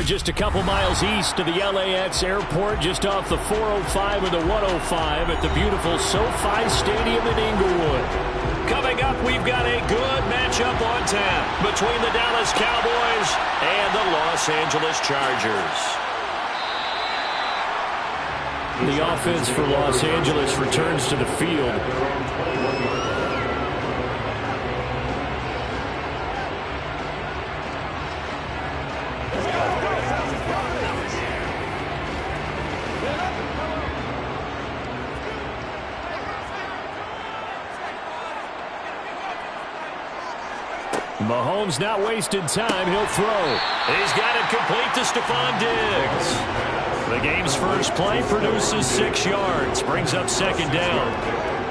are just a couple miles east of the LAX airport, just off the 405 and the 105 at the beautiful SoFi Stadium in Inglewood. Coming up, we've got a good matchup on tap between the Dallas Cowboys and the Los Angeles Chargers. The offense for Los Angeles returns to the field. Mahomes not wasting time. He'll throw. He's got it complete to Stephon Diggs. The game's first play produces 6 yards. Brings up second down.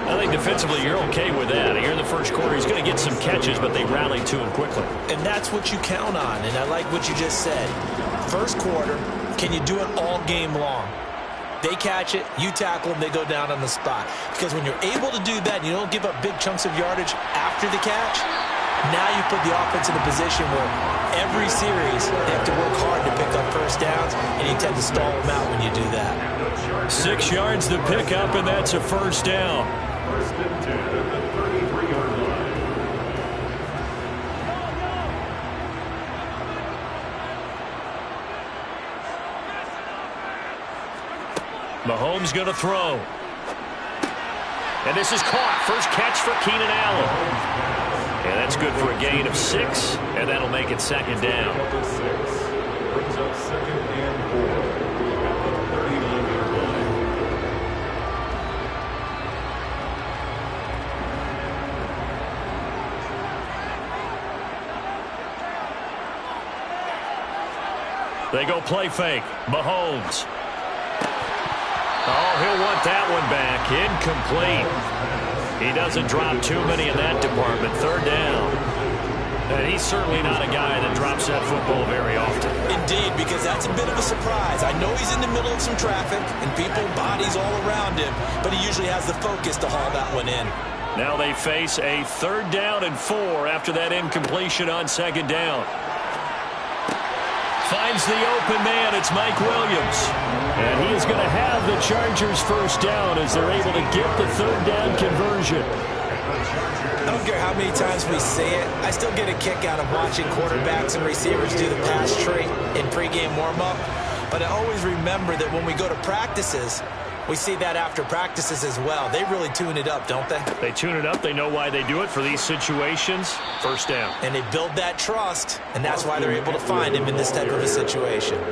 I think defensively you're okay with that. Here in the first quarter, he's going to get some catches, but they rallied to him quickly. And that's what you count on, and I like what you just said. First quarter, can you do it all game long? They catch it, you tackle them, they go down on the spot. Because when you're able to do that and you don't give up big chunks of yardage after the catch, now you put the offense in a position where every series they have to work hard to pick up first downs, and you tend to stall them out when you do that. 6 yards to pick up, and that's a first down. First and 10 at the 33-yard line. Mahomes going to throw. And this is caught. First catch for Keenan Allen. And that's good for a gain of 6, and that'll make it second down. Brings up second and 4 at the 39-yard line. They go play fake. Mahomes. Oh, he'll want that one back. Incomplete. He doesn't drop too many in that department. Third down. And he's certainly not a guy that drops that football very often. Indeed, because that's a bit of a surprise. I know he's in the middle of some traffic and people, bodies all around him, but he usually has the focus to haul that one in. Now they face a 3rd down and 4 after that incompletion on second down. Finds the open man. It's Mike Williams. And he is going to have the Chargers first down as they're able to get the 3rd down conversion. I don't care how many times we say it. I still get a kick out of watching quarterbacks and receivers do the pass trait in pregame warm-up. But I always remember that when we go to practices, we see that after practices as well. They really tune it up, don't they? They tune it up. They know why they do it for these situations. First down. And they build that trust, and that's why they're able to find him in this type of a situation.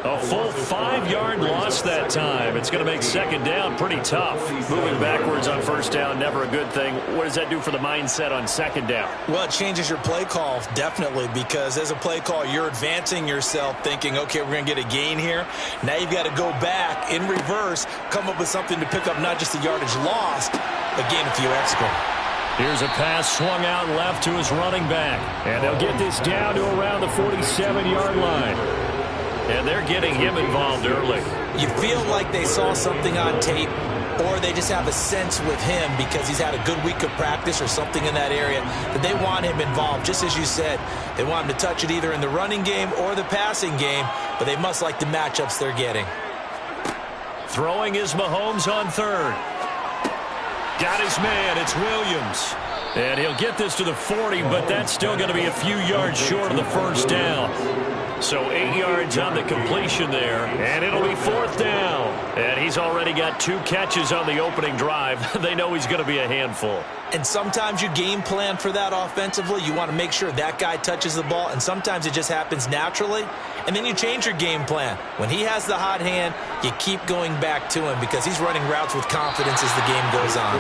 A full 5-yard loss that time. It's going to make second down pretty tough. Moving backwards on first down, never a good thing. What does that do for the mindset on second down? Well, it changes your play call, definitely, because as a play call, you're advancing yourself thinking, okay, we're going to get a gain here. Now you've got to go back in reverse, come up with something to pick up not just the yardage lost, but gain a few extra. Here's a pass swung out left to his running back. And they'll get this down to around the 47-yard line. And they're getting him involved early. You feel like they saw something on tape, or they just have a sense with him because he's had a good week of practice or something in that area that they want him involved. Just as you said, they want him to touch it either in the running game or the passing game, but they must like the matchups they're getting. Throwing is Mahomes on 3rd. Got his man. It's Williams. And he'll get this to the 40, but that's still going to be a few yards short of the first down. So 8 yards on the completion there, and it'll be 4th down. And he's already got 2 catches on the opening drive. They know he's going to be a handful. And sometimes you game plan for that offensively. You want to make sure that guy touches the ball, and sometimes it just happens naturally. And then you change your game plan. When he has the hot hand, you keep going back to him because he's running routes with confidence as the game goes on.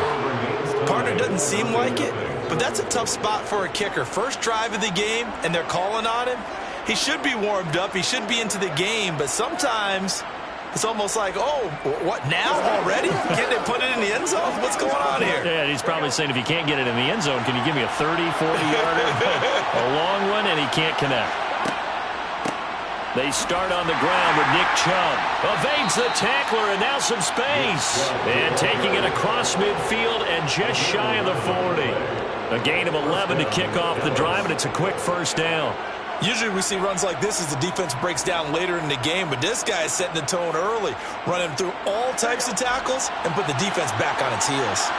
Partner doesn't seem like it, but that's a tough spot for a kicker. First drive of the game, and they're calling on him. He should be warmed up. He should be into the game. But sometimes it's almost like, oh, what, now already? Can't they put it in the end zone? What's going on here? Yeah, he's probably saying if you can't get it in the end zone, can you give me a 30, 40-yarder? A long one, and he can't connect. They start on the ground with Nick Chubb. Evades the tackler, and now some space. And taking it across midfield and just shy of the 40. A gain of 11 to kick off the drive, and it's a quick first down. Usually we see runs like this as the defense breaks down later in the game, but this guy is setting the tone early, running through all types of tackles and put the defense back on its heels.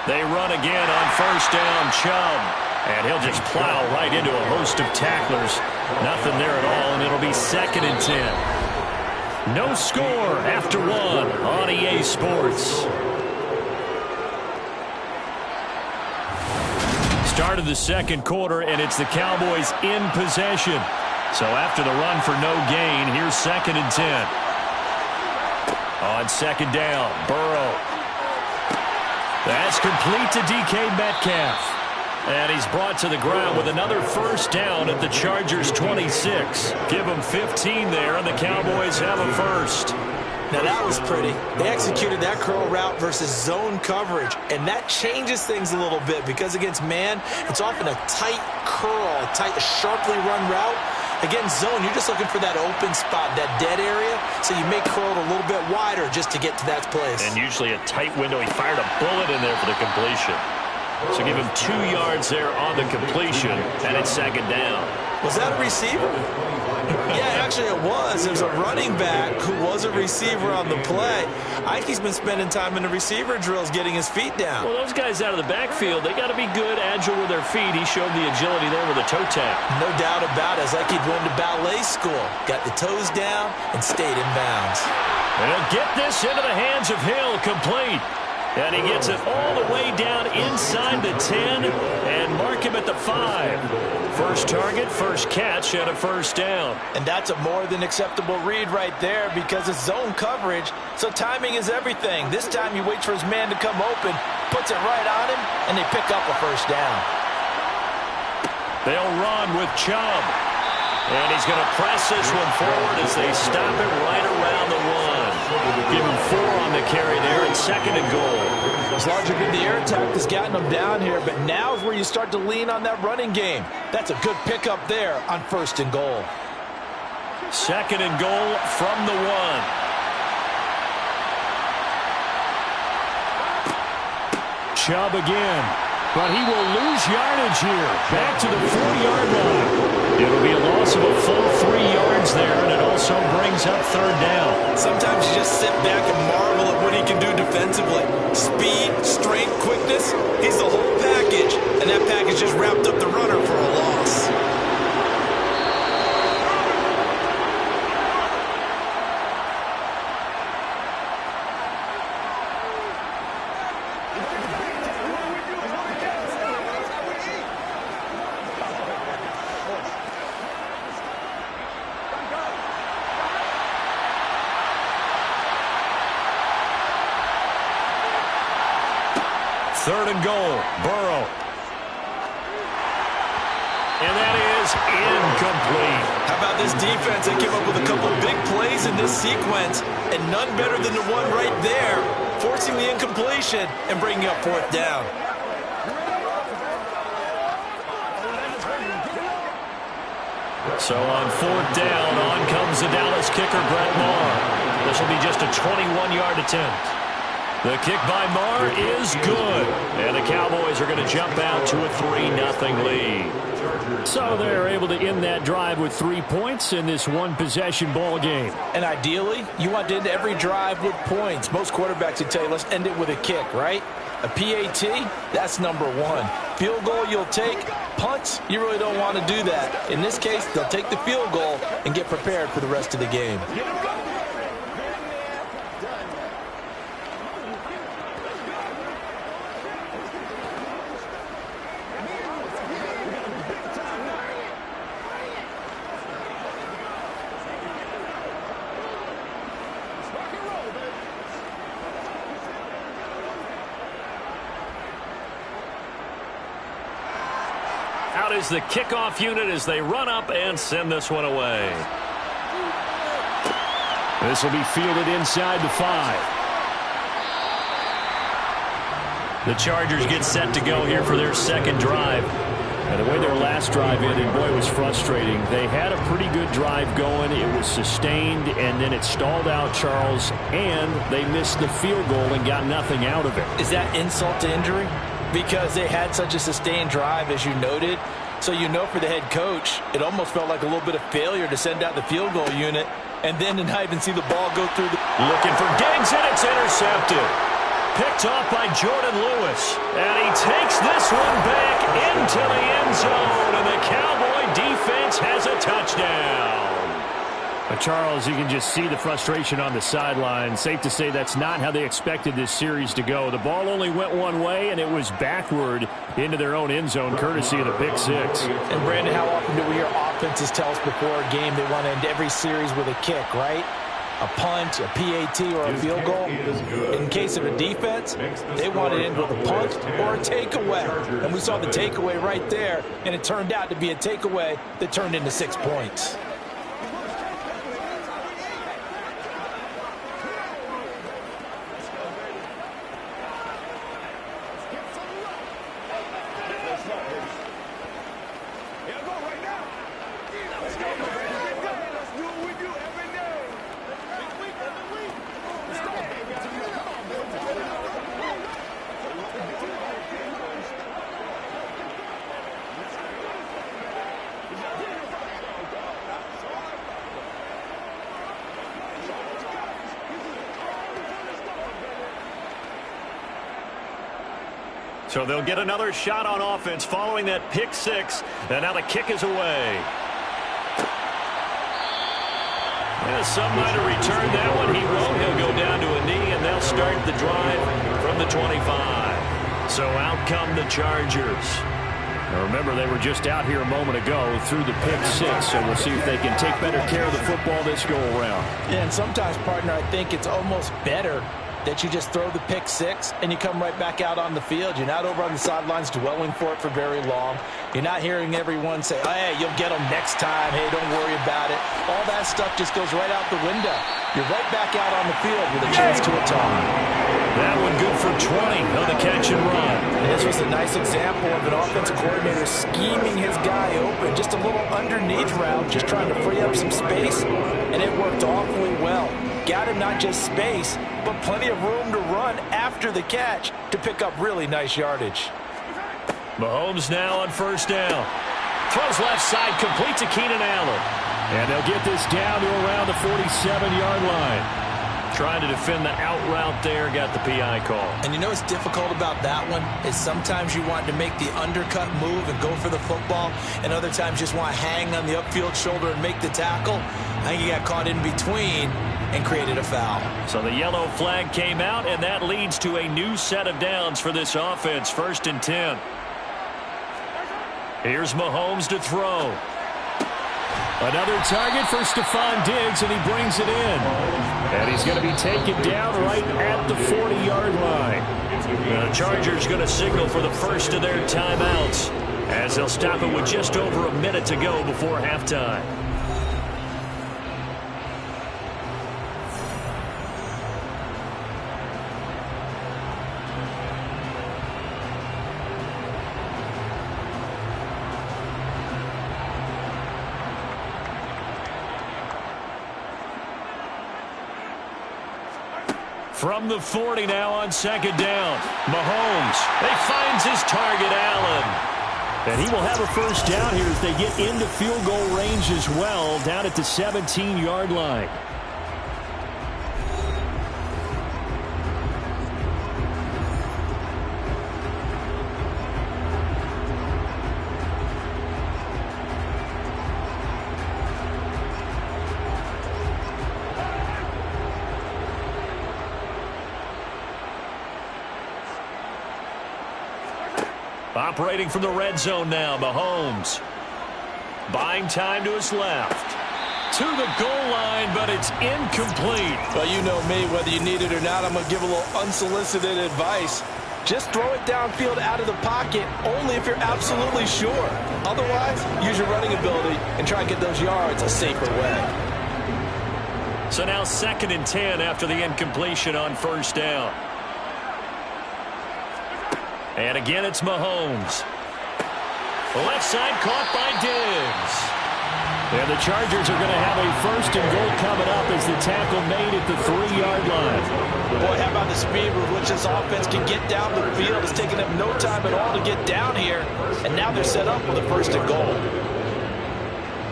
They run again on first down, Chubb. And he'll just plow right into a host of tacklers. Nothing there at all, and it'll be 2nd and 10. No score after 1 on EA Sports. Start of the second quarter, and it's the Cowboys in possession. So after the run for no gain, here's 2nd and 10. On second down, Burrow. That's complete to DK Metcalf. And he's brought to the ground with another first down at the Chargers' 26. Give them 15 there, and the Cowboys have a first. Now that was pretty. They executed that curl route versus zone coverage, and that changes things a little bit because against man, it's often a tight curl, a tight, sharply run route. Against zone, you're just looking for that open spot, that dead area, so you may curl it a little bit wider just to get to that place. And usually a tight window. He fired a bullet in there for the completion. So give him 2 yards there on the completion, and it's 2nd down. Was that a receiver? Yeah, actually it was. There's a running back who was a receiver on the play. Ike's been spending time in the receiver drills getting his feet down. Well, those guys out of the backfield, they got to be good, agile with their feet. He showed the agility there with a toe tap. No doubt about it. It's like he'd went to ballet school. Got the toes down and stayed in bounds. And he'll get this into the hands of Hill, complete. And he gets it all the way down inside the 10 and mark him at the 5. First target, first catch, and a first down. And that's a more than acceptable read right there because it's zone coverage, so timing is everything. This time he waits for his man to come open, puts it right on him, and they pick up a first down. They'll run with Chubb. And he's going to press this one forward as they stop it right around the 1. Give him 4 on the carry there, and 2nd and goal. It's largely been the air attack that's gotten them down here, but now is where you start to lean on that running game. That's a good pickup there on 1st and goal. 2nd and goal from the 1. Chubb again, but he will lose yardage here. Back to the 4-yard line. It'll be a loss of a full 3 yards there, and it also brings up 3rd down. Sometimes you just sit back and marvel at what he can do defensively. Speed, strength, quickness, he's the whole package, and that package just wrapped up the runner for a loss. Third and goal, Burrow. And that is incomplete. How about this defense? They came up with a couple big plays in this sequence, and none better than the one right there, forcing the incompletion and bringing up 4th down. So on 4th down, on comes the Dallas kicker, Brett Maher. This will be just a 21-yard attempt. The kick by Maher is good. And the Cowboys are going to jump out to a 3-0 lead. So they're able to end that drive with 3 points in this one-possession ball game. And ideally, you want to end every drive with points. Most quarterbacks would tell you, let's end it with a kick, right? A PAT, that's number 1. Field goal you'll take. Punts, you really don't want to do that. In this case, they'll take the field goal and get prepared for the rest of the game. Out is the kickoff unit as they run up and send this one away. This will be fielded inside the 5. The Chargers get set to go here for their second drive. And the way their last drive ended, boy, it was frustrating. They had a pretty good drive going. It was sustained, and then it stalled out, Charles, and they missed the field goal and got nothing out of it. Is that insult to injury? Because they had such a sustained drive, as you noted. So you know for the head coach, it almost felt like a little bit of failure to send out the field goal unit and then to not even see the ball go through the... Looking for Diggs, and it's intercepted. Picked off by Jordan Lewis. And he takes this one back into the end zone. And the Cowboy defense has a touchdown. But Charles, you can just see the frustration on the sideline. Safe to say that's not how they expected this series to go. The ball only went one way, and it was backward into their own end zone, courtesy of the pick six. And, Brandon, how often do we hear offenses tell us before a game they want to end every series with a kick, right? A punt, a PAT, or a field goal. In case of a defense, they want to end with a punt or a takeaway. And we saw the takeaway right there, and it turned out to be a takeaway that turned into 6 points. So they'll get another shot on offense following that pick six. And now the kick is away. Yeah, some might have returned that one. He won't. He'll go down to a knee, and they'll start the drive from the 25. So out come the Chargers. Now remember, they were just out here a moment ago through the pick six, so we'll see if they can take better care of the football this go-around. Yeah, and sometimes, partner, I think it's almost better that you just throw the pick six and you come right back out on the field. You're not over on the sidelines dwelling for it for very long. You're not hearing everyone say, oh, hey, you'll get them next time. Hey, don't worry about it. All that stuff just goes right out the window. You're right back out on the field with a chance to a tie. That one good for 20 on the catch and run. And this was a nice example of an offensive coordinator scheming his guy open. Just a little underneath route, just trying to free up some space, and it worked awfully well. Got him not just space, but plenty of room to run after the catch to pick up really nice yardage. Mahomes now on first down. Throws left side, complete to Keenan Allen. And they'll get this down to around the 47-yard line. Trying to defend the out route there, got the PI call. And you know what's difficult about that one is sometimes you want to make the undercut move and go for the football, and other times just want to hang on the upfield shoulder and make the tackle. I think he got caught in between and created a foul. So the yellow flag came out, and that leads to a new set of downs for this offense. 1st and 10. Here's Mahomes to throw. Another target for Stephon Diggs, and he brings it in. And he's going to be taken down right at the 40-yard line. The Chargers going to signal for the first of their timeouts as they'll stop it with just over a minute to go before halftime. From the 40 now on 2nd down. Mahomes. He finds his target, Allen. And he will have a first down here as they get into field goal range as well, down at the 17-yard line. Operating from the red zone now, Mahomes. Buying time to his left. To the goal line, but it's incomplete. Well, you know me, whether you need it or not, I'm going to give a little unsolicited advice. Just throw it downfield out of the pocket, only if you're absolutely sure. Otherwise, use your running ability and try and get those yards a safer way. So now 2nd and 10 after the incompletion on first down. And again, it's Mahomes. Left side caught by Diggs. And the Chargers are going to have a 1st and goal coming up as the tackle made at the 3-yard line. Boy, how about the speed with which this offense can get down the field? It's taken them no time at all to get down here, and now they're set up with a 1st and goal.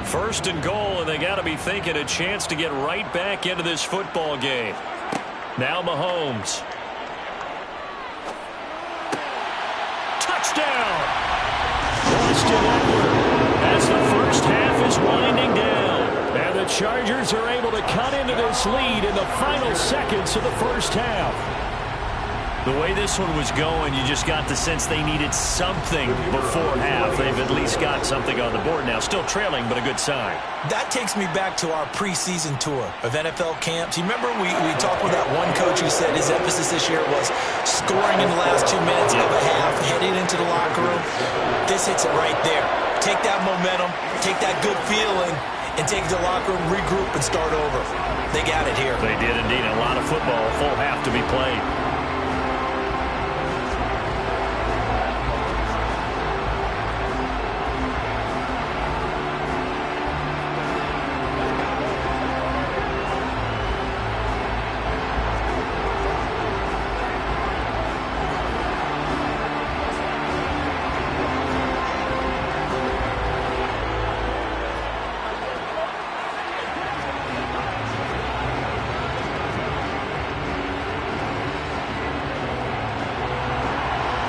1st and goal, and they got to be thinking a chance to get right back into this football game. Now Mahomes. Touchdown! Austin Eckler as the first half is winding down. And the Chargers are able to cut into this lead in the final seconds of the first half. The way this one was going, you just got the sense they needed something before half. They've at least got something on the board now. Still trailing, but a good sign. That takes me back to our preseason tour of NFL camps. You remember we talked with that one coach who said his emphasis this year was scoring in the last 2 minutes of a half, heading into the locker room. This hits it right there. Take that momentum, take that good feeling, and take it to the locker room, regroup, and start over. They got it here. They did indeed. A lot of football, a full half to be played.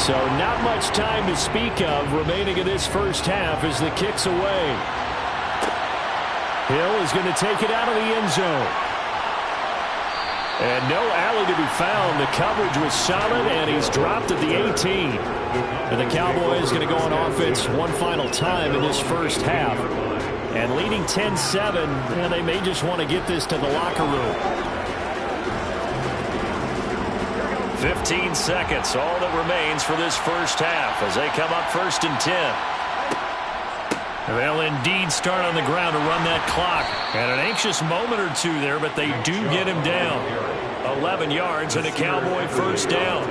So not much time to speak of remaining in this first half as the kick's away. Hill is going to take it out of the end zone. And no alley to be found. The coverage was solid, and he's dropped at the 18. And the Cowboys going to go on offense one final time in this first half. And leading 10-7, and they may just want to get this to the locker room. 15 seconds, all that remains for this first half as they come up 1st and 10. They'll indeed start on the ground to run that clock. And an anxious moment or two there, but they do get him down. 11 yards and a Cowboy first down.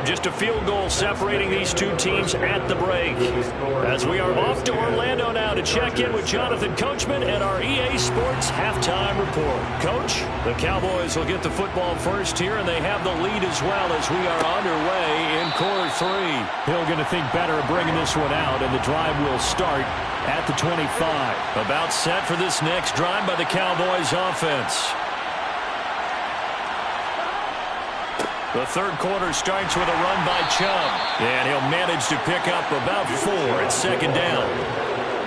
Just a field goal separating these two teams at the break. As we are off to Orlando now to check in with Jonathan Coachman and our EA Sports halftime report. Coach, the Cowboys will get the football first here, and they have the lead as well as we are underway in quarter 3. Hill going to think better of bringing this one out, and the drive will start at the 25. About set for this next drive by the Cowboys offense. The third quarter starts with a run by Chubb. And he'll manage to pick up about 4 at 2nd down.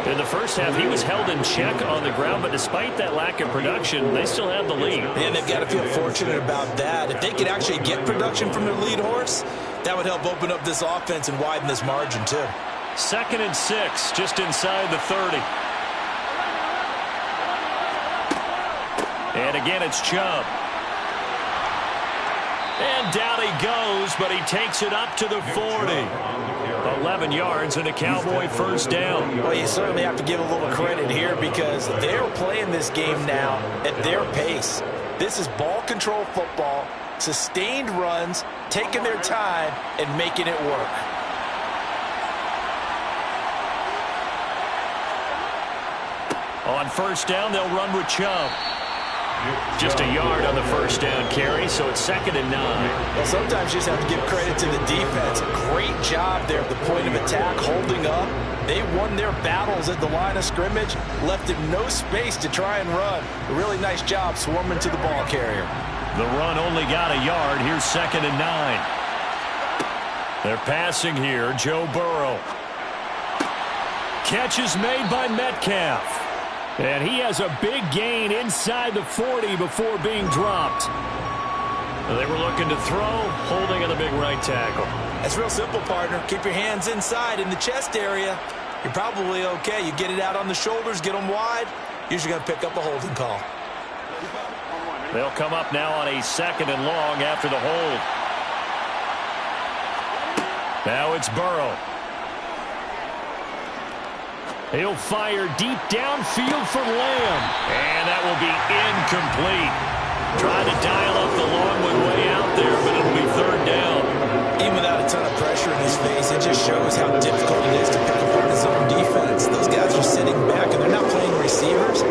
In the first half, he was held in check on the ground, but despite that lack of production, they still have the lead. And they've got to feel fortunate about that. If they could actually get production from their lead horse, that would help open up this offense and widen this margin, too. 2nd and 6, just inside the 30. And again, it's Chubb. And down he goes, but he takes it up to the 40. 11 yards and a Cowboy first down. Well, you certainly have to give a little credit here because they're playing this game now at their pace. This is ball control football, sustained runs, taking their time, and making it work. On first down, they'll run with Chubb. Just a yard on the first down carry, so it's 2nd and 9. Well, sometimes you just have to give credit to the defense. Great job there at the point of attack, holding up. They won their battles at the line of scrimmage, left him no space to try and run. A really nice job swarming to the ball carrier. The run only got a yard. Here's 2nd and 9. They're passing here. Joe Burrow. Catch is made by Metcalf. And he has a big gain inside the 40 before being dropped. They were looking to throw, holding on the big right tackle. That's real simple, partner. Keep your hands inside in the chest area. You're probably okay. You get it out on the shoulders, get them wide. Usually going to pick up a holding call. They'll come up now on a 2nd and long after the hold. Now it's Burrow. He'll fire deep downfield for Lamb. And that will be incomplete. Trying to dial up the long one way out there, but it'll be 3rd down. Even without a ton of pressure in his face, it just shows how difficult it is to pick apart his own defense. Those guys are sitting back, and they're not playing receivers.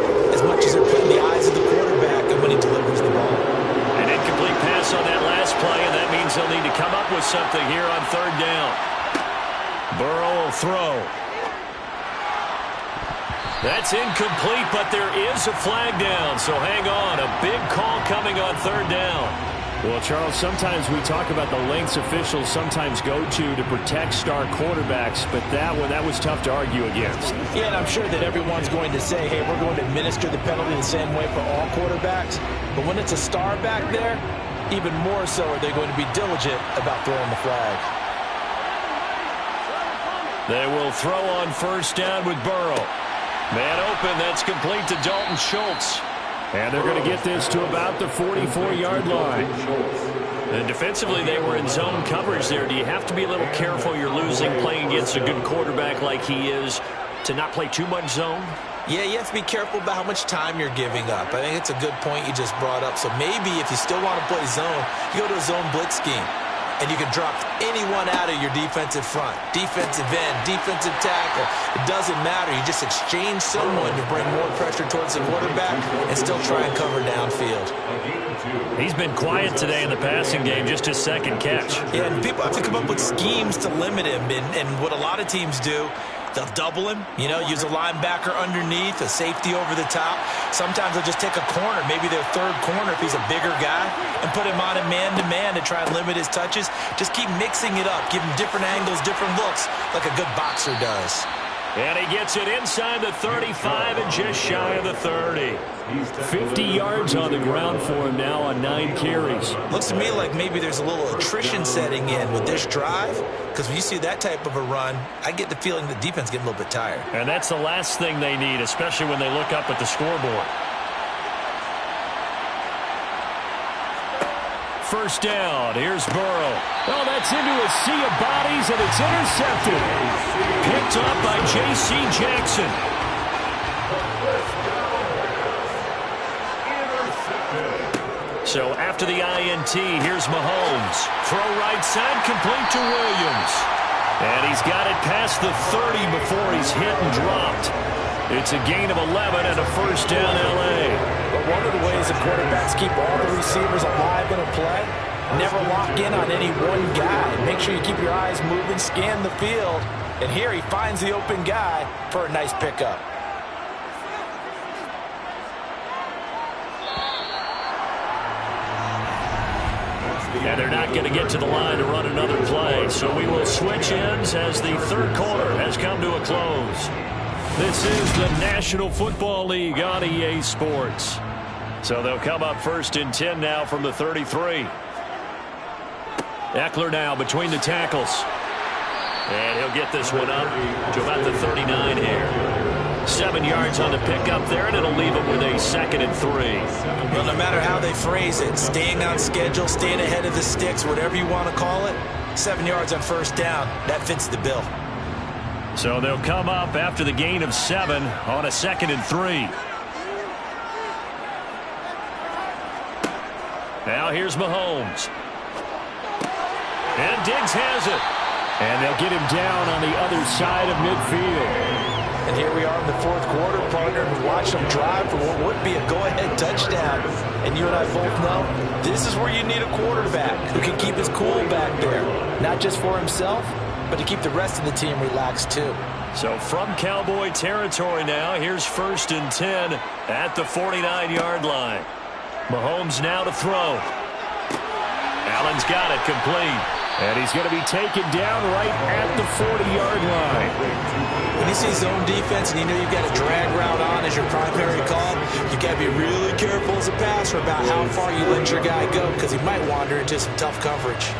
throw. That's incomplete, but there is a flag down, so hang on. A big call coming on third down. Well, Charles, sometimes we talk about the lengths officials sometimes go to protect star quarterbacks, but that was tough to argue against. Yeah, and I'm sure that everyone's going to say, hey, we're going to administer the penalty the same way for all quarterbacks. But when it's a star back there, even more so are they going to be diligent about throwing the flag. They will throw on first down with Burrow. Man open, that's complete to Dalton Schultz. And they're going to get this to about the 44-yard line. And defensively, they were in zone coverage there. Do you have to be a little careful you're losing playing against a good quarterback like he is to not play too much zone? Yeah, you have to be careful about how much time you're giving up. I think it's a good point you just brought up. So maybe if you still want to play zone, you go to a zone blitz scheme. And you can drop anyone out of your defensive front. Defensive end, defensive tackle. It doesn't matter. You just exchange someone to bring more pressure towards the quarterback and still try and cover downfield. He's been quiet today in the passing game, just his second catch. Yeah, and people have to come up with schemes to limit him. And what a lot of teams do, they'll double him, use a linebacker underneath, a safety over the top. Sometimes they'll just take a corner, maybe their third corner if he's a bigger guy, and put him on a man-to-man to try and limit his touches. Just keep mixing it up, give him different angles, different looks, like a good boxer does. And he gets it inside the 35 and just shy of the 30. 50 yards on the ground for him now on 9 carries. Looks to me like maybe there's a little attrition setting in with this drive, because when you see that type of a run, I get the feeling the defense getting a little bit tired. And that's the last thing they need, especially when they look up at the scoreboard. First down, here's Burrow. Oh, that's into a sea of bodies, and it's intercepted. Picked up by J.C. Jackson. So after the INT, here's Mahomes. Throw right side, complete to Williams. And he's got it past the 30 before he's hit and dropped. It's a gain of 11 and a first down L.A. But one of the ways the quarterbacks keep all the receivers alive in a play, never lock in on any one guy. Make sure you keep your eyes moving, scan the field. And here he finds the open guy for a nice pickup. And they're not going to get to the line to run another play. So we will switch ends as the third quarter has come to a close. This is the National Football League on EA Sports. So they'll come up first and 10 now from the 33. Eckler now between the tackles. And he'll get this one up to about the 39 here. 7 yards on the pickup there, and it'll leave him with a 2nd and 3. Well, no matter how they phrase it, staying on schedule, staying ahead of the sticks, whatever you want to call it, 7 yards on first down, that fits the bill. So they'll come up after the gain of 7 on a 2nd and 3. Now here's Mahomes. And Diggs has it. And they'll get him down on the other side of midfield. And here we are in the fourth quarter, partner, and watch them drive for what would be a go-ahead touchdown. And you and I both know this is where you need a quarterback who can keep his cool back there, not just for himself, but to keep the rest of the team relaxed too. So from Cowboy territory now, here's 1st and 10 at the 49-yard line. Mahomes now to throw. Allen's got it complete. And he's going to be taken down right at the 40-yard line. When you see zone defense and you know you've got a drag route on as your primary call, you've got to be really careful as a passer about how far you let your guy go, because he might wander into some tough coverage.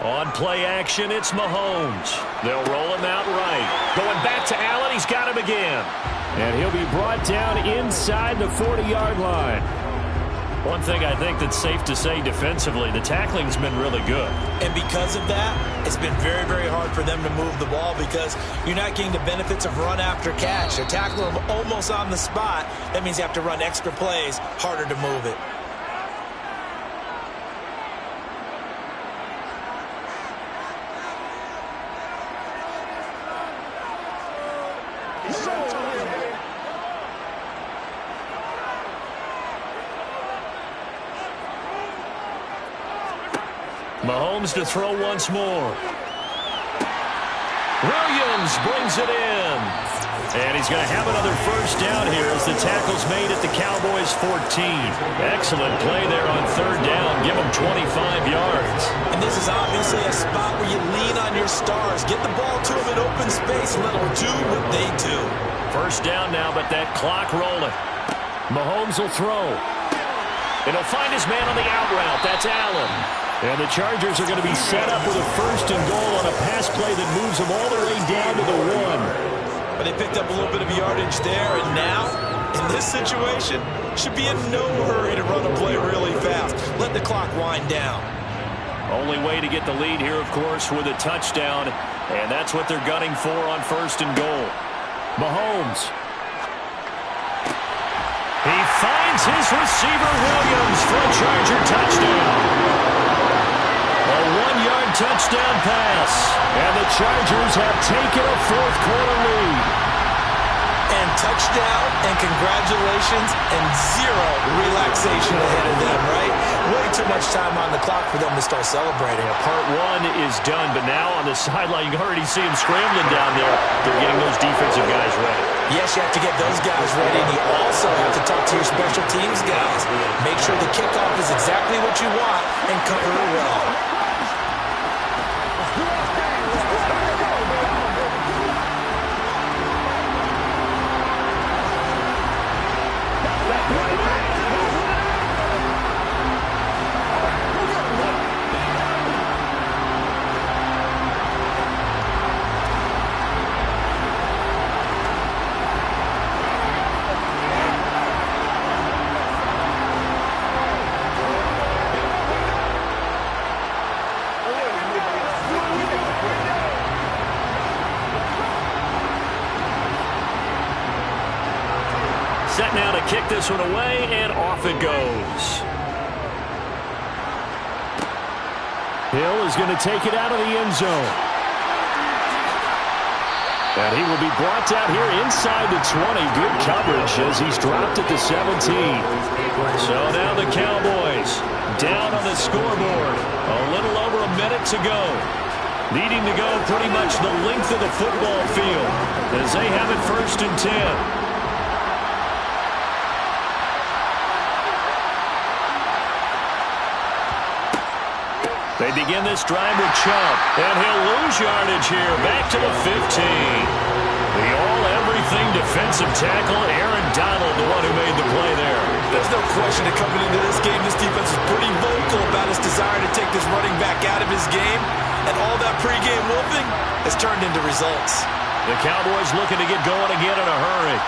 On play action, it's Mahomes. They'll roll him out right. Going back to Allen, he's got him again. And he'll be brought down inside the 40-yard line. One thing I think that's safe to say defensively, the tackling's been really good. And because of that, it's been very, very hard for them to move the ball because you're not getting the benefits of run after catch. They're tackling them almost on the spot. That means you have to run extra plays, harder to move it. Mahomes to throw once more. Williams brings it in. And he's going to have another first down here as the tackle's made at the Cowboys' 14. Excellent play there on third down. Give him 25 yards. And this is obviously a spot where you lean on your stars. Get the ball to them in open space and let them do what they do. First down now, but that clock rolling. Mahomes will throw. And he'll find his man on the out route. That's Allen. And the Chargers are going to be set up with a first and goal on a pass play that moves them all the way down to the 1. But they picked up a little bit of yardage there, and now, in this situation, should be in no hurry to run a play really fast. Let the clock wind down. Only way to get the lead here, of course, with a touchdown, and that's what they're gunning for on first and goal. Mahomes. He finds his receiver, Williams, for a Charger touchdown. A 1-yard touchdown pass. And the Chargers have taken a fourth-quarter lead. And touchdown, and congratulations, and zero relaxation ahead of them, right? Way too much time on the clock for them to start celebrating. Part one is done, but now on the sideline, you can already see them scrambling down there. They're getting those defensive guys ready. Yes, you have to get those guys ready, and you also have to talk to your special teams guys. Make sure the kickoff is exactly what you want and cover it well. Set now to kick this one away, and off it goes. Hill is going to take it out of the end zone. And he will be brought down here inside the 20. Good coverage as he's dropped at the 17. So now the Cowboys down on the scoreboard. A little over a minute to go. Needing to go pretty much the length of the football field as they have it first and 10. They begin this drive with Chubb, and he'll lose yardage here, back to the 15. The all-everything defensive tackle, Aaron Donald, the one who made the play there. There's no question that coming into this game, this defense is pretty vocal about his desire to take this running back out of his game, and all that pregame wolfing has turned into results. The Cowboys looking to get going again in a hurry.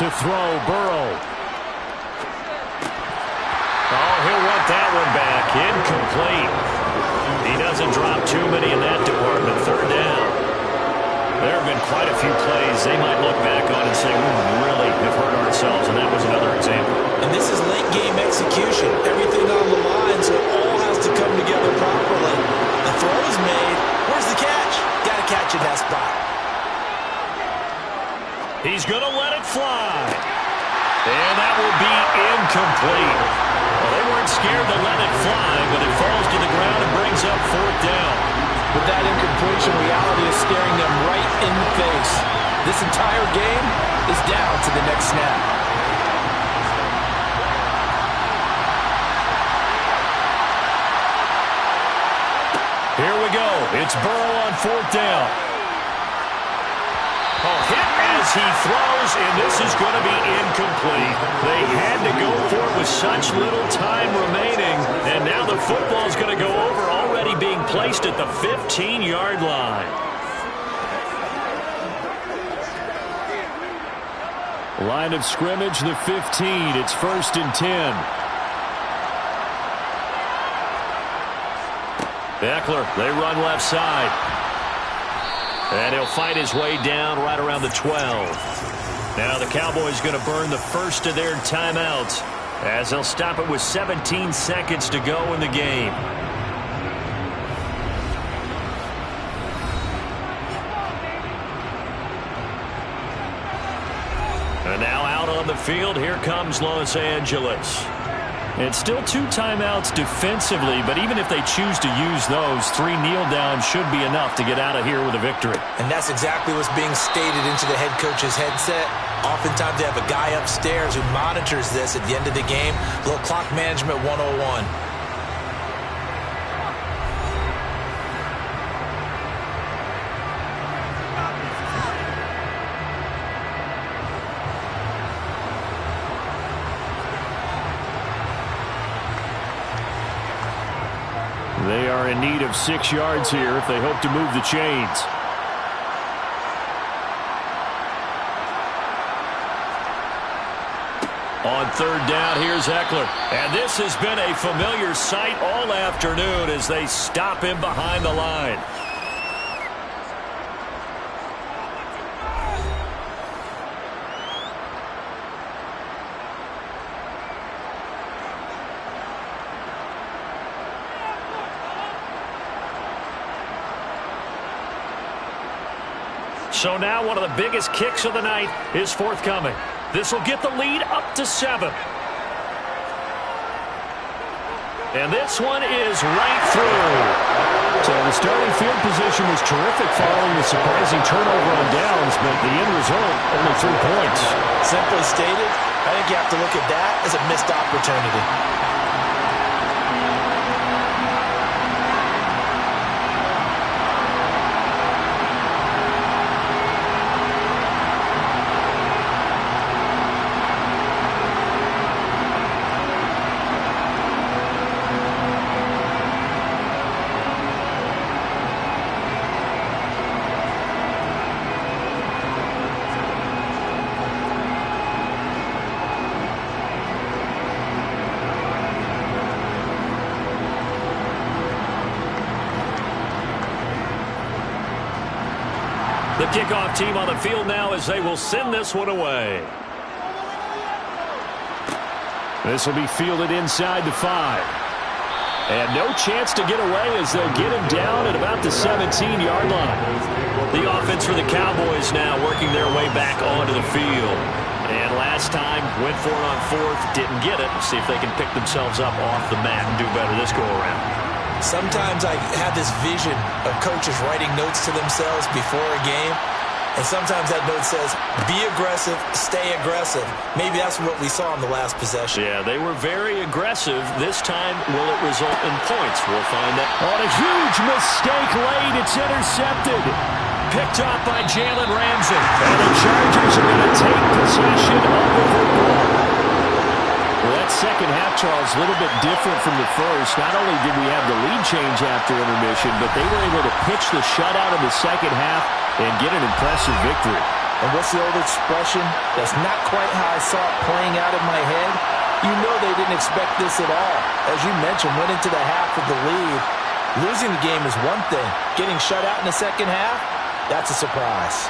To throw, Burrow. Oh, he'll want that one back. Incomplete. He doesn't drop too many in that department. Third down. There have been quite a few plays they might look back on and say, we really have hurt ourselves, and that was another example. And this is late game execution. Everything on the line, so it all has to come together properly. The throw is made. Where's the catch? Got to catch in that spot. He's going to let it fly. And that will be incomplete. Well, they weren't scared to let it fly, but it falls to the ground and brings up fourth down. With that incompletion, reality is staring them right in the face. This entire game is down to the next snap. Here we go. It's Burrow on fourth down. Hit as he throws, and this is going to be incomplete. They had to go for it with such little time remaining, and now the football's going to go over, already being placed at the 15-yard line. Line of scrimmage, the 15. It's first and 10. Eckler, they run left side. And he'll fight his way down right around the 12. Now the Cowboys going to burn the first of their timeouts as they'll stop it with 17 seconds to go in the game. And now out on the field, here comes Los Angeles. And still 2 timeouts defensively, but even if they choose to use those, 3 kneel downs should be enough to get out of here with a victory. And that's exactly what's being stated into the head coach's headset. Oftentimes they have a guy upstairs who monitors this at the end of the game. Little clock management 101. They are in need of 6 yards here if they hope to move the chains. On 3rd down, here's Eckler. And this has been a familiar sight all afternoon as they stop him behind the line. So now one of the biggest kicks of the night is forthcoming. This will get the lead up to 7. And this one is right through. So the starting field position was terrific following the surprising turnover on downs, but the end result, only 3 points. Simply stated, I think you have to look at that as a missed opportunity. The kickoff team on the field now as they will send this one away. This will be fielded inside the 5. And no chance to get away as they'll get him down at about the 17-yard line. The offense for the Cowboys now working their way back onto the field. And last time, went for it on 4th, didn't get it. See if they can pick themselves up off the mat and do better this go-around. Sometimes I have this vision of coaches writing notes to themselves before a game, and sometimes that note says, be aggressive, stay aggressive. Maybe that's what we saw in the last possession. Yeah, they were very aggressive. This time, will it result in points? We'll find out. On a huge mistake late, it's intercepted. Picked up by Jalen Ramsey. And the Chargers are going to take possession of the football. Well, that second half, Charles, a little bit different from the first. Not only did we have the lead change after intermission, but they were able to pitch the shutout in the second half and get an impressive victory. And what's the old expression? That's not quite how I saw it playing out in my head. You know they didn't expect this at all. As you mentioned, went into the half with the lead. Losing the game is one thing. Getting shut out in the second half, that's a surprise.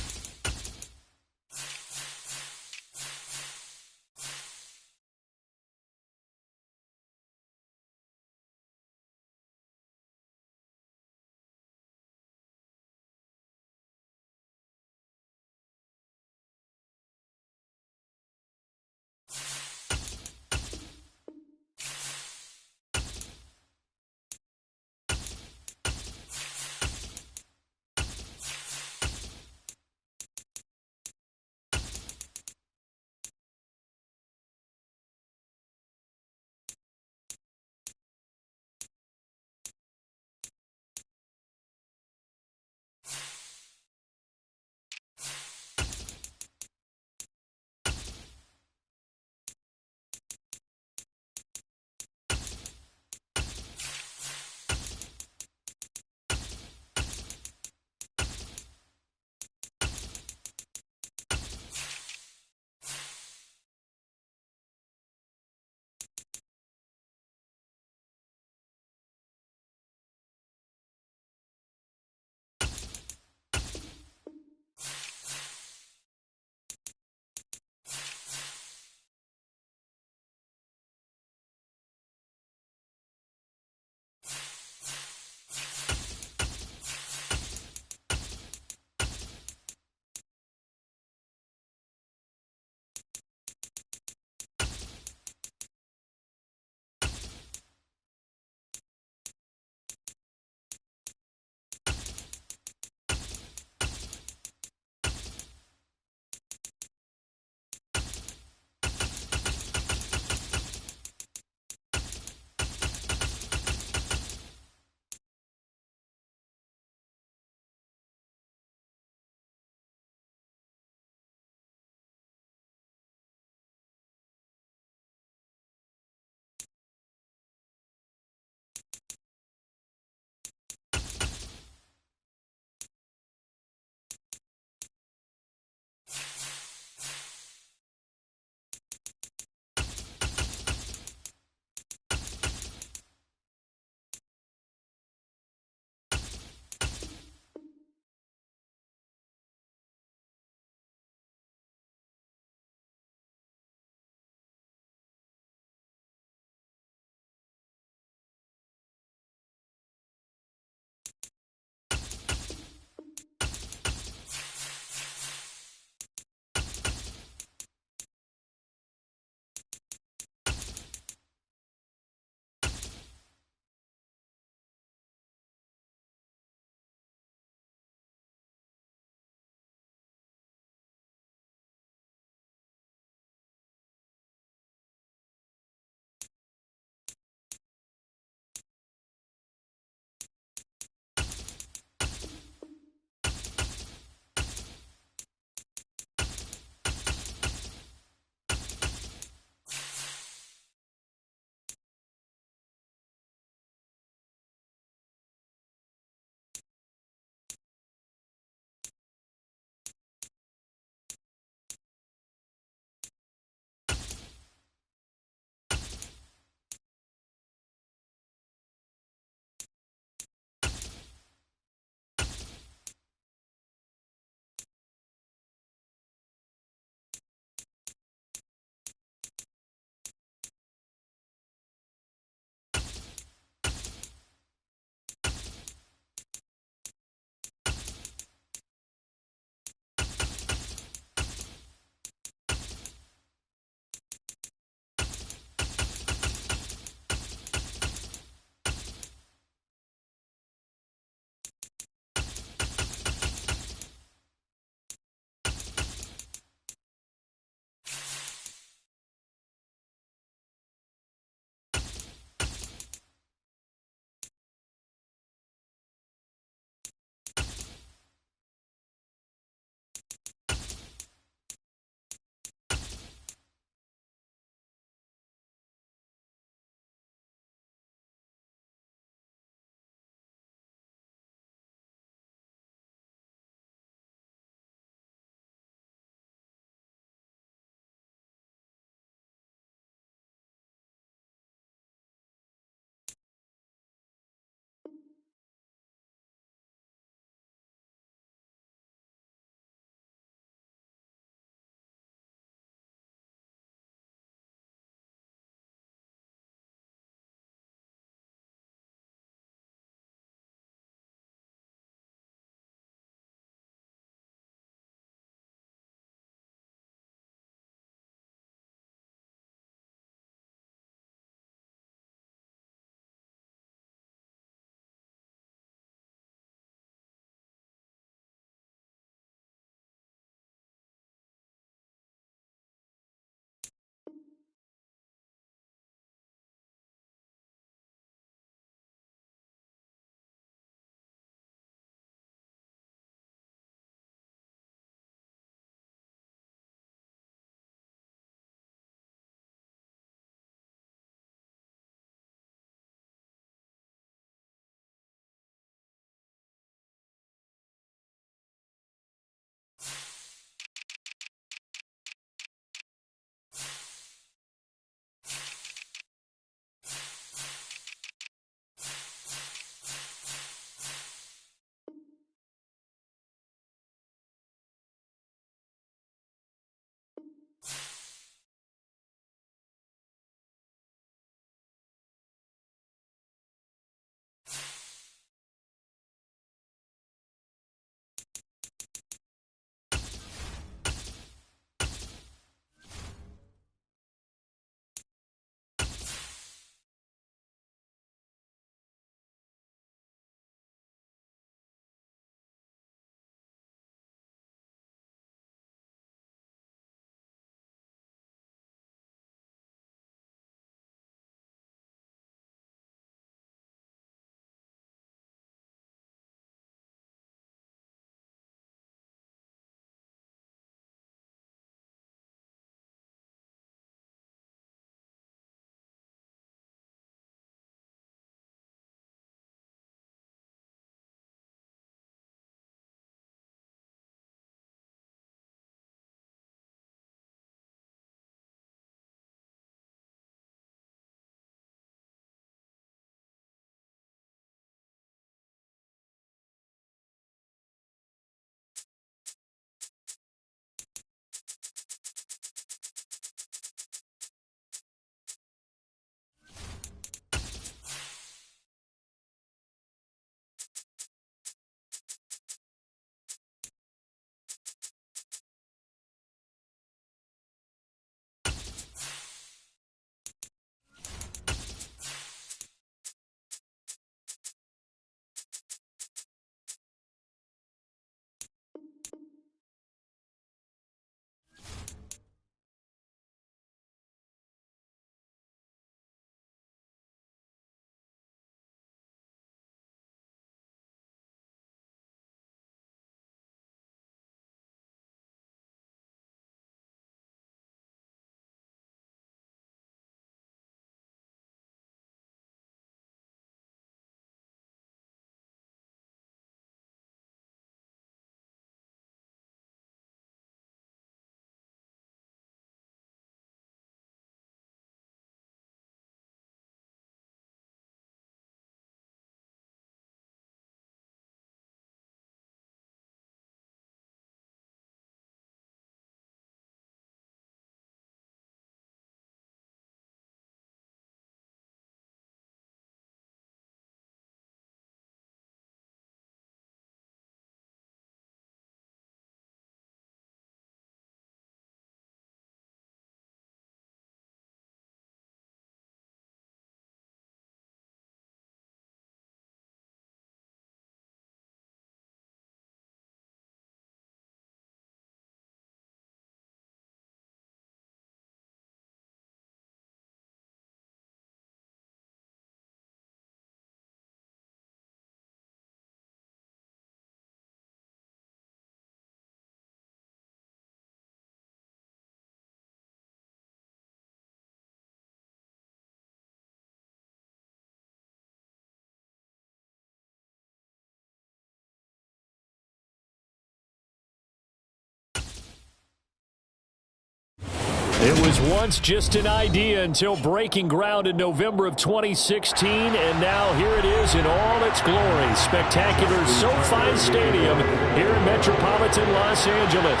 It was once just an idea until breaking ground in November of 2016, and now here it is in all its glory. Spectacular SoFi Stadium here in metropolitan Los Angeles.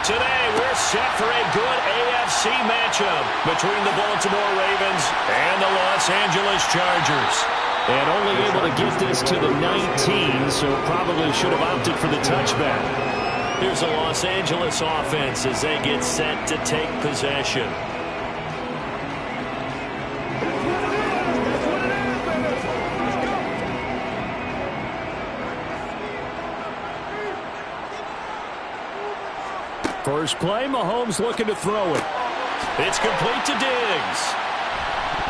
Today, we're set for a good AFC matchup between the Baltimore Ravens and the Los Angeles Chargers. And only able to get this to the 19, so probably should have opted for the touchback. Here's the Los Angeles offense as they get set to take possession. First play, Mahomes looking to throw it. It's complete to Diggs.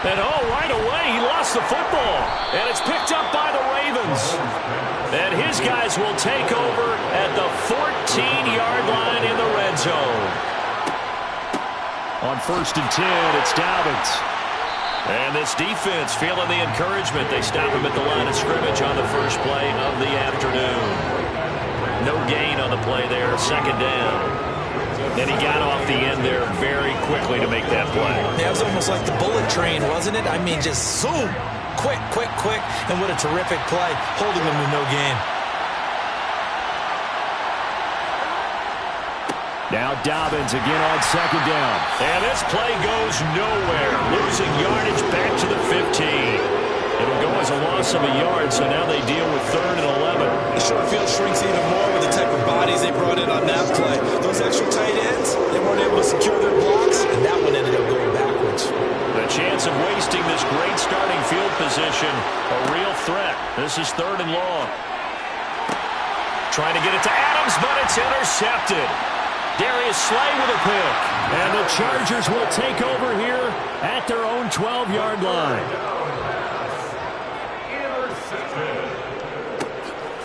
And right away, he lost the football. And it's picked up by the Ravens. And his guys will take over at the 14-yard line in the red zone. On 1st and 10, it's Dobbins. And this defense feeling the encouragement. They stop him at the line of scrimmage on the first play of the afternoon. No gain on the play there, 2nd down. And he got off the end there very quickly to make that play. Yeah, it was almost like the bullet train, wasn't it? I mean, just zoom. Quick, quick, quick. And what a terrific play, holding them to no gain. Now Dobbins again on 2nd down. And this play goes nowhere. Losing yardage back to the 15. It'll go as a loss of a yard, so now they deal with 3rd and 11. The short field shrinks even more with the type of bodies they brought in on that play. Those extra tight ends, they weren't able to secure their blocks, and that one ended up going backwards. The chance of wasting this great starting field position, a real threat. This is 3rd and long. Trying to get it to Adams, but it's intercepted. Darius Slay with a pick. And the Chargers will take over here at their own 12-yard line.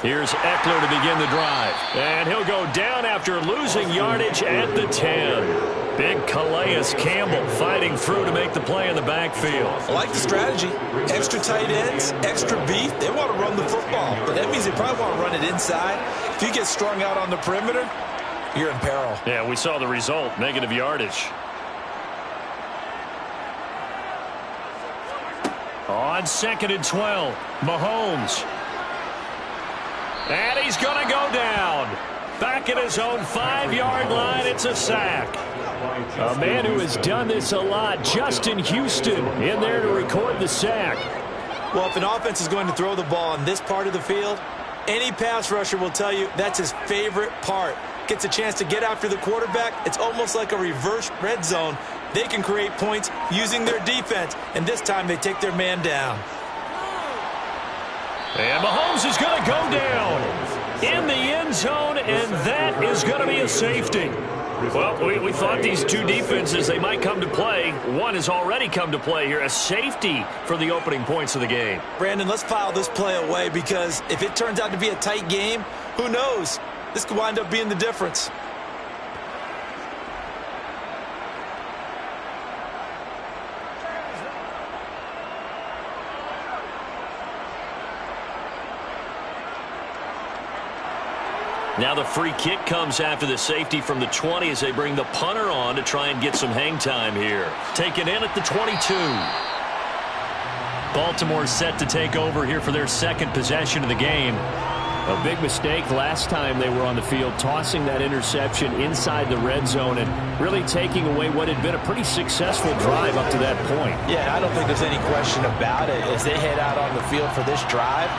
Here's Eckler to begin the drive. And he'll go down after losing yardage at the 10. Big Calais Campbell fighting through to make the play in the backfield. I like the strategy. Extra tight ends, extra beef. They want to run the football, but that means they probably want to run it inside. If you get strung out on the perimeter, you're in peril. Yeah, we saw the result, negative yardage. On 2nd and 12, Mahomes. And he's going to go down. Back at his own 5-yard line, it's a sack. A man who has done this a lot, Justin Houston, in there to record the sack. Well, if an offense is going to throw the ball on this part of the field, any pass rusher will tell you that's his favorite part. Gets a chance to get after the quarterback. It's almost like a reverse red zone. They can create points using their defense, and this time they take their man down. And Mahomes is going to go down in the end zone, and that is going to be a safety. Well, we thought these two defenses, they might come to play. One has already come to play here, a safety for the opening points of the game. Brandon, let's file this play away because if it turns out to be a tight game, who knows? This could wind up being the difference. Now the free kick comes after the safety from the 20 as they bring the punter on to try and get some hang time here. Taken in at the 22. Baltimore set to take over here for their 2nd possession of the game. A big mistake last time they were on the field, tossing that interception inside the red zone and really taking away what had been a pretty successful drive up to that point. Yeah, I don't think there's any question about it. As they head out on the field for this drive,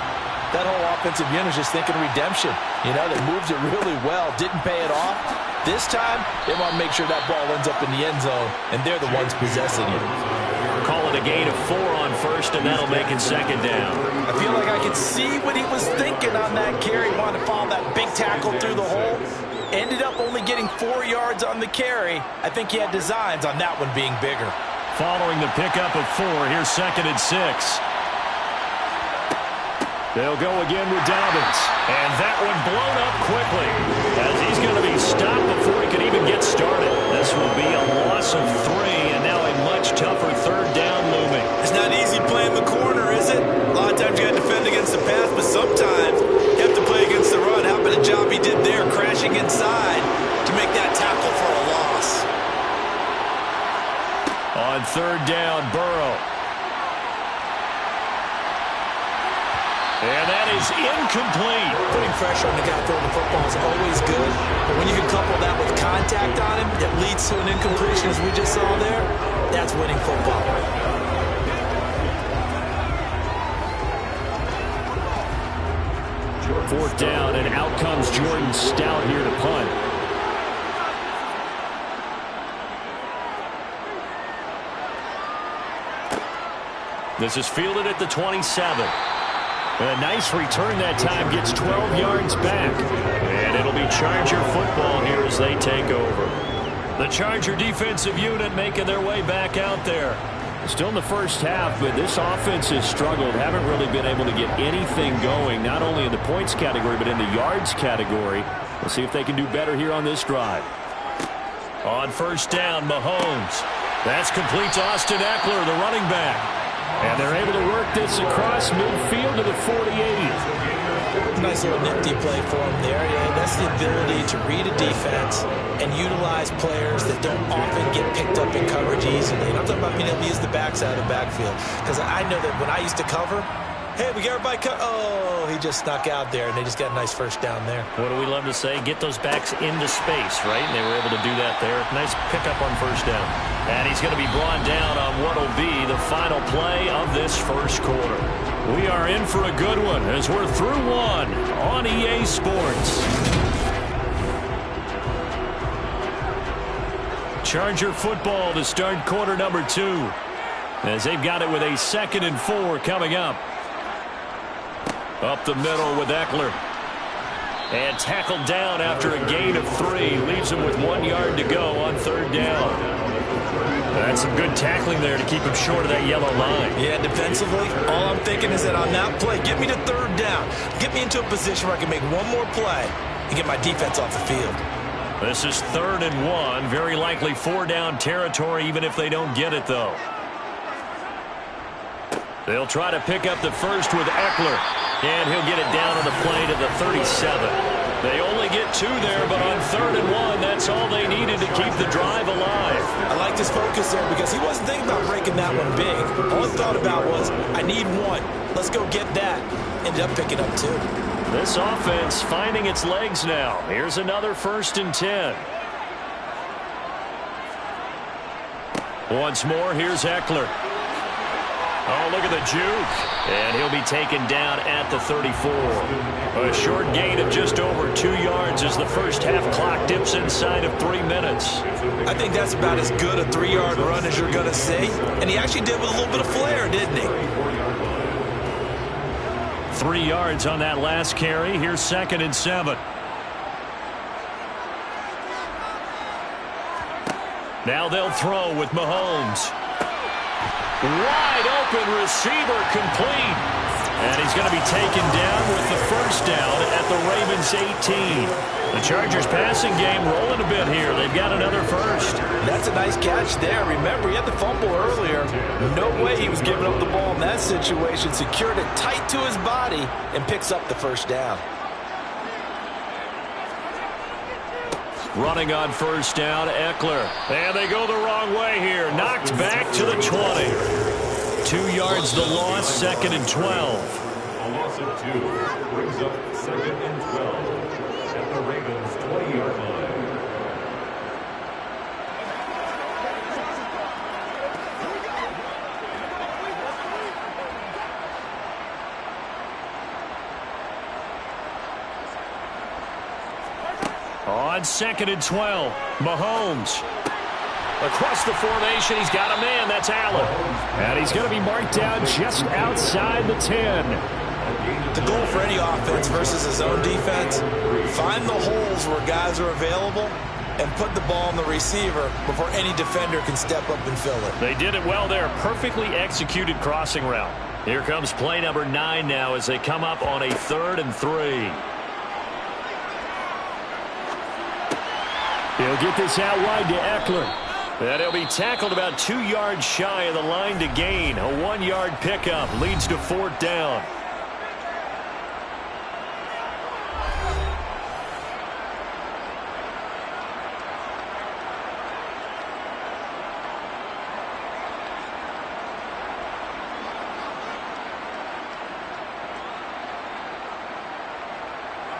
that whole offensive unit is just thinking redemption. You know, they moved it really well, didn't pay it off. This time, they want to make sure that ball ends up in the end zone, and they're the ones possessing it. Call it a gain of 4 on 1st, and that'll make it 2nd down. I feel like I could see what he was thinking on that carry. Wanted to follow that big tackle through the hole. Ended up only getting 4 yards on the carry. I think he had designs on that one being bigger. Following the pickup of 4, here's 2nd and 6. They'll go again with Dobbins. And that one blown up quickly as he's going to be stopped before he can even get started. This will be a loss of 3, and now a much tougher 3rd down looming. It's not easy playing the corner, is it? A lot of times you got to defend against the pass, but sometimes you have to play against the run. How about a job he did there, crashing inside to make that tackle for a loss. On third down, Burrow. And that is incomplete. Putting pressure on the guy throwing the football is always good, but when you can couple that with contact on him that leads to an incompletion, as we just saw there, that's winning football. Fourth down, and out comes Jordan Stout here to punt. This is fielded at the 27. A nice return that time, gets 12 yards back. And it'll be Charger football here as they take over. The Charger defensive unit making their way back out there. Still in the first half, but this offense has struggled. Haven't really been able to get anything going, not only in the points category, but in the yards category. We'll see if they can do better here on this drive. On first down, Mahomes. That's complete to Austin Eckler, the running back. And they're able to work this across midfield to the 48. Nice little nifty play for him there. Yeah, that's the ability to read a defense and utilize players that don't often get picked up in coverage easily. And I'm talking about being able to use the backside of the backfield. Because I know that when I used to cover, hey, we got everybody oh, he just snuck out there, and they just got a nice first down there. What do we love to say? Get those backs into space, right? And they were able to do that there. Nice pickup on first down. And he's going to be brought down on what will be the final play of this first quarter. We are in for a good one as we're through one on EA Sports. Charger football to start quarter number 2. As they've got it with a 2nd and 4 coming up. Up the middle with Eckler. And tackled down after a gain of 3. Leaves him with 1 yard to go on third down. That's some good tackling there to keep him short of that yellow line. Yeah, defensively, all I'm thinking is that on that play, get me to third down. Get me into a position where I can make one more play and get my defense off the field. This is 3rd and 1. Very likely 4-down territory, even if they don't get it, though. They'll try to pick up the first with Eckler. And he'll get it down on the play to the 37. They only get 2 there, but on 3rd and 1, that's all they needed to keep the drive alive. I like his focus there because he wasn't thinking about breaking that one big. All he thought about was, I need 1. Let's go get that. Ended up picking up 2. This offense finding its legs now. Here's another 1st and 10. Once more, here's Eckler. Oh, look at the juke. And he'll be taken down at the 34. A short gain of just over 2 yards as the first half clock dips inside of 3 minutes. I think that's about as good a 3-yard run as you're going to see. And he actually did with a little bit of flair, didn't he? 3 yards on that last carry. Here's 2nd and 7. Now they'll throw with Mahomes. Wide open receiver complete. And he's going to be taken down with the first down at the Ravens 18. The Chargers passing game rolling a bit here. They've got another first. That's a nice catch there. Remember, he had the fumble earlier. No way he was giving up the ball in that situation. Secured it tight to his body and picks up the first down. Running on first down, Eckler. And they go the wrong way here. Knocked back to the 20. 2 yards the loss, 2nd and 12. A loss of 2 brings up 2nd and 12 at the Ravens 20-yard line. On 2nd and 12, Mahomes. Across the formation, he's got a man. That's Allen. And he's going to be marked down just outside the 10. The goal for any offense versus his own defense, find the holes where guys are available and put the ball on the receiver before any defender can step up and fill it. They did it well there. Perfectly executed crossing route. Here comes play number 9 now as they come up on a 3rd and 3. He'll get this out wide to Eckler. And he'll be tackled about 2 yards shy of the line to gain. A 1-yard pickup leads to 4th down.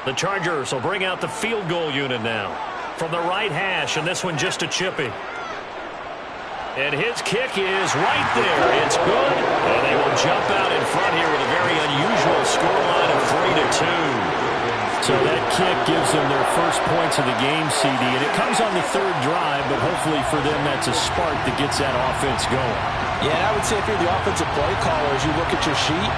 The Chargers will bring out the field goal unit now from the right hash, and this one just a chippy. And his kick is right there. It's good, and they will jump out in front here with a very unusual scoreline of 3-2. So that kick gives them their first points of the game, CD, and it comes on the third drive, but hopefully for them that's a spark that gets that offense going. Yeah, and I would say if you're the offensive play caller, as you look at your sheet,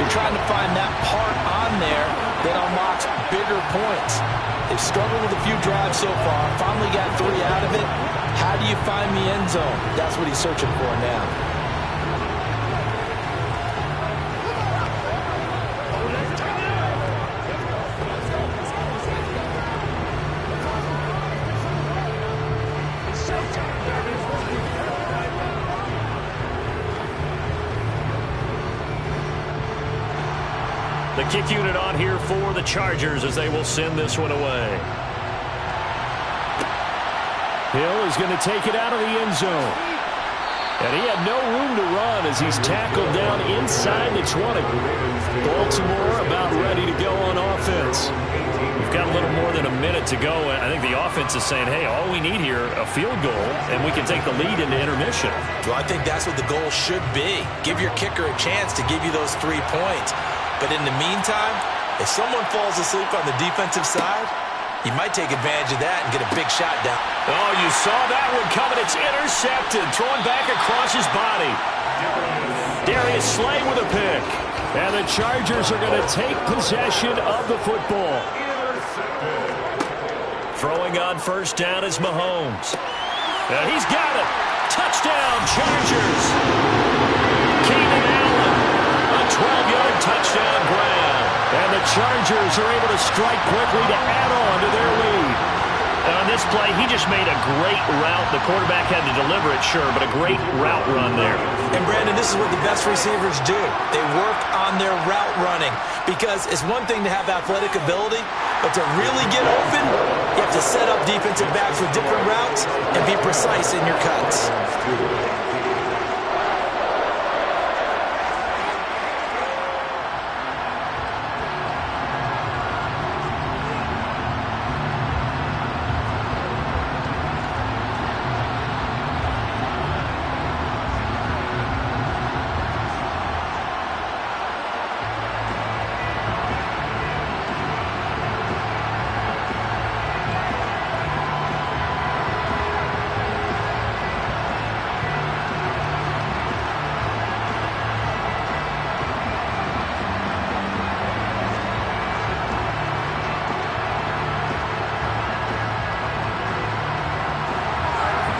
you're trying to find that part on there that unlocks bigger points. They've struggled with a few drives so far, finally got 3 out of it. How do you find the end zone? That's what he's searching for now. The kick unit on here for the Chargers as they will send this one away. Hill is going to take it out of the end zone. And he had no room to run as he's tackled down inside the 20. Baltimore about ready to go on offense. We've got a little more than a minute to go. I think the offense is saying, hey, all we need here, a field goal, and we can take the lead into intermission. Well, I think that's what the goal should be. Give your kicker a chance to give you those 3 points. But in the meantime, if someone falls asleep on the defensive side, you might take advantage of that and get a big shot down. Oh, you saw that one coming. It's intercepted. Thrown back across his body. Darius Slay with a pick. And the Chargers are going to take possession of the football. Throwing on first down is Mahomes. And he's got it. Touchdown, Chargers. Keenan Allen. A 12-yard touchdown grab. And the Chargers are able to strike quickly to add on to their lead. And on this play, he just made a great route. The quarterback had to deliver it, sure, but a great route run there. And, Brandon, this is what the best receivers do. They work on their route running because it's one thing to have athletic ability, but to really get open, you have to set up defensive backs with different routes and be precise in your cuts.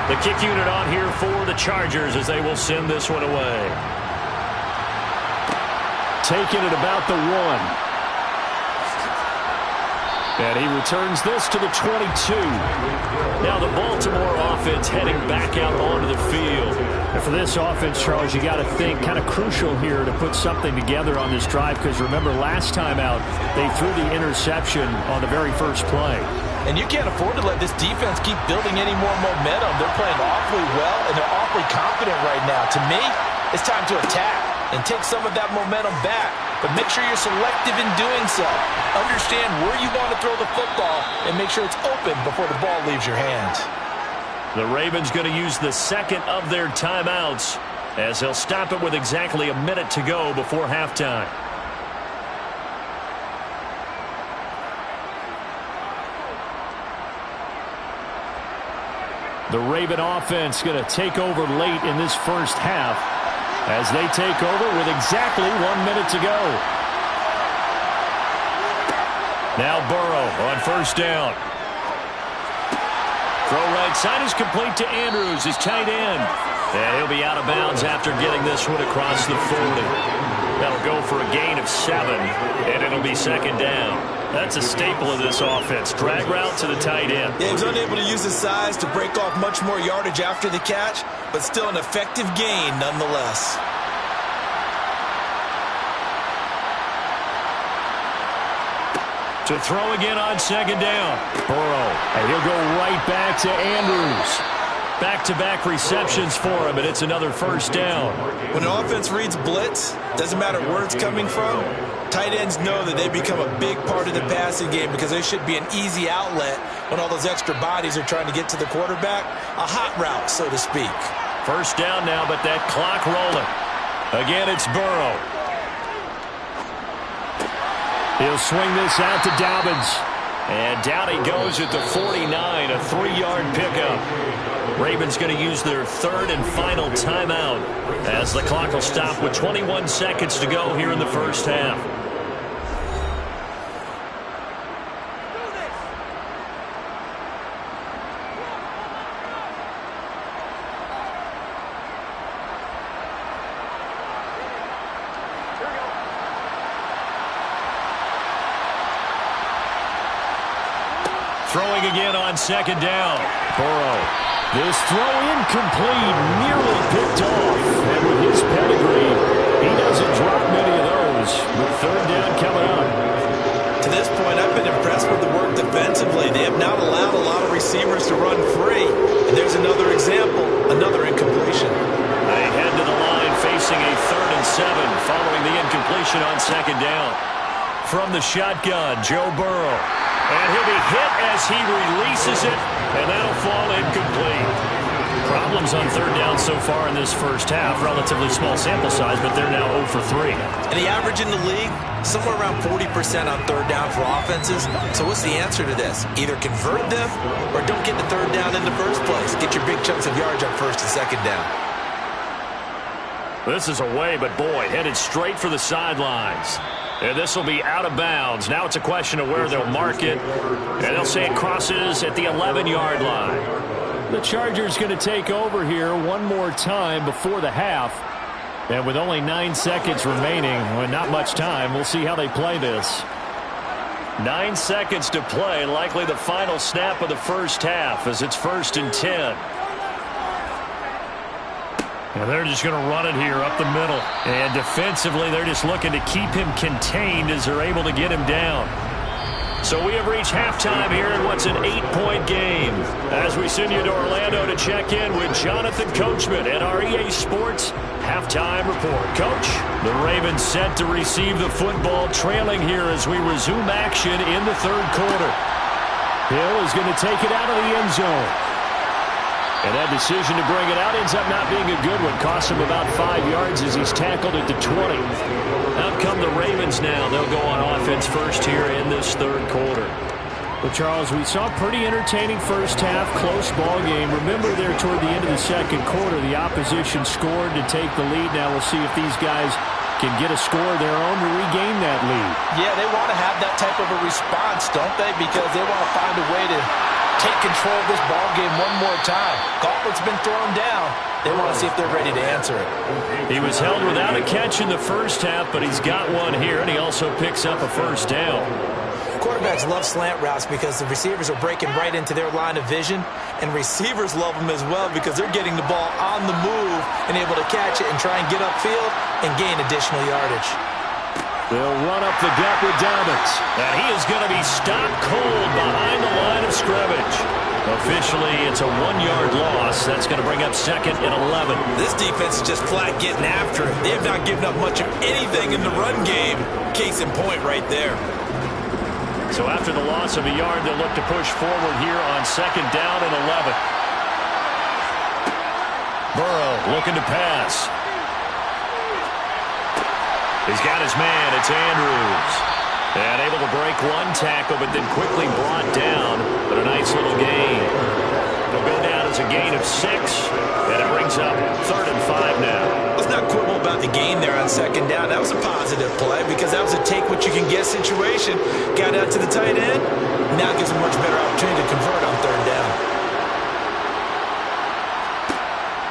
The kick unit on here for the Chargers as they will send this one away. Taking it about the 1. And he returns this to the 22. Now the Baltimore offense heading back out onto the field. And for this offense, Charles, you got to think kind of crucial here to put something together on this drive because remember last time out they threw the interception on the very first play. And you can't afford to let this defense keep building any more momentum. They're playing awfully well, and they're awfully confident right now. To me, it's time to attack and take some of that momentum back. But make sure you're selective in doing so. Understand where you want to throw the football and make sure it's open before the ball leaves your hands. The Ravens going to use the second of their timeouts as they'll stop it with exactly a minute to go before halftime. The Raven offense going to take over late in this first half as they take over with exactly 1 minute to go. Now Burrow on first down. Throw right side is complete to Andrews, his tight end. And he'll be out of bounds after getting this one across the 40. That'll go for a gain of 7, and it'll be second down. That's a staple of this offense. Drag route to the tight end. Yeah, he was unable to use his size to break off much more yardage after the catch, but still an effective gain nonetheless. To throw again on second down. Burrow, and he'll go right back to Andrews. Back-to-back receptions for him, and it's another first down. When an offense reads blitz, doesn't matter where it's coming from, Tight ends know that they become a big part of the passing game because they should be an easy outlet when all those extra bodies are trying to get to the quarterback. A hot route, so to speak. First down now, but that clock rolling. Again, it's Burrow. He'll swing this out to Dobbins. And down he goes at the 49, a 3-yard pickup. Ravens going to use their third and final timeout as the clock will stop with 21 seconds to go here in the first half. Throwing again on second down. Burrow. This throw incomplete, nearly picked off. And with his pedigree, he doesn't drop many of those. With third down coming up. To this point, I've been impressed with the work defensively. They have not allowed a lot of receivers to run free. And there's another example, another incompletion. They head to the line facing a 3rd and 7 following the incompletion on second down. From the shotgun, Joe Burrow. And he'll be hit as he releases it, and that'll fall incomplete. Problems on third down so far in this first half. Relatively small sample size, but they're now 0 for 3. And the average in the league, somewhere around 40% on third down for offenses. So what's the answer to this? Either convert them or don't get the third down in the first place. Get your big chunks of yards on first and second down. This is away, but boy, headed straight for the sidelines. And this will be out of bounds. Now it's a question of where they'll mark it. And they'll say it crosses at the 11-yard line. The Chargers going to take over here one more time before the half. And with only 9 seconds remaining, well, not much time, we'll see how they play this. 9 seconds to play, likely the final snap of the first half as it's 1st and 10. And they're just going to run it here up the middle. And defensively, they're just looking to keep him contained as they're able to get him down. So we have reached halftime here in what's an 8-point game. As we send you to Orlando to check in with Jonathan Coachman at our EA Sports Halftime Report. Coach, the Ravens set to receive the football, trailing here as we resume action in the third quarter. Hill is going to take it out of the end zone. And that decision to bring it out ends up not being a good one. Cost him about 5 yards as he's tackled at the 20. Out come the Ravens now. They'll go on offense first here in this third quarter. Well, Charles, we saw a pretty entertaining first half, close ball game. Remember there toward the end of the second quarter, the opposition scored to take the lead. Now we'll see if these guys can get a score of their own to regain that lead. Yeah, they want to have that type of a response, don't they? Because they want to find a way to take control of this ball game one more time. Gauntlet's been thrown down. They want to see if they're ready to answer it. He was held without a catch in the first half, but he's got one here, and he also picks up a first down. Quarterbacks love slant routes because the receivers are breaking right into their line of vision, and receivers love them as well because they're getting the ball on the move and able to catch it and try and get upfield and gain additional yardage. They'll run up the gut with Dobbins. And he is going to be stopped cold behind the line of scrimmage. Officially, it's a 1-yard loss. That's going to bring up 2nd and 11. This defense is just flat getting after it. They have not given up much of anything in the run game. Case in point right there. So after the loss of a yard, they'll look to push forward here on 2nd down and 11. Burrow looking to pass. He's got his man. It's Andrews. And able to break one tackle, but then quickly brought down. But a nice little gain. They'll go down as a gain of 6. And it brings up 3rd and 5 now. Let's not quibble about the gain there on 2nd down. That was a positive play because that was a take-what-you-can-get situation. Got out to the tight end. Now gives him a much better opportunity to convert on 3rd down.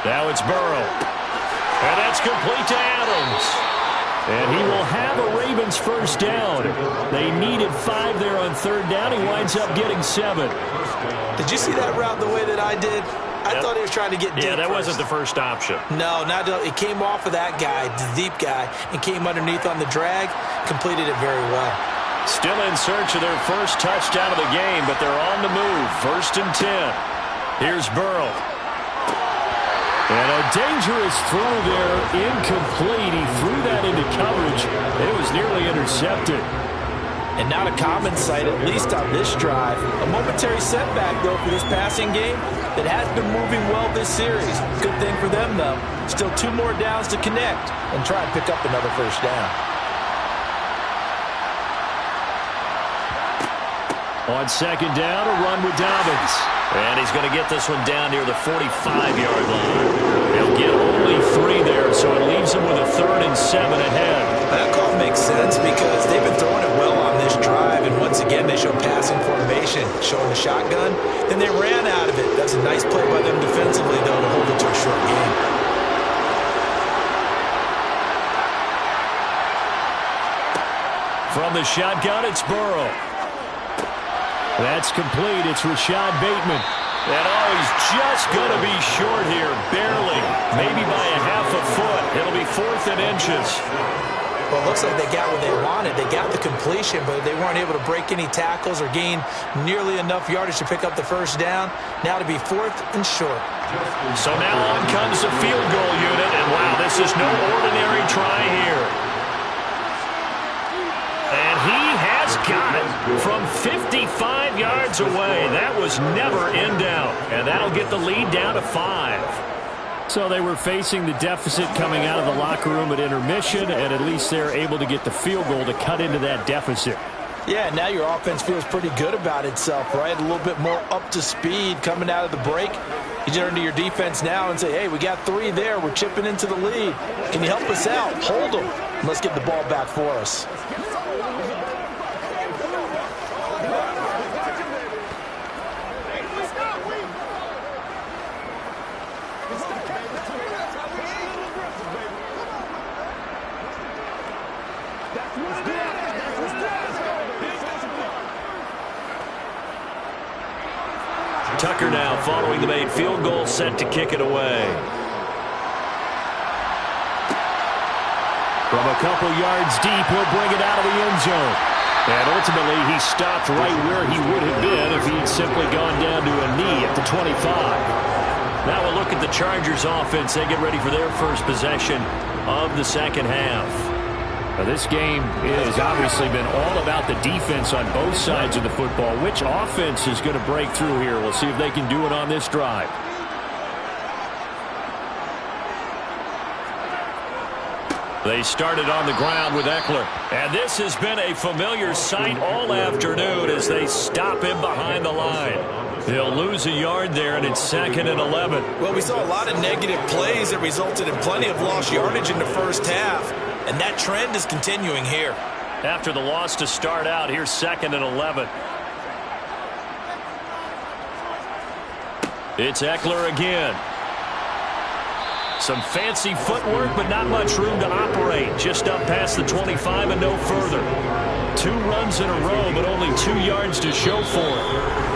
Now it's Burrow. And that's complete to Adams. And he will have a Ravens first down. They needed 5 there on 3rd down. He winds up getting 7. Did you see that route the way that I did? I thought he was trying to get deep. Yeah, that wasn't the first option. No, it came off of that guy, the deep guy, and came underneath on the drag. Completed it very well. Still in search of their first touchdown of the game, but they're on the move. 1st and 10. Here's Burrow. And a dangerous throw there, incomplete. He threw that into coverage. It was nearly intercepted. And not a common sight, at least on this drive. A momentary setback, though, for this passing game that has been moving well this series. Good thing for them, though. Still 2 more downs to connect and try and pick up another first down. On second down, a run with Dobbins. And he's going to get this one down near the 45-yard line. He'll get only 3 there, so it leaves him with a 3rd and 7 ahead. That call makes sense because they've been throwing it well on this drive, and once again they show passing formation, showing the shotgun. Then they ran out of it. That's a nice play by them defensively, though, to hold it to a short game. From the shotgun, it's Burrow. That's complete. It's Rashad Bateman. And he's just going to be short here, barely, maybe by a half a foot. It'll be 4th and inches. Well, it looks like they got what they wanted. They got the completion, but they weren't able to break any tackles or gain nearly enough yardage to pick up the first down. Now to be 4th and short. So now on comes the field goal unit, and wow, this is no ordinary try here. And he has got it from 55 yards away. That was never in doubt. And that'll get the lead down to 5. So they were facing the deficit coming out of the locker room at intermission, and at least they're able to get the field goal to cut into that deficit. Yeah, now your offense feels pretty good about itself, right? A little bit more up to speed coming out of the break. You turn to your defense now and say, hey, we got 3 there. We're chipping into the lead. Can you help us out? Hold them. And let's get the ball back for us. Tucker now following the made field goal, set to kick it away. From a couple yards deep, he'll bring it out of the end zone. And ultimately, he stopped right where he would have been if he had simply gone down to a knee at the 25. Now we'll look at the Chargers offense. They get ready for their first possession of the second half. Now, this game has obviously been all about the defense on both sides of the football. Which offense is going to break through here? We'll see if they can do it on this drive. They started on the ground with Eckler. And this has been a familiar sight all afternoon as they stop him behind the line. They'll lose a yard there, and it's 2nd and 11. Well, we saw a lot of negative plays that resulted in plenty of lost yardage in the first half. And that trend is continuing here. After the loss to start out, here's 2nd and 11. It's Eckler again. Some fancy footwork, but not much room to operate. Just up past the 25 and no further. 2 runs in a row, but only 2 yards to show for it.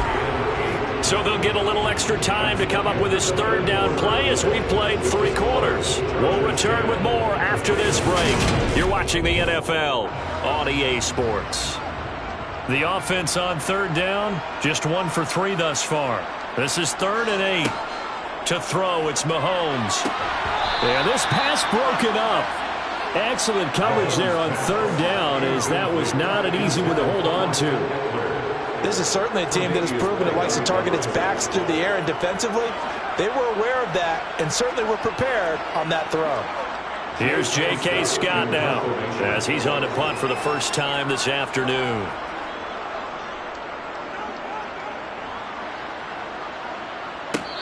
So they'll get a little extra time to come up with his 3rd down play as we played 3 quarters. We'll return with more after this break. You're watching the NFL on EA Sports. The offense on 3rd down, just 1 for 3 thus far. This is 3rd and 8. To throw, it's Mahomes. And this pass broken up. Excellent coverage there on 3rd down, as that was not an easy one to hold on to. This is certainly a team that has proven it likes to target its backs through the air, and defensively, they were aware of that and certainly were prepared on that throw. Here's J.K. Scott now as he's on to punt for the first time this afternoon.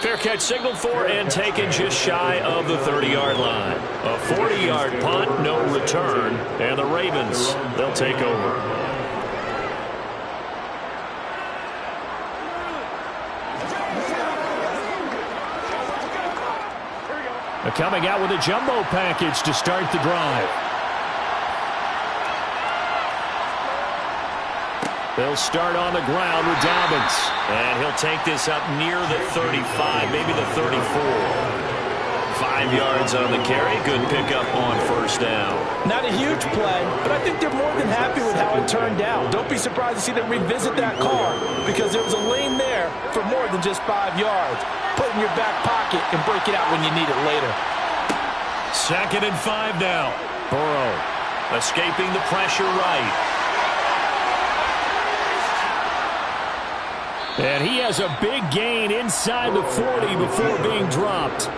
Fair catch signaled for and taken just shy of the 30-yard line. A 40-yard punt, no return, and the Ravens, they'll take over. Coming out with a jumbo package to start the drive. They'll start on the ground with Dobbins. And he'll take this up near the 35, maybe the 34. 5 yards on the carry. Good pickup on first down. Not a huge play, but I think they're more than happy with how it turned out. Don't be surprised to see them revisit that call because there was a lane there for more than just 5 yards. Put it in your back pocket and break it out when you need it later. 2nd and 5 now. Burrow escaping the pressure right. And he has a big gain inside the 40 before being dropped.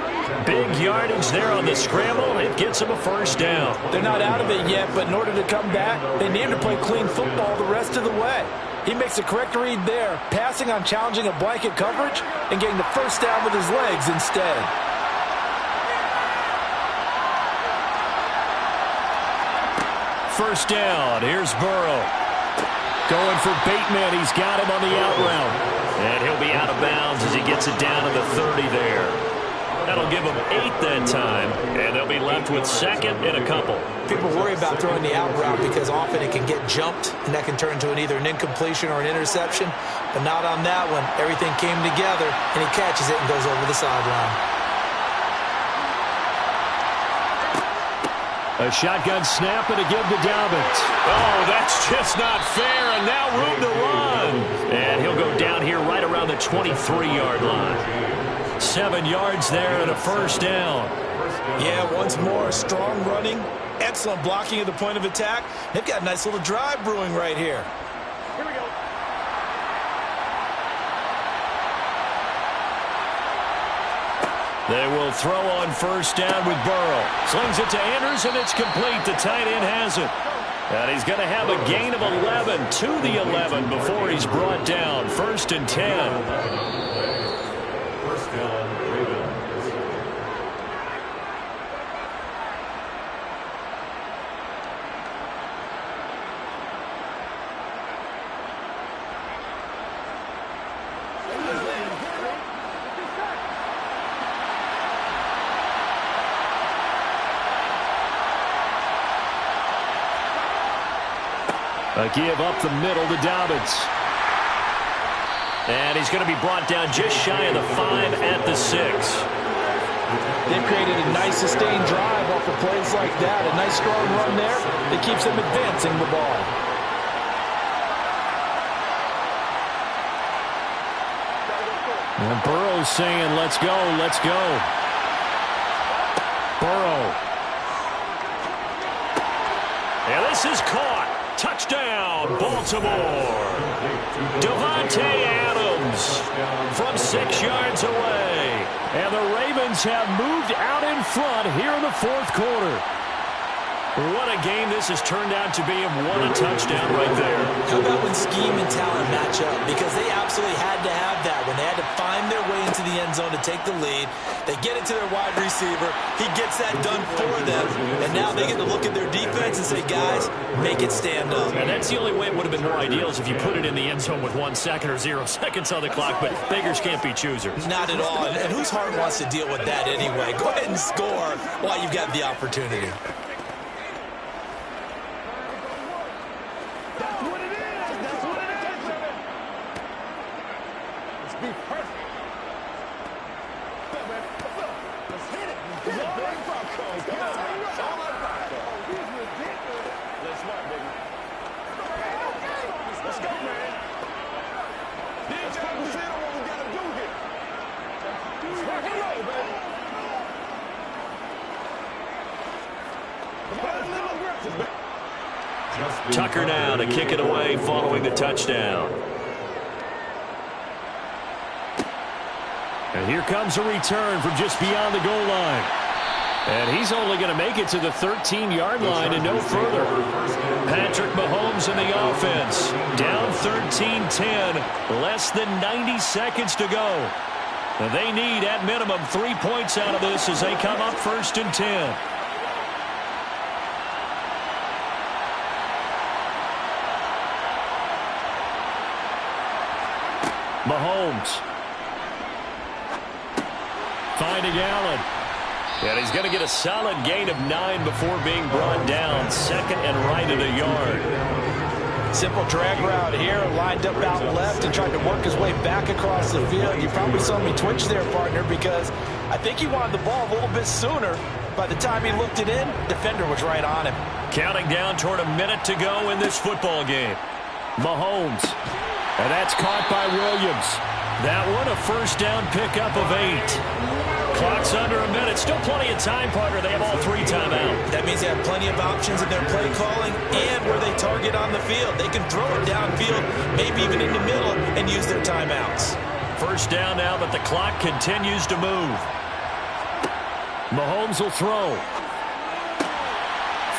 Big yardage there on the scramble. It gets him a first down. They're not out of it yet, but in order to come back, they need to play clean football the rest of the way. He makes a correct read there, passing on challenging a blanket coverage and getting the first down with his legs instead. First down. Here's Burrow. Going for Bateman. He's got him on the out route. And he'll be out of bounds as he gets it down to the 30 there. That'll give them 8 that time, and they'll be left with 2nd and a couple. People worry about throwing the out route because often it can get jumped, and that can turn into either an incompletion or an interception. But not on that one. Everything came together, and he catches it and goes over the sideline. A shotgun snap and a give to Dobbins. Oh, that's just not fair, and now room to run. And he'll go down here right around the 23-yard line. 7 yards there and a first down. Yeah, once more, strong running, excellent blocking at the point of attack. They've got a nice little drive brewing right here. Here we go. They will throw on first down with Burrow. Slings it to Anderson. It's complete. The tight end has it. And he's going to have a gain of 11 to the 11 before he's brought down. 1st and 10. First down, Ravens. A give up the middle to Dobbins. And he's going to be brought down just shy of the 5 at the 6. They've created a nice sustained drive off of plays like that. A nice strong run there that keeps them advancing the ball. And Burrow's saying, let's go, let's go. Burrow. And this is caught. Touchdown, Baltimore. Davante Adams from 6 yards away. And the Ravens have moved out in front here in the 4th quarter. What a game this has turned out to be, and what a touchdown right there. How about when scheme and talent match up? Because they absolutely had to have that when they had to find their way into the end zone to take the lead. They get it to their wide receiver. He gets that done for them. And now they get to look at their defense and say, guys, make it stand up. And that's the only way it would have been more ideal is if you put it in the end zone with 1 second or 0 seconds on the clock. But beggars can't be choosers. Not at all. And whose heart wants to deal with that anyway? Go ahead and score while you've got the opportunity. Tucker now to kick it away following the touchdown. And here comes a return from just beyond the goal line. And he's only going to make it to the 13-yard line and no further. Patrick Mahomes in the offense. Down 13-10. Less than 90 seconds to go. And they need, at minimum, 3 points out of this as they come up 1st and 10. Mahomes. Finding Allen. And he's going to get a solid gain of 9 before being brought down. 2nd and right at a yard. Simple drag route here, lined up out left and tried to work his way back across the field. You probably saw me twitch there, partner, because I think he wanted the ball a little bit sooner. By the time he looked it in, defender was right on him. Counting down toward a minute to go in this football game. Mahomes. And that's caught by Williams. That one a first down pickup of 8. Clock's under a minute. Still plenty of time, partner. They have all 3 timeouts. That means they have plenty of options in their play calling and where they target on the field. They can throw it downfield, maybe even in the middle, and use their timeouts. First down now, but the clock continues to move. Mahomes will throw.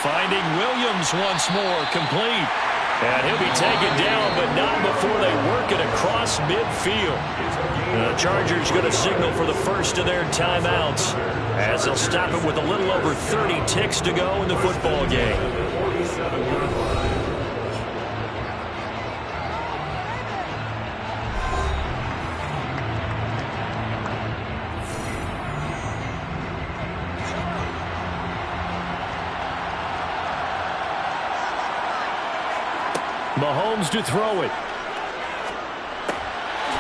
Finding Williams once more, complete. And he'll be taken down, but not before they work it across midfield. The Chargers going to signal for the first of their timeouts as they'll stop it with a little over 30 ticks to go in the football game. Mahomes to throw it.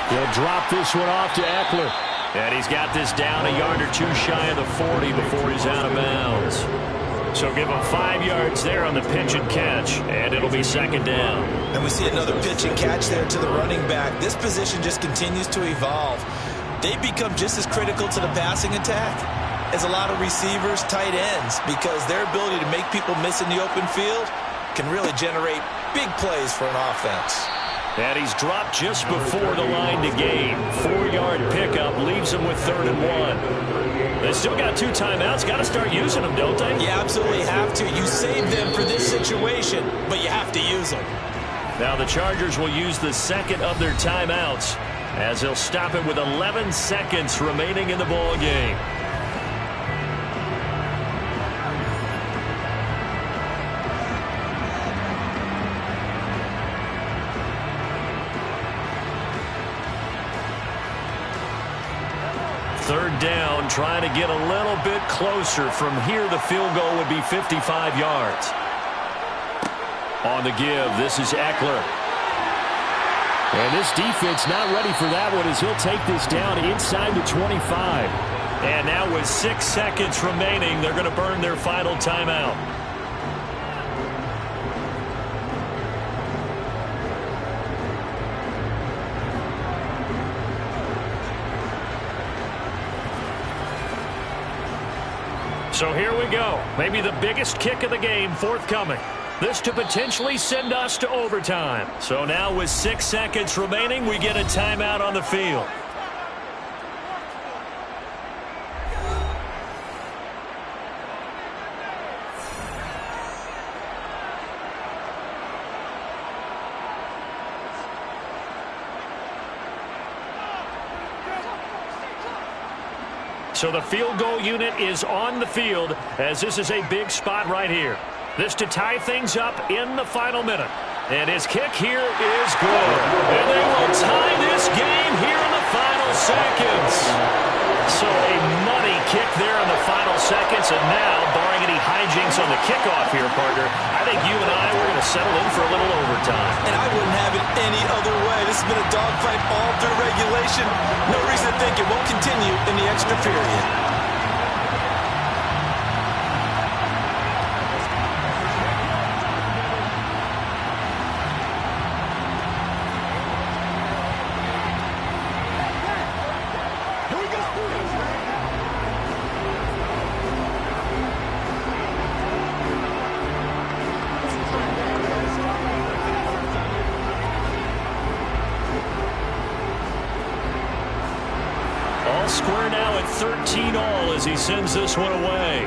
He'll drop this one off to Eckler. And he's got this down a yard or 2 shy of the 40 before he's out of bounds. So give him 5 yards there on the pitch and catch, and it'll be second down. And we see another pitch and catch there to the running back. This position just continues to evolve. They become just as critical to the passing attack as a lot of receivers, tight ends, because their ability to make people miss in the open field can really generate big plays for an offense. And he's dropped just before the line to gain. 4-yard pickup leaves him with 3rd and 1. They still got 2 timeouts. Got to start using them, don't they? You absolutely have to. You save them for this situation, but you have to use them. Now the Chargers will use the second of their timeouts as they'll stop it with 11 seconds remaining in the ball game. Third down, trying to get a little bit closer. From here, the field goal would be 55 yards. On the give, this is Eckler. And this defense not ready for that one as he'll take this down inside the 25. And now with 6 seconds remaining, they're going to burn their final timeout. So here we go. Maybe the biggest kick of the game forthcoming. This to potentially send us to overtime. So now with 6 seconds remaining, we get a timeout on the field. So the field goal unit is on the field as this is a big spot right here. This to tie things up in the final minute. And his kick here is good. And they will tie this game here in the final seconds. So a money kick there in the final seconds. And now, barring any hijinks on the kickoff here, partner, I think you and I were going to settle in for a little overtime. And I wouldn't have it any other way. This has been a dogfight all through regulation. No reason to think it won't continue in the extra period. Square now at 13 all as he sends this one away.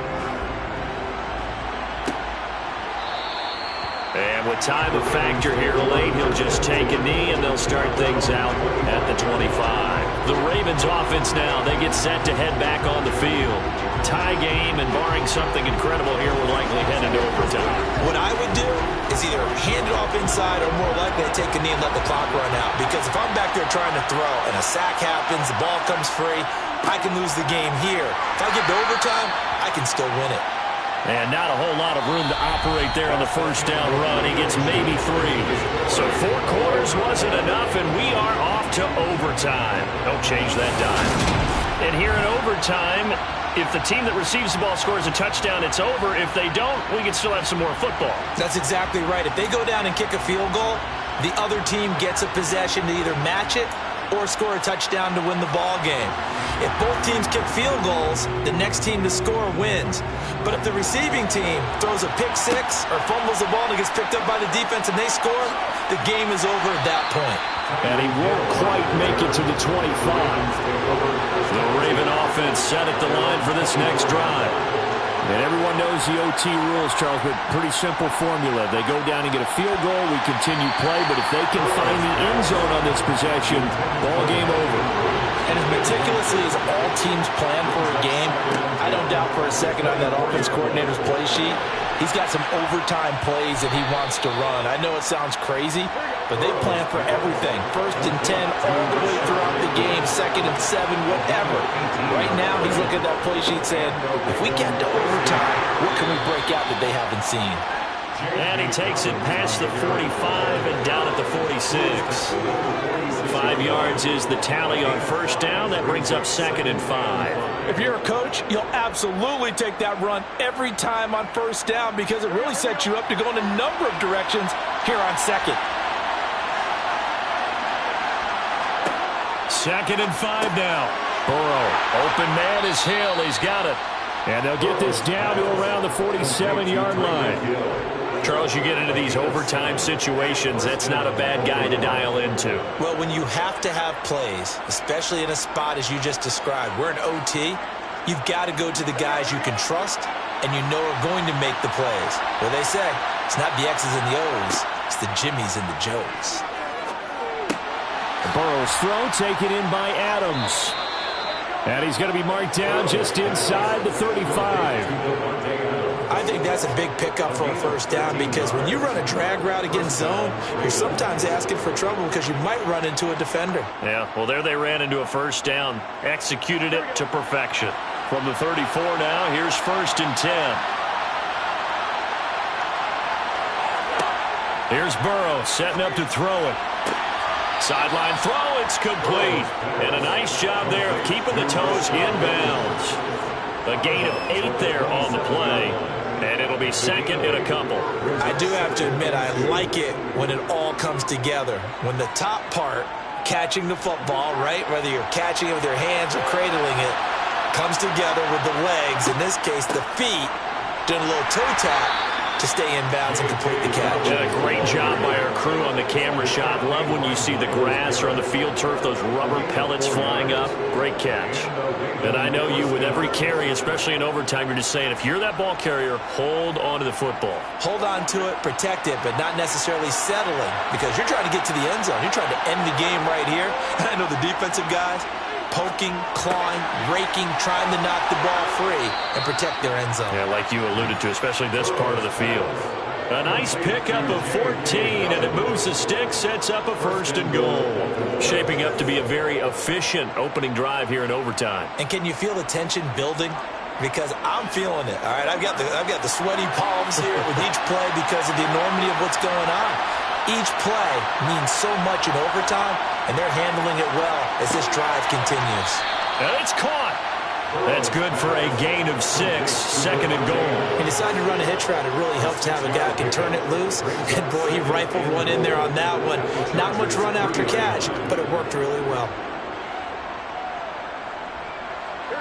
And with time a factor here late, he'll just take a knee and they'll start things out at the 25. The Ravens offense now, they get set to head back on the field. Tie game, and barring something incredible here, we're likely headed to overtime. What I would do is either hand it off inside or more likely to take a knee and let the clock run out. Because if I'm back there trying to throw and a sack happens, the ball comes free, I can lose the game here. If I get to overtime, I can still win it. And not a whole lot of room to operate there on the first down run. He gets maybe 3. So 4 quarters wasn't enough, and we are off to overtime. Don't change that dime. And here in overtime, if the team that receives the ball scores a touchdown, it's over. If they don't, we can still have some more football. That's exactly right. If they go down and kick a field goal, the other team gets a possession to either match it or score a touchdown to win the ball game. If both teams kick field goals, the next team to score wins. But if the receiving team throws a pick 6 or fumbles the ball and it gets picked up by the defense and they score, the game is over at that point. And he won't quite make it to the 25. The Raven offense set at the line for this next drive. And everyone knows the OT rules, Charles, but pretty simple formula. They go down and get a field goal, we continue play, but if they can find the end zone on this possession, ball game over. And as meticulously as all teams plan for a game, I don't doubt for a second on that offense coordinator's play sheet, he's got some overtime plays that he wants to run. I know it sounds crazy, but they plan for everything. 1st and 10 all the way throughout the game, 2nd and 7, whatever. Right now, he's looking at that play sheet saying, if we get to overtime, what can we break out that they haven't seen? And he takes it past the 45 and down at the 46. 5 yards is the tally on first down. That brings up 2nd and 5. If you're a coach, you'll absolutely take that run every time on first down because it really sets you up to go in a number of directions here on 2nd. 2nd and 5 now. Burrow, open man is Hill. He's got it. And they'll get this down to around the 47-yard line. Charles, you get into these overtime situations, that's not a bad guy to dial into. Well, when you have to have plays, especially in a spot as you just described, we're in OT, you've got to go to the guys you can trust and you know are going to make the plays. Well, they say, it's not the X's and the O's, it's the Jimmies and the Joes. Burrow's throw taken in by Adams. And he's going to be marked down just inside the 35. I think that's a big pickup for a first down because when you run a drag route against zone, you're sometimes asking for trouble because you might run into a defender. Yeah, well, there they ran into a first down. Executed it to perfection. From the 34 now, here's 1st and 10. Here's Burrow setting up to throw it. Sideline throw, it's complete. And a nice job there of keeping the toes inbounds. A gain of 8 there on the play. And it'll be 2nd and a couple. I do have to admit, I like it when it all comes together. When the top part, catching the football, right, whether you're catching it with your hands or cradling it, comes together with the legs, in this case the feet, doing a little toe tap to stay in bounds and complete the catch. Yeah, great job by our crew on the camera shot. Love when you see the grass or on the field turf, those rubber pellets flying up. Great catch. And I know you, with every carry, especially in overtime, you're just saying, if you're that ball carrier, hold on to the football. Hold on to it, protect it, but not necessarily settling because you're trying to get to the end zone. You're trying to end the game right here. I know the defensive guys poking, clawing, raking, trying to knock the ball free and protect their end zone. Yeah, like you alluded to, especially this part of the field. A nice pickup of 14, and it moves the stick, sets up a 1st and goal. Shaping up to be a very efficient opening drive here in overtime. And can you feel the tension building? Because I'm feeling it. All right, I've got the sweaty palms here with each play because of the enormity of what's going on. Each play means so much in overtime, and they're handling it well as this drive continues. And it's caught. That's good for a gain of 6, 2nd and goal. He decided to run a hitch route. It really helps to have a guy who can turn it loose. And, boy, he rifled one in there on that one. Not much run after catch, but it worked really well.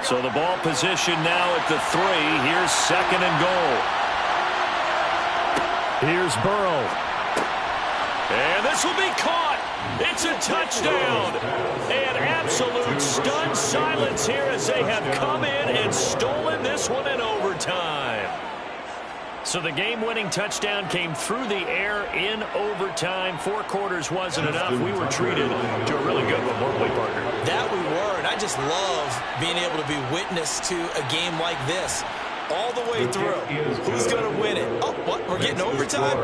So the ball position now at the 3. Here's 2nd and goal. Here's Burrow. And this will be caught. It's a touchdown. And absolute stunned silence here as they have come in and stolen this one in overtime. So the game-winning touchdown came through the air in overtime. 4 quarters wasn't enough. We were treated to a really good one, weren't we, partner? That we were, and I just love being able to be witness to a game like this. All the way through. Who's going to win it? Oh, what? We're getting overtime?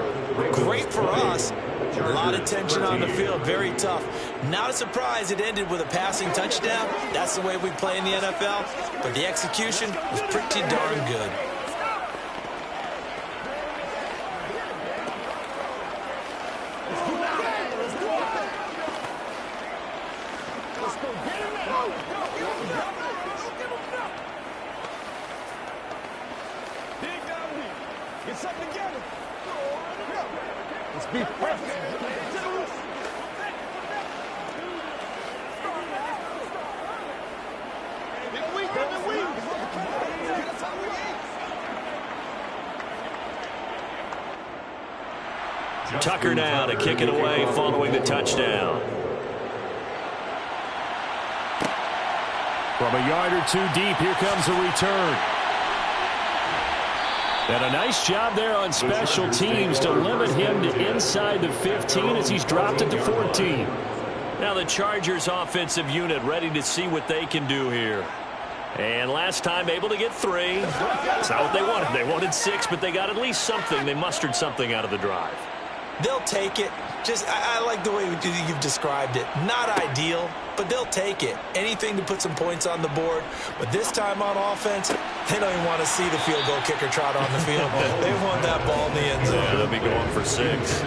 Great for us. A lot of tension on the field. Very tough. Not a surprise it ended with a passing touchdown. That's the way we play in the NFL. But the execution was pretty darn good. Let's be fresh. Tucker now to kick it away following the touchdown. From a yard or two deep, here comes a return. And a nice job there on special teams to limit him to inside the 15 as he's dropped it to 14. Now the Chargers offensive unit ready to see what they can do here. And last time able to get 3. That's not what they wanted. They wanted 6, but they got at least something. They mustered something out of the drive. They'll take it. I like the way you've described it. Not ideal, but they'll take it. Anything to put some points on the board. But this time on offense, they don't even want to see the field goal kicker trot on the field. They want that ball in the end zone. Yeah, they'll be going for 6.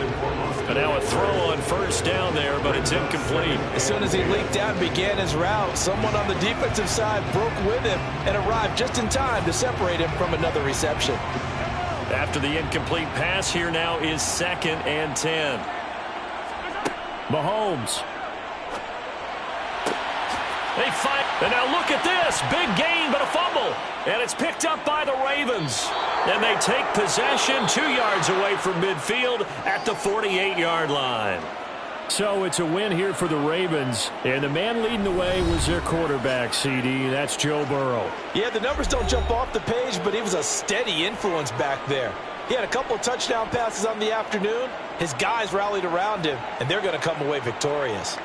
But now a throw on first down there, but it's incomplete. As soon as he leaked out and began his route, someone on the defensive side broke with him and arrived just in time to separate him from another reception. After the incomplete pass, here now is 2nd and 10. Mahomes. They fight. And now look at this. Big gain, but a fumble. And it's picked up by the Ravens. And they take possession 2 yards away from midfield at the 48-yard line. So it's a win here for the Ravens. And the man leading the way was their quarterback, CD. That's Joe Burrow. Yeah, the numbers don't jump off the page, but he was a steady influence back there. He had a couple of touchdown passes on the afternoon. His guys rallied around him, and they're going to come away victorious.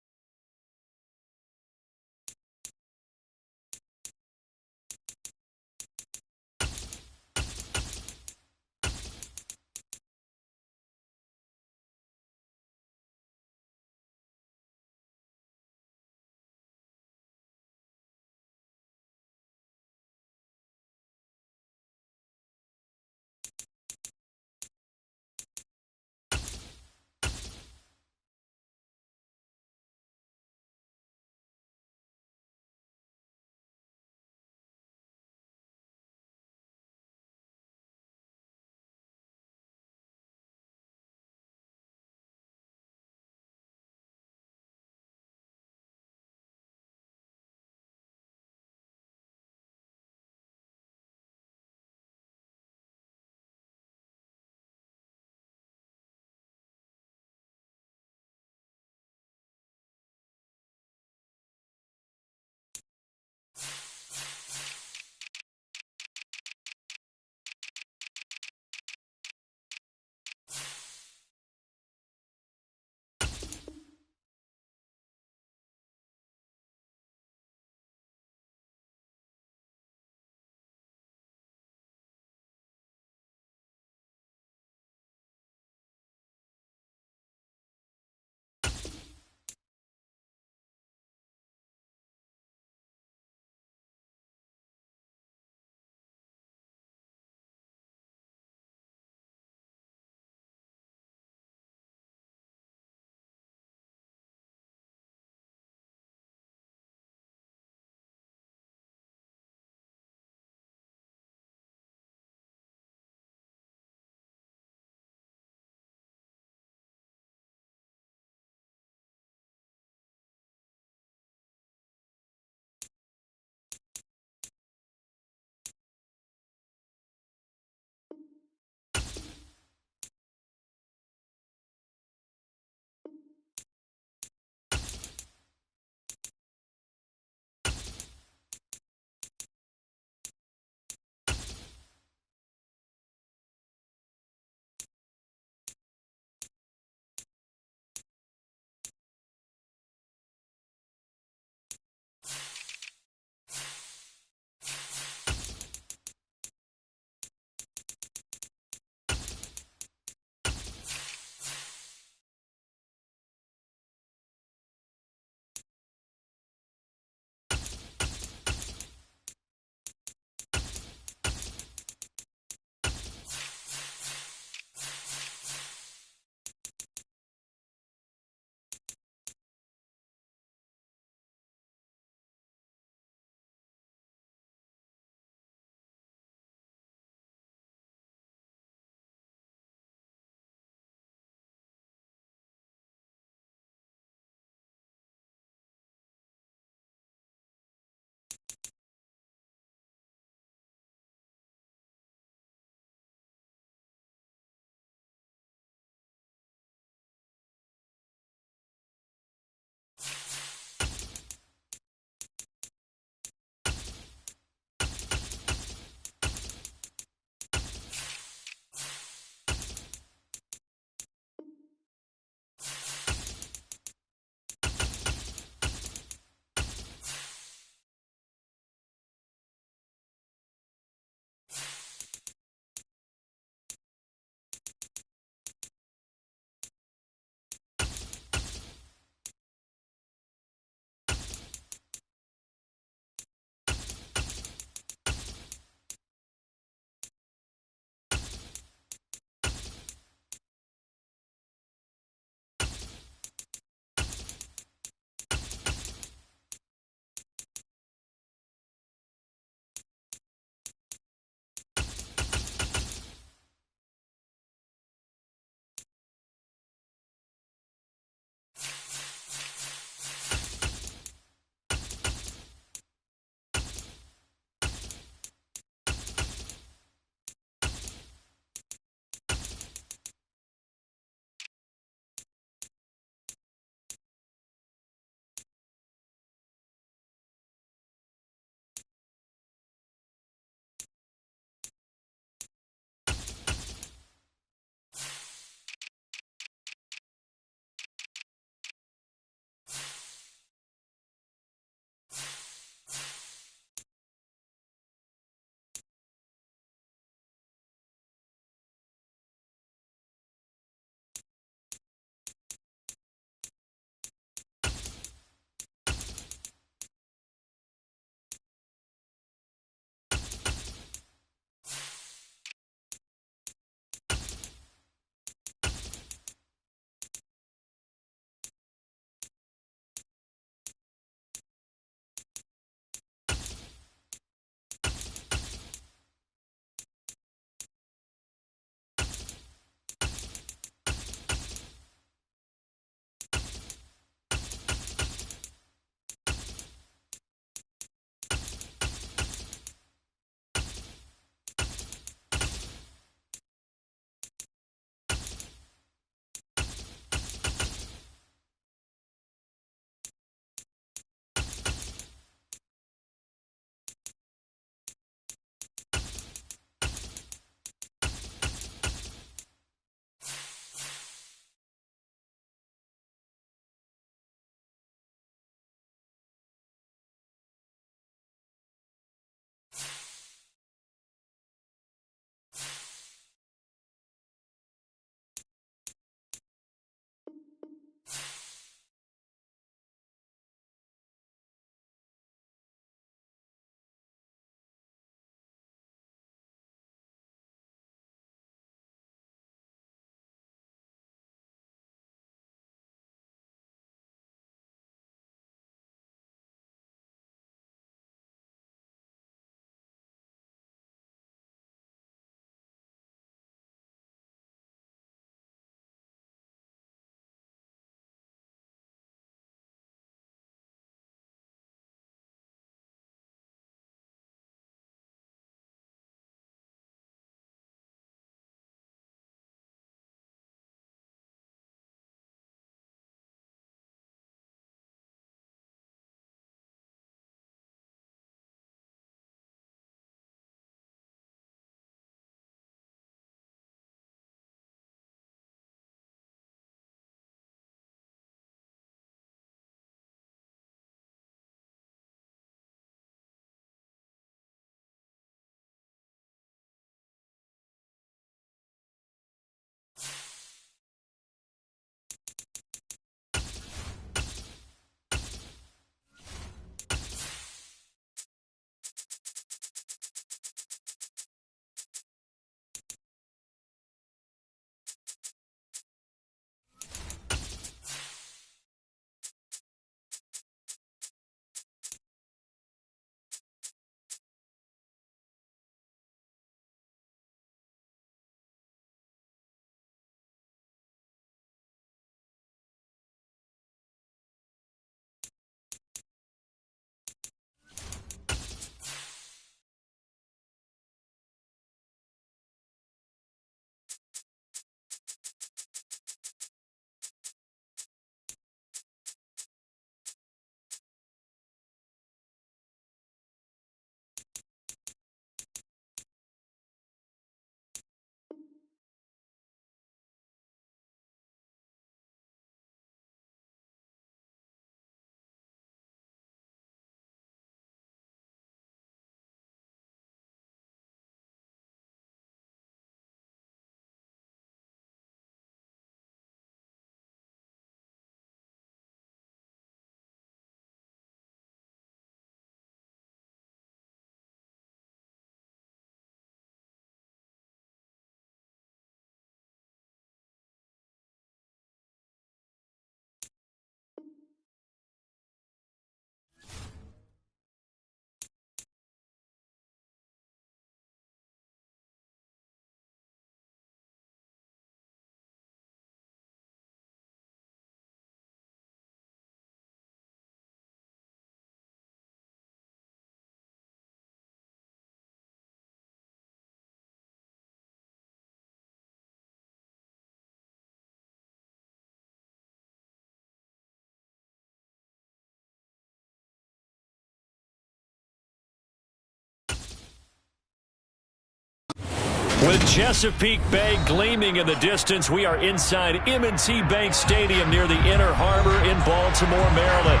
With Chesapeake Bay gleaming in the distance, we are inside M&T Bank Stadium near the Inner Harbor in Baltimore, Maryland.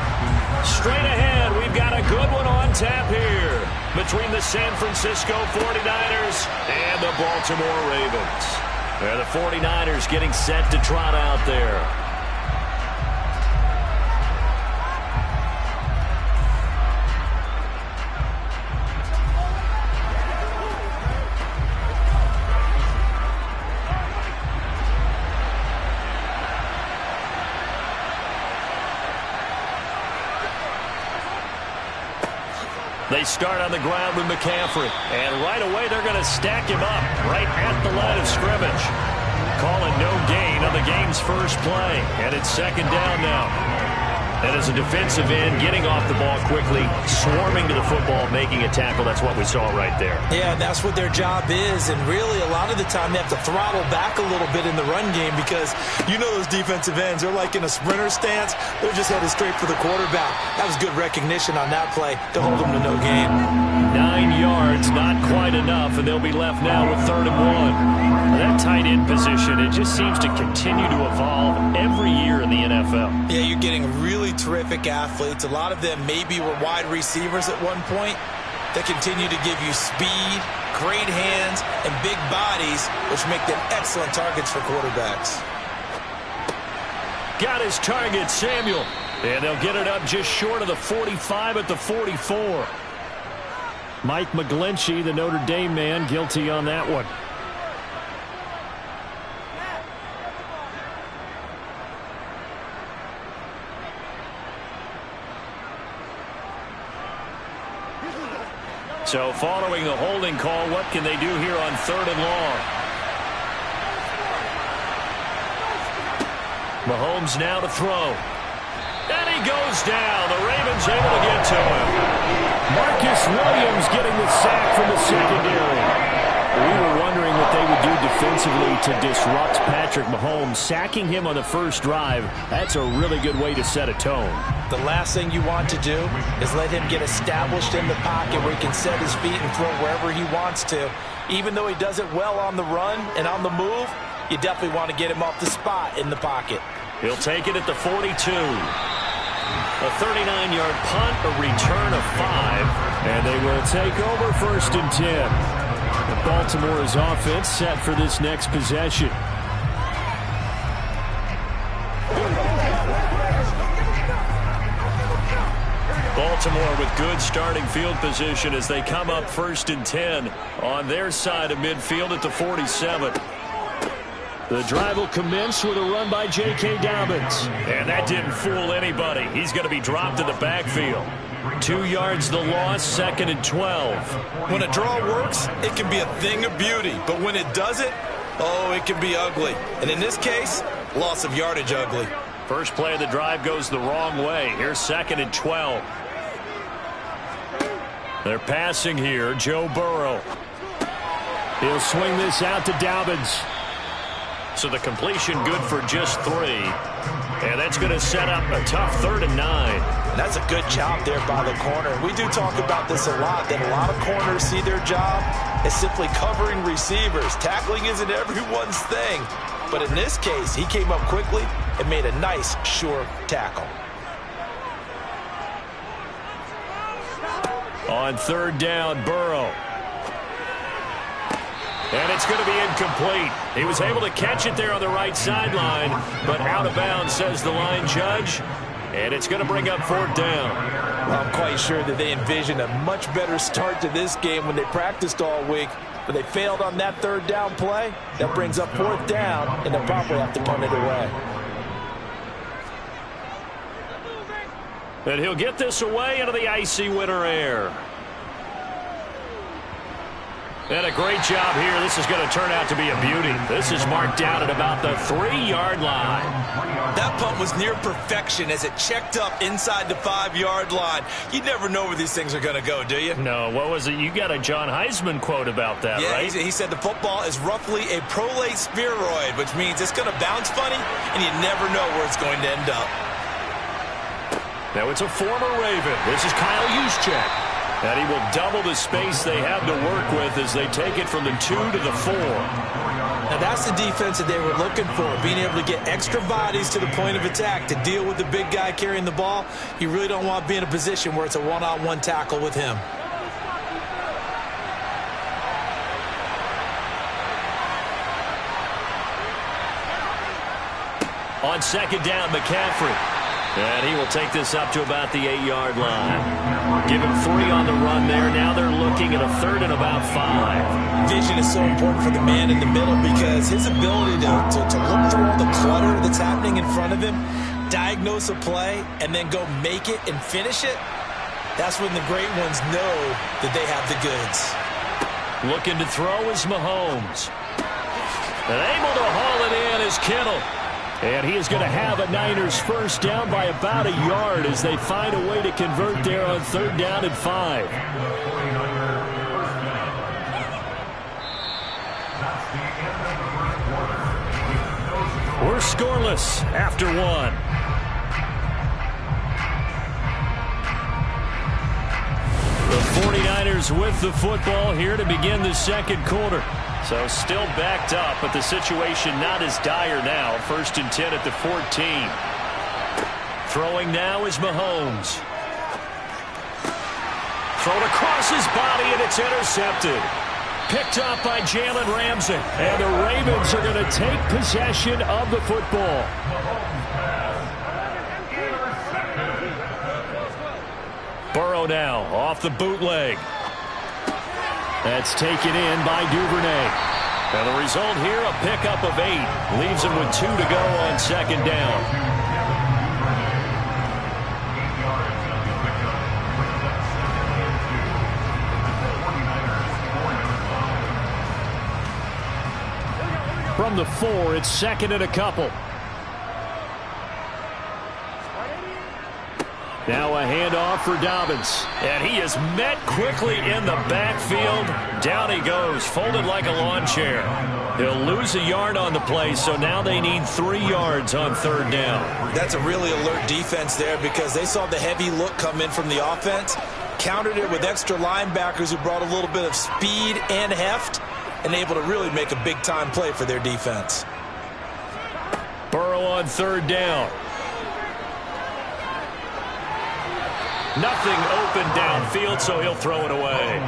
Straight ahead, we've got a good one on tap here between the San Francisco 49ers and the Baltimore Ravens. The 49ers getting set to trot out there. They start on the ground with McCaffrey. And right away, they're going to stack him up right at the line of scrimmage. Calling no gain on the game's first play. And it's second down now. And as a defensive end, getting off the ball quickly, swarming to the football, making a tackle. That's what we saw right there. Yeah, and that's what their job is. And really, a lot of the time, they have to throttle back a little bit in the run game because you know those defensive ends, they're like in a sprinter stance. They're just headed straight for the quarterback. That was good recognition on that play to hold them to no gain. 9 yards, not quite enough, and they'll be left now with 3rd and 1. That tight end position, it just seems to continue to evolve every year in the NFL. Yeah, you're getting really terrific athletes. A lot of them maybe were wide receivers at one point that continue to give you speed, great hands, and big bodies, which make them excellent targets for quarterbacks. Got his target, Samuel. And they'll get it up just short of the 45 at the 44. Mike McGlinchey, the Notre Dame man, guilty on that one. So following the holding call, what can they do here on 3rd and long? Mahomes now to throw. And he goes down. The Ravens able to get to him. Marcus Williams getting the sack from the secondary. We were wondering what they would do defensively to disrupt Patrick Mahomes. Sacking him on the first drive, that's a really good way to set a tone. The last thing you want to do is let him get established in the pocket where he can set his feet and throw wherever he wants to. Even though he does it well on the run and on the move, you definitely want to get him off the spot in the pocket. He'll take it at the 42. A 39-yard punt, a return of 5. And they will take over 1st and 10. Baltimore's offense set for this next possession. Baltimore with good starting field position as they come up 1st and 10 on their side of midfield at the 47. The drive will commence with a run by J.K. Dobbins. And that didn't fool anybody. He's going to be dropped in the backfield. 2 yards the loss, 2nd and 12. When a draw works, it can be a thing of beauty. But when it doesn't, oh, it can be ugly. And in this case, loss of yardage ugly. First play of the drive goes the wrong way. Here's 2nd and 12. They're passing here. Joe Burrow. He'll swing this out to Dobbins. So the completion good for just 3. And that's going to set up a tough 3rd and 9. And that's a good job there by the corner. We do talk about this a lot, that a lot of corners see their job as simply covering receivers. Tackling isn't everyone's thing. But in this case, he came up quickly and made a nice, sure tackle. On 3rd down, Burrow. And it's going to be incomplete. He was able to catch it there on the right sideline, but out of bounds, says the line judge. And it's going to bring up 4th down. I'm quite sure that they envisioned a much better start to this game when they practiced all week, but they failed on that 3rd down play. That brings up 4th down, and they'll probably have to punt it away. And he'll get this away into the icy winter air. And a great job here. This is going to turn out to be a beauty. This is marked down at about the 3-yard line. That punt was near perfection as it checked up inside the 5-yard line. You never know where these things are going to go, do you? No, what was it? You got a John Heisman quote about that, right? He said the football is roughly a prolate spheroid, which means it's going to bounce funny, and you never know where it's going to end up. Now it's a former Raven. This is Kyle Juszczyk. And he will double the space they have to work with as they take it from the 2 to the 4. Now that's the defense that they were looking for, being able to get extra bodies to the point of attack to deal with the big guy carrying the ball. You really don't want to be in a position where it's a one-on-one tackle with him. On second down, McCaffrey. And he will take this up to about the 8-yard line. Give him 3 on the run there. Now they're looking at a 3rd and about 5. Vision is so important for the man in the middle because his ability to look through all the clutter that's happening in front of him, diagnose a play, and then go make it and finish it, that's when the great ones know that they have the goods. Looking to throw is Mahomes. And able to haul it in is Kittle. And he is going to have a Niners first down by about a yard as they find a way to convert there on 3rd down and 5. We're scoreless after 1. The 49ers with the football here to begin the second quarter. So still backed up, but the situation not as dire now. 1st and 10 at the 14. Throwing now is Mahomes. Thrown across his body, and it's intercepted. Picked up by Jalen Ramsey. And the Ravens are going to take possession of the football. Burrow now off the bootleg. That's taken in by Duvernay. And the result here, a pickup of 8. Leaves him with 2 to go on second down. From the 4, it's 2nd and a couple. Now a handoff for Dobbins. And he is met quickly in the backfield. Down he goes, folded like a lawn chair. He'll lose a yard on the play, so now they need 3 yards on 3rd down. That's a really alert defense there because they saw the heavy look come in from the offense, countered it with extra linebackers who brought a little bit of speed and heft, and able to really make a big-time play for their defense. Burrow on 3rd down. Nothing open downfield, so he'll throw it away.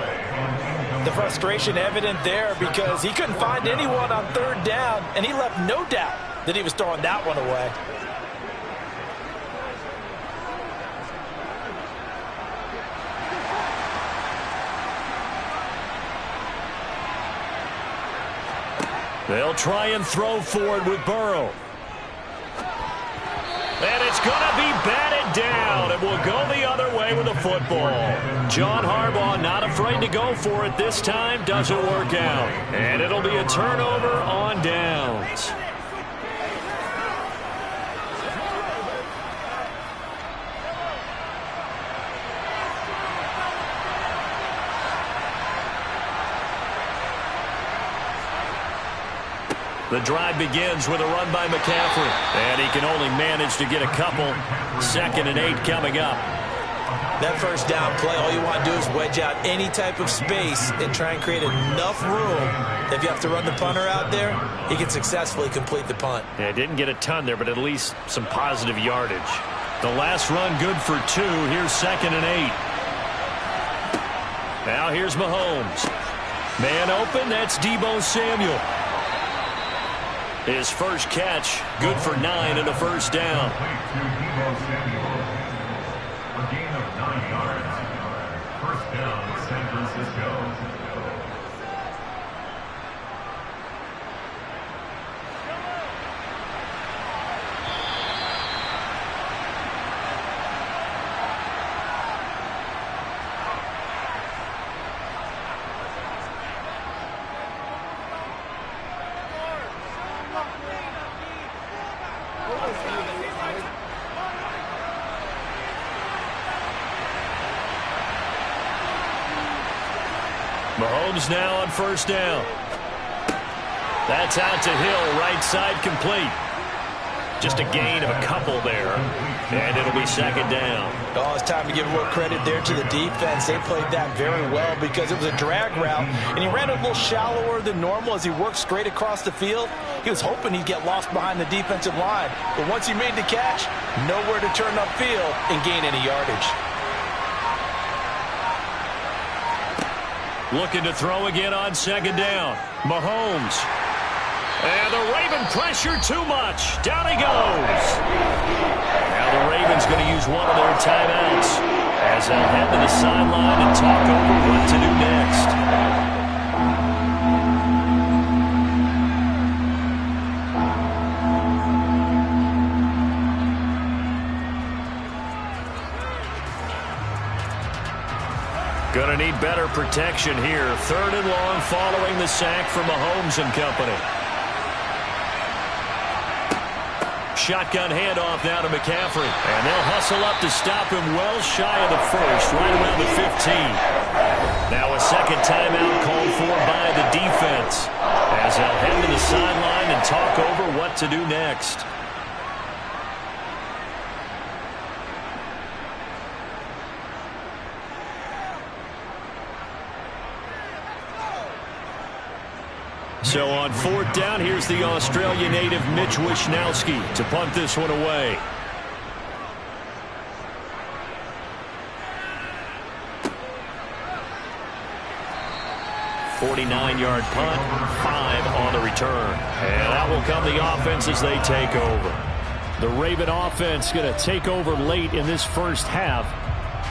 The frustration evident there because he couldn't find anyone on 3rd down, and he left no doubt that he was throwing that one away. They'll try and throw forward with Burrow. And it's going to be batted down. It will go the other way with the football. John Harbaugh not afraid to go for it this time. Doesn't work out. And it'll be a turnover on downs. The drive begins with a run by McCaffrey. And he can only manage to get a couple. 2nd and 8 coming up. That first down play, all you want to do is wedge out any type of space and try and create enough room that if you have to run the punter out there, he can successfully complete the punt. Yeah, didn't get a ton there, but at least some positive yardage. The last run good for 2. Here's 2nd and 8. Now here's Mahomes. Man open, that's Deebo Samuel. His first catch, good for 9 and a first down. A gain of 9 yards. First down, San Francisco. Mahomes now on first down. That's out to Hill, right side complete. Just a gain of a couple there. And it'll be second down. Oh, it's time to give a little credit there to the defense. They played that very well because it was a drag route, and he ran it a little shallower than normal as he worked straight across the field. He was hoping he'd get lost behind the defensive line, but once he made the catch, nowhere to turn upfield and gain any yardage. Looking to throw again on second down. Mahomes. And the Raven pressure too much. Down he goes. Now the Ravens going to use one of their timeouts as they'll head to the sideline and talk over what to do next. Going to need better protection here. 3rd and long following the sack from Mahomes and company. Shotgun handoff now to McCaffrey. And they'll hustle up to stop him well shy of the first, right around the 15. Now a second timeout called for by the defense as they'll head to the sideline and talk over what to do next. So on 4th down, here's the Australia native Mitch Wishnowsky to punt this one away. "49-yard punt, 5 on the return." And out will come the offense as they take over. The Raven offense going to take over late in this first half.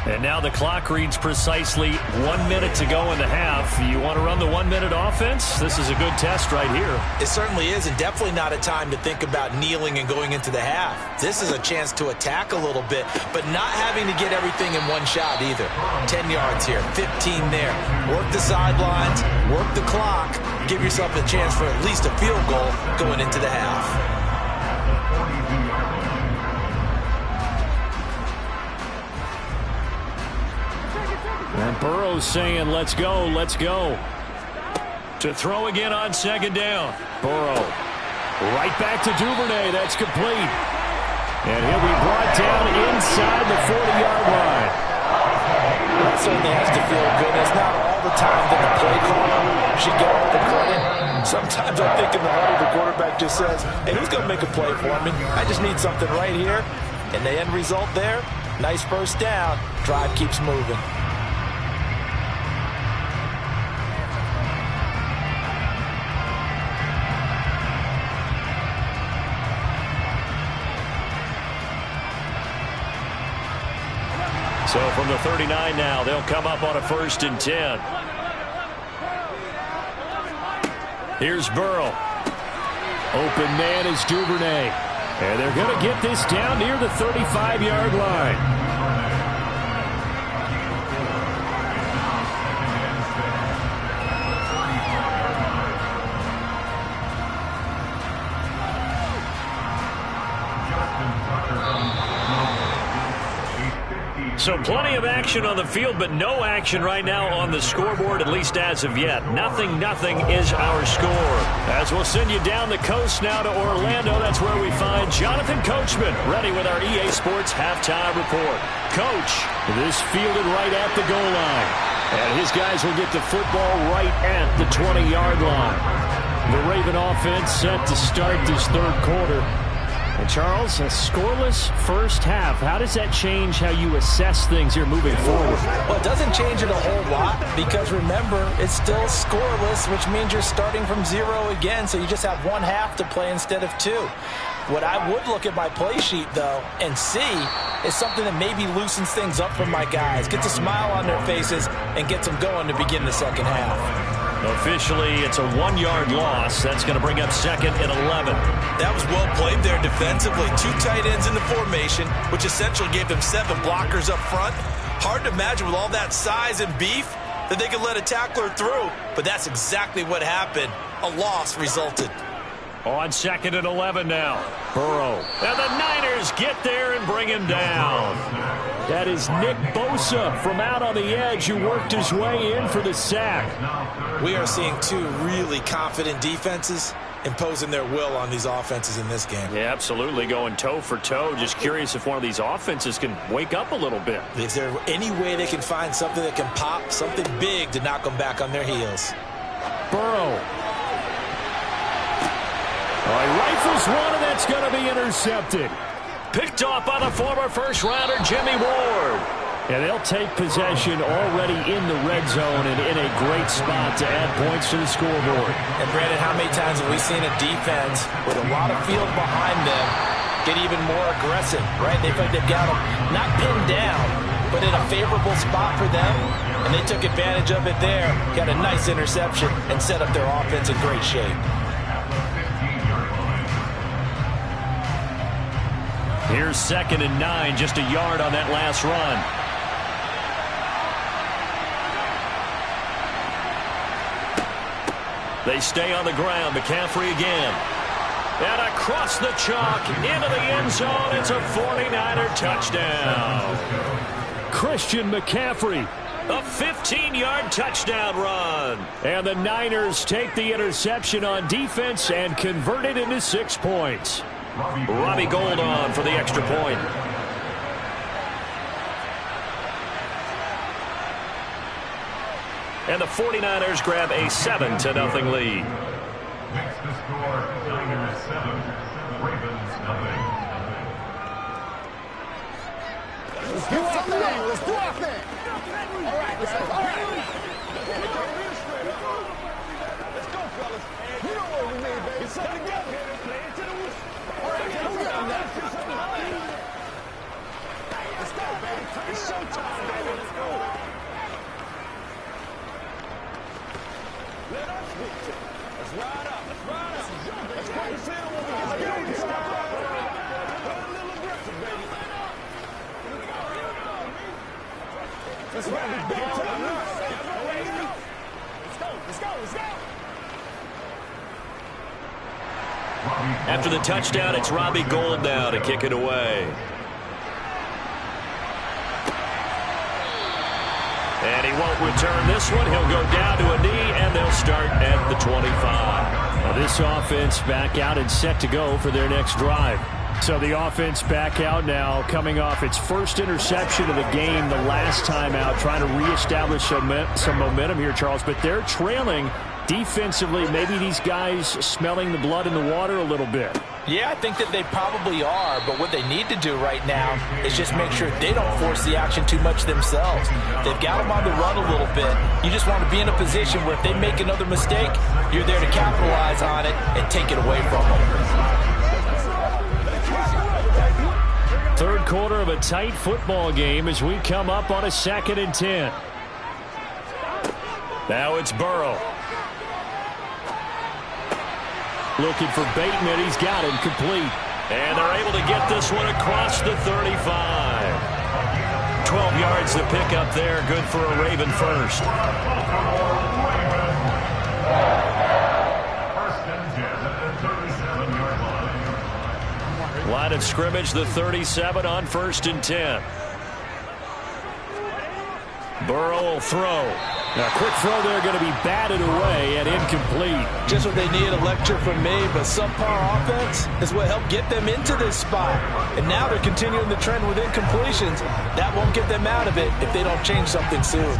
And now the clock reads precisely 1 minute to go in the half. You want to run the 1-minute offense? This is a good test right here. It certainly is, and definitely not a time to think about kneeling and going into the half. This is a chance to attack a little bit, but not having to get everything in one shot either. 10 yards here, 15 there. Work the sidelines, work the clock, give yourself a chance for at least a field goal going into the half. And Burrow's saying, let's go, let's go. To throw again on second down. Burrow. Right back to Duvernay. That's complete. And he'll be brought down inside the 40-yard line. That certainly has to feel good. It's not all the time that the play caller should get all the credit. Sometimes I think in the huddle, the quarterback just says, hey, who's going to make a play for me? I just need something right here. And the end result there, nice first down. Drive keeps moving. So from the 39 now, they'll come up on a 1st and 10. Here's Burrow. Open man is Duvernay. And they're going to get this down near the 35-yard line. So plenty of action on the field, but no action right now on the scoreboard, at least as of yet. 0-0 is our score. As we'll send you down the coast now to Orlando, that's where we find Jonathan Coachman, ready with our EA Sports halftime report. Coach, this fielded right at the goal line. And his guys will get the football right at the 20-yard line. The Raven offense set to start this 3rd quarter. And Charles, a scoreless first half. How does that change how you assess things here moving forward? Well, it doesn't change it a whole lot because, remember, it's still scoreless, which means you're starting from 0 again, so you just have 1 half to play instead of 2. What I would look at my play sheet, though, and see is something that maybe loosens things up for my guys, gets a smile on their faces, and gets them going to begin the second half. Officially, it's a 1-yard loss. That's going to bring up 2nd and 11. That was well played there defensively. 2 tight ends in the formation, which essentially gave them 7 blockers up front. Hard to imagine with all that size and beef that they could let a tackler through, but that's exactly what happened. A loss resulted. On 2nd and 11 now. Burrow. And the Niners get there and bring him down. That is Nick Bosa from out on the edge who worked his way in for the sack. We are seeing two really confident defenses imposing their will on these offenses in this game. Yeah, absolutely, going toe for toe. Just curious if one of these offenses can wake up a little bit. Is there any way they can find something that can pop, something big to knock them back on their heels? Burrow. He rifles one, and that's going to be intercepted. Picked off by the former first-rounder Jimmy Ward. And they'll take possession already in the red zone and in a great spot to add points to the scoreboard. And Brandon, how many times have we seen a defense with a lot of field behind them get even more aggressive, right? They feel like they've got them not pinned down, but in a favorable spot for them, and they took advantage of it there, got a nice interception, and set up their offense in great shape. Here's 2nd and 9, just a yard on that last run. They stay on the ground. McCaffrey again. And across the chalk, into the end zone. It's a 49er touchdown. Christian McCaffrey. A 15-yard touchdown run. And the Niners take the interception on defense and convert it into 6 points. Robbie Gould on for the extra point. And the 49ers grab a 7-0 lead. Makes the score Niners 7, Ravens 0. Let's do our thing. Let's do our thing. All right, let's go. All right. Let's go, fellas. You know what we need, baby. Get something together. All right, here we go. Let's go, baby. It's showtime, baby. Let's go. Let us hit it. Let's ride up. Let's ride up. Let's go. Let's see what we can do. Let's go. Go a little aggressive, baby. Let's ride it big time. Let's go. Let's go. Let's go. After the touchdown, it's Robbie Gould now to kick it away. And he won't return this one. He'll go down to a knee, and they'll start at the 25. Now this offense back out and set to go for their next drive. So the offense back out now, coming off its first interception of the game the last time out, trying to reestablish some momentum here, Charles. But they're trailing defensively. Maybe these guys smelling the blood in the water a little bit. Yeah, I think that they probably are, but what they need to do right now is just make sure they don't force the action too much themselves. They've got them on the run a little bit. You just want to be in a position where if they make another mistake, you're there to capitalize on it and take it away from them. Third quarter of a tight football game as we come up on a 2nd and 10. Now it's Burrow. Looking for Bateman. He's got him complete. And they're able to get this one across the 35. 12 yards to pick up there. Good for a Raven first. First and 10 at the 37-yard line. Line of scrimmage, the 37 on 1st and 10. Burrow will throw. Now, quick throw there, going to be batted away and incomplete. Just what they need, a lecture from me, but subpar offense is what helped get them into this spot. And now they're continuing the trend with incompletions. That won't get them out of it if they don't change something soon.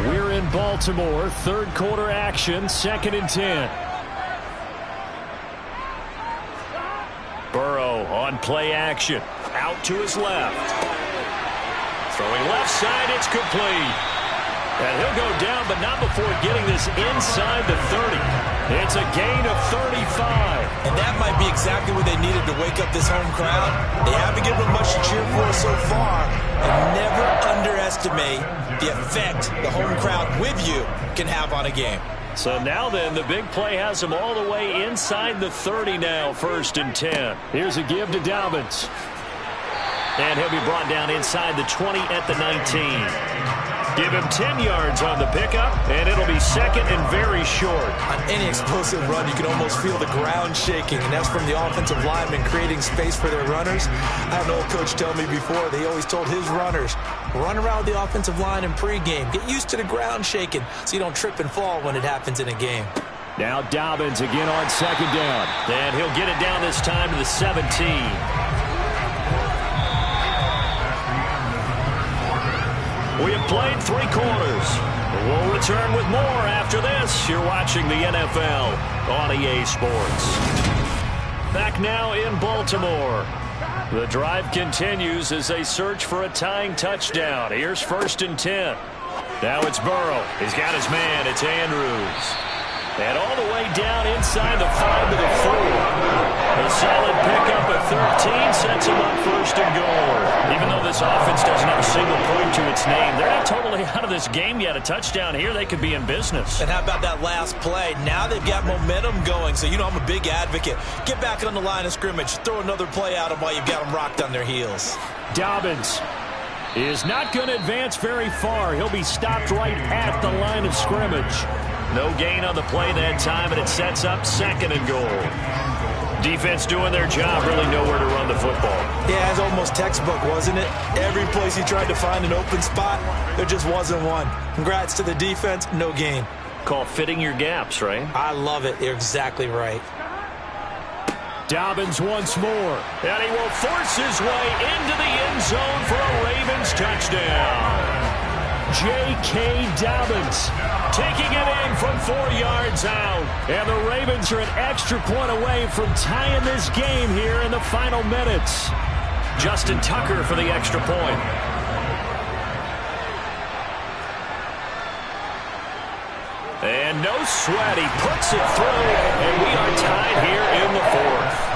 We're in Baltimore, third quarter action, 2nd and 10. Burrow on play action. Out to his left. Throwing left side, it's complete. And he'll go down, but not before getting this inside the 30. It's a gain of 35. And that might be exactly what they needed to wake up this home crowd. They haven't given them much to cheer for so far. And never underestimate the effect the home crowd with you can have on a game. So now then, the big play has them all the way inside the 30 now, 1st and 10. Here's a give to Dobbins. And he'll be brought down inside the 20 at the 19. Give him 10 yards on the pickup, and it'll be second and very short. On any explosive run, you can almost feel the ground shaking, and that's from the offensive linemen creating space for their runners. I had an old coach tell me before, they always told his runners, run around the offensive line in pregame. Get used to the ground shaking so you don't trip and fall when it happens in a game. Now Dobbins again on second down. And he'll get it down this time to the 17. We have played 3 quarters. We'll return with more after this. You're watching the NFL on EA Sports. Back now in Baltimore. The drive continues as they search for a tying touchdown. Here's 1st and 10. Now it's Burrow. He's got his man. It's Andrews. And all the way down inside the 5 to the 4. A solid pickup at 13 sets him up 1st and goal. Even though this offense doesn't have a single point to its name, they're not totally out of this game yet. A touchdown here, they could be in business. And how about that last play? Now they've got momentum going, so you know I'm a big advocate. Get back on the line of scrimmage. Throw another play out of while you've got them rocked on their heels. Dobbins is not going to advance very far. He'll be stopped right at the line of scrimmage. No gain on the play that time, and it sets up 2nd and goal. Defense doing their job, really nowhere to run the football. Yeah, it's almost textbook, wasn't it? Every place he tried to find an open spot, there just wasn't one. Congrats to the defense, no gain. Call fitting your gaps, right? I love it. You're exactly right. Dobbins once more. And he will force his way into the end zone for a Ravens touchdown. J.K. Dobbins taking it in from 4 yards out. And the Ravens are an extra point away from tying this game here in the final minutes. Justin Tucker for the extra point. And no sweat. He puts it through, and we are tied here in the 4th.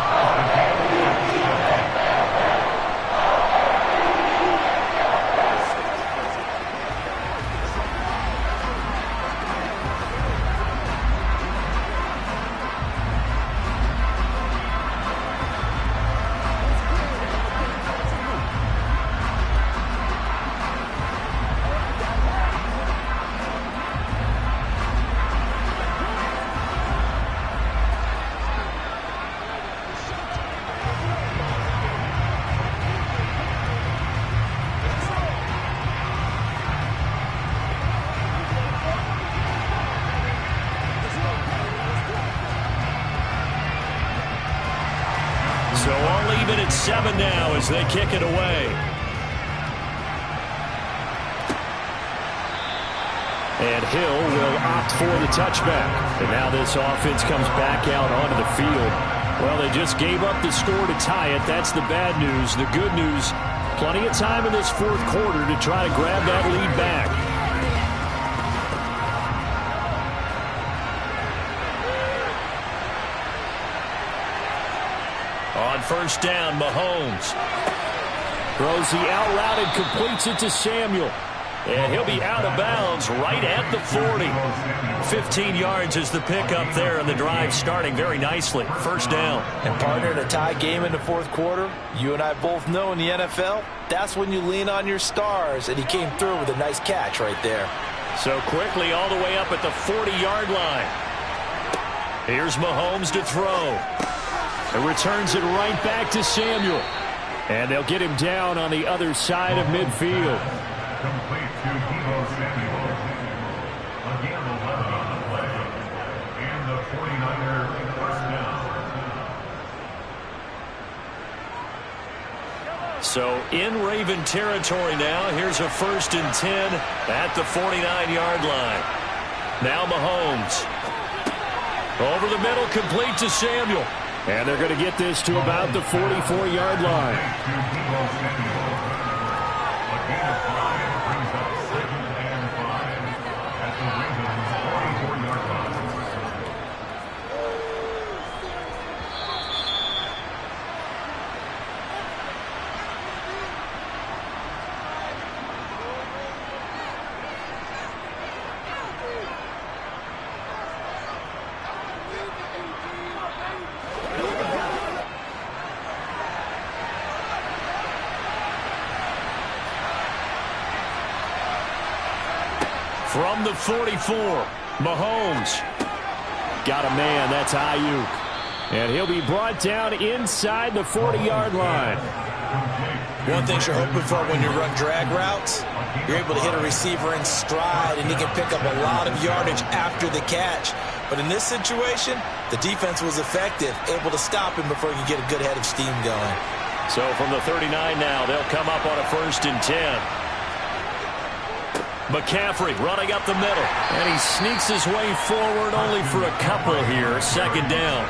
So all even at 7 now as they kick it away. And Hill will opt for the touchback. And now this offense comes back out onto the field. Well, they just gave up the score to tie it. That's the bad news. The good news, plenty of time in this 4th quarter to try to grab that lead back. On 1st down, Mahomes throws the out route and completes it to Samuel. And he'll be out of bounds right at the 40. 15 yards is the pickup there, and the drive starting very nicely. 1st down. And partner, in a tie game in the 4th quarter, you and I both know in the NFL, that's when you lean on your stars, and he came through with a nice catch right there. So quickly all the way up at the 40-yard line. Here's Mahomes to throw. It returns it right back to Samuel. And they'll get him down on the other side of midfield. Complete to Deebo Samuel. Again, 11 on the play. And the 49er 1st down. So in Raven territory now. Here's a 1st and 10 at the 49-yard line. Now Mahomes. Over the middle, complete to Samuel. And they're going to get this to about the 44-yard line. From the 44, Mahomes. Got a man, that's Ayuk. And he'll be brought down inside the 40-yard line. One thing you're hoping for when you run drag routes, you're able to hit a receiver in stride, and he can pick up a lot of yardage after the catch. But in this situation, the defense was effective, able to stop him before he could get a good head of steam going. So from the 39 now, they'll come up on a 1st and 10. McCaffrey running up the middle. And he sneaks his way forward only for a couple here. 2nd down.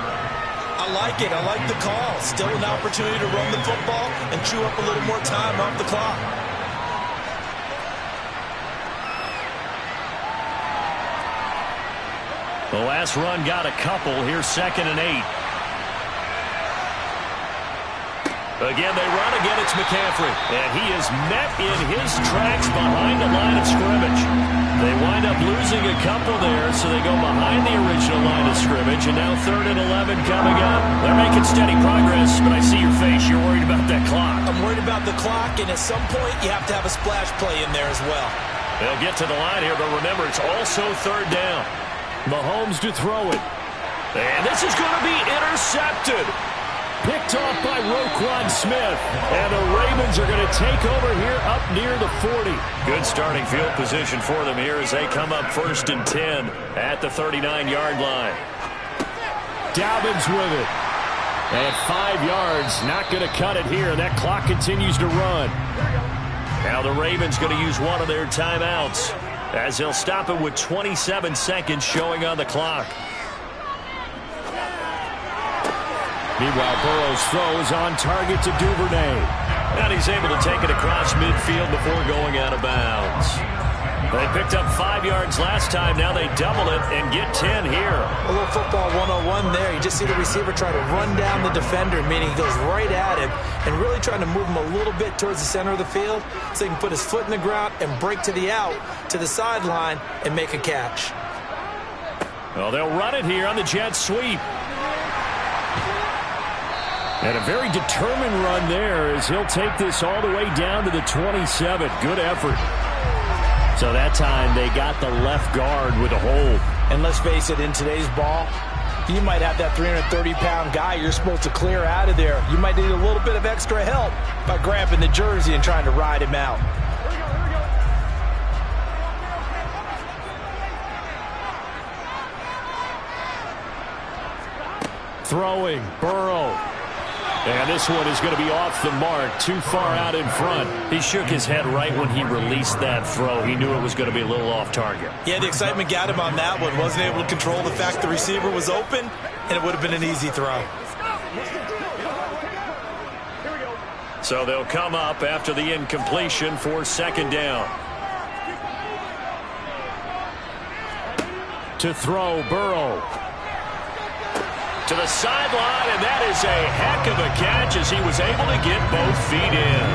I like it. I like the call. Still an opportunity to run the football and chew up a little more time off the clock. The last run got a couple. Here's 2nd and 8. Again, they run. Again, it's McCaffrey. And he is met in his tracks behind the line of scrimmage. They wind up losing a couple there, so they go behind the original line of scrimmage. And now 3rd and 11 coming up. They're making steady progress, but I see your face. You're worried about that clock. I'm worried about the clock, and at some point, you have to have a splash play in there as well. They'll get to the line here, but remember, it's also 3rd down. Mahomes to throw it. And this is going to be intercepted. Picked off by Roquan Smith. And the Ravens are going to take over here up near the 40. Good starting field position for them here as they come up 1st and 10 at the 39-yard line. Dobbins with it. And 5 yards. Not going to cut it here. That clock continues to run. Now the Ravens going to use one of their timeouts as they'll stop it with 27 seconds showing on the clock. Meanwhile, Burrow's throw is on target to Duvernay. And he's able to take it across midfield before going out of bounds. They picked up 5 yards last time. Now they double it and get 10 here. A little football 101 there. You just see the receiver try to run down the defender, meaning he goes right at him and really trying to move him a little bit towards the center of the field so he can put his foot in the ground and break to the out, to the sideline, and make a catch. Well, they'll run it here on the jet sweep. And a very determined run there as he'll take this all the way down to the 27. Good effort. So that time they got the left guard with a hold. And let's face it, in today's ball, you might have that 330-pound guy you're supposed to clear out of there. You might need a little bit of extra help by grabbing the jersey and trying to ride him out. Throwing, Burrow. And this one is going to be off the mark, too far out in front. He shook his head right when he released that throw. He knew it was going to be a little off target. Yeah, the excitement got him on that one. Wasn't able to control the fact the receiver was open, and it would have been an easy throw. So they'll come up after the incompletion for 2nd down. To throw, Burrow. To the sideline, and that is a heck of a catch as he was able to get both feet in.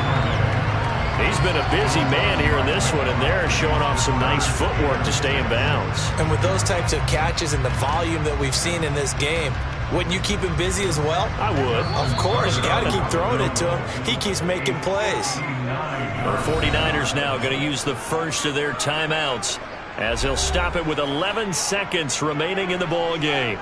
He's been a busy man here in this one, and they're showing off some nice footwork to stay in bounds. And with those types of catches and the volume that we've seen in this game, wouldn't you keep him busy as well? I would. Of course, you got to keep throwing it to him. He keeps making plays. The 49ers now going to use the first of their timeouts as they'll stop it with 11 seconds remaining in the ball game.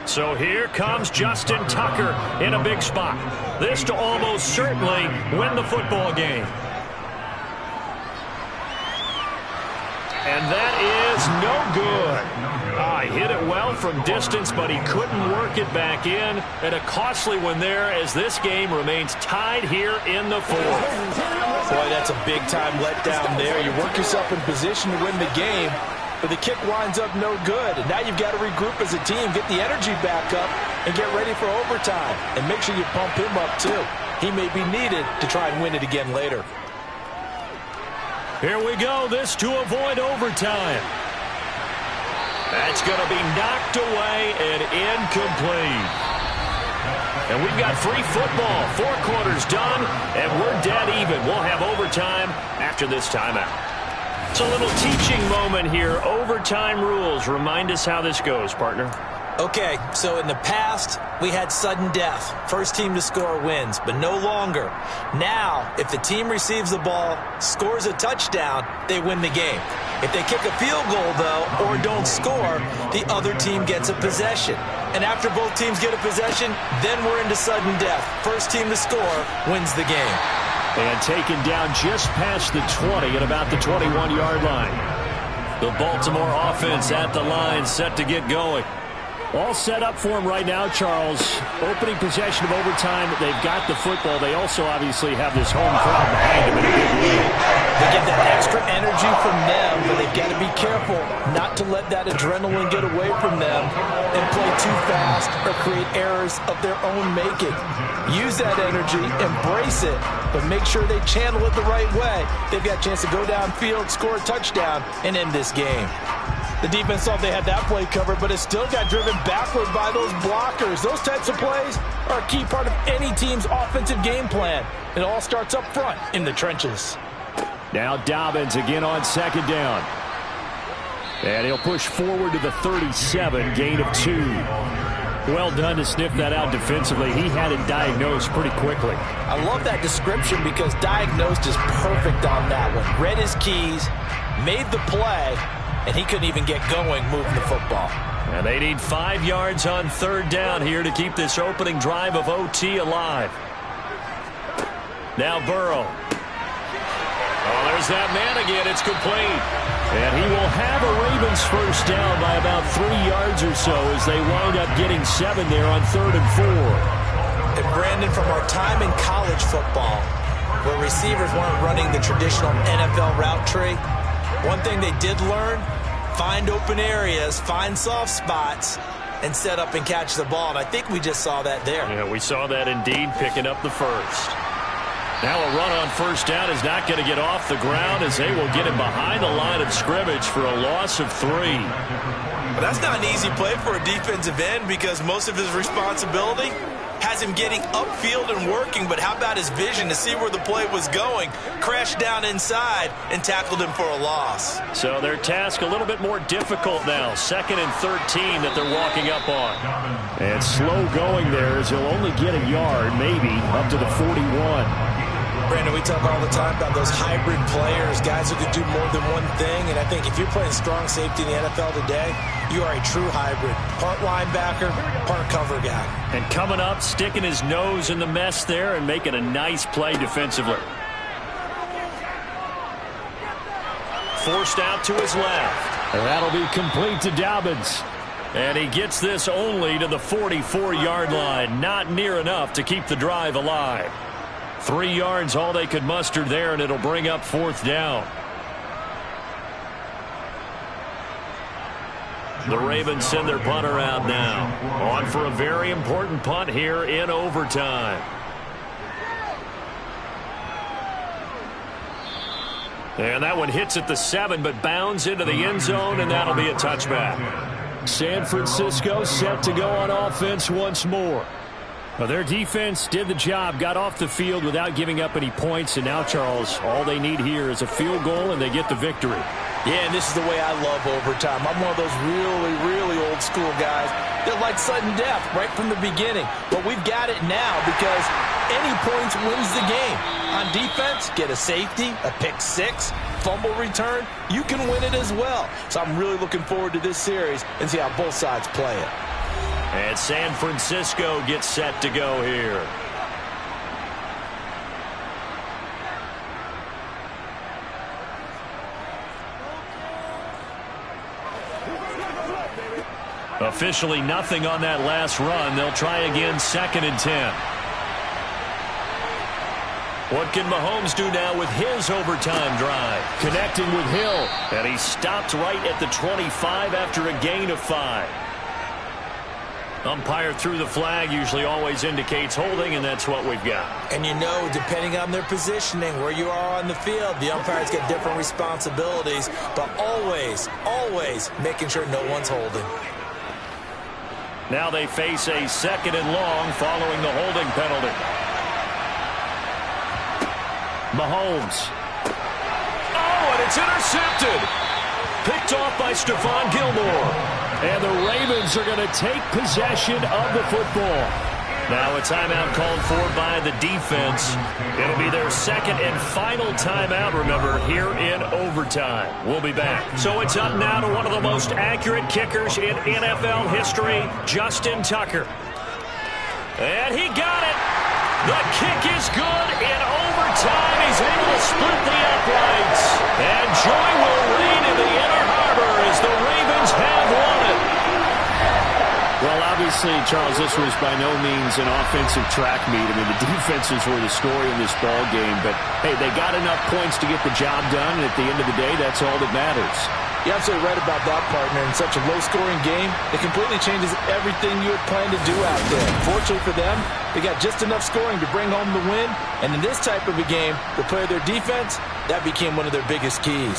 So here comes Justin Tucker in a big spot. This to almost certainly win the football game. And that is no good. He hit it well from distance, but he couldn't work it back in. And a costly one there as this game remains tied here in the 4th. Boy, that's a big-time letdown there. You work yourself in position to win the game, but the kick winds up no good. And now you've got to regroup as a team, get the energy back up, and get ready for overtime. And make sure you pump him up, too. He may be needed to try and win it again later. Here we go. This to avoid overtime. That's going to be knocked away and incomplete. And we've got free football. 4 quarters done, and we're dead even. We'll have overtime after this timeout. It's a little teaching moment here. Overtime rules. Remind us how this goes, partner. Okay, so in the past, we had sudden death. First team to score wins, but no longer. Now, if the team receives the ball, scores a touchdown, they win the game. If they kick a field goal, though, or don't score, the other team gets a possession. And after both teams get a possession, then we're into sudden death. First team to score wins the game. And taken down just past the 20 at about the 21-yard line. The Baltimore offense at the line, set to get going. All set up for him right now, Charles. Opening possession of overtime. They've got the football. They also obviously have this home crowd behind them in a big way. They get that extra energy from them, but they've got to be careful not to let that adrenaline get away from them and play too fast or create errors of their own making. Use that energy, embrace it, but make sure they channel it the right way. They've got a chance to go downfield, score a touchdown, and end this game. The defense thought they had that play covered, but it still got driven backward by those blockers. Those types of plays are a key part of any team's offensive game plan. It all starts up front in the trenches. Now Dobbins again on second down. And he'll push forward to the 37, gain of 2. Well done to sniff that out defensively. He had it diagnosed pretty quickly. I love that description because diagnosed is perfect on that one. Read his keys, made the play, and he couldn't even get going moving the football. And they need 5 yards on third down here to keep this opening drive of OT alive. Now Burrow. Oh, there's that man again. It's complete. And he will have a Ravens first down by about 3 yards or so as they wound up getting 7 there on 3rd and 4. And Brandon, from our time in college football, where receivers weren't running the traditional NFL route tree, one thing they did learn, find open areas, find soft spots, and set up and catch the ball. And I think we just saw that there. Yeah, we saw that indeed, picking up the first. Now a run on first down is not going to get off the ground as they will get him behind the line of scrimmage for a loss of 3. But that's not an easy play for a defensive end because most of his responsibility has him getting upfield and working, but how about his vision to see where the play was going, crashed down inside, and tackled him for a loss. So their task a little bit more difficult now. 2nd and 13 that they're walking up on. And slow going there as he'll only get a yard, maybe, up to the 41. Brandon, we talk all the time about those hybrid players, guys who can do more than one thing, and I think if you're playing strong safety in the NFL today, you are a true hybrid. Part linebacker, part cover guy. And coming up, sticking his nose in the mess there and making a nice play defensively. Forced out to his left. And that'll be complete to Dobbins. And he gets this only to the 44-yard line. Not near enough to keep the drive alive. 3 yards all they could muster there, and it'll bring up 4th down. The Ravens send their punter out now. On for a very important punt here in overtime. And that one hits at the 7, but bounds into the end zone, and that'll be a touchback. San Francisco set to go on offense once more. Well, their defense did the job, got off the field without giving up any points, and now, Charles, all they need here is a field goal, and they get the victory. Yeah, and this is the way I love overtime. I'm one of those really, really old school guys that like sudden death right from the beginning. But we've got it now because any points wins the game. On defense, get a safety, a pick six, fumble return, you can win it as well. So I'm really looking forward to this series and see how both sides play it. And San Francisco gets set to go here. Officially nothing on that last run. They'll try again 2nd and 10. What can Mahomes do now with his overtime drive? Connecting with Hill. And he stopped right at the 25 after a gain of 5. Umpire threw the flag, usually always indicates holding, and that's what we've got. And you know, depending on their positioning, where you are on the field, the umpires get different responsibilities, but always, always making sure no one's holding. Now they face a 2nd and long following the holding penalty. Mahomes. Oh, and it's intercepted. Picked off by Stephon Gilmore. And the Ravens are going to take possession of the football. Now a timeout called for by the defense. It'll be their 2nd and final timeout, remember, here in overtime. We'll be back. So it's up now to one of the most accurate kickers in NFL history, Justin Tucker. And he got it. The kick is good in overtime. He's able to split the uprights. And joy will reign in the Inner Harbor as the Ravens have won it. Well, obviously, Charles, this was by no means an offensive track meet. I mean, the defenses were the story in this ball game. But, hey, they got enough points to get the job done, and at the end of the day, that's all that matters. You're absolutely right about that, partner. In such a low-scoring game, it completely changes everything you had planned to do out there. Fortunately for them, they got just enough scoring to bring home the win. And in this type of a game, to play their defense, that became one of their biggest keys.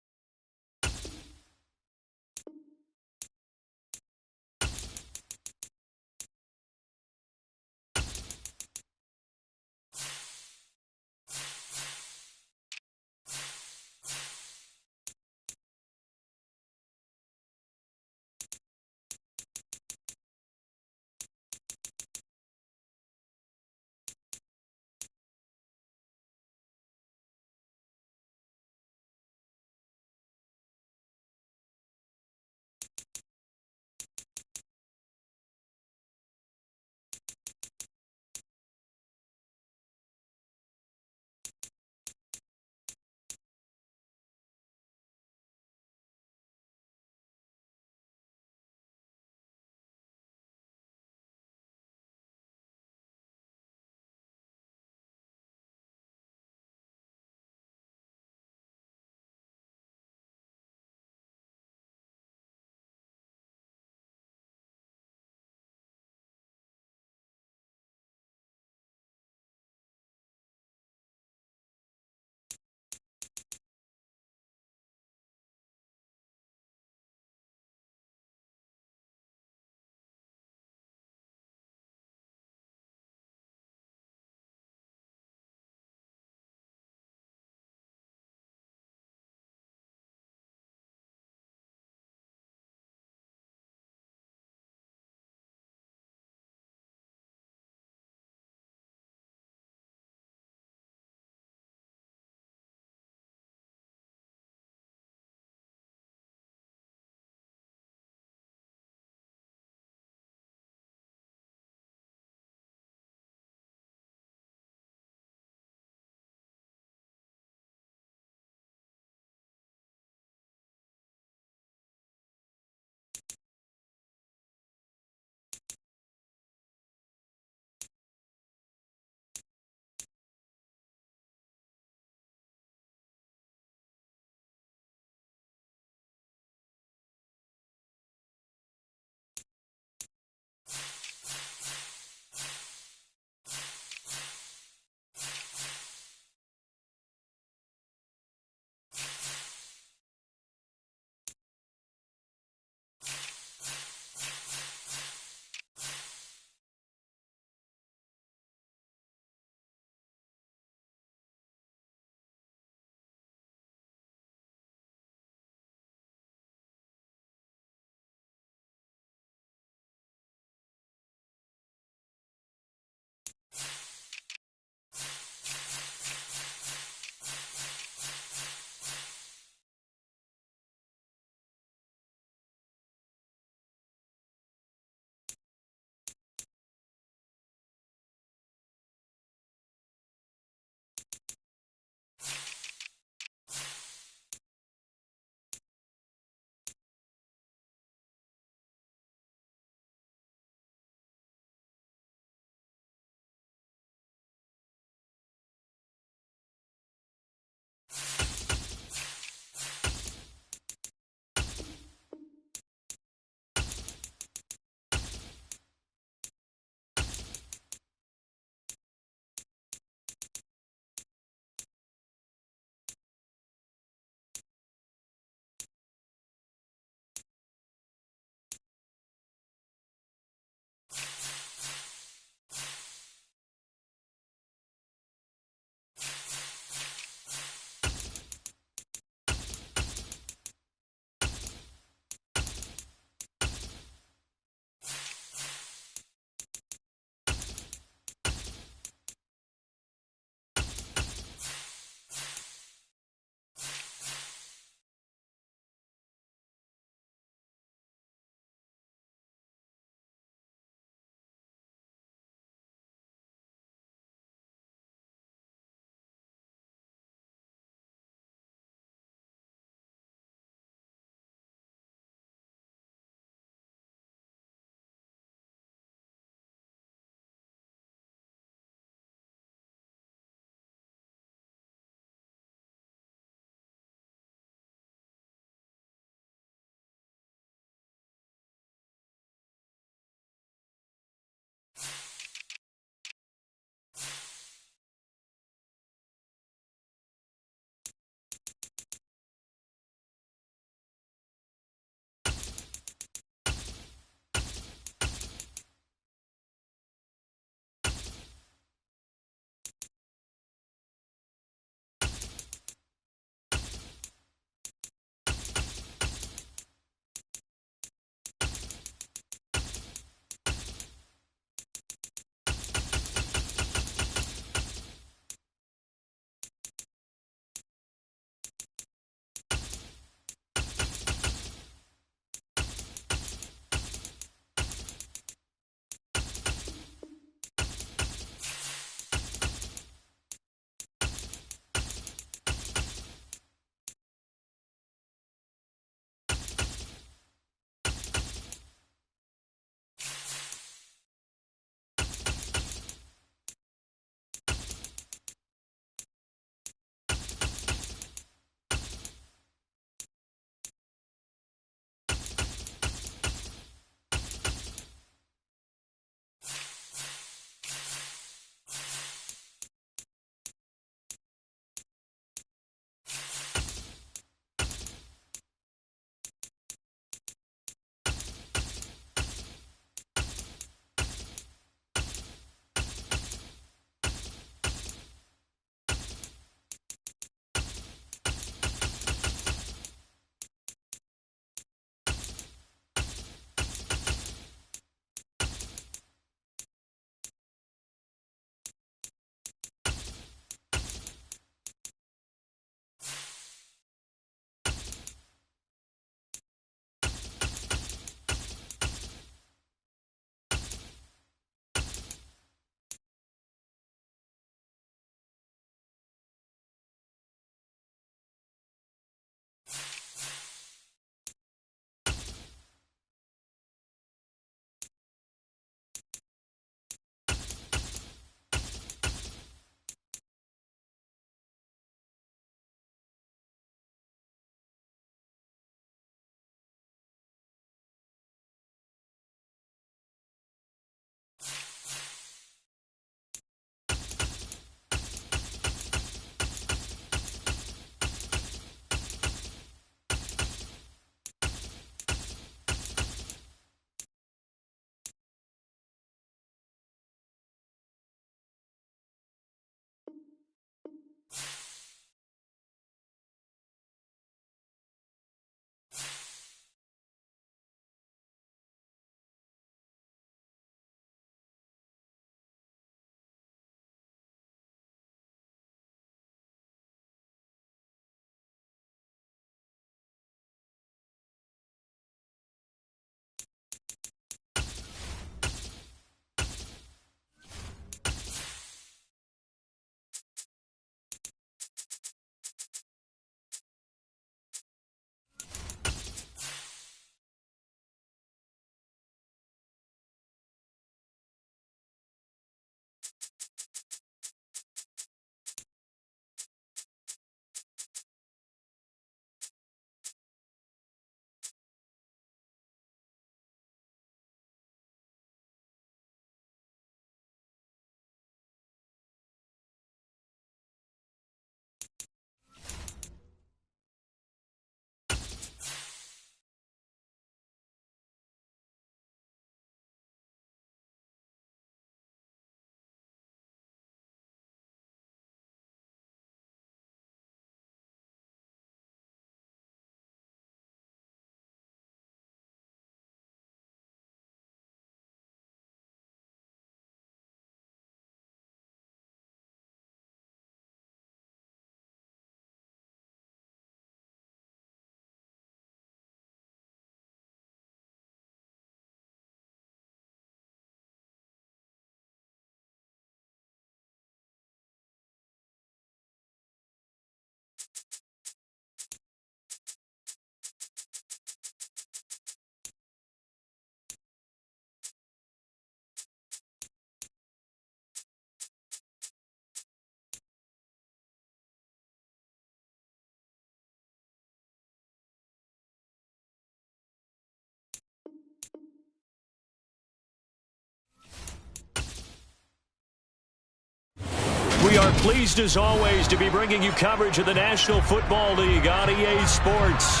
We are pleased as always to be bringing you coverage of the National Football League on EA Sports.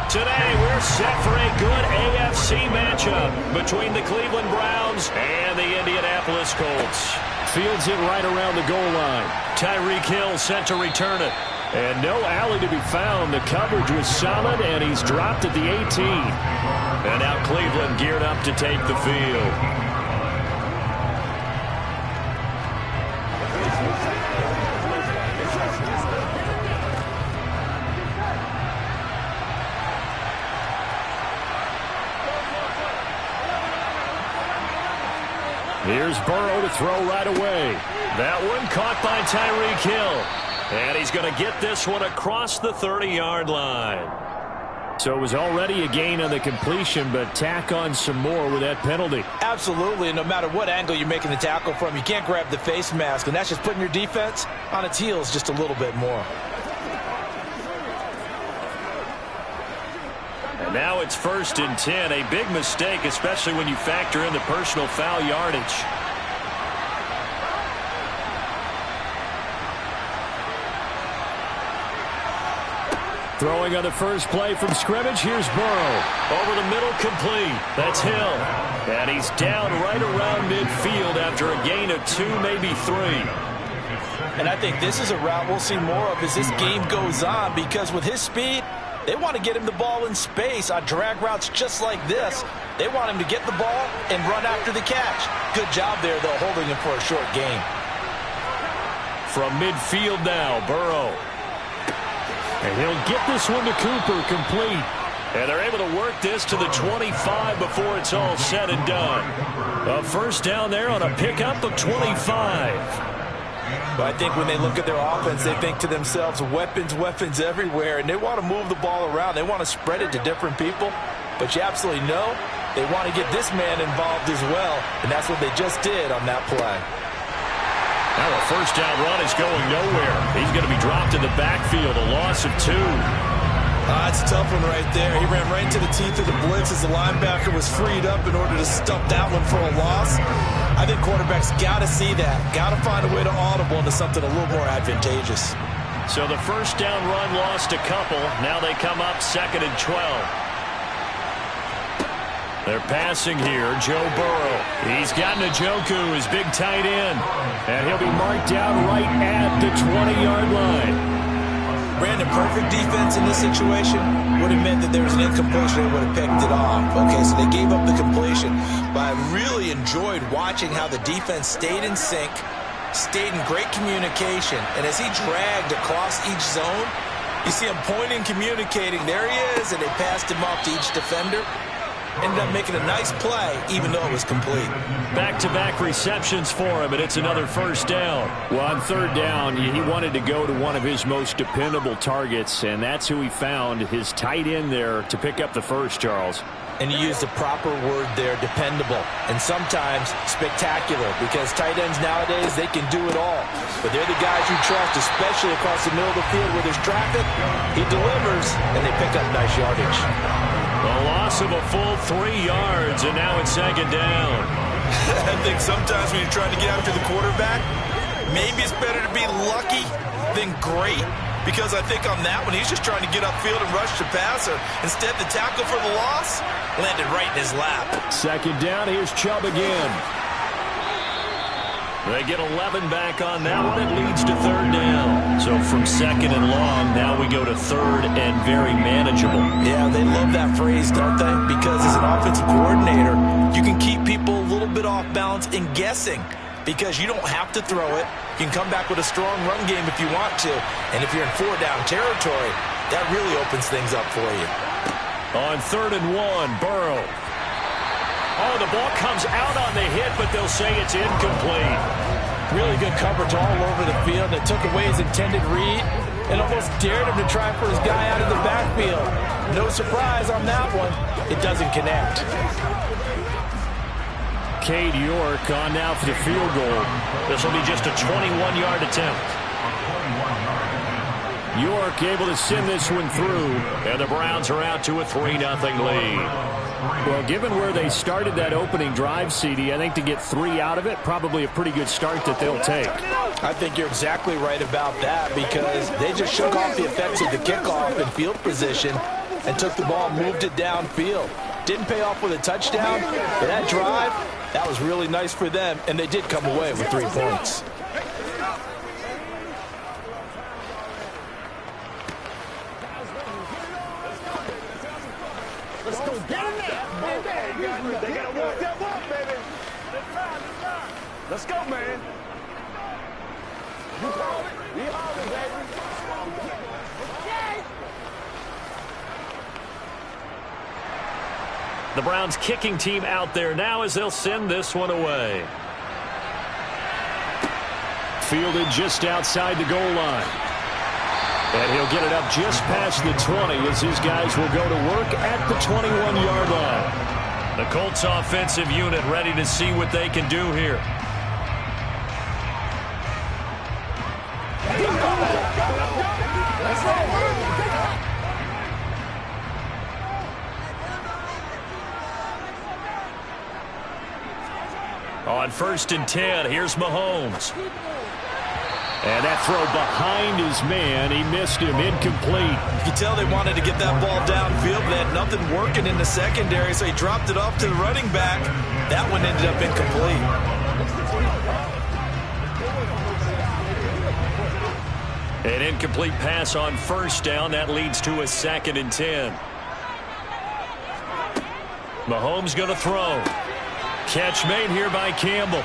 Today we're set for a good AFC matchup between the Cleveland Browns and the Indianapolis Colts. Fields it right around the goal line. Tyreek Hill set to return it. And no alley to be found. The coverage was solid, and he's dropped at the 18. And now Cleveland geared up to take the field. Here's Burrow to throw right away. That one caught by Tyreek Hill. And he's going to get this one across the 30-yard line. So it was already a gain on the completion, but tack on some more with that penalty. Absolutely, and no matter what angle you're making the tackle from, you can't grab the face mask, and that's just putting your defense on its heels just a little bit more. And now it's 1st and 10. A big mistake, especially when you factor in the personal foul yardage. Throwing on the first play from scrimmage, here's Burrow. Over the middle, complete. That's Hill. And he's down right around midfield after a gain of 2, maybe 3. And I think this is a route we'll see more of as this game goes on, because with his speed, they want to get him the ball in space on drag routes just like this. They want him to get the ball and run after the catch. Good job there, though, holding him for a short gain. From midfield now, Burrow. And he'll get this one to Cooper, complete. And they're able to work this to the 25 before it's all said and done. A first down there on a pickup of 25. But I think when they look at their offense, they think to themselves, weapons, weapons everywhere, and they want to move the ball around. They want to spread it to different people. But you absolutely know they want to get this man involved as well, and that's what they just did on that play. Now a first down run is going nowhere. He's going to be dropped in the backfield, a loss of 2. It's a tough one right there. He ran right into the teeth of the blitz as the linebacker was freed up in order to stuff that one for a loss. I think quarterbacks got to see that. Got to find a way to audible into something a little more advantageous. So the first down run lost a couple. Now they come up 2nd and 12. They're passing here, Joe Burrow. He's got Njoku, his big tight end. And he'll be marked down right at the 20-yard line. Brandon, perfect defense in this situation would have meant that there was an incompletion. They would have picked it off. Okay, so they gave up the completion. But I really enjoyed watching how the defense stayed in sync, stayed in great communication. And as he dragged across each zone, you see him pointing, communicating. There he is, and they passed him off to each defender. Ended up making a nice play, even though it was complete. Back-to-back receptions for him, and it's another first down. Well, on 3rd down, he wanted to go to one of his most dependable targets, and that's who he found, his tight end there, to pick up the first, Charles. And you used the proper word there, dependable, and sometimes spectacular, because tight ends nowadays, they can do it all. But they're the guys you trust, especially across the middle of the field where there's traffic. He delivers, and they pick up nice yardage. A loss of a full 3 yards, and now it's 2nd down. I think sometimes when you're trying to get after the quarterback, maybe it's better to be lucky than great. Because I think on that one, he's just trying to get upfield and rush the passer. Instead, the tackle for the loss landed right in his lap. 2nd down, here's Chubb again. They get 11 back on that one. It leads to 3rd down. So from 2nd and long, now we go to 3rd and very manageable. Yeah, they love that phrase, don't they? Because as an offensive coordinator, you can keep people a little bit off balance and guessing. Because you don't have to throw it. You can come back with a strong run game if you want to. And if you're in 4-down territory, that really opens things up for you. On 3rd and 1, Burrow. Oh, the ball comes out on the hit, but they'll say it's incomplete. Really good coverage all over the field. It took away his intended read and almost dared him to try for his guy out of the backfield. No surprise on that one. It doesn't connect. Cade York on now for the field goal. This will be just a 21-yard attempt. York able to send this one through, and the Browns are out to a 3-0 lead. Well, given where they started that opening drive, CD, I think to get 3 out of it, probably a pretty good start that they'll take. I think you're exactly right about that because they just shook off the effects of the kickoff and field position and took the ball, moved it downfield. Didn't pay off with a touchdown, but that drive, that was really nice for them, and they did come away with 3 points. Let's go get him now. They gotta walk that walk, baby. Let's go, man. You call it. We all it, baby. The Browns kicking team out there now as they'll send this one away. Fielded just outside the goal line. And he'll get it up just past the 20 as his guys will go to work at the 21-yard line. The Colts offensive unit ready to see what they can do here. On 1st and 10, here's Mahomes. And that throw behind his man, he missed him, incomplete. You can tell they wanted to get that ball downfield, but they had nothing working in the secondary, so he dropped it off to the running back. That one ended up incomplete. An incomplete pass on 1st down. That leads to a 2nd and 10. Mahomes going to throw. Catch made here by Campbell.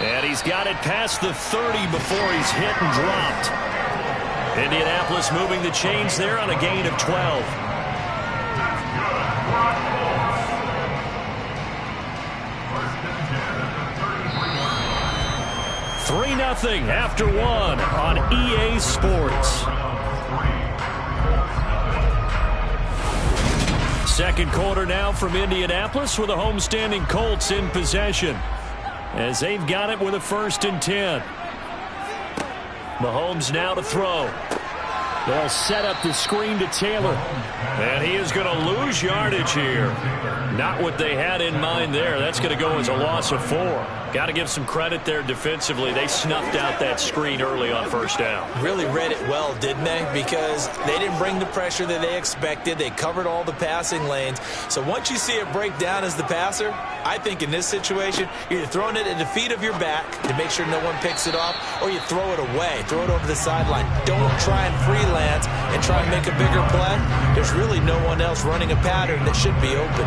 And he's got it past the 30 before he's hit and dropped. Indianapolis moving the chains there on a gain of 12. $3-0 after 1 on EA Sports. Second quarter now from Indianapolis with the homestanding Colts in possession as they've got it with a 1st and 10. Mahomes now to throw. They'll set up the screen to Taylor. And he is going to lose yardage here. Not what they had in mind there. That's going to go as a loss of 4. Got to give some credit there defensively. They snuffed out that screen early on 1st down. Really read it well, didn't they? Because they didn't bring the pressure that they expected. They covered all the passing lanes. So once you see it break down as the passer, I think in this situation, you're either throwing it at the feet of your back to make sure no one picks it off, or you throw it away, throw it over the sideline. Don't try and freelance and try and make a bigger play. There's really no one else running a pattern that should be open.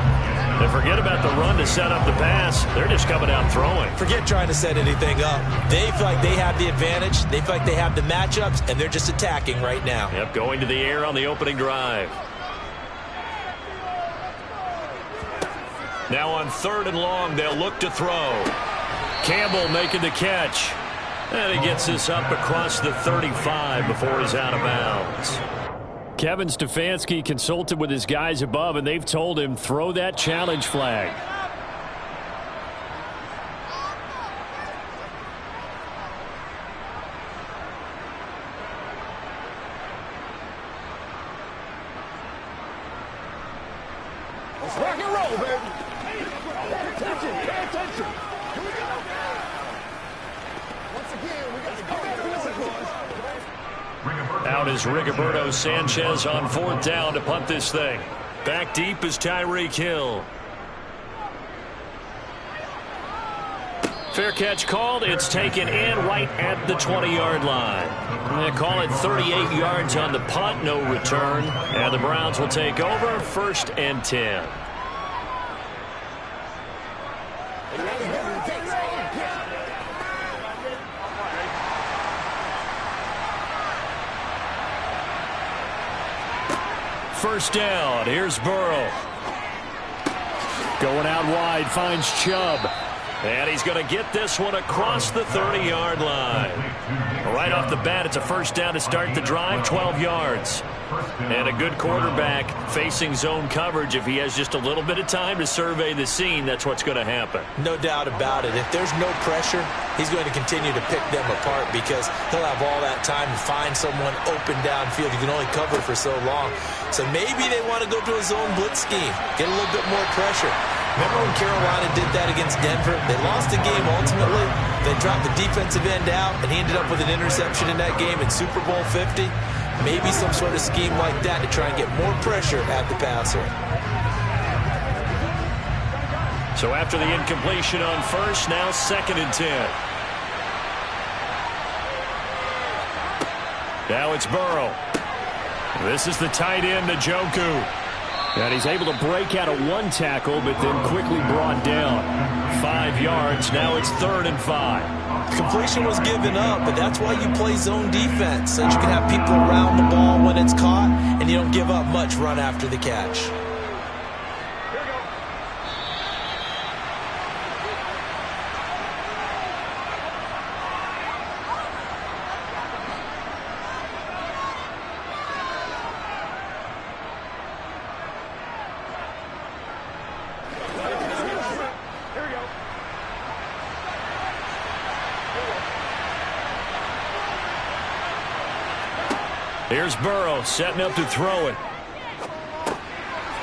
And forget about the run to set up the pass. They're just coming out throwing. Forget trying to set anything up. They feel like they have the advantage. They feel like they have the matchups, and they're just attacking right now. Yep, going to the air on the opening drive. Now on 3rd and long, they'll look to throw. Campbell making the catch. And he gets this up across the 35 before he's out of bounds. Kevin Stefanski consulted with his guys above, and they've told him, throw that challenge flag. Let's rock and roll, baby. Pay attention, pay attention. Here we go. Once again, we got to get that physical. Out is Rigoberto Sanchez on 4th down to punt this thing. Back deep is Tyreek Hill. Fair catch called. It's taken in right at the 20-yard line. They call it 38 yards on the punt, no return. And the Browns will take over 1st and 10. First down, here's Burrow. Going out wide, finds Chubb. And he's going to get this one across the 30-yard line. Right off the bat, it's a first down to start the drive, 12 yards. And a good quarterback facing zone coverage. If he has just a little bit of time to survey the scene, that's what's going to happen. No doubt about it. If there's no pressure, he's going to continue to pick them apart because he'll have all that time to find someone open downfield. You can only cover for so long. So maybe they want to go to a zone blitz scheme, get a little bit more pressure. Remember when Carolina did that against Denver? They lost the game ultimately. They dropped the defensive end out, and he ended up with an interception in that game in Super Bowl 50. Maybe some sort of scheme like that to try and get more pressure at the passer. So after the incompletion on first, now 2nd and 10. Now it's Burrow. This is the tight end, Njoku. And he's able to break out of one tackle, but then quickly brought down. 5 yards. Now it's 3rd and 5. Completion was given up, but that's why you play zone defense, so that you can have people around the ball when it's caught, and you don't give up much run after the catch. Here's Burrow setting up to throw it.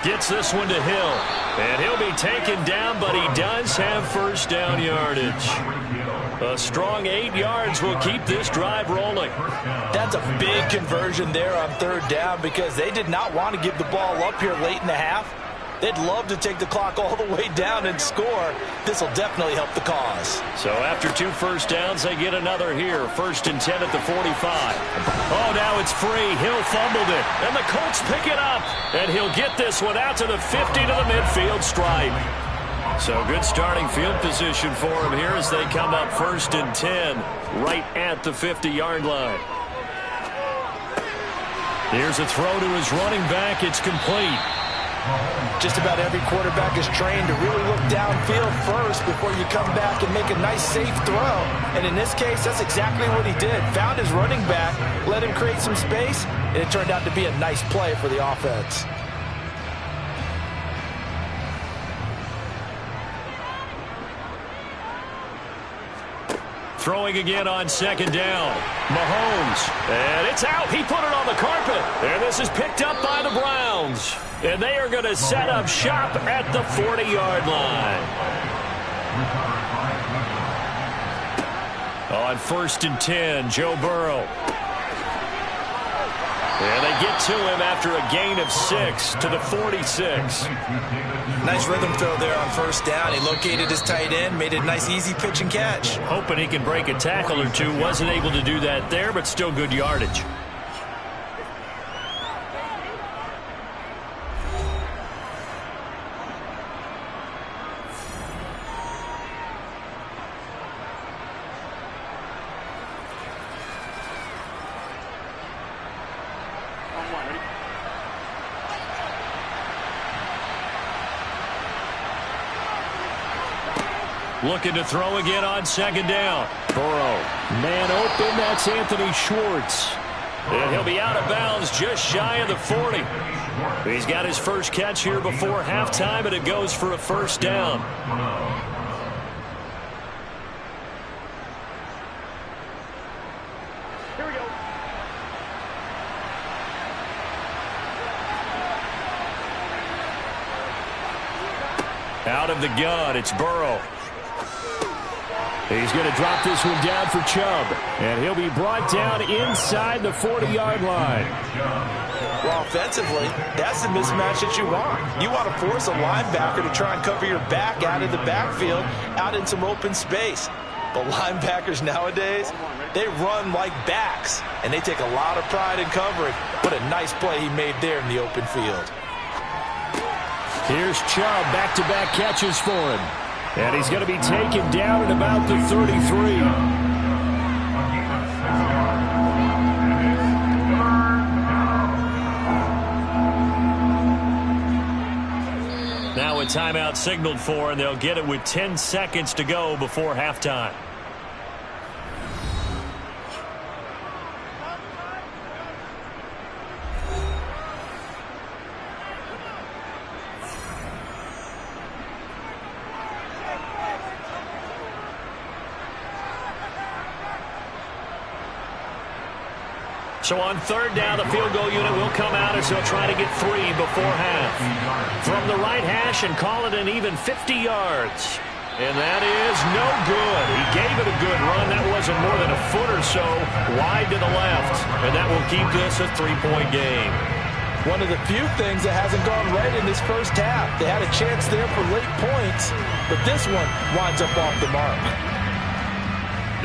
Gets this one to Hill. And he'll be taken down, but he does have first down yardage. A strong 8 yards will keep this drive rolling. That's a big conversion there on 3rd down because they did not want to give the ball up here late in the half. They'd love to take the clock all the way down and score. This will definitely help the cause. So after 2 first downs, they get another here. 1st and 10 at the 45. Oh, now it's free. Hill fumbled it. And the Colts pick it up. And he'll get this one out to the 50 to the midfield stripe. So good starting field position for him here as they come up 1st and 10 right at the 50-yard line. Here's a throw to his running back. It's complete. Just about every quarterback is trained to really look downfield first before you come back and make a nice, safe throw. And in this case, that's exactly what he did. Found his running back, let him create some space, and it turned out to be a nice play for the offense. Throwing again on 2nd down. Mahomes. And it's out. He put it on the carpet. And this is picked up by the Browns. And they are going to set up shop at the 40-yard line. On 1st and 10, Joe Burrow. And they get to him after a gain of 6 to the 46. Nice rhythm throw there on 1st down. He located his tight end, made it a nice, easy pitch and catch. Hoping he can break a tackle or two. Wasn't able to do that there, but still good yardage. Looking to throw again on 2nd down. Burrow. Man open. That's Anthony Schwartz. And he'll be out of bounds just shy of the 40. He's got his first catch here before halftime, and it goes for a 1st down. Here we go. Out of the gun, it's Burrow. He's going to drop this one down for Chubb. And he'll be brought down inside the 40-yard line. Well, offensively, that's the mismatch that you want. You want to force a linebacker to try and cover your back out of the backfield, out in some open space. But linebackers nowadays, they run like backs, and they take a lot of pride in covering. What a nice play he made there in the open field. Here's Chubb, back-to-back catches for him. And he's going to be taken down at about the 33. Now a timeout signaled for, and they'll get it with 10 seconds to go before halftime. So on third down, the field goal unit will come out as they'll try to get 3 before half. From the right hash and call it an even 50 yards. And that is no good. He gave it a good run. That wasn't more than a foot or so wide to the left. And that will keep this a 3-point game. One of the few things that hasn't gone right in this first half. They had a chance there for late points, but this one winds up off the mark.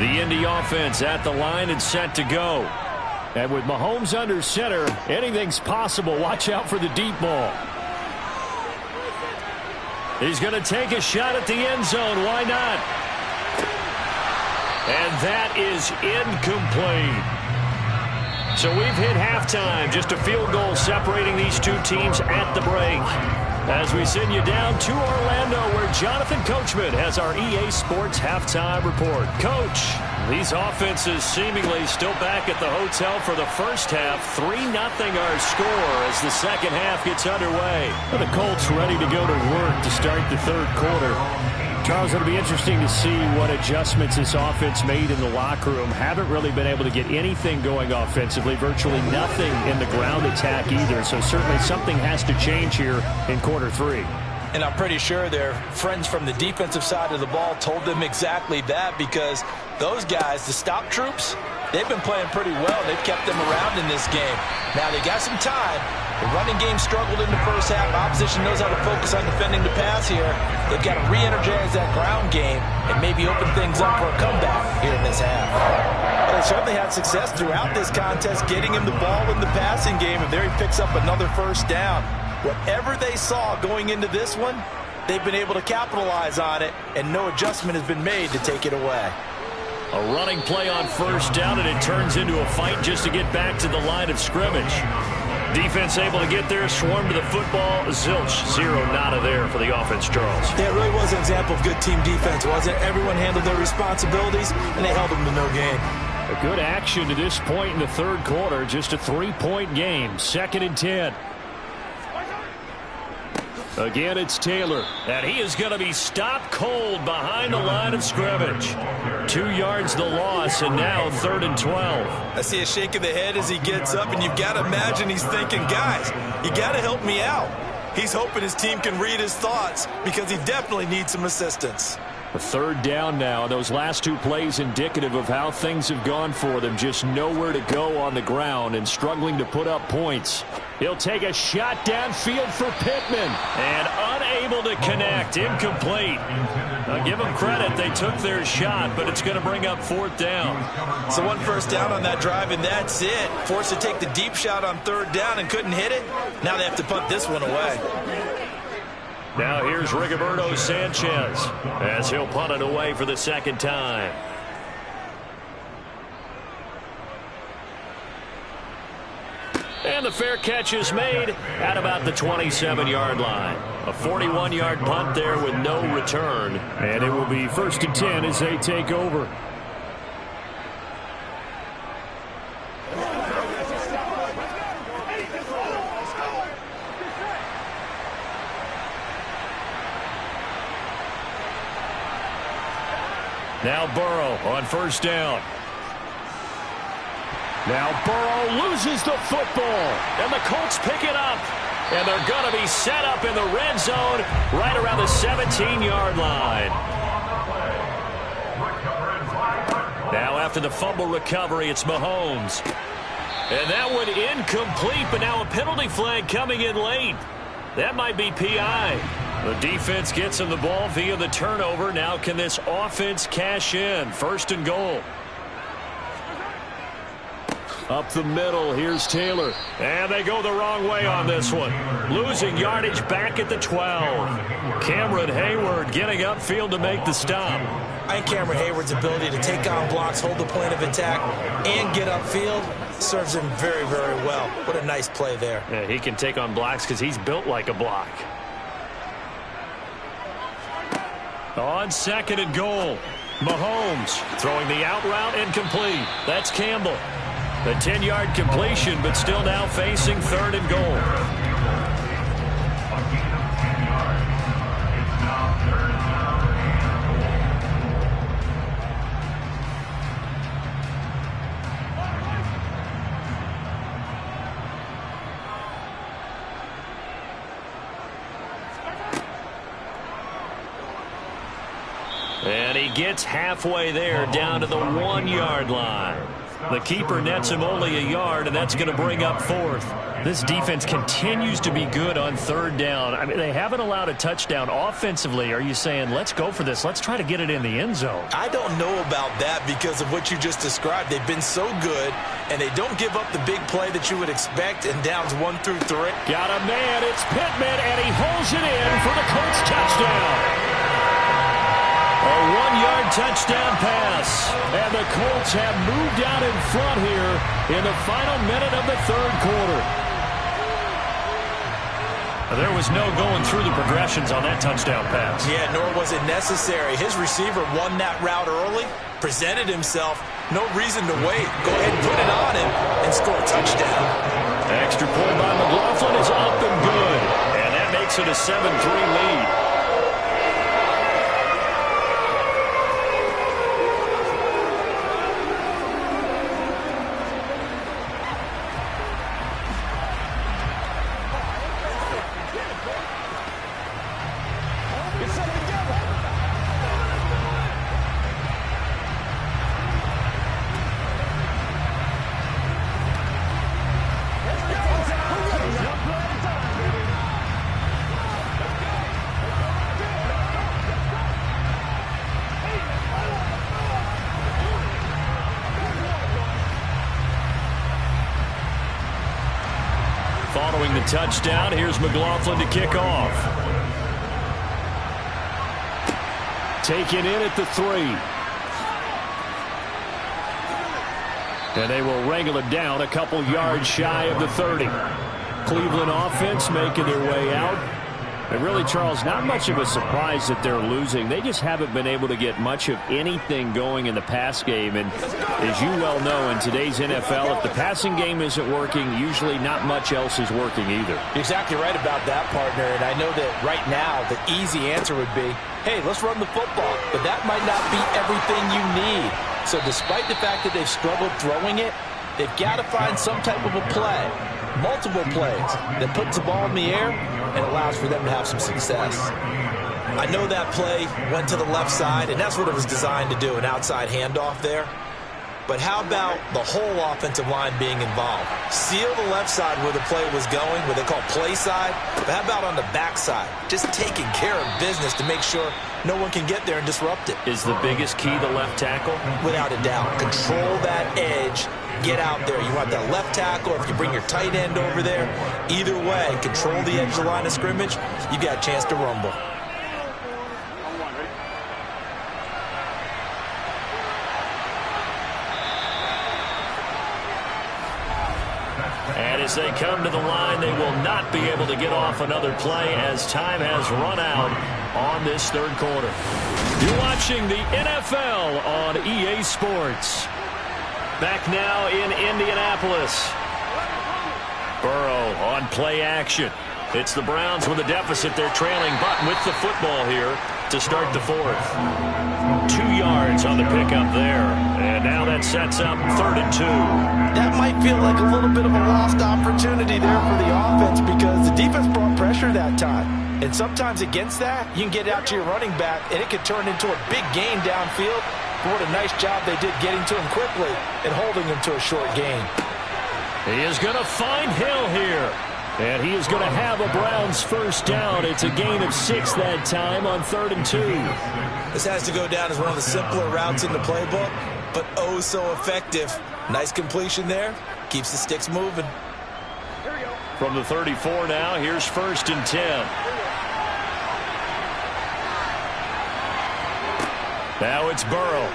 The Indy offense at the line and set to go. And with Mahomes under center, anything's possible. Watch out for the deep ball. He's going to take a shot at the end zone. Why not? And that is incomplete. So we've hit halftime. Just a field goal separating these two teams at the break. As we send you down to Orlando, where Jonathan Coachman has our EA Sports halftime report. Coach, these offenses seemingly still back at the hotel for the first half. 3-0 our score as the second half gets underway. Well, the Colts ready to go to work to start the third quarter. Charles, it'll be interesting to see what adjustments this offense made in the locker room. Haven't really been able to get anything going offensively, virtually nothing in the ground attack either. So certainly something has to change here in quarter 3. And I'm pretty sure their friends from the defensive side of the ball told them exactly that, because those guys, the stop troops, they've been playing pretty well. They've kept them around in this game. Now they got some time. The running game struggled in the first half. Opposition knows how to focus on defending the pass here. They've got to re-energize that ground game and maybe open things up for a comeback here in this half. Well, they certainly had success throughout this contest getting him the ball in the passing game, and there he picks up another first down. Whatever they saw going into this one, they've been able to capitalize on it, and no adjustment has been made to take it away. A running play on first down, and it turns into a fight just to get back to the line of scrimmage. Defense able to get there, swarm to the football. Zilch, 0 nada there for the offense, Charles. Yeah, it really was an example of good team defense, wasn't it? Everyone handled their responsibilities, and they held them to no gain. A good action to this point in the third quarter. Just a 3-point game. 2nd and 10. Again, it's Taylor. And he is going to be stopped cold behind the line of scrimmage. 2 yards the loss, and now 3rd and 12. I see a shake of the head as he gets up, and you've got to imagine he's thinking, guys, you got to help me out. He's hoping his team can read his thoughts, because he definitely needs some assistance. A 3rd down now. Those last 2 plays indicative of how things have gone for them. Just nowhere to go on the ground and struggling to put up points. He'll take a shot downfield for Pittman. And unable to connect. Incomplete. I'll give them credit. They took their shot, but it's going to bring up 4th down. So 1 first down on that drive, and that's it. Forced to take the deep shot on 3rd down and couldn't hit it. Now they have to punt this one away. Now here's Rigoberto Sanchez as he'll punt it away for the 2nd time. And the fair catch is made at about the 27-yard line. A 41-yard punt there with no return. And it will be 1st and 10 as they take over. Now Burrow on 1st down. Now Burrow loses the football. And the Colts pick it up. And they're going to be set up in the red zone right around the 17-yard line. Now after the fumble recovery, it's Mahomes. And that one incomplete, but now a penalty flag coming in late. That might be PI. The defense gets him the ball via the turnover. Now can this offense cash in? 1st and goal. Up the middle, here's Taylor. And they go the wrong way on this one. Losing yardage back at the 12. Cameron Hayward getting upfield to make the stop. I think Cameron Hayward's ability to take on blocks, hold the point of attack, and get upfield serves him very, very well. What a nice play there. Yeah, he can take on blocks because he's built like a block. On 2nd and goal, Mahomes throwing the out route and complete. That's Campbell. A 10-yard completion, but still now facing 3rd and goal. A gain of 10 yards. It's now 3rd down and goal. And he gets halfway there, down to the 1-yard line. The keeper nets him only a yard, and that's going to bring up 4th. This defense continues to be good on 3rd down. I mean, they haven't allowed a touchdown offensively. Are you saying, let's go for this, let's try to get it in the end zone? I don't know about that because of what you just described. They've been so good, and they don't give up the big play that you would expect in downs 1 through 3. Got a man, it's Pittman, and he holds it in for the Colts touchdown. A 1-yard touchdown pass. And the Colts have moved out in front here in the final minute of the 3rd quarter. There was no going through the progressions on that touchdown pass. Yeah, nor was it necessary. His receiver won that route early, presented himself. No reason to wait. Go ahead and put it on him and score a touchdown. Extra point by McLaughlin is up and good. And that makes it a 7-3 lead. Following the touchdown, here's McLaughlin to kick off. Taken in at the 3. And they will wrangle it down a couple yards shy of the 30. Cleveland offense making their way out. And really, Charles, not much of a surprise that they're losing. They just haven't been able to get much of anything going in the pass game. And as you well know, in today's NFL, if the passing game isn't working, usually not much else is working either. You're exactly right about that, partner. And I know that right now the easy answer would be, hey, let's run the football. But that might not be everything you need. So despite the fact that they've struggled throwing it, they've got to find some type of a play, multiple plays, that puts the ball in the air and allows for them to have some success. I know that play went to the left side, and that's what it was designed to do, an outside handoff there. But how about the whole offensive line being involved? Seal the left side where the play was going, what they call play side. But how about on the back side? Just taking care of business to make sure no one can get there and disrupt it. Is the biggest key the left tackle? Without a doubt. Control that edge. Get out there. You want that left tackle, if you bring your tight end over there. Either way, control the edge of the line of scrimmage. You got a chance to rumble. And as they come to the line, they will not be able to get off another play as time has run out on this 3rd quarter. You're watching the NFL on EA Sports. Back now in Indianapolis. Burrow on play action. It's the Browns with a deficit. They're trailing, but with the football here to start the 4th. 2 yards on the pickup there. And now that sets up 3rd and 2. That might feel like a little bit of a lost opportunity there for the offense because the defense brought pressure that time. And sometimes against that, you can get out to your running back, and it could turn into a big gain downfield. But what a nice job they did getting to him quickly and holding him to a short gain. He is going to find Hill here. And he is going to have a Browns first down. It's a gain of 6 that time on 3rd and 2. This has to go down as one of the simpler routes in the playbook, but oh so effective. Nice completion there. Keeps the sticks moving. From the 34 now, here's 1st and 10. Now it's Burrow.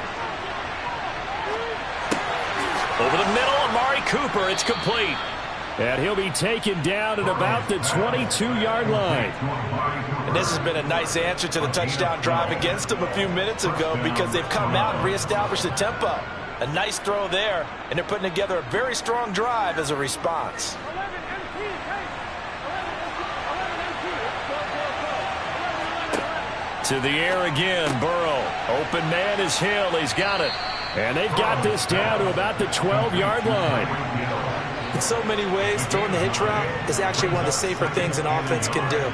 Over the middle, Amari Cooper. It's complete. And he'll be taken down at about the 22-yard line. And this has been a nice answer to the touchdown drive against them a few minutes ago because they've come out and reestablished the tempo. A nice throw there, and they're putting together a very strong drive as a response. To the air again, Burrow. Open man is Hill. He's got it. And they've got this down to about the 12-yard line. In so many ways, throwing the hitch route is actually one of the safer things an offense can do.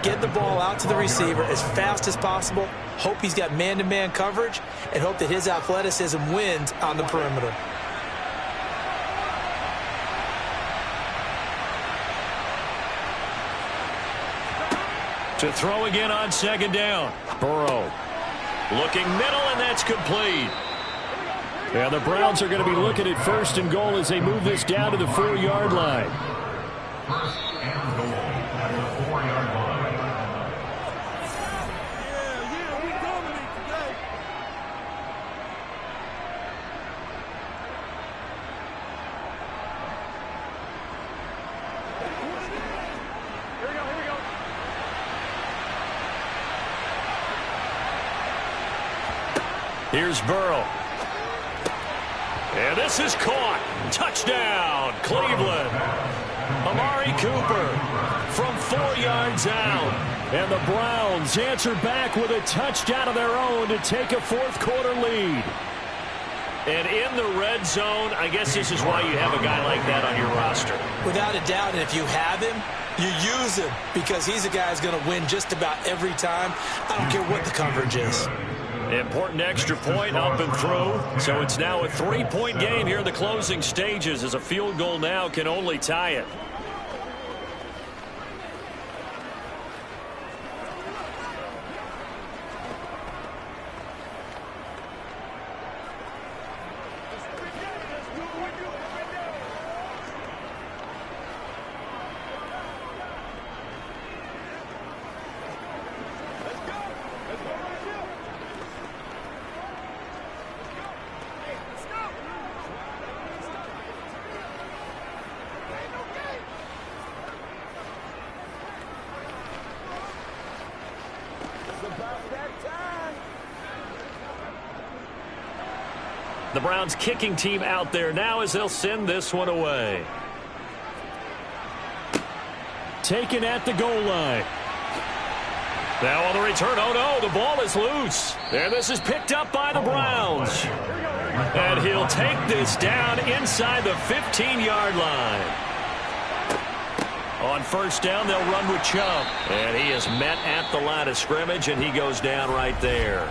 Get the ball out to the receiver as fast as possible, hope he's got man-to-man coverage, and hope that his athleticism wins on the perimeter. To throw again on second down. Burrow looking middle, and that's complete. Yeah, the Browns are going to be looking at first and goal as they move this down to the 4-yard line. First and goal at the 4-yard line. Yeah, we dominate today. Here we go, here we go. Here's Burrow. And this is caught. Touchdown, Cleveland. Amari Cooper from 4 yards out. And the Browns answer back with a touchdown of their own to take a fourth-quarter lead. And in the red zone, I guess this is why you have a guy like that on your roster. Without a doubt, and if you have him, you use him because he's a guy who's going to win just about every time. I don't care what the coverage is. Important extra point up and through. So it's now a 3-point game here in the closing stages as a field goal now can only tie it. The Browns kicking team out there now as they'll send this one away. Taken at the goal line. Now on the return, oh no, the ball is loose. And this is picked up by the Browns. And he'll take this down inside the 15-yard line. On first down, they'll run with Chubb. And he is met at the line of scrimmage, and he goes down right there.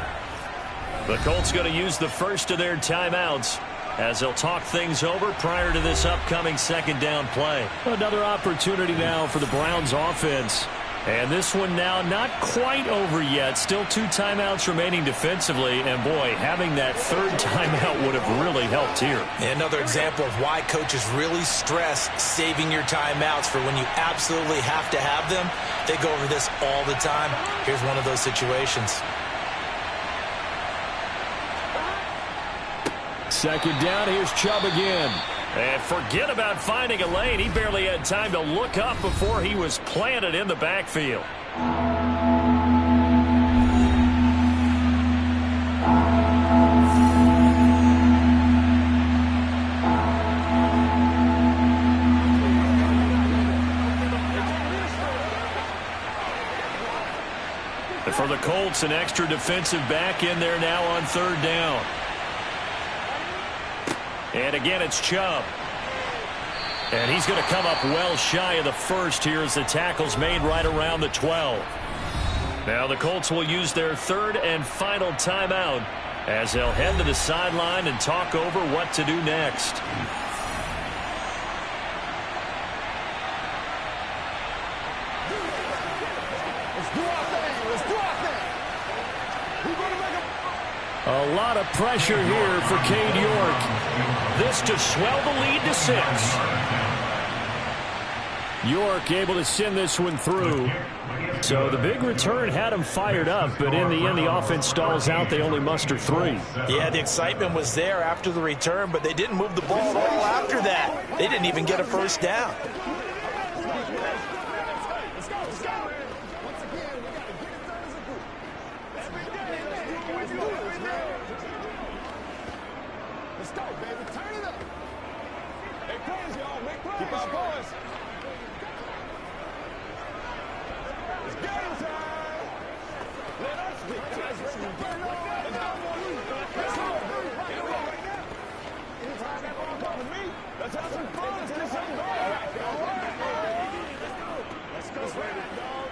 The Colts going to use the first of their timeouts as they'll talk things over prior to this upcoming second down play. Another opportunity now for the Browns offense. And this one now not quite over yet. Still 2 timeouts remaining defensively. And, boy, having that third timeout would have really helped here. Another example of why coaches really stress saving your timeouts for when you absolutely have to have them. They go over this all the time. Here's one of those situations. Second down, here's Chubb again. And forget about finding a lane. He barely had time to look up before he was planted in the backfield. And for the Colts, an extra defensive back in there now on third down. And again, it's Chubb. And he's going to come up well shy of the first here as the tackle's made right around the 12. Now the Colts will use their third and final timeout as they'll head to the sideline and talk over what to do next. A lot of pressure here for Cade York. This to swell the lead to 6. York able to send this one through. So the big return had them fired up, but in the end, the offense stalls out. They only muster 3. Yeah, the excitement was there after the return, but they didn't move the ball at all after that. They didn't even get a first down. Let's go, baby. Turn it up. Hey, praise y'all. Make praise. Keep our voice. It's game time. Let us get to this. Let's go. Let's go. Get it right now. Anytime that ball comes to me, let's have some fun. Let's get something going. Let's go. Let's run it, dog.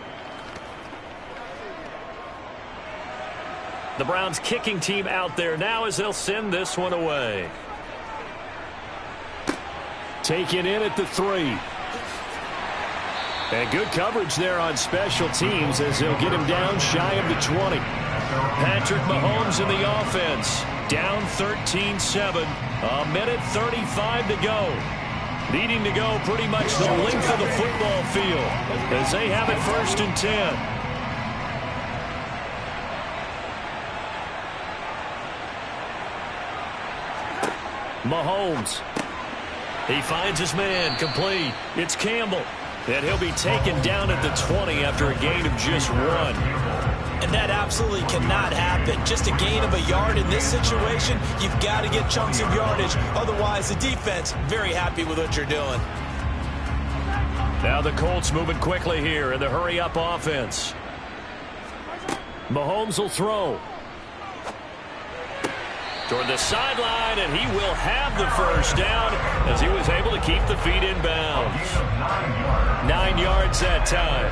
The Browns kicking team out there now as they'll send this one away. Taken in at the 3. And good coverage there on special teams as they'll get him down shy of the 20. Patrick Mahomes in the offense. Down 13-7. A minute 35 to go. Needing to go pretty much the length of the football field as they have it 1st and 10. Mahomes. He finds his man, complete. It's Campbell. And he'll be taken down at the 20 after a gain of just 1. And that absolutely cannot happen. Just a gain of a yard in this situation, you've got to get chunks of yardage. Otherwise, the defense, very happy with what you're doing. Now the Colts moving quickly here in the hurry-up offense. Mahomes will throw. Toward the sideline, and he will have the first down as he was able to keep the feet in bounds. 9 yards that time.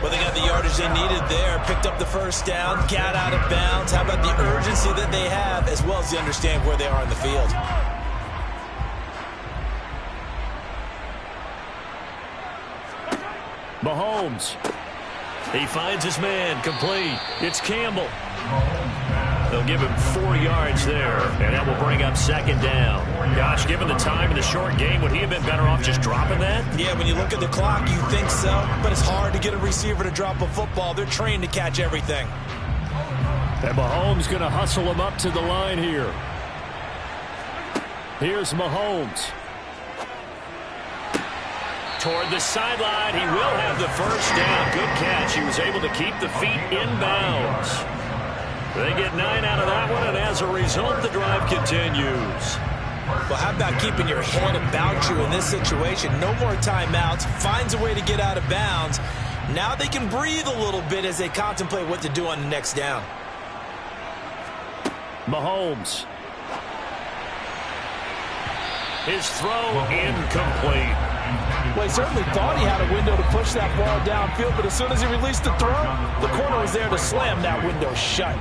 Well, they got the yardage they needed there, picked up the first down, got out of bounds. How about the urgency that they have, as well as they understand where they are in the field? Mahomes. He finds his man, complete. It's Campbell. They'll give him 4 yards there, and that will bring up 2nd down. Gosh, given the time in the short game, would he have been better off just dropping that? Yeah, when you look at the clock, you think so, but it's hard to get a receiver to drop a football. They're trained to catch everything. And Mahomes going to hustle him up to the line here. Here's Mahomes. Toward the sideline, he will have the first down. Good catch. He was able to keep the feet in bounds. They get 9 out of that one, and as a result, the drive continues. Well, how about keeping your head about you in this situation? No more timeouts. Finds a way to get out of bounds. Now they can breathe a little bit as they contemplate what to do on the next down. Mahomes. His throw incomplete. Well, he certainly thought he had a window to push that ball downfield, but as soon as he released the throw, the corner was there to slam that window shut.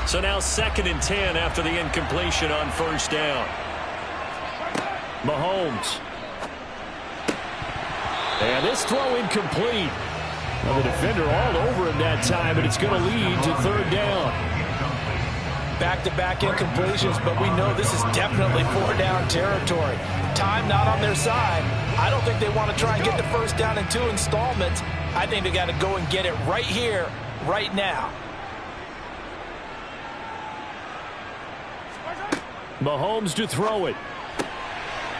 So now 2nd and 10 after the incompletion on first down. Mahomes. And this throw incomplete. Well, the defender all over him that time, but it's going to lead to 3rd down. Back-to-back incompletions, but we know this is definitely 4-down territory. Time not on their side. I don't think they want to try and get the first down in 2 installments. I think they got to go and get it right here, right now. Mahomes to throw it.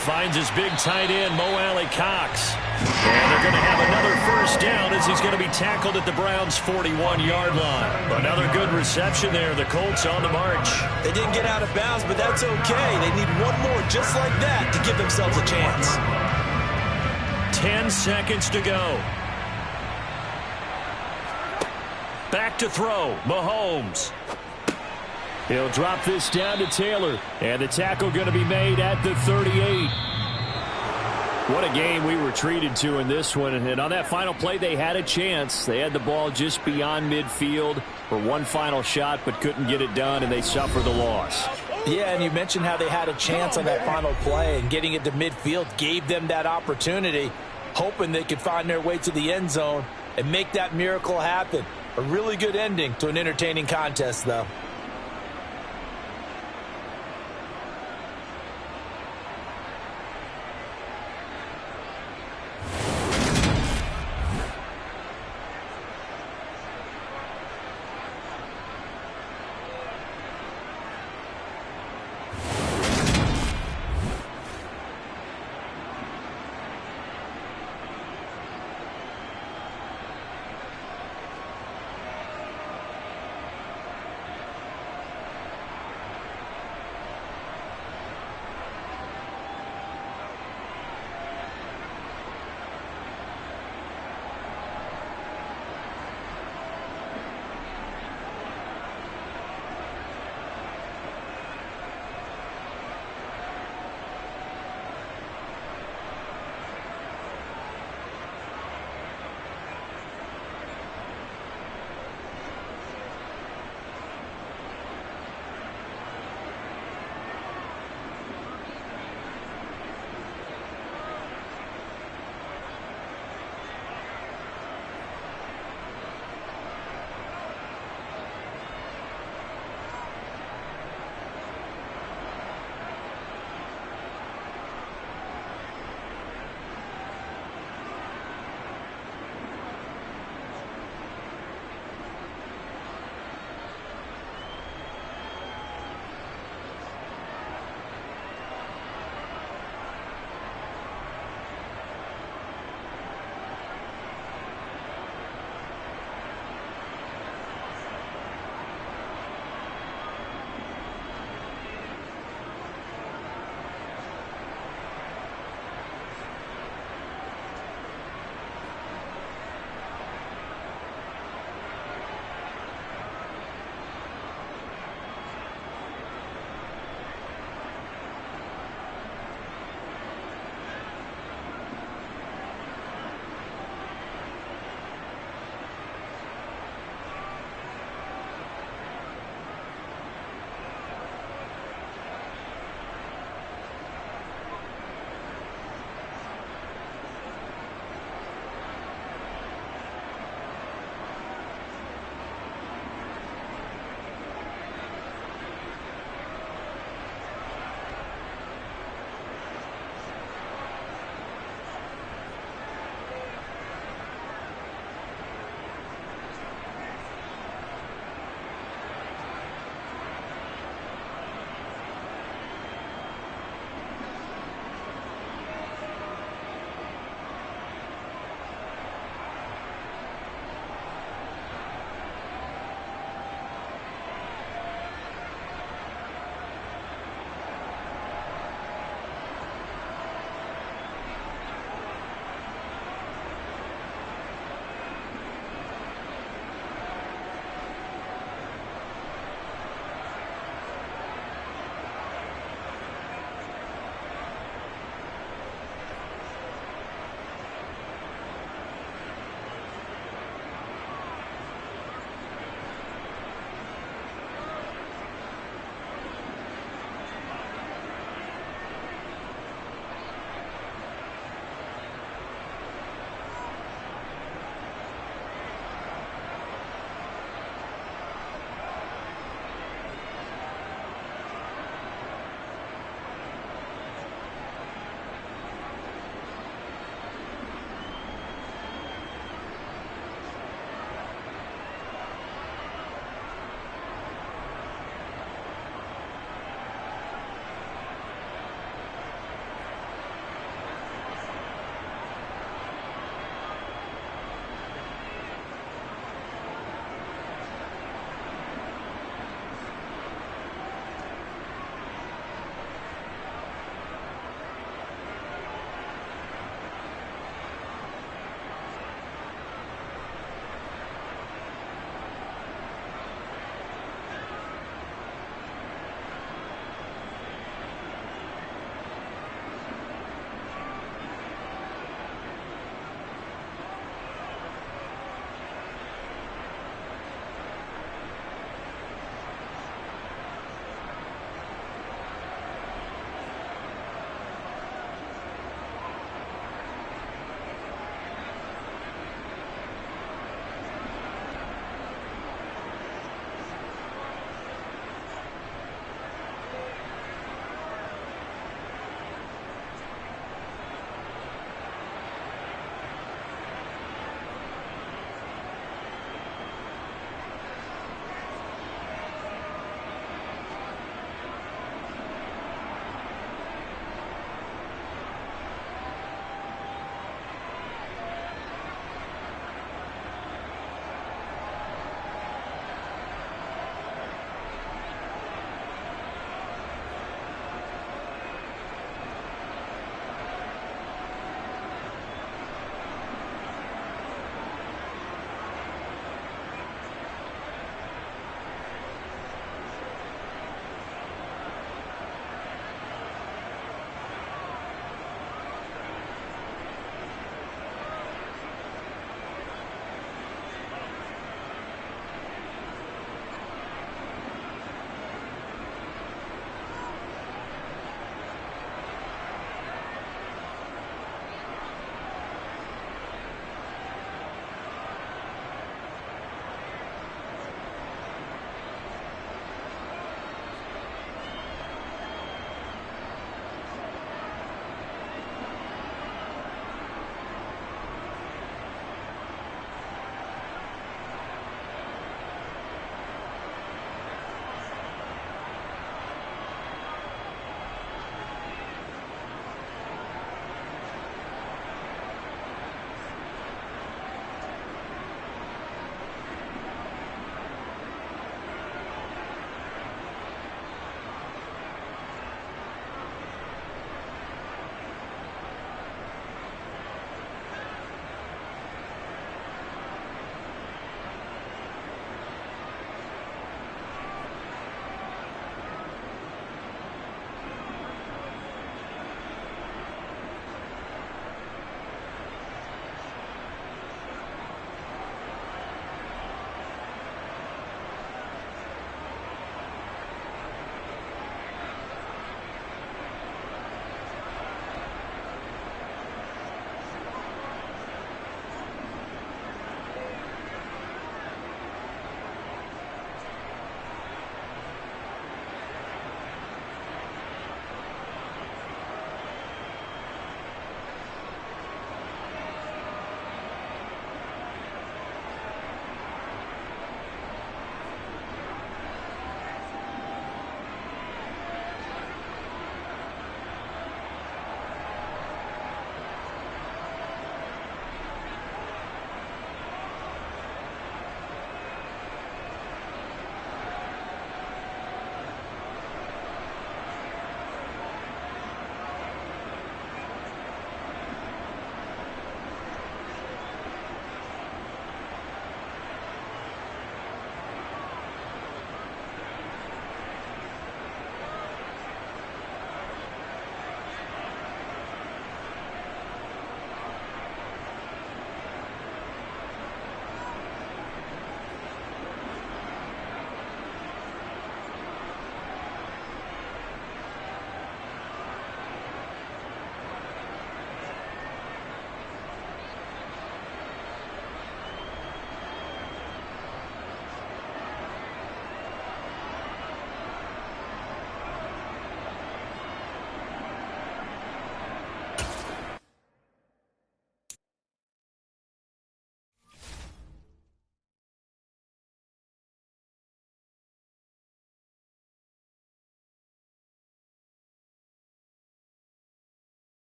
Finds his big tight end, Mo Alley-Cox. And they're going to have another first down as he's going to be tackled at the Browns' 41-yard line. Another good reception there. The Colts on the march. They didn't get out of bounds, but that's okay. They need one more just like that to give themselves a chance. 10 seconds to go. Back to throw, Mahomes. He'll drop this down to Taylor, and the tackle going to be made at the 38. What a game we were treated to in this one, and on that final play, they had a chance. They had the ball just beyond midfield for one final shot, but couldn't get it done, and they suffer the loss. Yeah, and you mentioned how they had a chance on that final play, and getting it to midfield gave them that opportunity, hoping they could find their way to the end zone and make that miracle happen. A really good ending to an entertaining contest, though.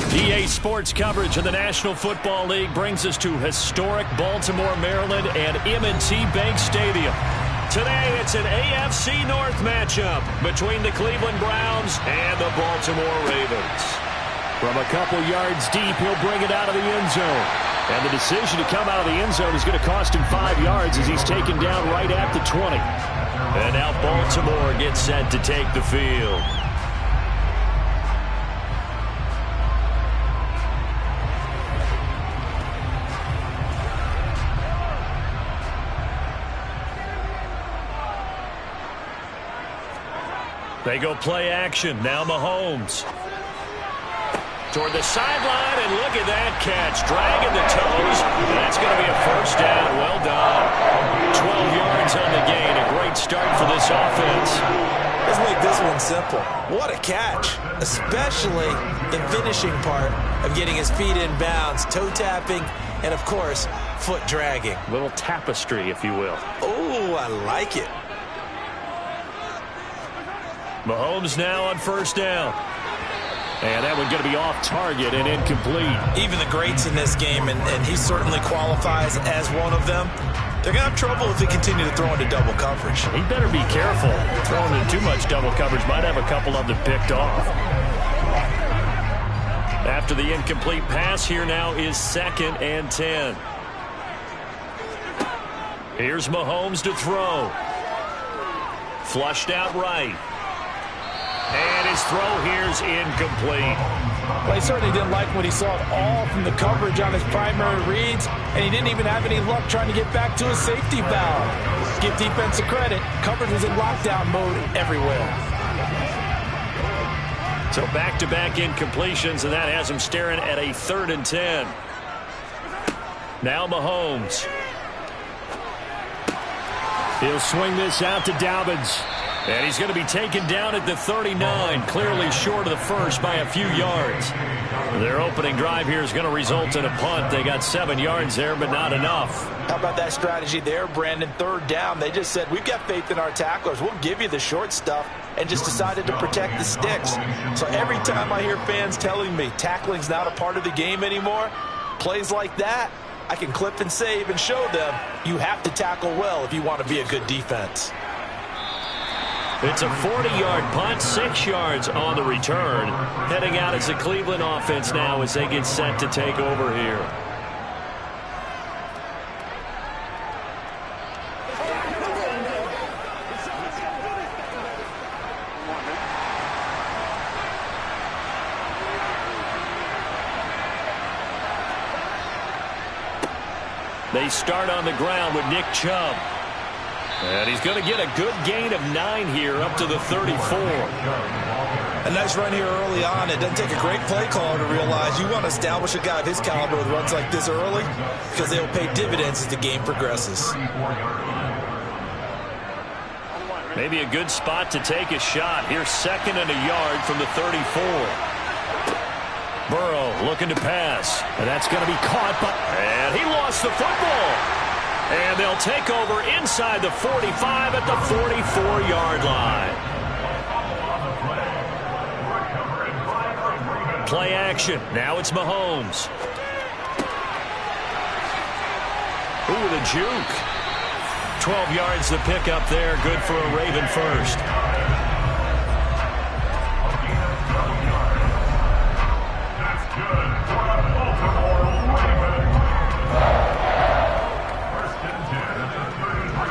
EA Sports coverage of the National Football League brings us to historic Baltimore, Maryland, and M&T Bank Stadium. Today, it's an AFC North matchup between the Cleveland Browns and the Baltimore Ravens. From a couple yards deep, he'll bring it out of the end zone. And the decision to come out of the end zone is going to cost him 5 yards as he's taken down right at the 20. And now Baltimore gets set to take the field. They go play action. Now Mahomes. Toward the sideline, and look at that catch. Dragging the toes. That's going to be a first down. Well done. 12 yards on the gain. A great start for this offense. Let's make this one simple. What a catch. Especially the finishing part of getting his feet in bounds, toe tapping, and of course, foot dragging. Little tapestry, if you will. Oh, I like it. Mahomes now on first down. And that one going to be off target and incomplete. Even the greats in this game, and he certainly qualifies as one of them, they're going to have trouble if they continue to throw into double coverage. He better be careful. Throwing into too much double coverage might have a couple of them picked off. After the incomplete pass, here now is 2nd and 10. Here's Mahomes to throw. Flushed out right. And his throw here's incomplete. Well, he certainly didn't like what he saw at all from the coverage on his primary reads, and he didn't even have any luck trying to get back to his safety valve. Give defense a credit. Coverage was in lockdown mode everywhere. So back-to-back incompletions, and that has him staring at a 3rd and 10. Now Mahomes. He'll swing this out to Dobbins. And he's going to be taken down at the 39, clearly short of the first by a few yards. Their opening drive here is going to result in a punt. They got 7 yards there, but not enough. How about that strategy there, Brandon? 3rd down. They just said, we've got faith in our tacklers. We'll give you the short stuff, and just decided to protect the sticks. So every time I hear fans telling me tackling's not a part of the game anymore, plays like that, I can clip and save and show them you have to tackle well if you want to be a good defense. It's a 40-yard punt, 6 yards on the return. Heading out as the Cleveland offense now as they get set to take over here. They start on the ground with Nick Chubb. And he's going to get a good gain of 9 here up to the 34. A nice run here early on. It doesn't take a great play caller to realize you want to establish a guy of his caliber with runs like this early because they'll pay dividends as the game progresses. Maybe a good spot to take a shot. Here's 2nd and a yard from the 34. Burrow looking to pass. And that's going to be caught. And he lost the football. And they'll take over inside the 45 at the 44-yard line. Play action. Now it's Mahomes. Ooh, the juke. 12 yards the pick up there. Good for a Raven first.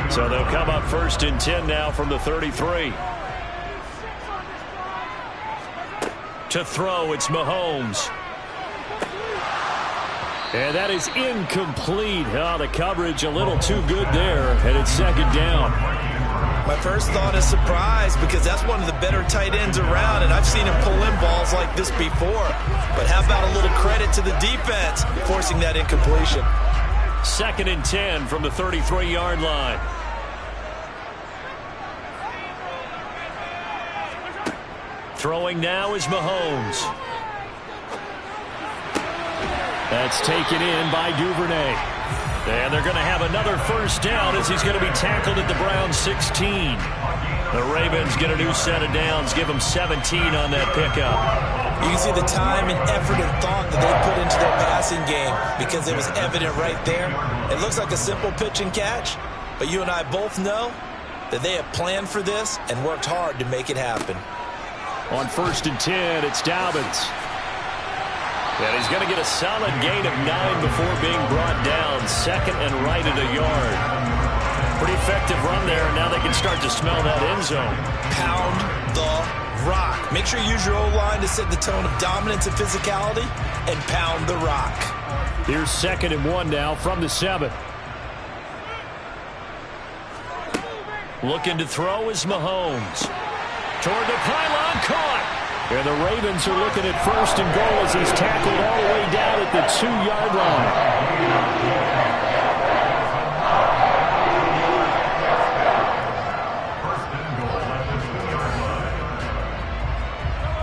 So they'll come up 1st and 10 now from the 33. To throw, it's Mahomes. And that is incomplete. Oh, the coverage a little too good there, and it's 2nd down. My first thought is surprise because that's one of the better tight ends around, and I've seen him pull in balls like this before. But how about a little credit to the defense forcing that incompletion? 2nd and 10 from the 33-yard line. Throwing now is Mahomes. That's taken in by Duvernay. And they're going to have another first down as he's going to be tackled at the Browns 16. The Ravens get a new set of downs, give them 17 on that pickup. You can see the time and effort and thought that they put into their passing game because it was evident right there. It looks like a simple pitch and catch, but you and I both know that they have planned for this and worked hard to make it happen. On 1st and 10, it's Dobbins. And he's going to get a solid gain of 9 before being brought down. 2nd and right at a yard. Pretty effective run there, and now they can start to smell that end zone. Pound the rock. Make sure you use your O-line to set the tone of dominance and physicality, and pound the rock. Here's 2nd and 1 now from the 7. Looking to throw is Mahomes. Toward the pylon, caught. And the Ravens are looking at 1st and goal as he's tackled all the way down at the 2-yard line.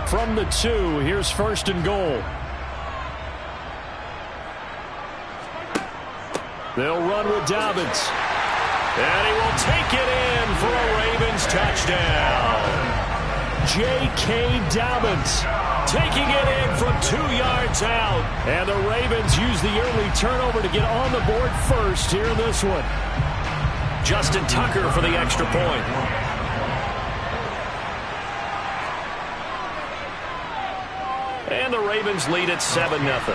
From the 2, here's 1st and goal. They'll run with Dobbins. And he will take it in for a Ravens touchdown. J.K. Dobbins taking it in from 2 yards out. And the Ravens use the early turnover to get on the board first here in this one. Justin Tucker for the extra point. And the Ravens lead at 7-0.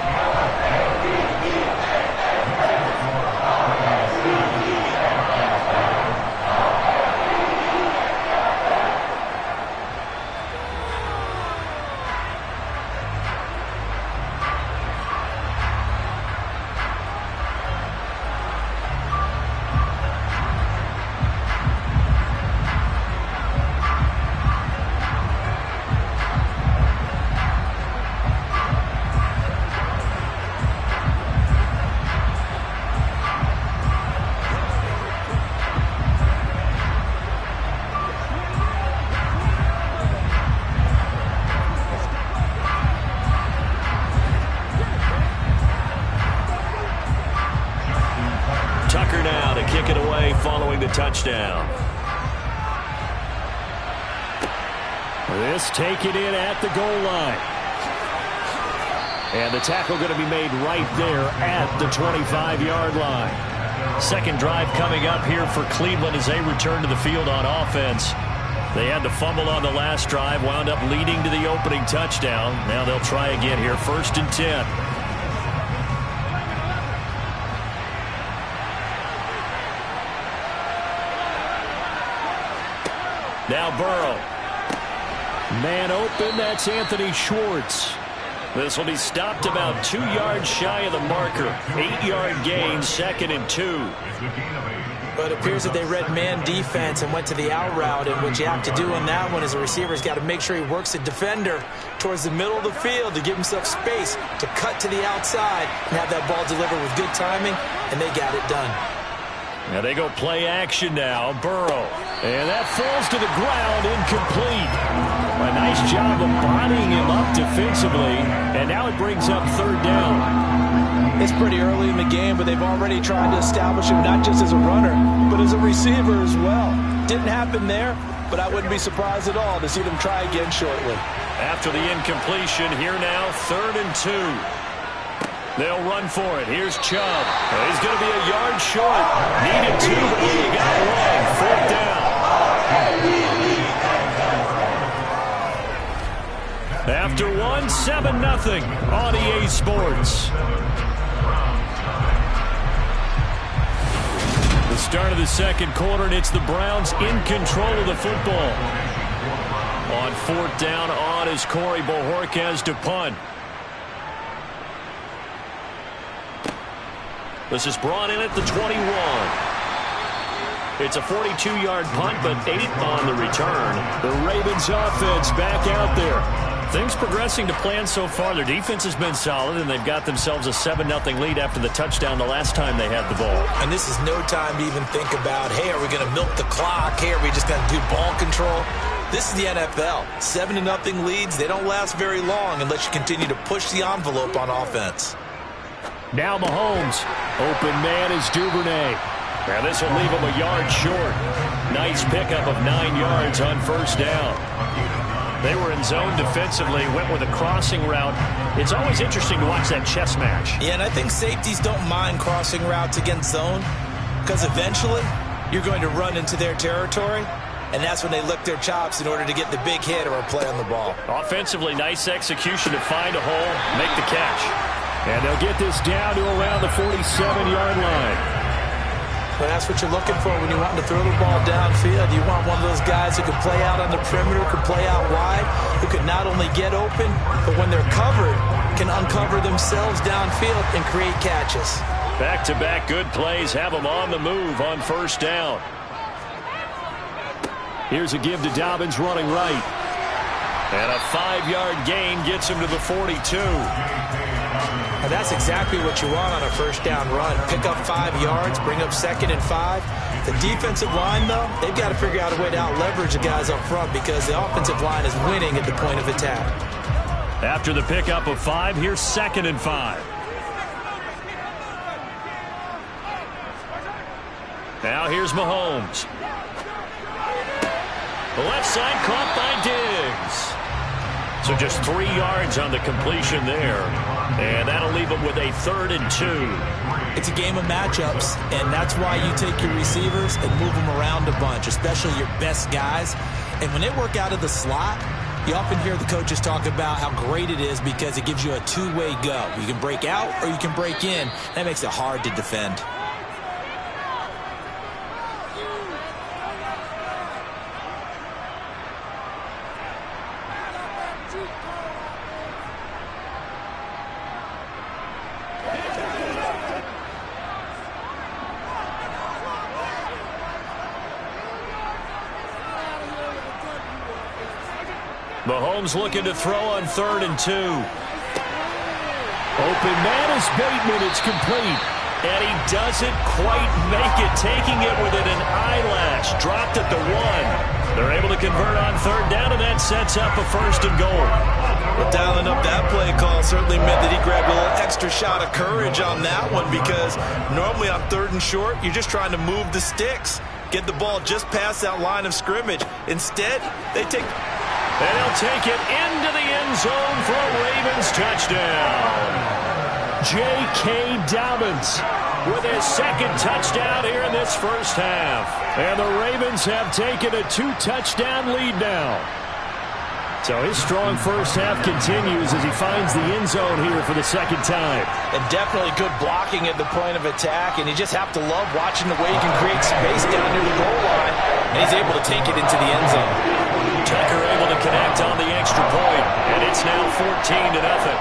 Touchdown. This take it in at the goal line. And the tackle going to be made right there at the 25-yard line. Second drive coming up here for Cleveland as they return to the field on offense. They had the fumble on the last drive, wound up leading to the opening touchdown. Now they'll try again here, 1st and 10. Now Burrow. Man open, that's Anthony Schwartz. This will be stopped about 2 yards shy of the marker. 8-yard gain, 2nd and 2. But it appears that they read man defense and went to the out route, and what you have to do on that one is a receiver's got to make sure he works the defender towards the middle of the field to give himself space to cut to the outside and have that ball delivered with good timing, and they got it done. Now they go play action now. Burrow. And that falls to the ground, incomplete. A nice job of bodying him up defensively, and now it brings up 3rd down. It's pretty early in the game, but they've already tried to establish him not just as a runner, but as a receiver as well. Didn't happen there, but I wouldn't be surprised at all to see them try again shortly. After the incompletion, here now, 3rd and 2. They'll run for it. Here's Chubb. He's going to be a yard short. Needed 2, but he got 1. 4th down. After 1, 7-0 on EA Sports. The start of the second quarter, and it's the Browns in control of the football. On 4th down, on is Corey Bojorquez to punt. This is brought in at the 21. It's a 42-yard punt, but 8 on the return. The Ravens offense back out there. Things progressing to plan so far. Their defense has been solid, and they've got themselves a 7-0 lead after the touchdown the last time they had the ball. And this is no time to even think about, hey, are we going to milk the clock? Hey, are we just going to do ball control? This is the NFL. 7-0 leads, they don't last very long unless you continue to push the envelope on offense. Now Mahomes. Open man is Duvernay. Now this will leave him a yard short. Nice pickup of 9 yards on 1st down. They were in zone defensively, went with a crossing route. It's always interesting to watch that chess match. Yeah, and I think safeties don't mind crossing routes against zone because eventually you're going to run into their territory, and that's when they lick their chops in order to get the big hit or a play on the ball. Offensively, nice execution to find a hole, make the catch. And they'll get this down to around the 47-yard line. But that's what you're looking for when you want to throw the ball downfield. You want one of those guys who can play out on the perimeter, can play out wide, who can not only get open, but when they're covered, can uncover themselves downfield and create catches. Back-to-back good plays have them on the move on first down. Here's a give to Dobbins running right. And a 5-yard gain gets him to the 42. And that's exactly what you want on a first down run. Pick up 5 yards, bring up 2nd and 5. The defensive line, though, they've got to figure out a way to out-leverage the guys up front because the offensive line is winning at the point of attack. After the pickup of 5, here's 2nd and 5. Now here's Mahomes. The left side caught by Diggs. So just 3 yards on the completion there. And that'll leave them with a 3rd and 2. It's a game of matchups, and that's why you take your receivers and move them around a bunch, especially your best guys. And when they work out of the slot, you often hear the coaches talk about how great it is because it gives you a two-way go. You can break out or you can break in. That makes it hard to defend. Mahomes looking to throw on 3rd and 2. Open man is Bateman. It's complete. And he doesn't quite make it, taking it within an eyelash. Dropped at the 1. They're able to convert on 3rd down, and that sets up a 1st and goal. Well, dialing up that play call certainly meant that he grabbed a little extra shot of courage on that one because normally on 3rd and short, you're just trying to move the sticks, get the ball just past that line of scrimmage. Instead, they take... And he'll take it into the end zone for a Ravens touchdown. J.K. Dobbins with his 2nd touchdown here in this first half. And the Ravens have taken a 2-touchdown lead now. So his strong first half continues as he finds the end zone here for the 2nd time. And definitely good blocking at the point of attack, and you just have to love watching the way he can create space down near the goal line, and he's able to take it into the end zone. Tucker able to connect on the extra point, and it's now 14-0.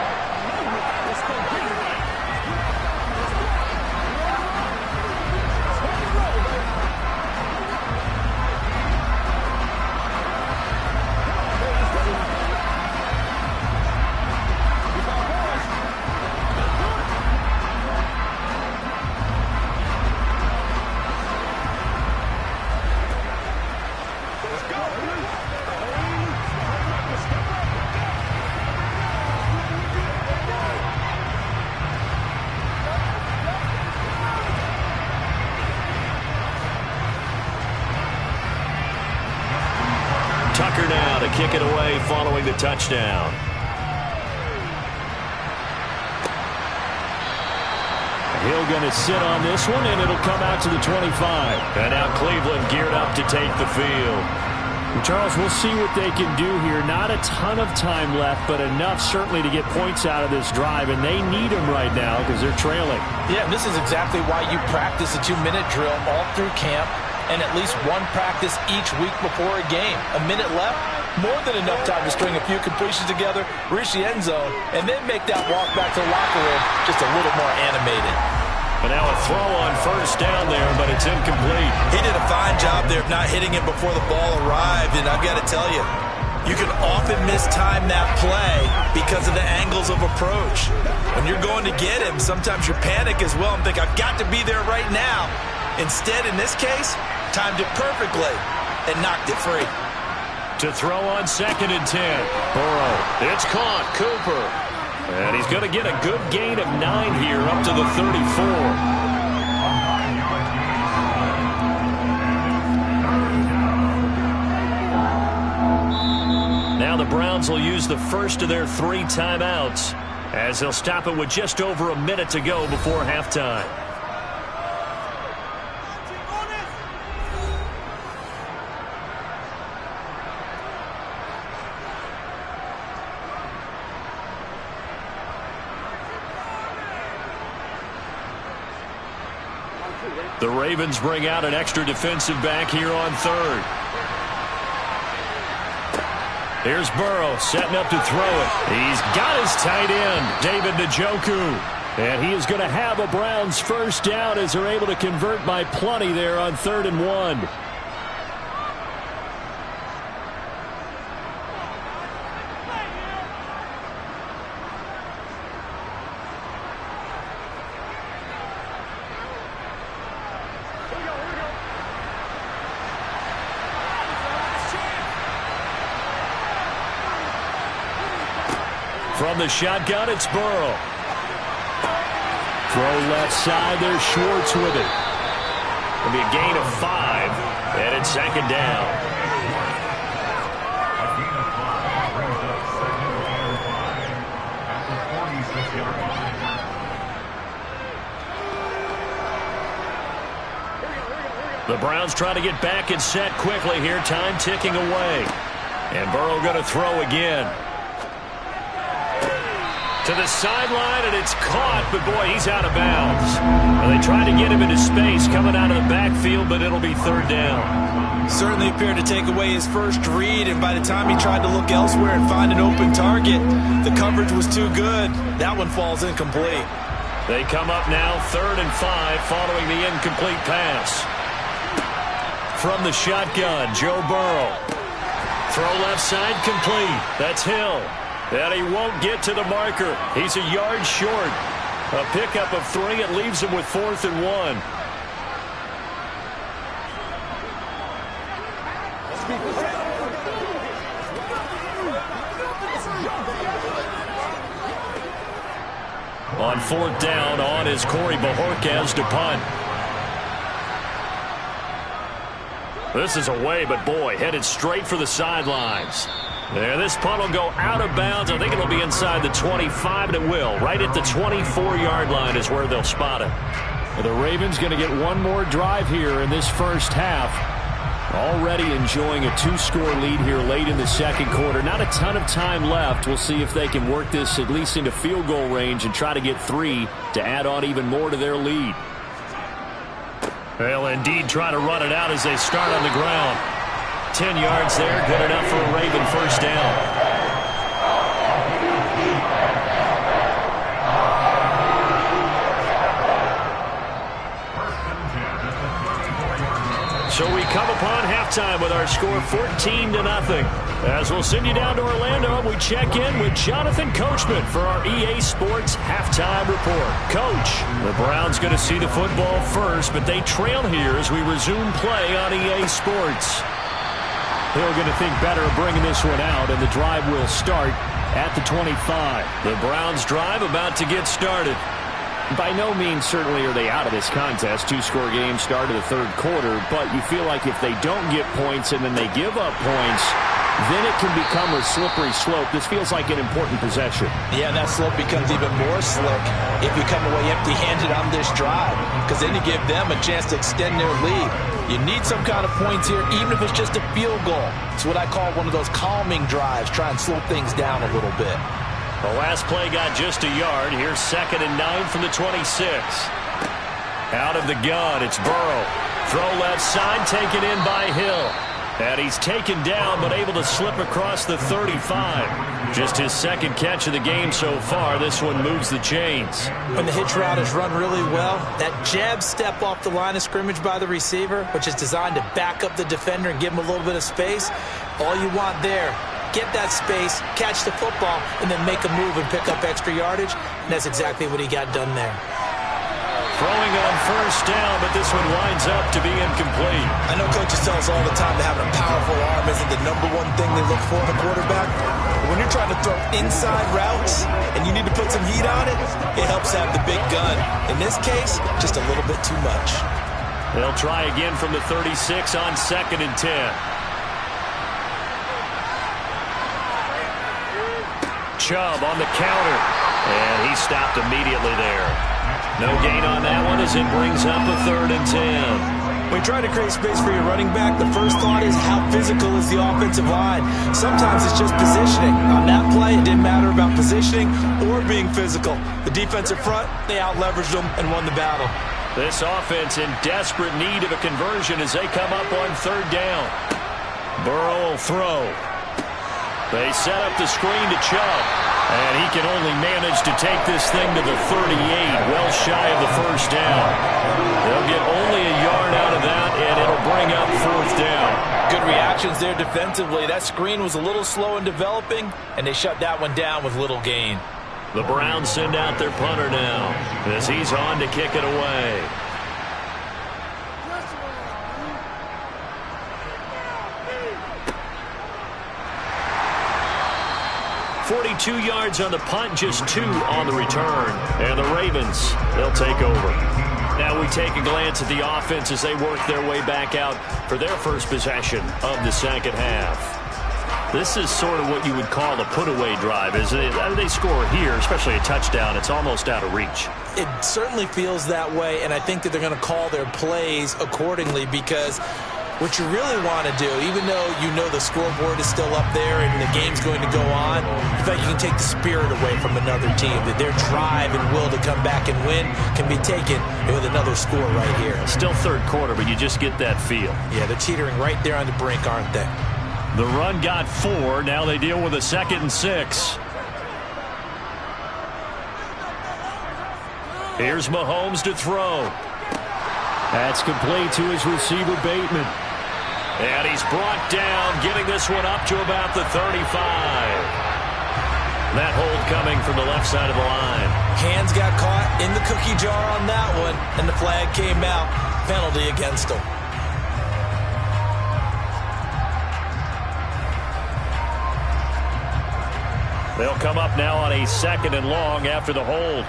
Tucker now to kick it away following the touchdown. Hill going to sit on this one, and it'll come out to the 25. And now Cleveland geared up to take the field. And Charles, we'll see what they can do here. Not a ton of time left, but enough certainly to get points out of this drive, and they need them right now because they're trailing. Yeah, and this is exactly why you practice a 2-minute drill all through camp and at least one practice each week before a game. A minute left, more than enough time to string a few completions together, reach the end zone, and then make that walk back to the locker room just a little more animated. And now a throw on first down there, but it's incomplete. He did a fine job there of not hitting him before the ball arrived, and I've got to tell you, you can often mistime that play because of the angles of approach. When you're going to get him, sometimes you panic as well and think, I've got to be there right now. Instead, in this case, timed it perfectly and knocked it free. To throw on 2nd and 10. Burrow. It's caught. Cooper. And he's going to get a good gain of 9 here up to the 34. Now the Browns will use the first of their 3 timeouts as they'll stop it with just over a minute to go before halftime. The Ravens bring out an extra defensive back here on 3rd. Here's Burrow setting up to throw it. He's got his tight end, David Njoku. And he is going to have a Browns first down as they're able to convert by plenty there on 3rd and 1. From the shotgun, it's Burrow. Throw left side, there's Schwartz with it. It'll be a gain of 5, and it's 2nd down. A gain of 5 brings up 2nd and 5 at the 46-yard line. The Browns try to get back and set quickly here. Time ticking away. And Burrow going to throw again. To the sideline, and it's caught, but boy, he's out of bounds. Well, they tried to get him into space coming out of the backfield, but it'll be 3rd down. Certainly appeared to take away his first read, and by the time he tried to look elsewhere and find an open target, the coverage was too good. That one falls incomplete. They come up now 3rd and 5 following the incomplete pass. From the shotgun, Joe Burrow. Throw left side complete. That's Hill. And he won't get to the marker. He's a yard short. A pickup of 3. It leaves him with 4th and 1. On 4th down, on is Corey Bojorquez to punt. This is away, but boy, headed straight for the sidelines. There, this punt will go out of bounds. I think it'll be inside the 25, and it will. Right at the 24-yard line is where they'll spot it. The Ravens going to get one more drive here in this first half. Already enjoying a 2-score lead here late in the 2nd quarter. Not a ton of time left. We'll see if they can work this at least into field goal range and try to get 3 to add on even more to their lead. They'll indeed try to run it out as they start on the ground. 10 yards there, good enough for a Raven first down. So we come upon halftime with our score 14-0. As we'll send you down to Orlando, we check in with Jonathan Coachman for our EA Sports Halftime Report. Coach, the Browns going to see the football first, but they trail here as we resume play on EA Sports. They're going to think better of bringing this one out, and the drive will start at the 25. The Browns drive about to get started. By no means certainly are they out of this contest. 2-score game start of the 3rd quarter, but you feel like if they don't get points and then they give up points, then it can become a slippery slope. This feels like an important possession. Yeah, that slope becomes even more slick if you come away empty-handed on this drive, because then you give them a chance to extend their lead. You need some kind of points here, even if it's just a field goal. It's what I call one of those calming drives, try and slow things down a little bit. The last play got just a yard. Here's 2nd and 9 from the 26. Out of the gun, it's Burrow. Throw left side, taken in by Hill. And he's taken down, but able to slip across the 35. Just his 2nd catch of the game so far. This one moves the chains. When the hitch route is run really well, that jab step off the line of scrimmage by the receiver, which is designed to back up the defender and give him a little bit of space, all you want there, get that space, catch the football, and then make a move and pick up extra yardage. And that's exactly what he got done there. Throwing on first down, but this one winds up to be incomplete. I know coaches tell us all the time that having a powerful arm isn't the #1 thing they look for in a quarterback. But when you're trying to throw inside routes and you need to put some heat on it, it helps have the big gun. In this case, just a little bit too much. They'll try again from the 36 on 2nd and 10. Chubb on the counter. And he stopped immediately there. No gain on that one as it brings up a 3rd and 10. When you try to create space for your running back, the first thought is how physical is the offensive line. Sometimes it's just positioning. On that play, it didn't matter about positioning or being physical. The defensive front, they out-leveraged them and won the battle. This offense in desperate need of a conversion as they come up on 3rd down. Burrow will throw. They set up the screen to Chubb. And he can only manage to take this thing to the 38, well shy of the 1st down. They'll get only a yard out of that, and it'll bring up 4th down. Good reactions there defensively. That screen was a little slow in developing, and they shut that one down with little gain. The Browns send out their punter now as he's on to kick it away. 42 yards on the punt, just 2 on the return. And the Ravens, they'll take over. Now we take a glance at the offense as they work their way back out for their first possession of the 2nd half. This is sort of what you would call a put-away drive, isn't it? They score here, especially a touchdown. It's almost out of reach. It certainly feels that way, and I think that they're going to call their plays accordingly because what you really want to do, even though you know the scoreboard is still up there and the game's going to go on, in fact, you can take the spirit away from another team, that their drive and will to come back and win can be taken with another score right here. Still 3rd quarter, but you just get that feel. Yeah, they're teetering right there on the brink, aren't they? The run got 4. Now they deal with a 2nd and 6. Here's Mahomes to throw. That's complete to his receiver, Bateman. And he's brought down, getting this one up to about the 35. That hold coming from the left side of the line. Hands got caught in the cookie jar on that one, and the flag came out. Penalty against him. They'll come up now on a 2nd and long after the hold.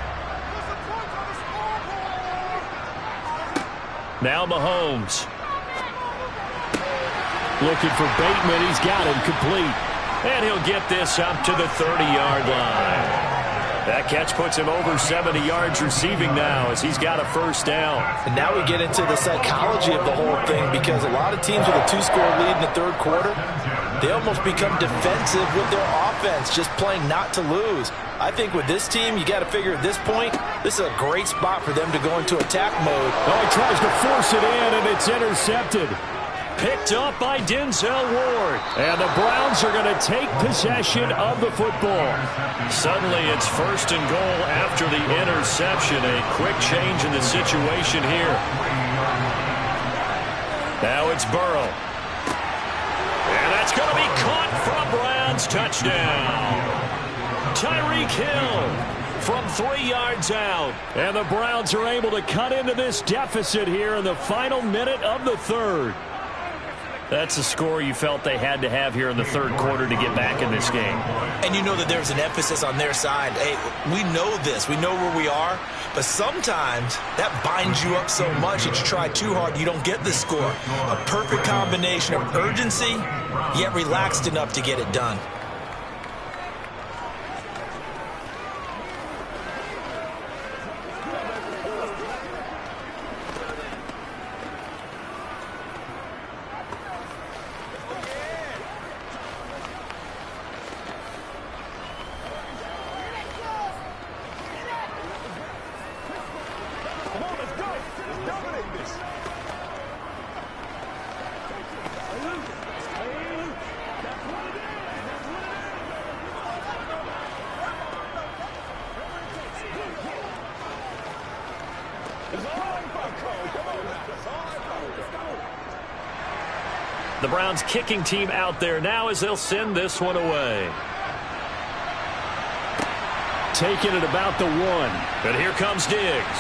Now Mahomes. Looking for Bateman. He's got him complete. And he'll get this up to the 30-yard line. That catch puts him over 70 yards receiving now as he's got a 1st down. And now we get into the psychology of the whole thing because a lot of teams with a 2-score lead in the 3rd quarter, they almost become defensive with their offense, just playing not to lose. I think with this team, you got to figure at this point, this is a great spot for them to go into attack mode. Oh, he tries to force it in, and it's intercepted. Picked up by Denzel Ward. And the Browns are going to take possession of the football. Suddenly it's 1st and goal after the interception. A quick change in the situation here. Now it's Burrow. And that's going to be caught for a Browns touchdown. Tyreek Hill from 3 yards out. And the Browns are able to cut into this deficit here in the final minute of the 3rd. That's a score you felt they had to have here in the 3rd quarter to get back in this game. And you know that there's an emphasis on their side. Hey, we know this. We know where we are. But sometimes that binds you up so much that you try too hard, you don't get the score. A perfect combination of urgency, yet relaxed enough to get it done. The Browns kicking team out there now as they'll send this one away. Taking it about the 1. And here comes Diggs.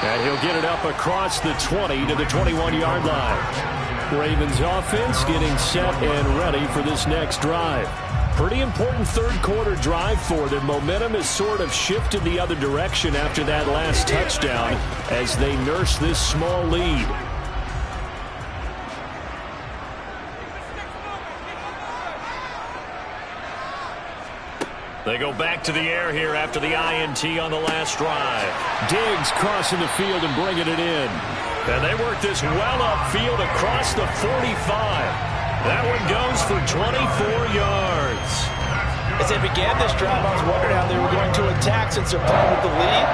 And he'll get it up across the 20 to the 21-yard line. Ravens offense getting set and ready for this next drive. Pretty important 3rd quarter drive for them. Momentum has sort of shifted the other direction after that last touchdown as they nurse this small lead. They go back to the air here after the INT on the last drive. Diggs crossing the field and bringing it in. And they work this well upfield across the 45. That one goes for 24 yards. As they began this drive, I was wondering how they were going to attack since they're playing with the lead.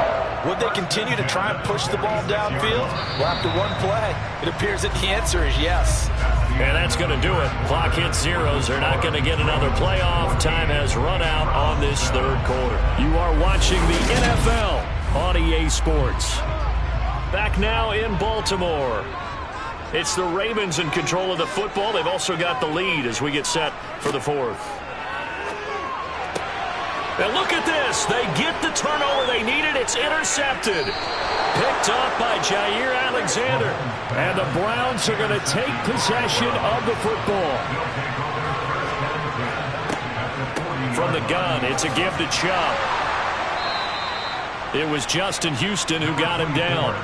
Would they continue to try and push the ball downfield? Well, after one play, it appears that the answer is yes. And that's going to do it. Clock hits zeros. They're not going to get another playoff. Time has run out on this third quarter. You are watching the NFL on EA Sports. Back now in Baltimore. It's the Ravens in control of the football. They've also got the lead as we get set for the fourth. And look at this. They get the turnover they needed. It's intercepted. Picked up by Jair Alexander. And the Browns are going to take possession of the football. From the gun, it's a give to Chubb. It was Justin Houston who got him down.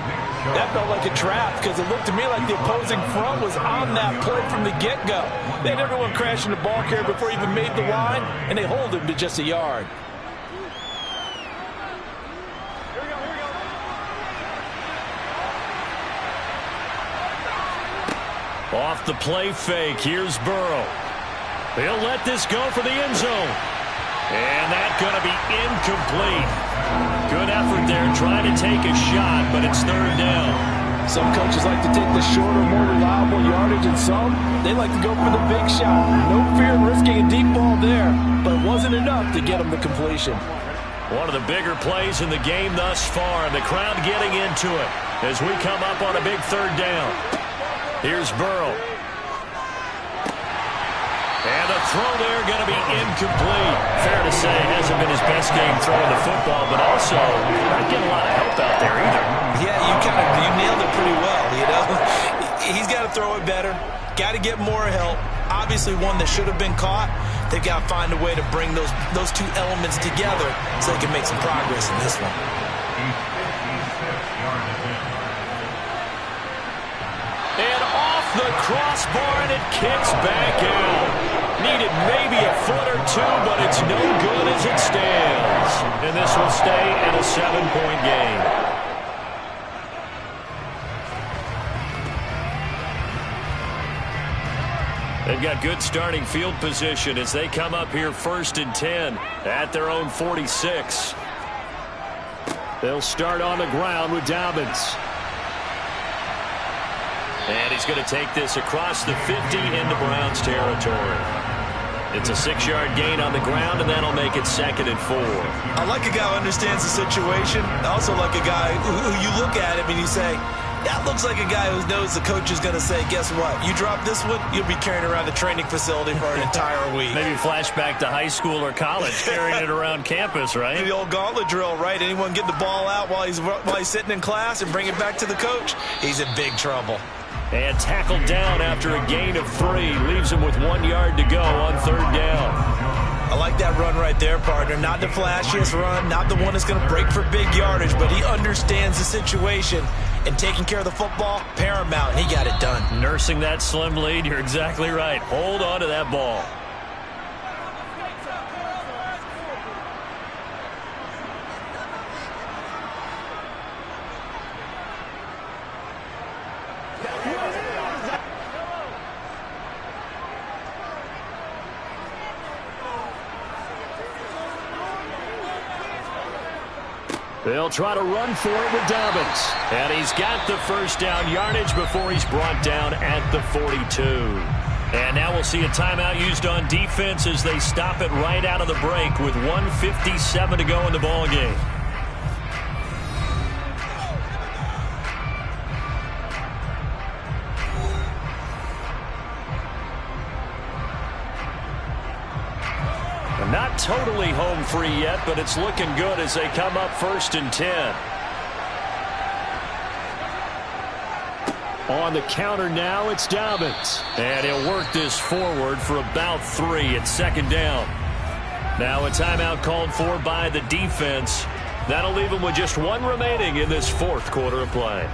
That felt like a trap because it looked to me like the opposing front was on that play from the get-go. They had everyone crashing the ball carrier before he even made the line, and they hold him to just a yard. Off the play fake, here's Burrow. He'll let this go for the end zone. And that's going to be incomplete. Good effort there trying to take a shot, but it's third down. Some coaches like to take the shorter, more reliable yardage, and some, they like to go for the big shot. No fear in risking a deep ball there, but it wasn't enough to get them the completion. One of the bigger plays in the game thus far, and the crowd getting into it as we come up on a big third down. Here's Burrow. And the throw there going to be incomplete. Fair to say, hasn't been his best game throwing the football, but also not getting a lot of help out there either. Yeah, you nailed it pretty well, you know. He's got to throw it better. Got to get more help. Obviously one that should have been caught. They've got to find a way to bring those two elements together so they can make some progress in this one. And off the crossbar, and it kicks back out. Needed maybe a foot or two, but it's no good as it stands. And this will stay at a 7-point game. They've got good starting field position as they come up here 1st and 10 at their own 46. They'll start on the ground with Dobbins. And he's going to take this across the 50 into Browns territory. It's a 6-yard gain on the ground, and that'll make it 2nd and 4. I like a guy who understands the situation. I also like a guy who you look at him and you say, that looks like a guy who knows the coach is going to say, guess what? You drop this one, you'll be carrying around the training facility for an entire week. Maybe flashback to high school or college, carrying it around campus, right? The old gauntlet drill, right? Anyone get the ball out while he's sitting in class and bring it back to the coach? He's in big trouble. And tackled down after a gain of 3. Leaves him with 1 yard to go on 3rd down. I like that run right there, partner. Not the flashiest run, not the one that's going to break for big yardage, but he understands the situation. And taking care of the football, paramount, and he got it done. Nursing that slim lead, you're exactly right. Hold on to that ball. They'll try to run for it with Dobbins. And he's got the first down yardage before he's brought down at the 42. And now we'll see a timeout used on defense as they stop it right out of the break with 1:57 to go in the ballgame. Not totally home free yet, but it's looking good as they come up 1st and 10. On the counter now, it's Dobbins. And he'll work this forward for about 3 at 2nd down. Now a timeout called for by the defense. That'll leave him with just 1 remaining in this 4th quarter of play.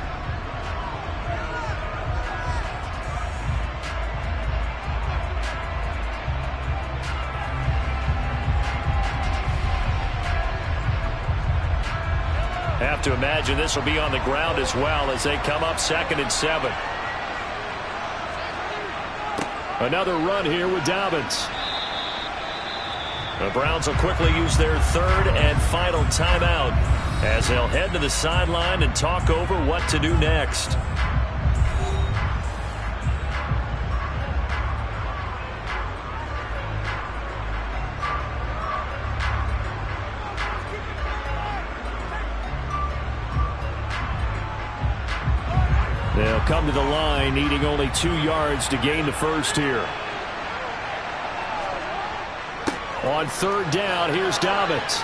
Have to imagine this will be on the ground as well as they come up 2nd and 7. Another run here with Dobbins. The Browns will quickly use their 3rd and final timeout as they'll head to the sideline and talk over what to do next. They'll come to the line needing only 2 yards to gain the first here. On 3rd down, here's Dobbins.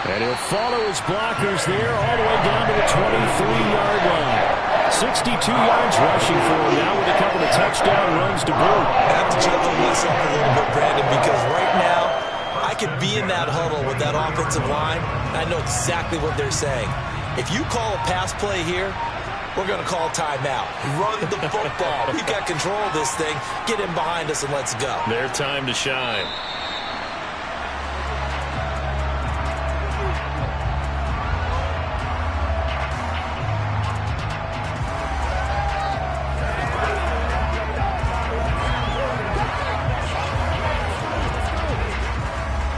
And he'll follow his blockers there all the way down to the 23-yard line. 62 yards rushing for him now with a couple of touchdown runs to boot. I have to chuckle myself a little bit, Brandon, because right now I could be in that huddle with that offensive line, and I know exactly what they're saying. If you call a pass play here, we're going to call timeout. Run the football. We've got control of this thing. Get him behind us and let's go. Their time to shine.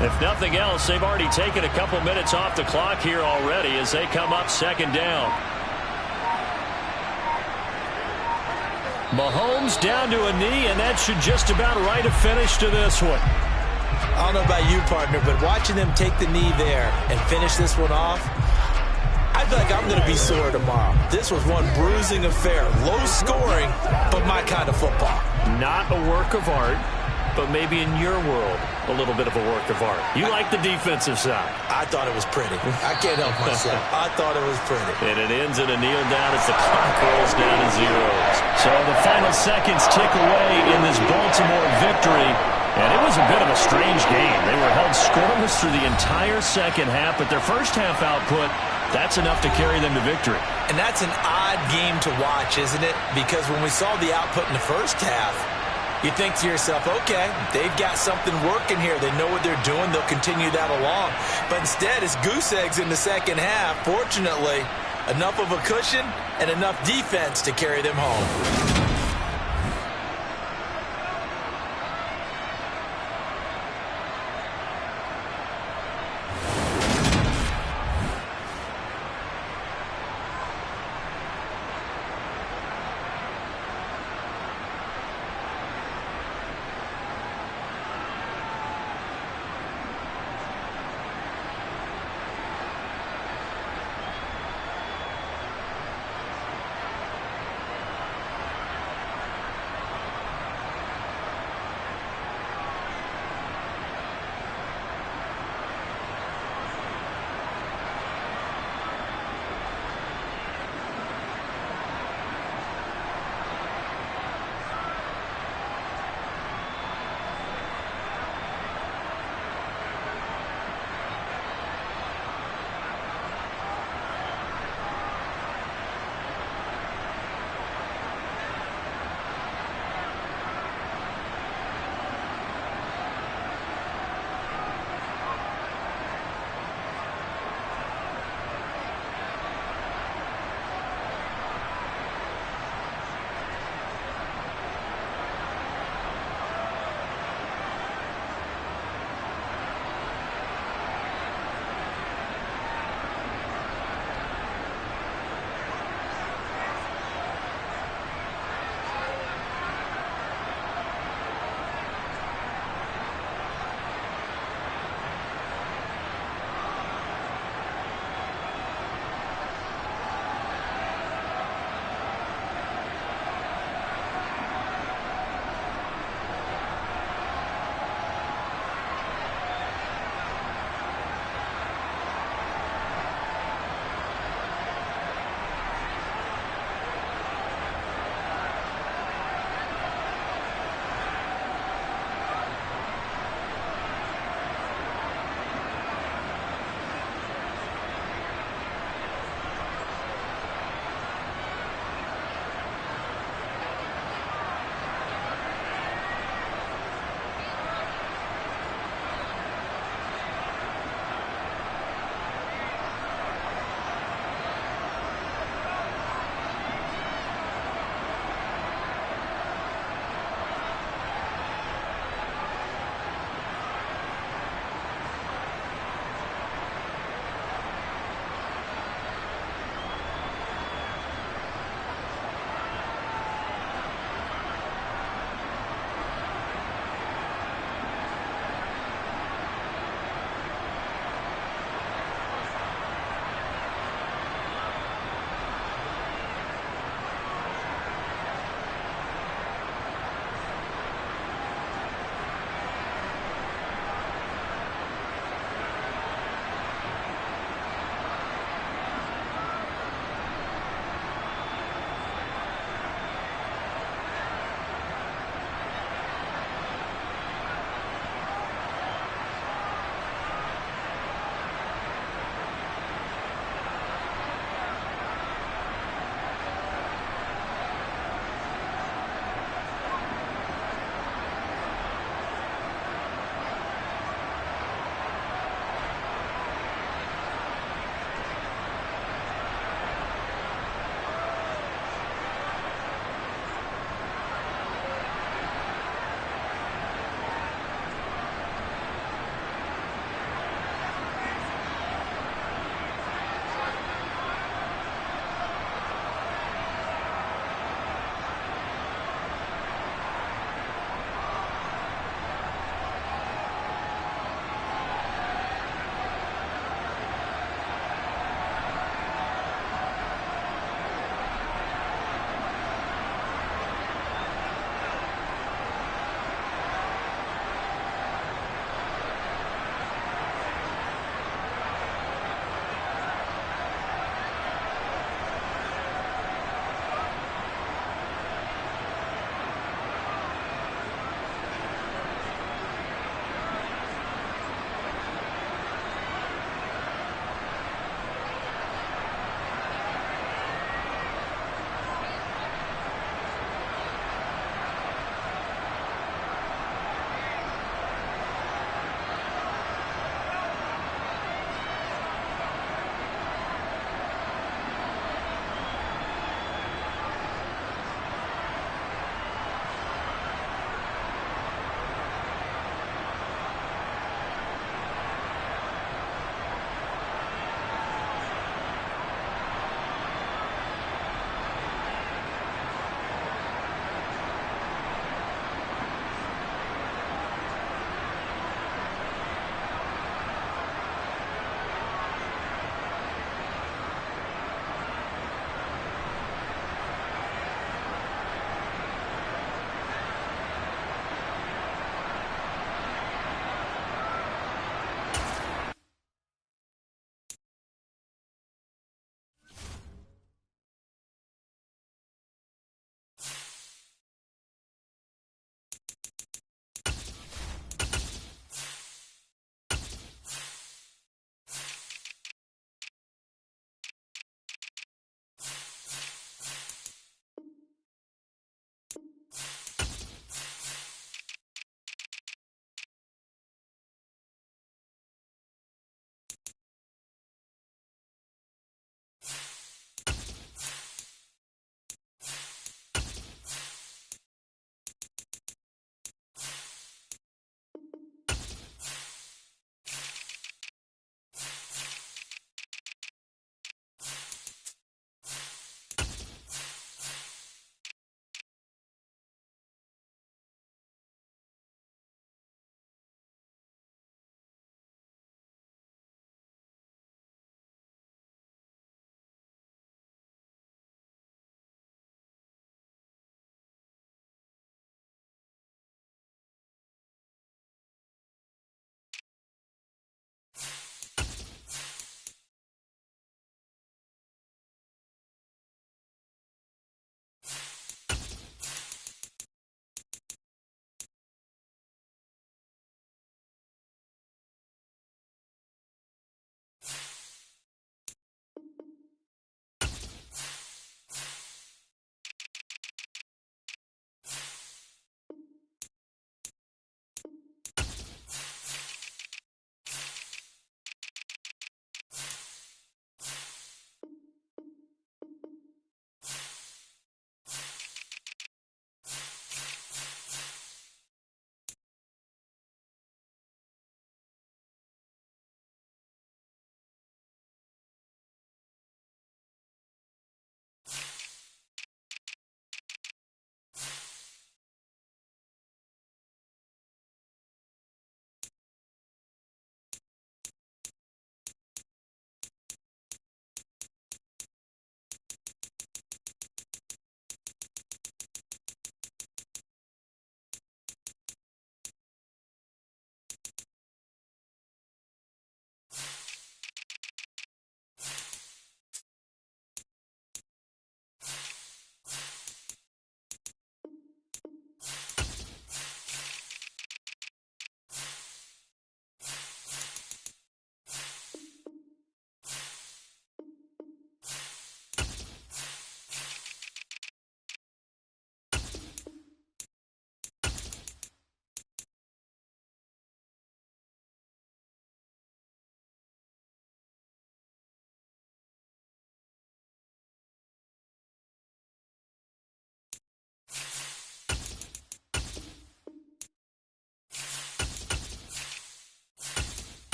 If nothing else, they've already taken a couple minutes off the clock here already as they come up 2nd down. Mahomes down to a knee, and that should just about write a finish to this one. I don't know about you, partner, but watching them take the knee there and finish this one off, I feel like I'm going to be sore tomorrow. This was one bruising affair. Low scoring, but my kind of football. Not a work of art, but maybe in your world, a little bit of a work of art. You like the defensive side. I thought it was pretty. I can't help myself. I thought it was pretty. And it ends in a kneel down as the clock rolls down to zeros. So the final seconds tick away in this Baltimore victory. And it was a bit of a strange game. They were held scoreless through the entire second half, but their first half output, that's enough to carry them to victory. And that's an odd game to watch, isn't it? Because when we saw the output in the first half, you think to yourself, okay, they've got something working here. They know what they're doing. They'll continue that along. But instead, it's goose eggs in the second half. Fortunately, enough of a cushion and enough defense to carry them home.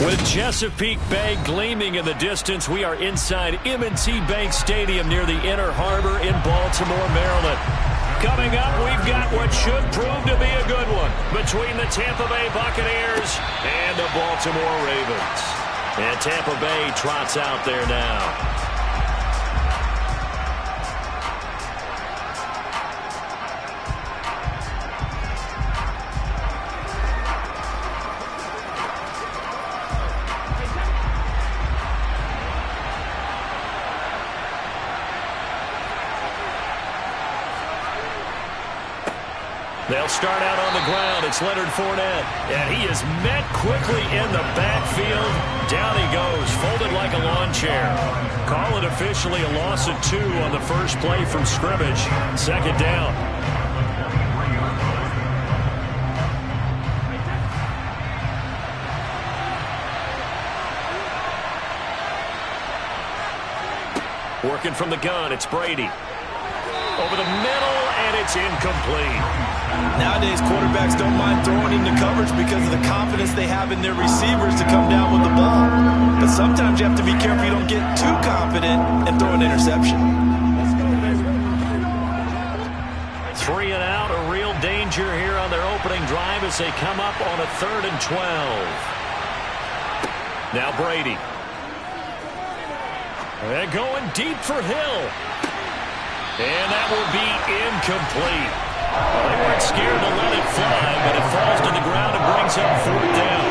With Chesapeake Bay gleaming in the distance, we are inside M&T Bank Stadium near the Inner Harbor in Baltimore, Maryland. Coming up, we've got what should prove to be a good one between the Tampa Bay Buccaneers and the Baltimore Ravens. And Tampa Bay trots out there now. They'll start out on the ground. It's Leonard Fournette. And he is met quickly in the backfield. Down he goes, folded like a lawn chair. Call it officially a loss of 2 on the first play from scrimmage. Second down. Working from the gun, it's Brady. Over the middle, and it's incomplete. Nowadays, quarterbacks don't mind throwing into coverage because of the confidence they have in their receivers to come down with the ball. But sometimes you have to be careful you don't get too confident and throw an interception. 3 and out, a real danger here on their opening drive as they come up on a 3rd and 12. Now Brady. They're going deep for Hill. And that will be incomplete. They weren't scared to let it fly, but it falls to the ground and brings up 4th down.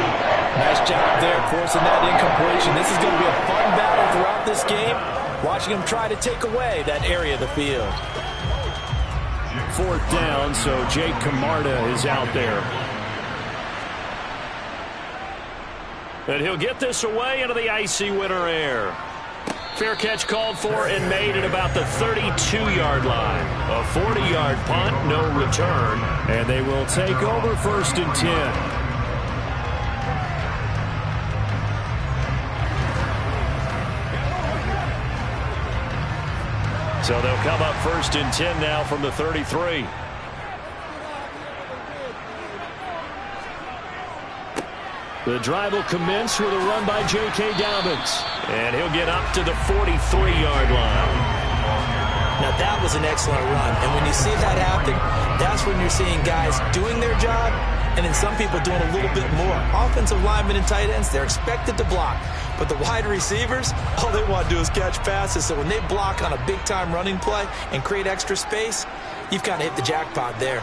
Nice job there forcing that incompletion. This is going to be a fun battle throughout this game, watching them try to take away that area of the field. 4th down, so Jake Camarda is out there. And he'll get this away into the icy winter air. Fair catch called for and made at about the 32-yard line. A 40-yard punt, no return. And they will take over 1st and 10. So they'll come up 1st and 10 now from the 33. The drive will commence with a run by J.K. Dobbins. And he'll get up to the 43-yard line. Now, that was an excellent run. And when you see that happen, that's when you're seeing guys doing their job and then some people doing a little bit more. Offensive linemen and tight ends, they're expected to block. But the wide receivers, all they want to do is catch passes. So when they block on a big-time running play and create extra space, you've kind of hit the jackpot there.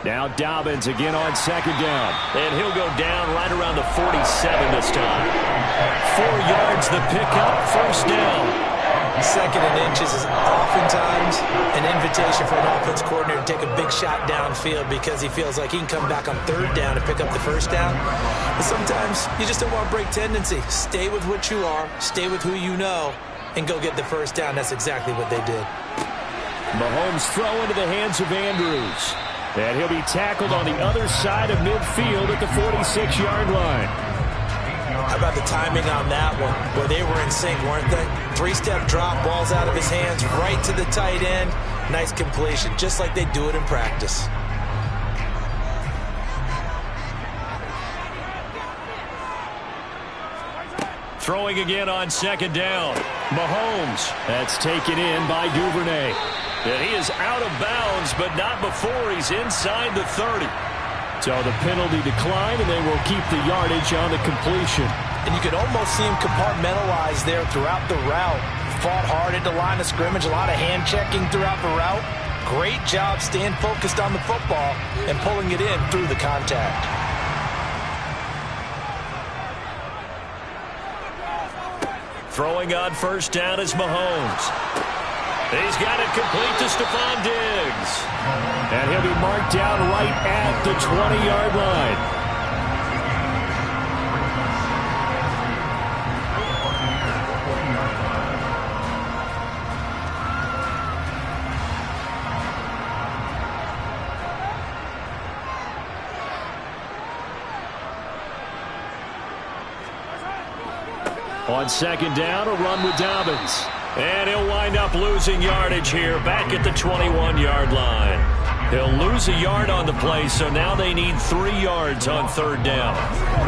Now Dobbins again on 2nd down. And he'll go down right around the 47 this time. 4 yards the pickup, 1st down. 2nd and inches is oftentimes an invitation for an offense coordinator to take a big shot downfield because he feels like he can come back on 3rd down and pick up the 1st down. But sometimes you just don't want to break tendency. Stay with what you are, stay with who you know, and go get the 1st down. That's exactly what they did. Mahomes throw into the hands of Andrews. And he'll be tackled on the other side of midfield at the 46-yard line. How about the timing on that one? Boy, they were in sync, weren't they? 3-step drop, balls out of his hands, right to the tight end. Nice completion, just like they do it in practice. Throwing again on 2nd down. Mahomes. That's taken in by Duvernay. And he is out of bounds, but not before he's inside the 30. So the penalty declined, and they will keep the yardage on the completion. And you could almost see him compartmentalize there throughout the route. Fought hard at the line of scrimmage, a lot of hand checking throughout the route. Great job staying focused on the football and pulling it in through the contact. Throwing on 1st down is Mahomes. He's got it complete to Stephon Diggs. And he'll be marked down right at the 20-yard line. On 2nd down, a run with Dobbins. And he'll wind up losing yardage here back at the 21-yard line. He'll lose a yard on the play, so now they need 3 yards on 3rd down.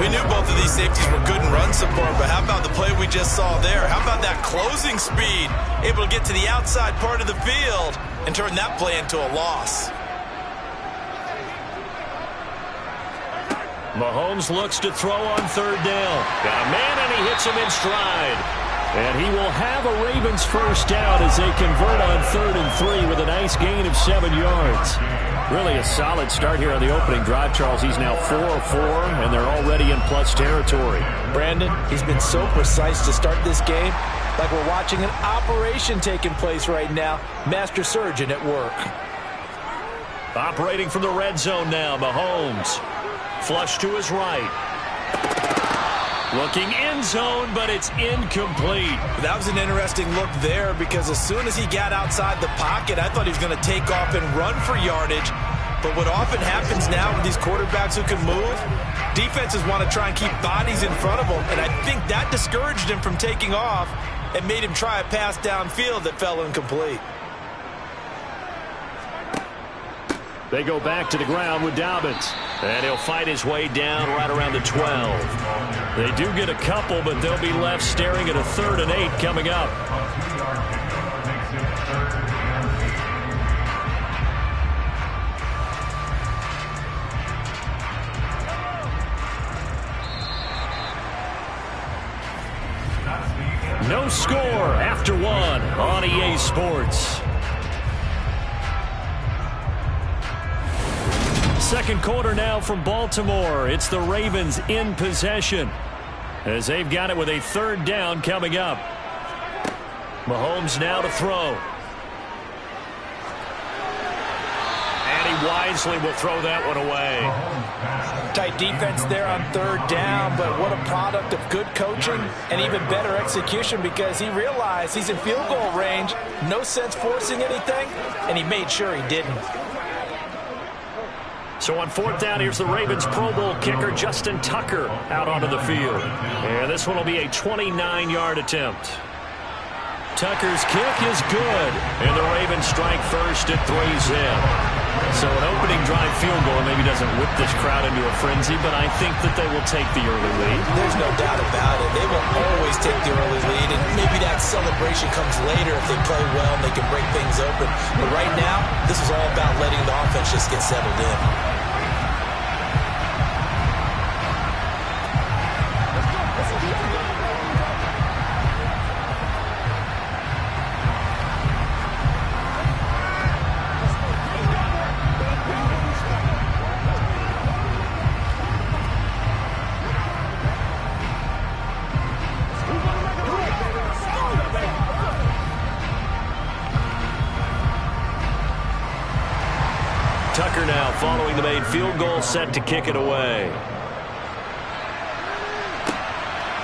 We knew both of these safeties were good in run support, but how about the play we just saw there? How about that closing speed? Able to get to the outside part of the field and turn that play into a loss. Mahomes looks to throw on 3rd down. Got a man, and he hits him in stride. And he will have a Ravens first down as they convert on 3rd and 3 with a nice gain of 7 yards. Really a solid start here on the opening drive, Charles. He's now 4 of 4, and they're already in plus territory. Brandon, he's been so precise to start this game, like we're watching an operation taking place right now. Master surgeon at work. Operating from the red zone now, Mahomes. Flush to his right. Looking end zone, but it's incomplete. That was an interesting look there because as soon as he got outside the pocket, I thought he was going to take off and run for yardage. But what often happens now with these quarterbacks who can move, defenses want to try and keep bodies in front of them, and I think that discouraged him from taking off and made him try a pass downfield that fell incomplete. They go back to the ground with Dobbins. And he'll fight his way down right around the 12. They do get a couple, but they'll be left staring at a 3rd and 8 coming up. No score after 1 on EA Sports. Second quarter now from Baltimore. It's the Ravens in possession as they've got it with a 3rd down coming up. Mahomes now to throw. And he wisely will throw that one away. Tight defense there on 3rd down, but what a product of good coaching and even better execution because he realized he's in field goal range. No sense forcing anything, and he made sure he didn't. So on 4th down, here's the Ravens Pro Bowl kicker, Justin Tucker, out onto the field. And this one will be a 29-yard attempt. Tucker's kick is good, and the Ravens strike first at 3 zip. So an opening drive field goal maybe doesn't whip this crowd into a frenzy, but I think that they will take the early lead. There's no doubt about it. They will always take the early lead, and maybe that celebration comes later if they play well and they can break things open. But right now, this is all about letting the offense just get settled in. Tucker now following the made field goal, set to kick it away.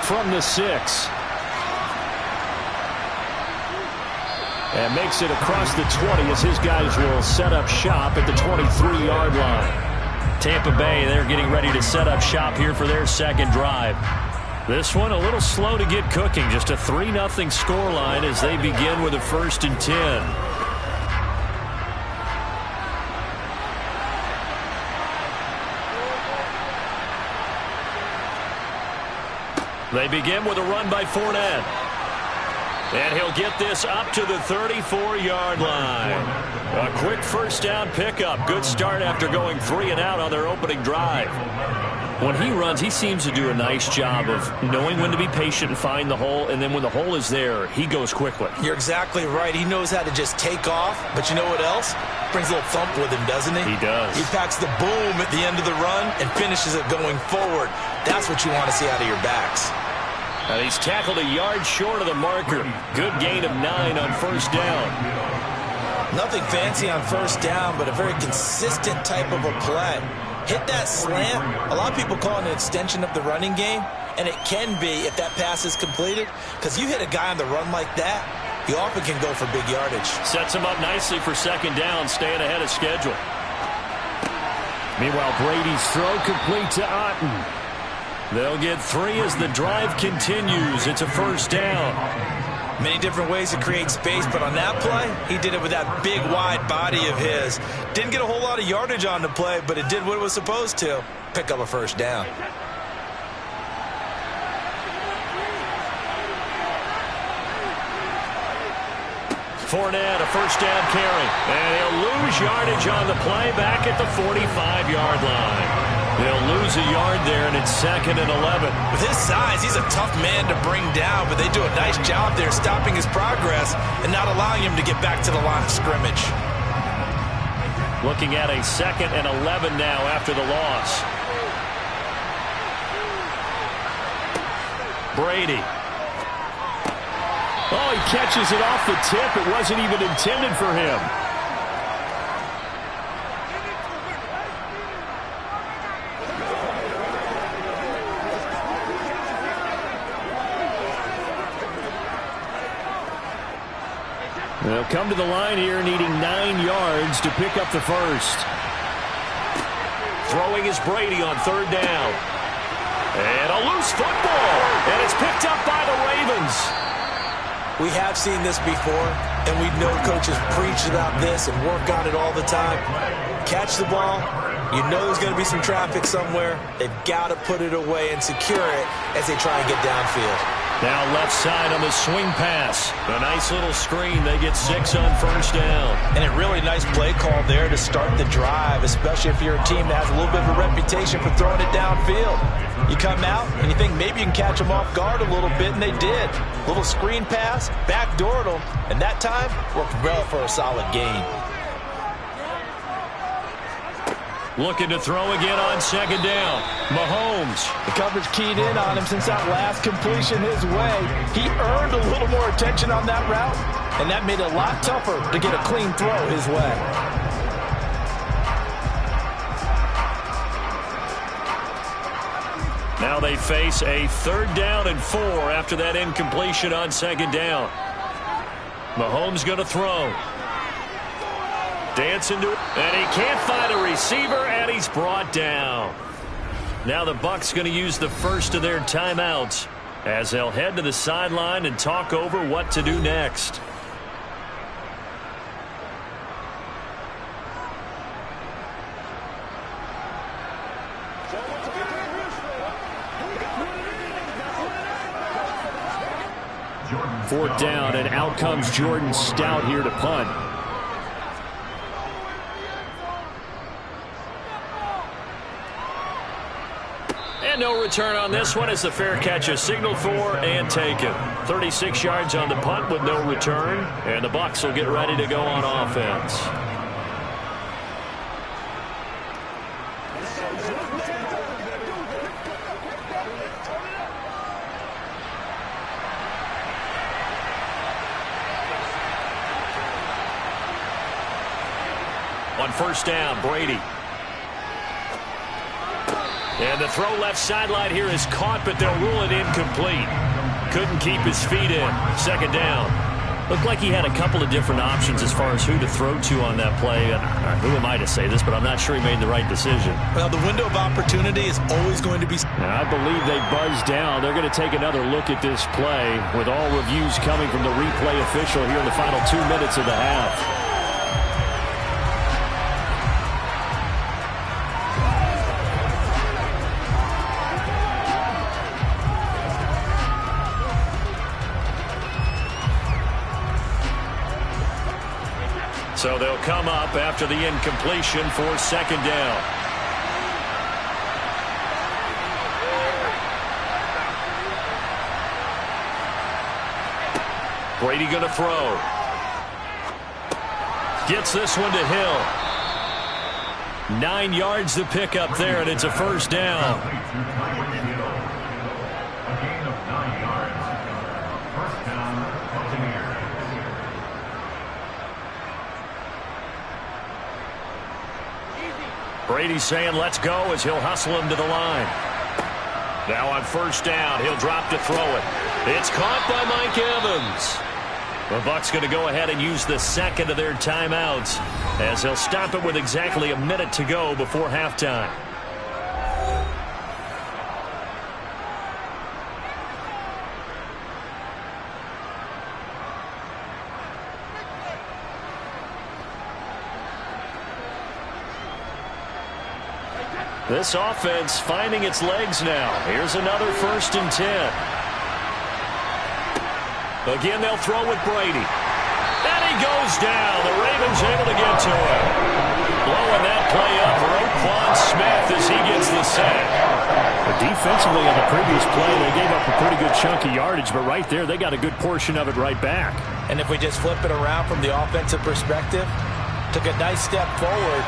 From the 6. And makes it across the 20 as his guys will set up shop at the 23-yard line. Tampa Bay, they're getting ready to set up shop here for their second drive. This one a little slow to get cooking. Just a 3-0 scoreline as they begin with a 1st and 10. They begin with a run by Fournette. And he'll get this up to the 34-yard line. A quick 1st down pickup. Good start after going 3 and out on their opening drive. When he runs, he seems to do a nice job of knowing when to be patient and find the hole, and then when the hole is there, he goes quickly. You're exactly right. He knows how to just take off, but you know what else? Brings a little thump with him, doesn't he? He does. He packs the boom at the end of the run and finishes it going forward. That's what you want to see out of your backs. And he's tackled a yard short of the marker. Good gain of 9 on 1st down. Nothing fancy on 1st down, but a very consistent type of a play. Hit that slant. A lot of people call it an extension of the running game, and it can be if that pass is completed, because you hit a guy on the run like that, you often can go for big yardage. Sets him up nicely for 2nd down, staying ahead of schedule. Meanwhile, Brady's throw complete to Otten. They'll get 3 as the drive continues. It's a 1st down. Many different ways to create space, but on that play, he did it with that big, wide body of his. Didn't get a whole lot of yardage on the play, but it did what it was supposed to. Pick up a first down. Fournette, a first down carry. And he'll lose yardage on the play back at the 45-yard line. They'll lose a yard there, and it's 2nd and 11. With his size, he's a tough man to bring down, but they do a nice job there stopping his progress and not allowing him to get back to the line of scrimmage. Looking at a 2nd and 11 now after the loss. Brady. Oh, he catches it off the tip. It wasn't even intended for him. They'll come to the line here needing 9 yards to pick up the first. Throwing is Brady on 3rd down. And a loose football. And it's picked up by the Ravens. We have seen this before, and we know coaches preach about this and work on it all the time. Catch the ball. You know there's going to be some traffic somewhere. They've got to put it away and secure it as they try and get downfield. Now left side on the swing pass. A nice little screen. They get 6 on 1st down. And a really nice play call there to start the drive, especially if you're a team that has a little bit of a reputation for throwing it downfield. You come out and you think maybe you can catch them off guard a little bit, and they did. Little screen pass, backdoored them, and that time worked well for a solid gain. Looking to throw again on 2nd down. Mahomes. The coverage keyed in on him since that last completion his way. He earned a little more attention on that route, and that made it a lot tougher to get a clean throw his way. Now they face a 3rd down and 4 after that incompletion on 2nd down. Mahomes going to throw. Dancing to it, and he can't find a receiver, and he's brought down. Now the Bucs going to use the first of their timeouts as they'll head to the sideline and talk over what to do next. Fourth down, and out comes Jordan Stout here to punt. And no return on this one as the fair catch is signaled for and taken. 36 yards on the punt with no return, and the Bucs will get ready to go on offense. On 1st down, Brady. And the throw left sideline here is caught, but they'll rule it incomplete. Couldn't keep his feet in. 2nd down. Looked like he had a couple of different options as far as who to throw to on that play. Who am I to say this, but I'm not sure he made the right decision. Well, the window of opportunity is always going to be... And I believe they buzzed down. They're going to take another look at this play with all reviews coming from the replay official here in the final 2 minutes of the half. So they'll come up after the incompletion for 2nd down. Brady going to throw. Gets this one to Hill. 9 yards to pick up there, and it's a 1st down. A gain of 9 yards. 1st down, Buccaneers. Brady saying let's go as he'll hustle him to the line. Now on 1st down, he'll drop to throw it. It's caught by Mike Evans. The Bucs going to go ahead and use the 2nd of their timeouts as they'll stop it with exactly a minute to go before halftime. This offense finding its legs now. Here's another 1st and 10. Again, they'll throw with Brady. And he goes down. The Ravens able to get to him. Blowing that play up, Roquan Smith as he gets the sack. Defensively on the previous play, they gave up a pretty good chunk of yardage, but right there, they got a good portion of it right back. And if we just flip it around from the offensive perspective, took a nice step forward,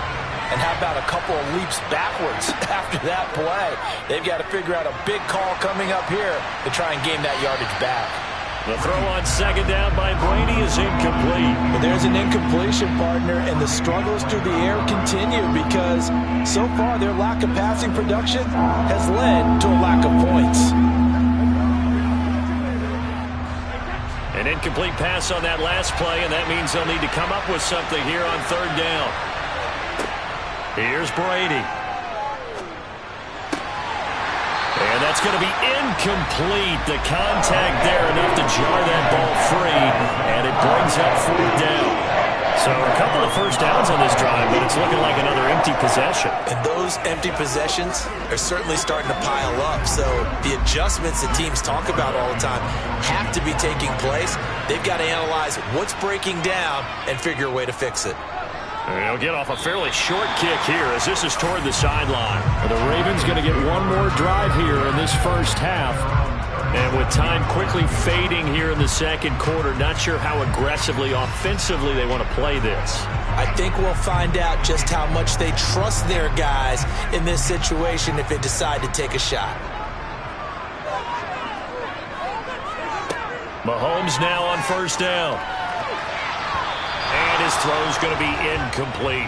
and how about a couple of leaps backwards after that play? They've got to figure out a big call coming up here to try and gain that yardage back. The throw on 2nd down by Brady is incomplete. But there's an incompletion, partner, and the struggles through the air continue because so far their lack of passing production has led to a lack of points. An incomplete pass on that last play, and that means they'll need to come up with something here on 3rd down. Here's Brady. And that's going to be incomplete. The contact there enough to jar that ball free, and it brings up 4th down. So a couple of 1st downs on this drive, but it's looking like another empty possession. And those empty possessions are certainly starting to pile up. So the adjustments that teams talk about all the time have to be taking place. They've got to analyze what's breaking down and figure a way to fix it. And he'll get off a fairly short kick here as this is toward the sideline. The Ravens going to get one more drive here in this 1st half. And with time quickly fading here in the 2nd quarter, not sure how aggressively, offensively they want to play this. I think we'll find out just how much they trust their guys in this situation if they decide to take a shot. Mahomes now on 1st down. And his throw's going to be incomplete.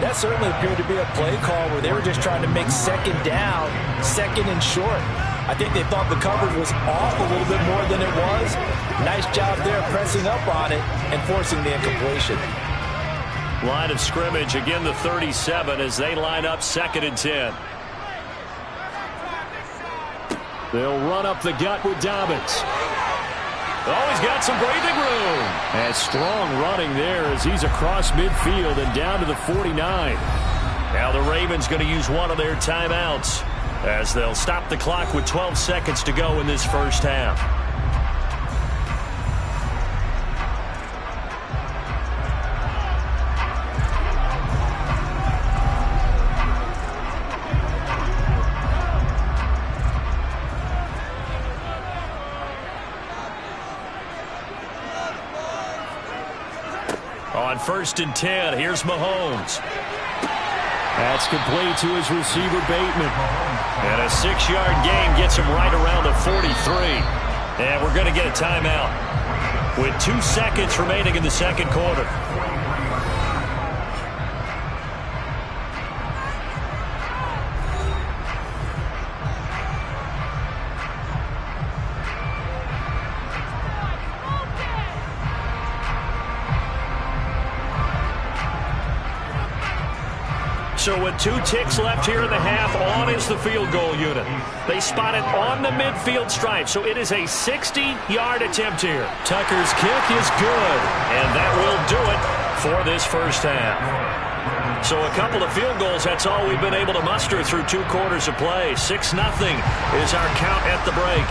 That certainly appeared to be a play call where they were just trying to make 2nd down, 2nd and short. I think they thought the coverage was off a little bit more than it was. Nice job there pressing up on it and forcing the incompletion. Line of scrimmage, again the 37 as they line up 2nd and 10. They'll run up the gut with Dobbins. Oh, he's got some breathing room. And strong running there as he's across midfield and down to the 49. Now the Ravens going to use one of their timeouts as they'll stop the clock with 12 seconds to go in this 1st half. On 1st and 10, here's Mahomes. That's complete to his receiver, Bateman. And a 6-yard gain gets him right around the 43. And we're going to get a timeout with 2 seconds remaining in the 2nd quarter. So with 2 ticks left here in the half, on is the field goal unit. They spot it on the midfield stripe, so it is a 60-yard attempt here. Tucker's kick is good, and that will do it for this 1st half. So a couple of field goals, that's all we've been able to muster through 2 quarters of play. 6-0 is our count at the break.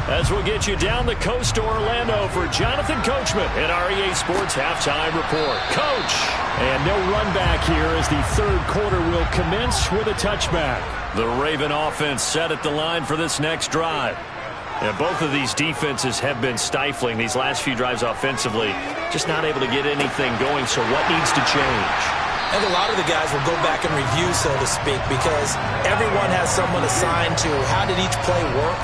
As we'll get you down the coast to Orlando for Jonathan Coachman at our EA Sports Halftime Report. Coach! And no run back here as the 3rd quarter will commence with a touchback. The Raven offense set at the line for this next drive. And both of these defenses have been stifling these last few drives offensively. Just not able to get anything going, so what needs to change? I think a lot of the guys will go back and review, so to speak, because everyone has someone assigned to how did each play work.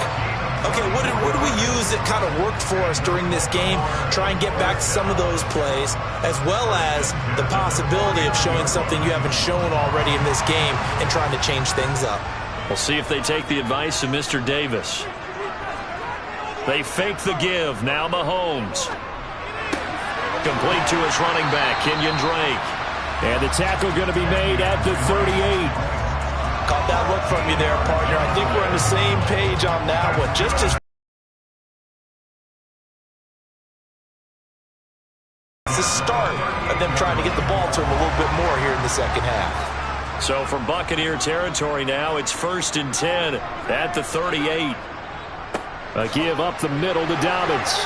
Okay, what did we use that kind of worked for us during this game? Try and get back to some of those plays, as well as the possibility of showing something you haven't shown already in this game and trying to change things up. We'll see if they take the advice of Mr. Davis. They fake the give. Now Mahomes. Complete to his running back, Kenyon Drake. And the tackle going to be made at the 38. Caught that look from you there, partner. I think we're on the same page on that one. Just as it's the start of them trying to get the ball to him a little bit more here in the 2nd half. So from Buccaneer territory now, it's 1st and 10 at the 38. A give up the middle to Dobbins.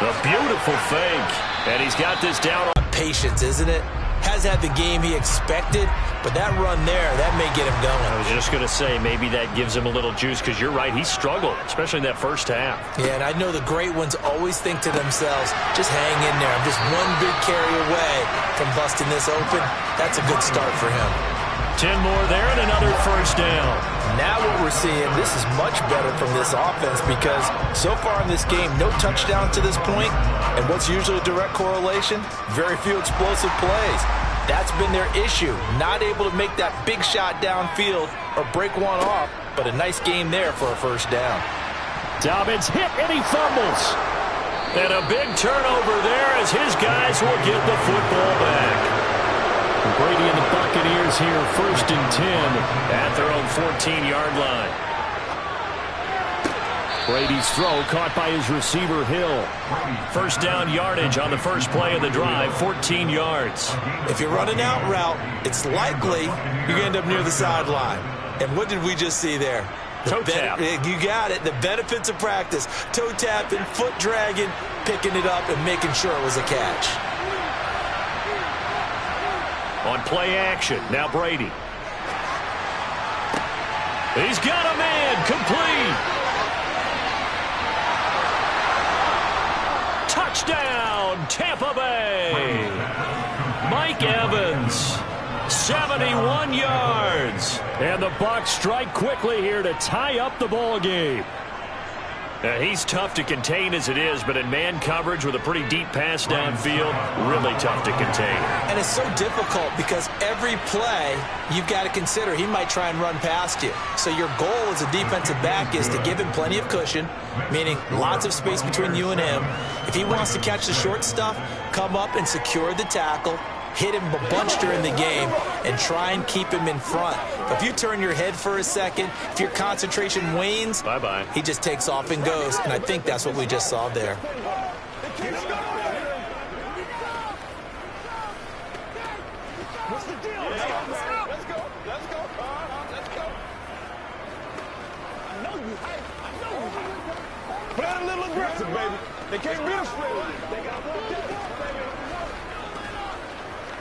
A beautiful fake. And he's got this down. Patience, isn't it? Has had the game he expected, but that run there, that may get him going. I was just going to say, maybe that gives him a little juice, because you're right, he struggled, especially in that first half. Yeah, and I know the great ones always think to themselves, just hang in there. I'm just one big carry away from busting this open. That's a good start for him. 10 more there and another first down. Now what we're seeing, this is much better from this offense, because so far in this game, no touchdowns to this point, and what's usually a direct correlation? Very few explosive plays. That's been their issue, not able to make that big shot downfield or break one off, but a nice game there for a first down. Dobbins hit and he fumbles. And a big turnover there as his guys will get the football back. Brady and the Buccaneers here, 1st and 10 at their own 14-yard line. Brady's throw caught by his receiver, Hill. First down yardage on the first play of the drive, 14 yards. If you're running out route, it's likely you're going to end up near the sideline. And what did we just see there? Toe tap. You got it. The benefits of practice. Toe tapping, foot dragging, picking it up, and making sure it was a catch. On play action, now Brady. He's got a man, complete. Touchdown, Tampa Bay. Mike Evans, 71 yards. And the Bucs strike quickly here to tie up the ball game. He's tough to contain as it is, but in man coverage with a pretty deep pass downfield, really tough to contain. And it's so difficult because every play you've got to consider he might try and run past you. So your goal as a defensive back is to give him plenty of cushion, meaning lots of space between you and him. If he wants to catch the short stuff, come up and secure the tackle, hit him a bunch during the game, and try and keep him in front. But if you turn your head for a second, if your concentration wanes, bye-bye. He just takes off and goes, and I think that's what we just saw there. What's the deal? Let's go. Let's go. Let's go. I know you hype. I know you hype. Play a little aggressive, baby. They can't beat us straight. They got one catch, baby.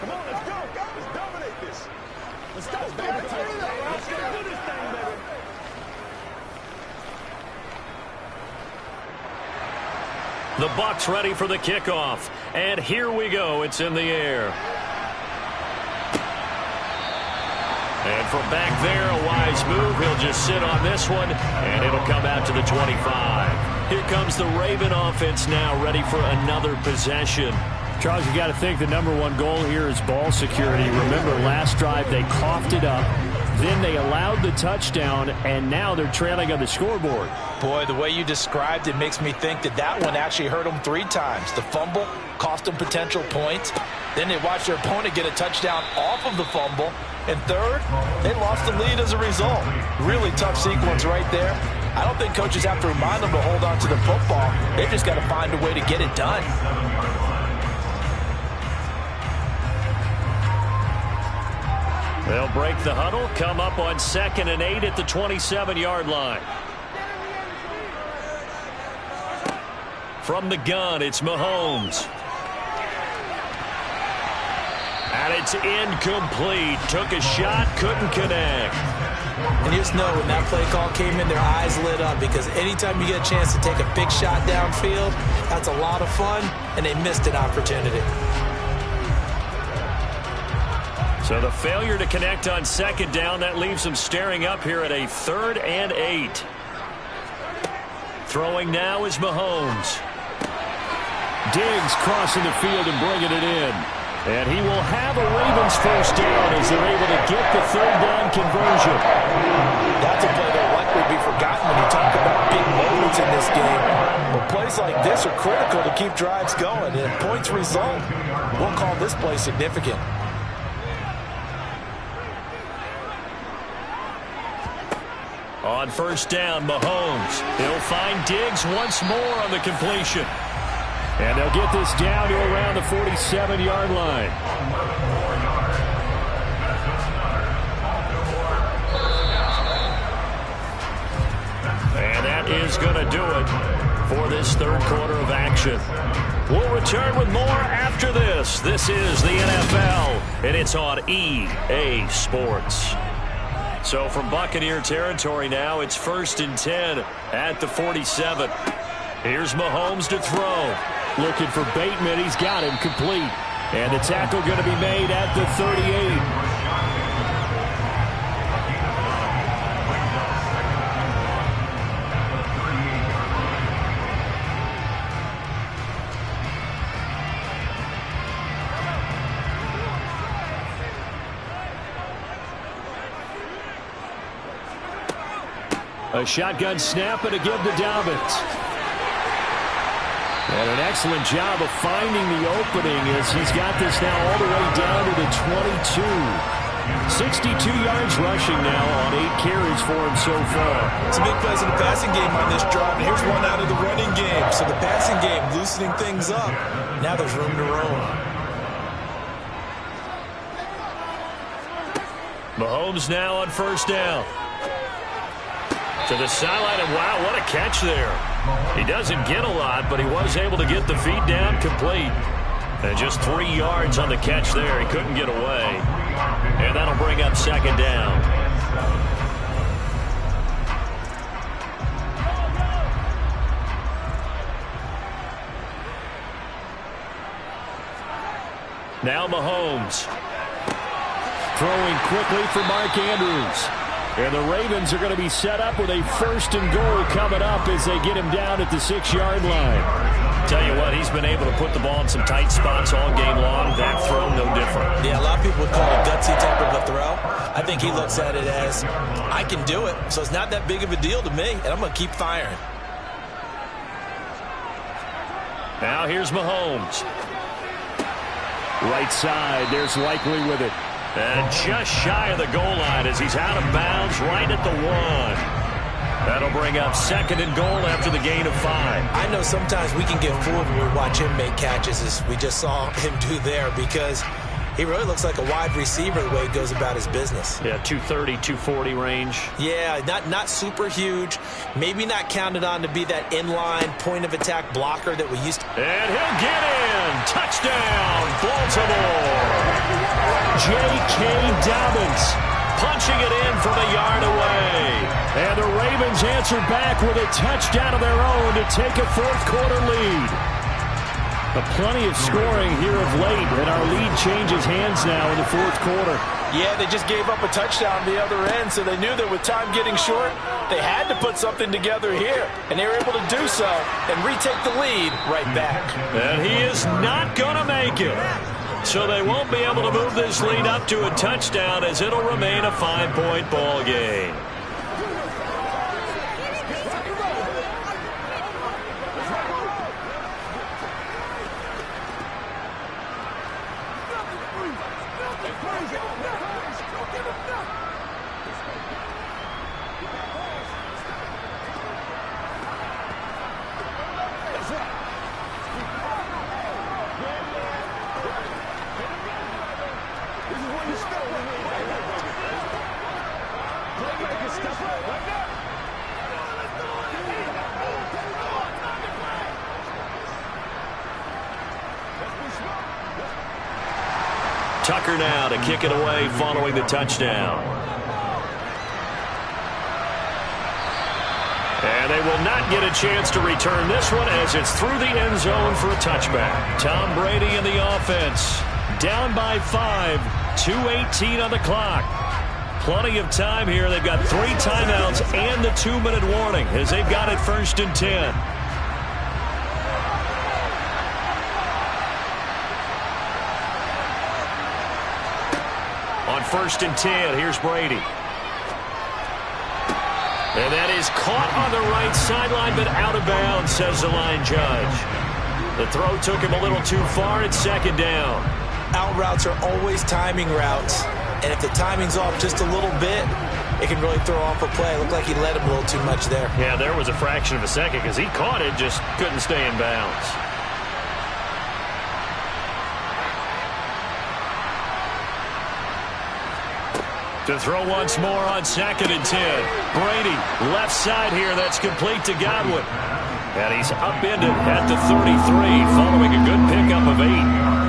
Come on, let's go. Let's dominate this. Let's go, baby. Let's do this thing, baby. The Bucs ready for the kickoff. And here we go. It's in the air. And from back there, a wise move. He'll just sit on this one, and it'll come out to the 25. Here comes the Raven offense now, ready for another possession. Charles, you got to think the #1 goal here is ball security. Remember, last drive they coughed it up, then they allowed the touchdown, and now they're trailing on the scoreboard. Boy, the way you described it makes me think that one actually hurt them 3 times. The fumble cost them potential points. Then they watched their opponent get a touchdown off of the fumble. And third, they lost the lead as a result. Really tough sequence right there. I don't think coaches have to remind them to hold on to the football. They've just got to find a way to get it done. They'll break the huddle, come up on 2nd and 8 at the 27-yard line. From the gun, it's Mahomes. And it's incomplete. Took a shot, couldn't connect. And you just know when that play call came in, their eyes lit up, because anytime you get a chance to take a big shot downfield, that's a lot of fun, and they missed an opportunity. So the failure to connect on 2nd down, that leaves them staring up here at a 3rd and 8. Throwing now is Mahomes. Diggs crossing the field and bringing it in. And he will have a Ravens first down as they're able to get the 3rd down conversion. That's a play that will likely be forgotten when you talk about big moments in this game. But plays like this are critical to keep drives going. And points result, we'll call this play significant. On 1st down, Mahomes. He'll find Diggs once more on the completion. And they'll get this down to around the 47-yard line. that is going to do it for this third quarter of action. We'll return with more after this. This is the NFL, and it's on EA Sports. So from Buccaneer territory now, it's 1st and 10 at the 47. Here's Mahomes to throw. Looking for Bateman. He's got him complete. And the tackle going to be made at the 38. A shotgun snap and a give to Dobbins. And an excellent job of finding the opening as he's got this now all the way down to the 22. 62 yards rushing now on 8 carries for him so far. It's a big plays in the passing game on this drive. And here's one out of the running game. So the passing game loosening things up. Now there's room to roam. Mahomes now on 1st down. To the sideline, and wow, what a catch there. He doesn't get a lot, but he was able to get the feet down complete. And just 3 yards on the catch there. He couldn't get away. And that'll bring up 2nd down. Now Mahomes. Throwing quickly for Mark Andrews. And the Ravens are going to be set up with a 1st and goal coming up as they get him down at the 6-yard line. Tell you what, he's been able to put the ball in some tight spots all game long. That throw, no different. Yeah, a lot of people would call it gutsy type of a throw. I think he looks at it as, I can do it, so it's not that big of a deal to me, and I'm going to keep firing. Now here's Mahomes. Right side, there's Likely with it. And just shy of the goal line as he's out of bounds right at the 1. That'll bring up 2nd and goal after the gain of 5. I know sometimes we can get fooled when we watch him make catches, as we just saw him do there, because he really looks like a wide receiver the way he goes about his business. Yeah, 230, 240 range. Yeah, not super huge. Maybe not counted on to be that inline point-of-attack blocker that we used to. And he'll get in. Touchdown, Baltimore. J.K. Dobbins punching it in from a yard away. And the Ravens answer back with a touchdown of their own to take a 4th quarter lead. But plenty of scoring here of late, and our lead changes hands now in the 4th quarter. Yeah, they just gave up a touchdown on the other end, so they knew that with time getting short, they had to put something together here. And they were able to do so and retake the lead right back. And he is not going to make it. So they won't be able to move this lead up to a touchdown as it'll remain a 5-point ball game. Tucker now to kick it away following the touchdown. And they will not get a chance to return this one as it's through the end zone for a touchback. Tom Brady in the offense. Down by 5. 2:18 on the clock. Plenty of time here. They've got 3 timeouts and the 2-minute warning as they've got it 1st and 10. On 1st and 10, here's Brady. And that is caught on the right sideline, but out of bounds, says the line judge. The throw took him a little too far. It's 2nd down. Out routes are always timing routes. And if the timing's off just a little bit, it can really throw off a play. It looked like he let him a little too much there. Yeah, there was a fraction of a second because he caught it, just couldn't stay in bounds. To throw once more on 2nd and 10. Brady, left side here. That's complete to Godwin. And he's upended at the 33, following a good pickup of 8.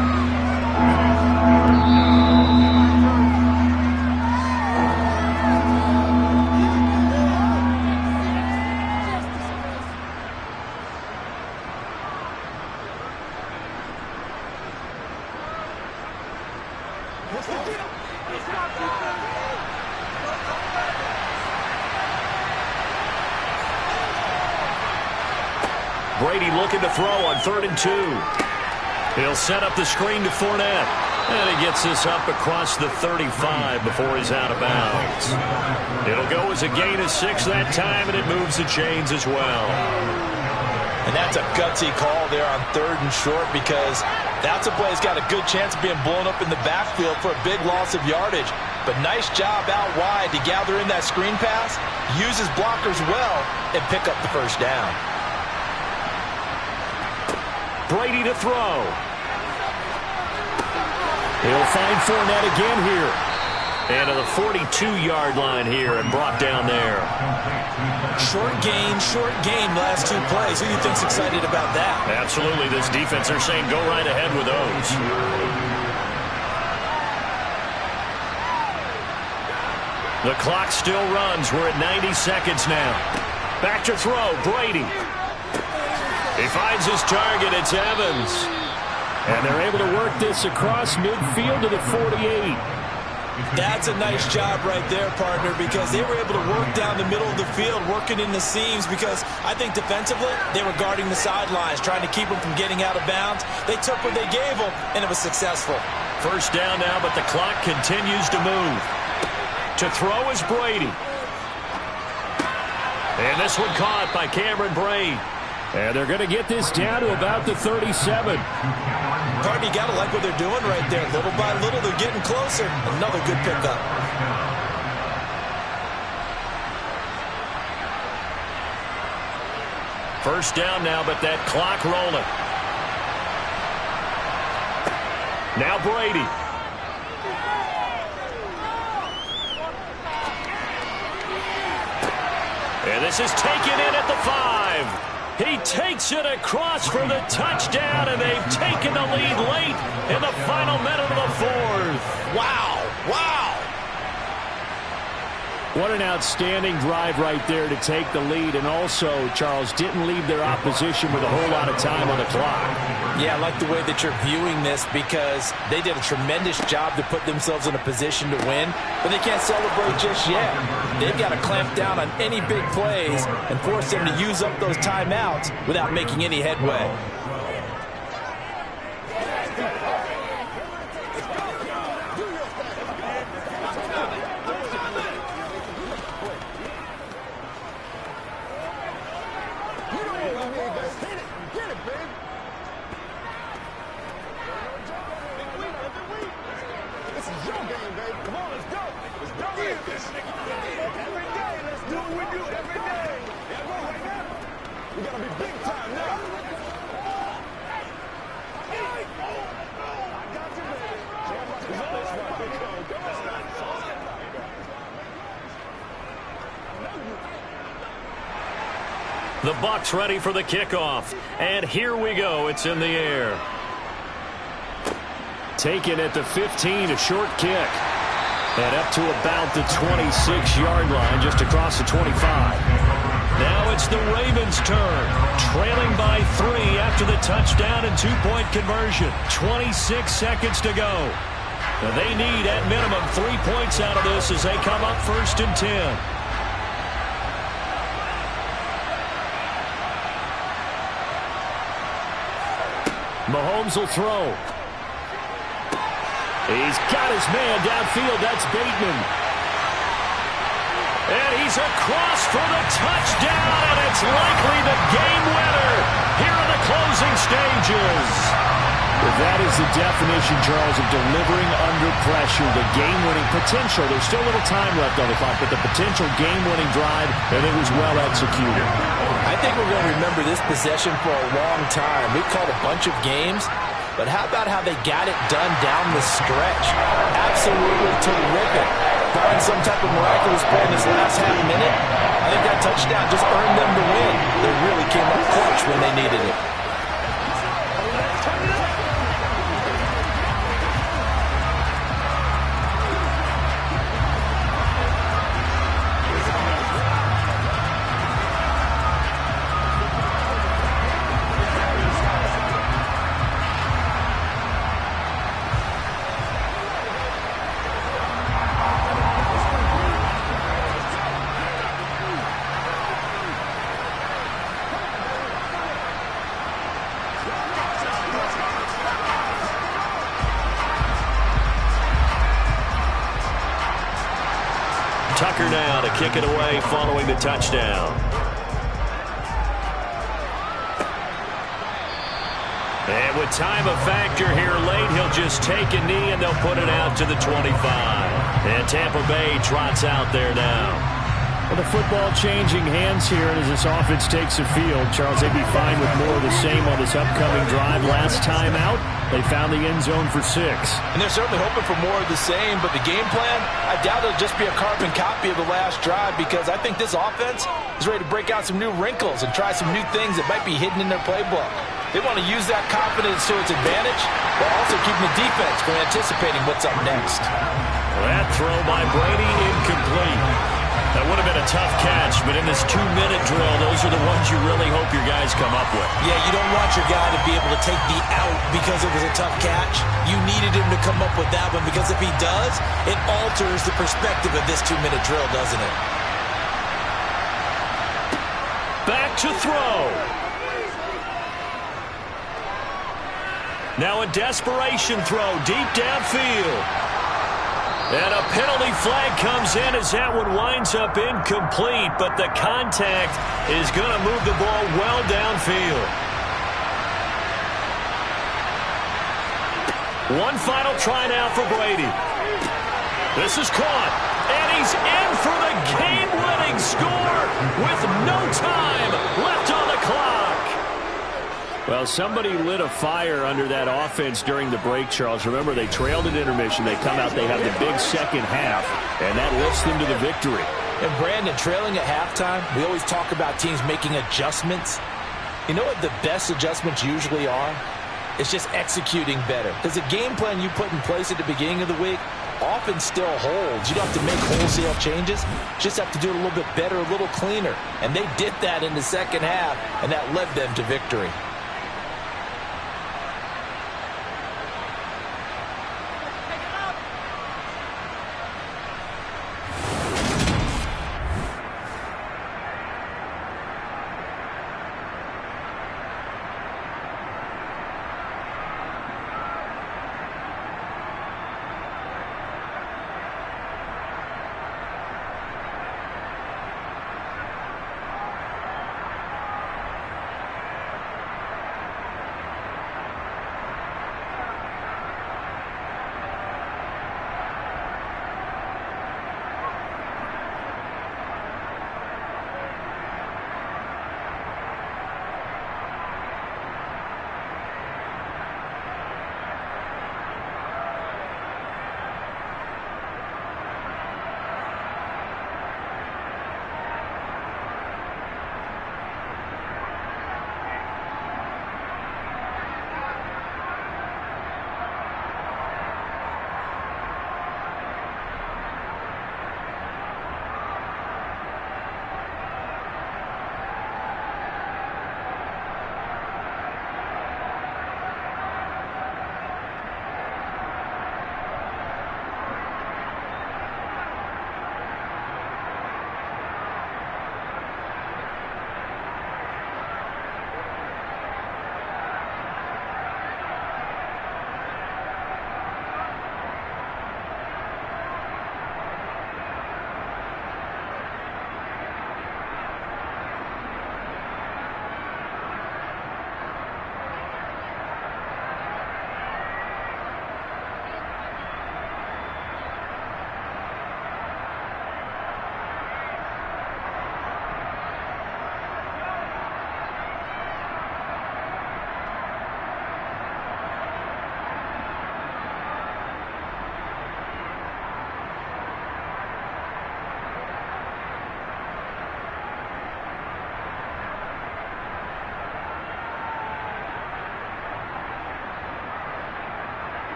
Brady looking to throw on 3rd and 2. He'll set up the screen to Fournette. And he gets this up across the 35 before he's out of bounds. It'll go as a gain of 6 that time, and it moves the chains as well. And that's a gutsy call there on 3rd and short, because that's a play that's got a good chance of being blown up in the backfield for a big loss of yardage. But nice job out wide to gather in that screen pass, use his blockers well, and pick up the first down. Brady to throw. He'll find Fournette again here. And to the 42-yard line here and brought down there. Short gain last 2 plays. Who do you think's excited about that? Absolutely. This defense, they're saying go right ahead with those. The clock still runs. We're at 90 seconds now. Back to throw. Brady. He finds his target. It's Evans. And they're able to work this across midfield to the 48. That's a nice job right there, partner, because they were able to work down the middle of the field, working in the seams, because I think defensively they were guarding the sidelines, trying to keep them from getting out of bounds. They took what they gave them, and it was successful. First down now, but the clock continues to move. To throw is Brady. And this one caught by Cameron Brate. And they're going to get this down to about the 37. Partner, you got to like what they're doing right there. Little by little, they're getting closer. Another good pickup. First down now, but that clock rolling. Now Brady. And this is taken in at the 5. He takes it across for the touchdown, and they've taken the lead late in the final minute of the 4th. Wow. What an outstanding drive right there to take the lead, and also, Charles, didn't leave their opposition with a whole lot of time on the clock. Yeah, I like the way that you're viewing this, because they did a tremendous job to put themselves in a position to win, but they can't celebrate just yet. They've got to clamp down on any big plays and force them to use up those timeouts without making any headway. The Bucs ready for the kickoff. And here we go. It's in the air. Taken at the 15, a short kick. And up to about the 26-yard line, just across the 25. Now it's the Ravens' turn. Trailing by 3 after the touchdown and 2-point conversion. 26 seconds to go. Now they need, at minimum, 3 points out of this as they come up 1st and 10. Mahomes will throw. He's got his man downfield. That's Bateman. And he's across for the touchdown, and it's likely the game winner here in the closing stages. If that is the definition, Charles, of delivering under pressure, the game-winning potential. There's still a little time left on the clock, but the potential game-winning drive, and it was well executed. I think we're going to remember this possession for a long time. We've called a bunch of games, but how about how they got it done down the stretch? Absolutely terrific. barring some type of miraculous play in this last half minute, I think that touchdown just earned them the win. They really came up clutch when they needed it. Tucker now to kick it away following the touchdown. And with time a factor here late, he'll just take a knee and they'll put it out to the 25. And Tampa Bay trots out there now. Well, the football changing hands here, and as this offense takes the field, Charles, they'd be fine with more of the same on this upcoming drive. Last time out, they found the end zone for 6. And they're certainly hoping for more of the same, but the game plan, I doubt it'll just be a carbon copy of the last drive, because I think this offense is ready to break out some new wrinkles and try some new things that might be hidden in their playbook. They want to use that confidence to its advantage, while also keeping the defense from anticipating what's up next. That throw by Brady incomplete. That would have been a tough catch, but in this 2-minute drill, those are the ones you really hope your guys come up with. Yeah, you don't want your guy to be able to take the out because it was a tough catch. You needed him to come up with that one, because if he does, it alters the perspective of this 2-minute drill, doesn't it? Back to throw. Now a desperation throw deep downfield. And a penalty flag comes in as that one winds up incomplete, but the contact is going to move the ball well downfield. One final try now for Brady. This is caught, and he's in for the game-winning score with no time left on the clock. Well, somebody lit a fire under that offense during the break, Charles. Remember, they trailed at intermission. They come out, they have the big second half, and that lifts them to the victory. And Brandon, trailing at halftime, we always talk about teams making adjustments. You know what the best adjustments usually are? It's just executing better. Because the game plan you put in place at the beginning of the week often still holds. You don't have to make wholesale changes. You just have to do it a little bit better, a little cleaner. And they did that in the second half, and that led them to victory.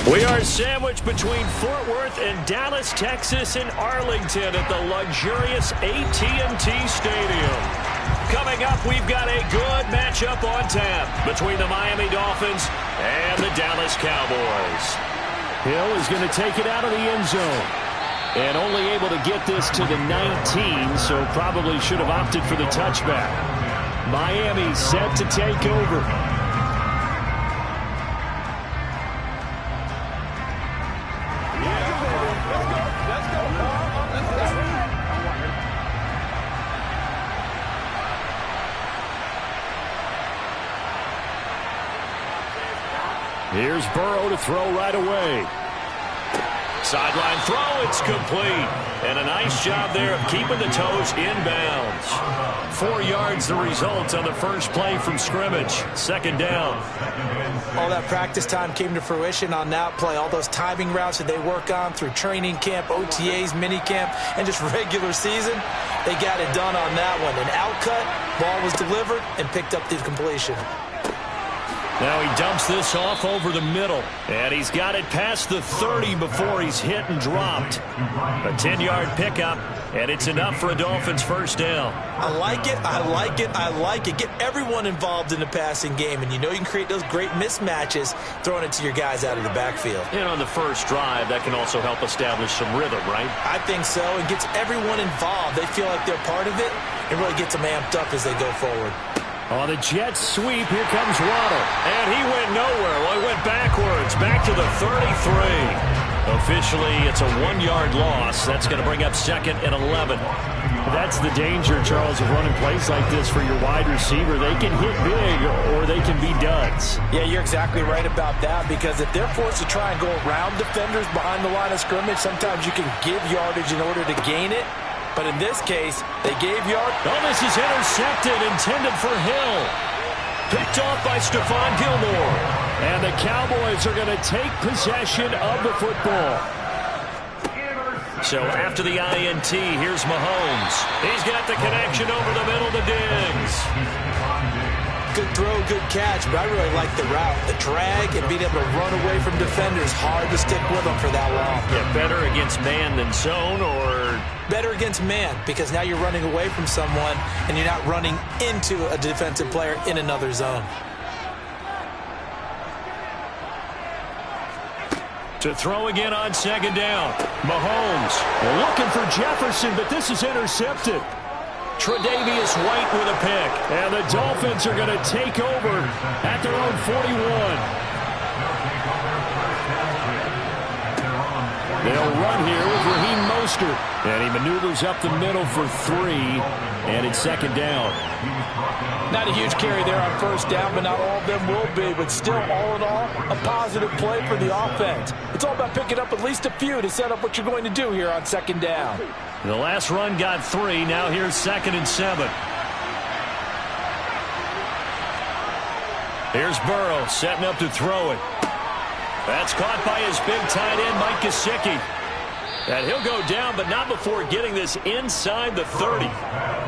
We are sandwiched between Fort Worth and Dallas, Texas, and Arlington at the luxurious AT&T Stadium. Coming up, we've got a good matchup on tap between the Miami Dolphins and the Dallas Cowboys. Hill is going to take it out of the end zone. And only able to get this to the 19, so probably should have opted for the touchback. Miami set to take over. Here's Burrow to throw right away. Sideline throw, it's complete. And a nice job there of keeping the toes inbounds. 4 yards the result on the first play from scrimmage. Second down. All that practice time came to fruition on that play. All those timing routes that they work on through training camp, OTAs, minicamp, and just regular season, they got it done on that one. An outcut, ball was delivered, and picked up the completion. Now he dumps this off over the middle. And he's got it past the 30 before he's hit and dropped. A 10-yard pickup, and it's enough for a Dolphins first down. I like it, I like it, I like it. Get everyone involved in the passing game, and you know you can create those great mismatches throwing it to your guys out of the backfield. And on the first drive, that can also help establish some rhythm, right? I think so. It gets everyone involved. They feel like they're part of it. It really gets them amped up as they go forward. On the jet sweep, here comes Waddle. And he went nowhere. Well, he went backwards, back to the 33. Officially, it's a 1-yard loss. That's going to bring up second and 11. That's the danger, Charles, of running plays like this for your wide receiver. They can hit big or they can be duds. Yeah, you're exactly right about that, because if they're forced to try and go around defenders behind the line of scrimmage, sometimes you can give yardage in order to gain it. But in this case, they gave yard. Oh, this is intercepted, intended for Hill. Picked off by Stephon Gilmore. And the Cowboys are going to take possession of the football. So after the INT, here's Mahomes. He's got the connection over the middle to Diggs. Good throw, good catch, but I really like the route. The drag and being able to run away from defenders, hard to stick with them for that long. Yeah, better against man than zone, or better against man, because now you're running away from someone and you're not running into a defensive player in another zone. To throw again on second down. Mahomes looking for Jefferson, but this is intercepted. Tre'Davious White with a pick. And the Dolphins are going to take over at their own 41. They'll run here with Raheem Mostert. And he maneuvers up the middle for 3. And it's second down. Not a huge carry there on first down, but not all of them will be. But still, all in all, a positive play for the offense. It's all about picking up at least a few to set up what you're going to do here on second down. The last run got 3. Now here's second and 7. Here's Burrow setting up to throw it. That's caught by his big tight end, Mike Gesicki. And he'll go down, but not before getting this inside the 30.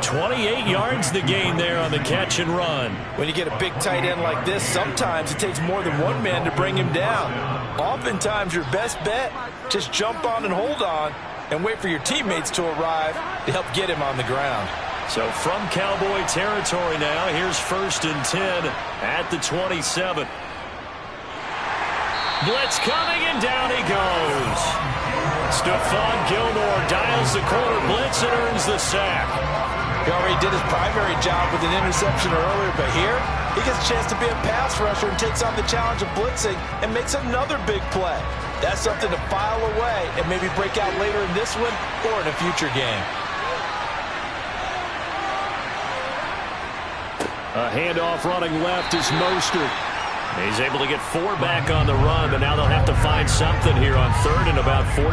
28 yards the gain there on the catch and run. When you get a big tight end like this, sometimes it takes more than one man to bring him down. Oftentimes, your best bet, just jump on and hold on and wait for your teammates to arrive to help get him on the ground. So from Cowboy territory now, here's first and 10 at the 27. Blitz coming, and down he goes. Stephon Gilmore dials the corner blitz and earns the sack. He already did his primary job with an interception earlier, but here he gets a chance to be a pass rusher and takes on the challenge of blitzing and makes another big play. That's something to file away and maybe break out later in this one or in a future game. A handoff running left is Mostert. He's able to get 4 back on the run, but now they'll have to find something here on third and about 14.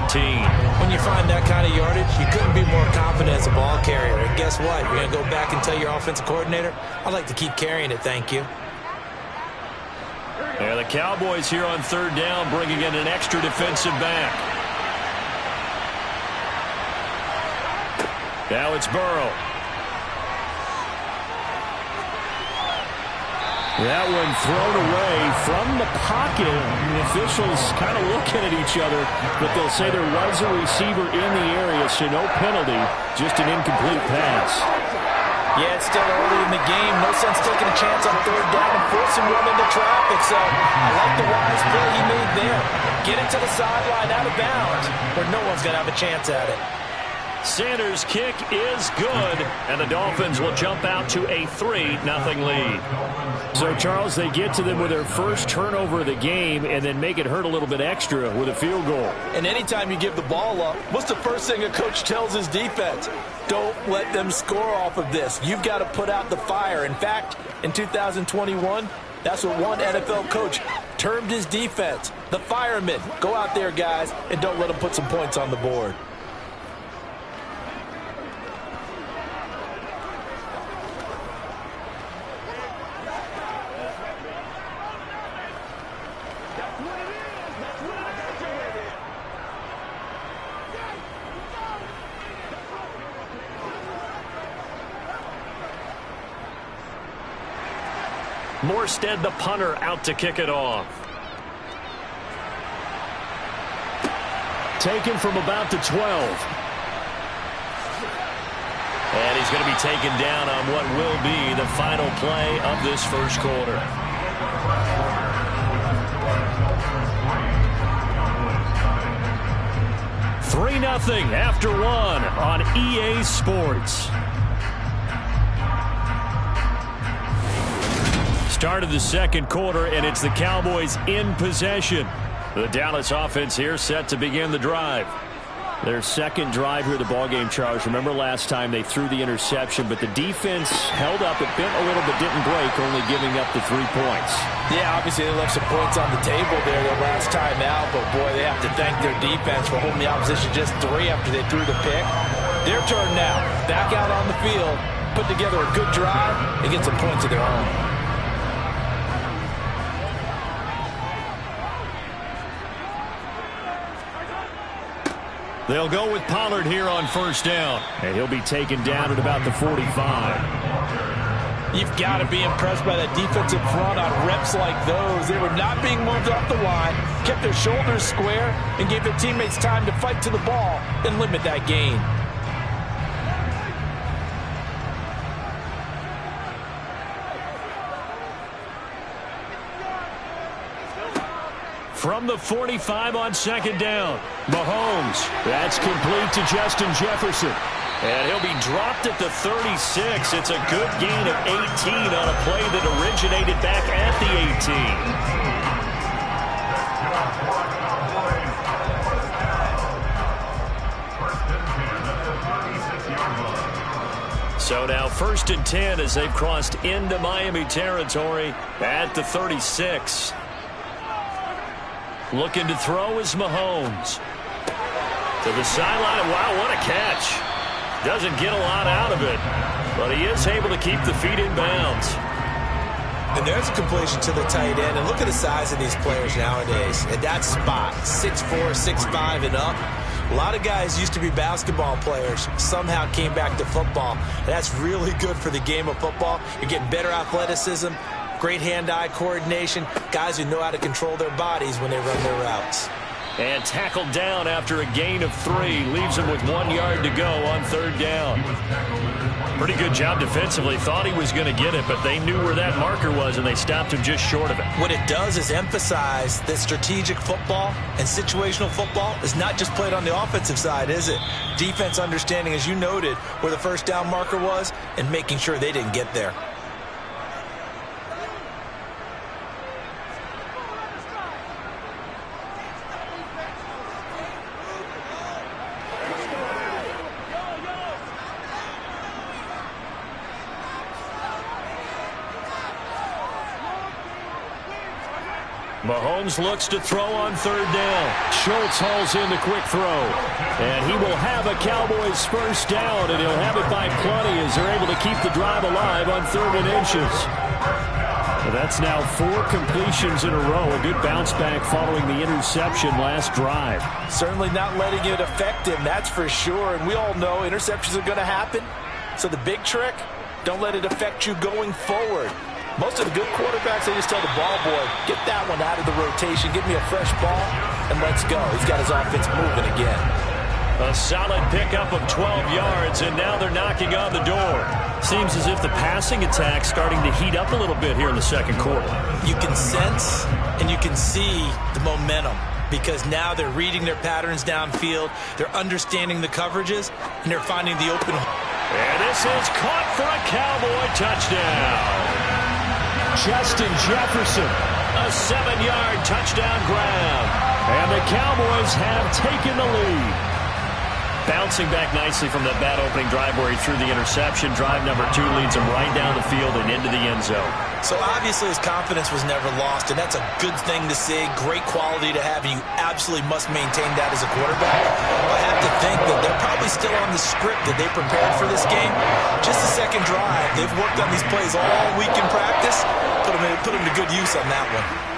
When you find that kind of yardage, you couldn't be more confident as a ball carrier. And guess what? You're going to go back and tell your offensive coordinator, I'd like to keep carrying it, thank you. Yeah, the Cowboys here on third down bringing in an extra defensive back. Now it's Burrow. That one thrown away from the pocket. The officials kind of looking at each other, but they'll say there was a receiver in the area, so no penalty, just an incomplete pass. Yeah, it's still early in the game. No sense taking a chance on third down and forcing one into traffic. So I like the wise play he made there. Get it to the sideline out of bounds where no one's going to have a chance at it. Sanders' kick is good, and the Dolphins will jump out to a 3-0 lead. So, Charles, they get to them with their first turnover of the game and then make it hurt a little bit extra with a field goal. And anytime you give the ball up, what's the first thing a coach tells his defense? Don't let them score off of this. You've got to put out the fire. In fact, in 2021, that's what one NFL coach termed his defense, the firemen. Go out there, guys, and don't let them put some points on the board. Morstead, the punter, out to kick it off. Taken from about the 12. And he's going to be taken down on what will be the final play of this first quarter. 3-0 after one on EA Sports. Start of the second quarter, and it's the Cowboys in possession. The Dallas offense here set to begin the drive. Their second drive here of the ballgame, Charles. Remember last time they threw the interception, but the defense held up. It bent a little but didn't break, only giving up the 3 points. Yeah, obviously they left some points on the table there their last time out, but boy, they have to thank their defense for holding the opposition just 3 after they threw the pick. Their turn now. Back out on the field, put together a good drive, and get some points of their own. They'll go with Pollard here on first down. And he'll be taken down at about the 45. You've got to be impressed by that defensive front on reps like those. They were not being moved off the line, kept their shoulders square, and gave their teammates time to fight to the ball and limit that gain. From the 45 on second down, Mahomes. That's complete to Justin Jefferson. And he'll be dropped at the 36. It's a good gain of 18 on a play that originated back at the 18. So now 1st and 10 as they've crossed into Miami territory at the 36. Looking to throw is Mahomes. To the sideline. Wow, what a catch. Doesn't get a lot out of it, but he is able to keep the feet in bounds. And there's a completion to the tight end. And look at the size of these players nowadays. At that spot, 6'4", 6'5", and up. A lot of guys used to be basketball players, somehow came back to football. And that's really good for the game of football. You're getting better athleticism, great hand-eye coordination, guys who know how to control their bodies when they run their routes. And tackled down after a gain of 3. Leaves him with 1 yard to go on third down. Pretty good job defensively. Thought he was going to get it, but they knew where that marker was, and they stopped him just short of it. What it does is emphasize that strategic football and situational football is not just played on the offensive side, is it? Defense understanding, as you noted, where the first down marker was and making sure they didn't get there. Mahomes looks to throw on third down. Schultz hauls in the quick throw. And he will have a Cowboys first down, and he'll have it by plenty as they're able to keep the drive alive on 3rd and inches. So that's now 4 completions in a row. A good bounce back following the interception last drive. Certainly not letting it affect him, that's for sure. And we all know interceptions are going to happen. So the big trick, don't let it affect you going forward. Most of the good quarterbacks, they just tell the ball boy, get that one out of the rotation, give me a fresh ball, and let's go. He's got his offense moving again. A solid pickup of 12 yards, and now they're knocking on the door. Seems as if the passing attack's starting to heat up a little bit here in the second quarter. You can sense and you can see the momentum because now they're reading their patterns downfield, they're understanding the coverages, and they're finding the open. And this is caught for a Cowboy touchdown. Justin Jefferson, a 7-yard touchdown grab. And the Cowboys have taken the lead. Bouncing back nicely from that bad opening drive where he threw the interception. Drive number 2 leads him right down the field and into the end zone. So obviously his confidence was never lost, and that's a good thing to see. Great quality to have, and you absolutely must maintain that as a quarterback. I have to think that they're probably still on the script that they prepared for this game. Just the second drive. They've worked on these plays all week in practice. Put them to good use on that one.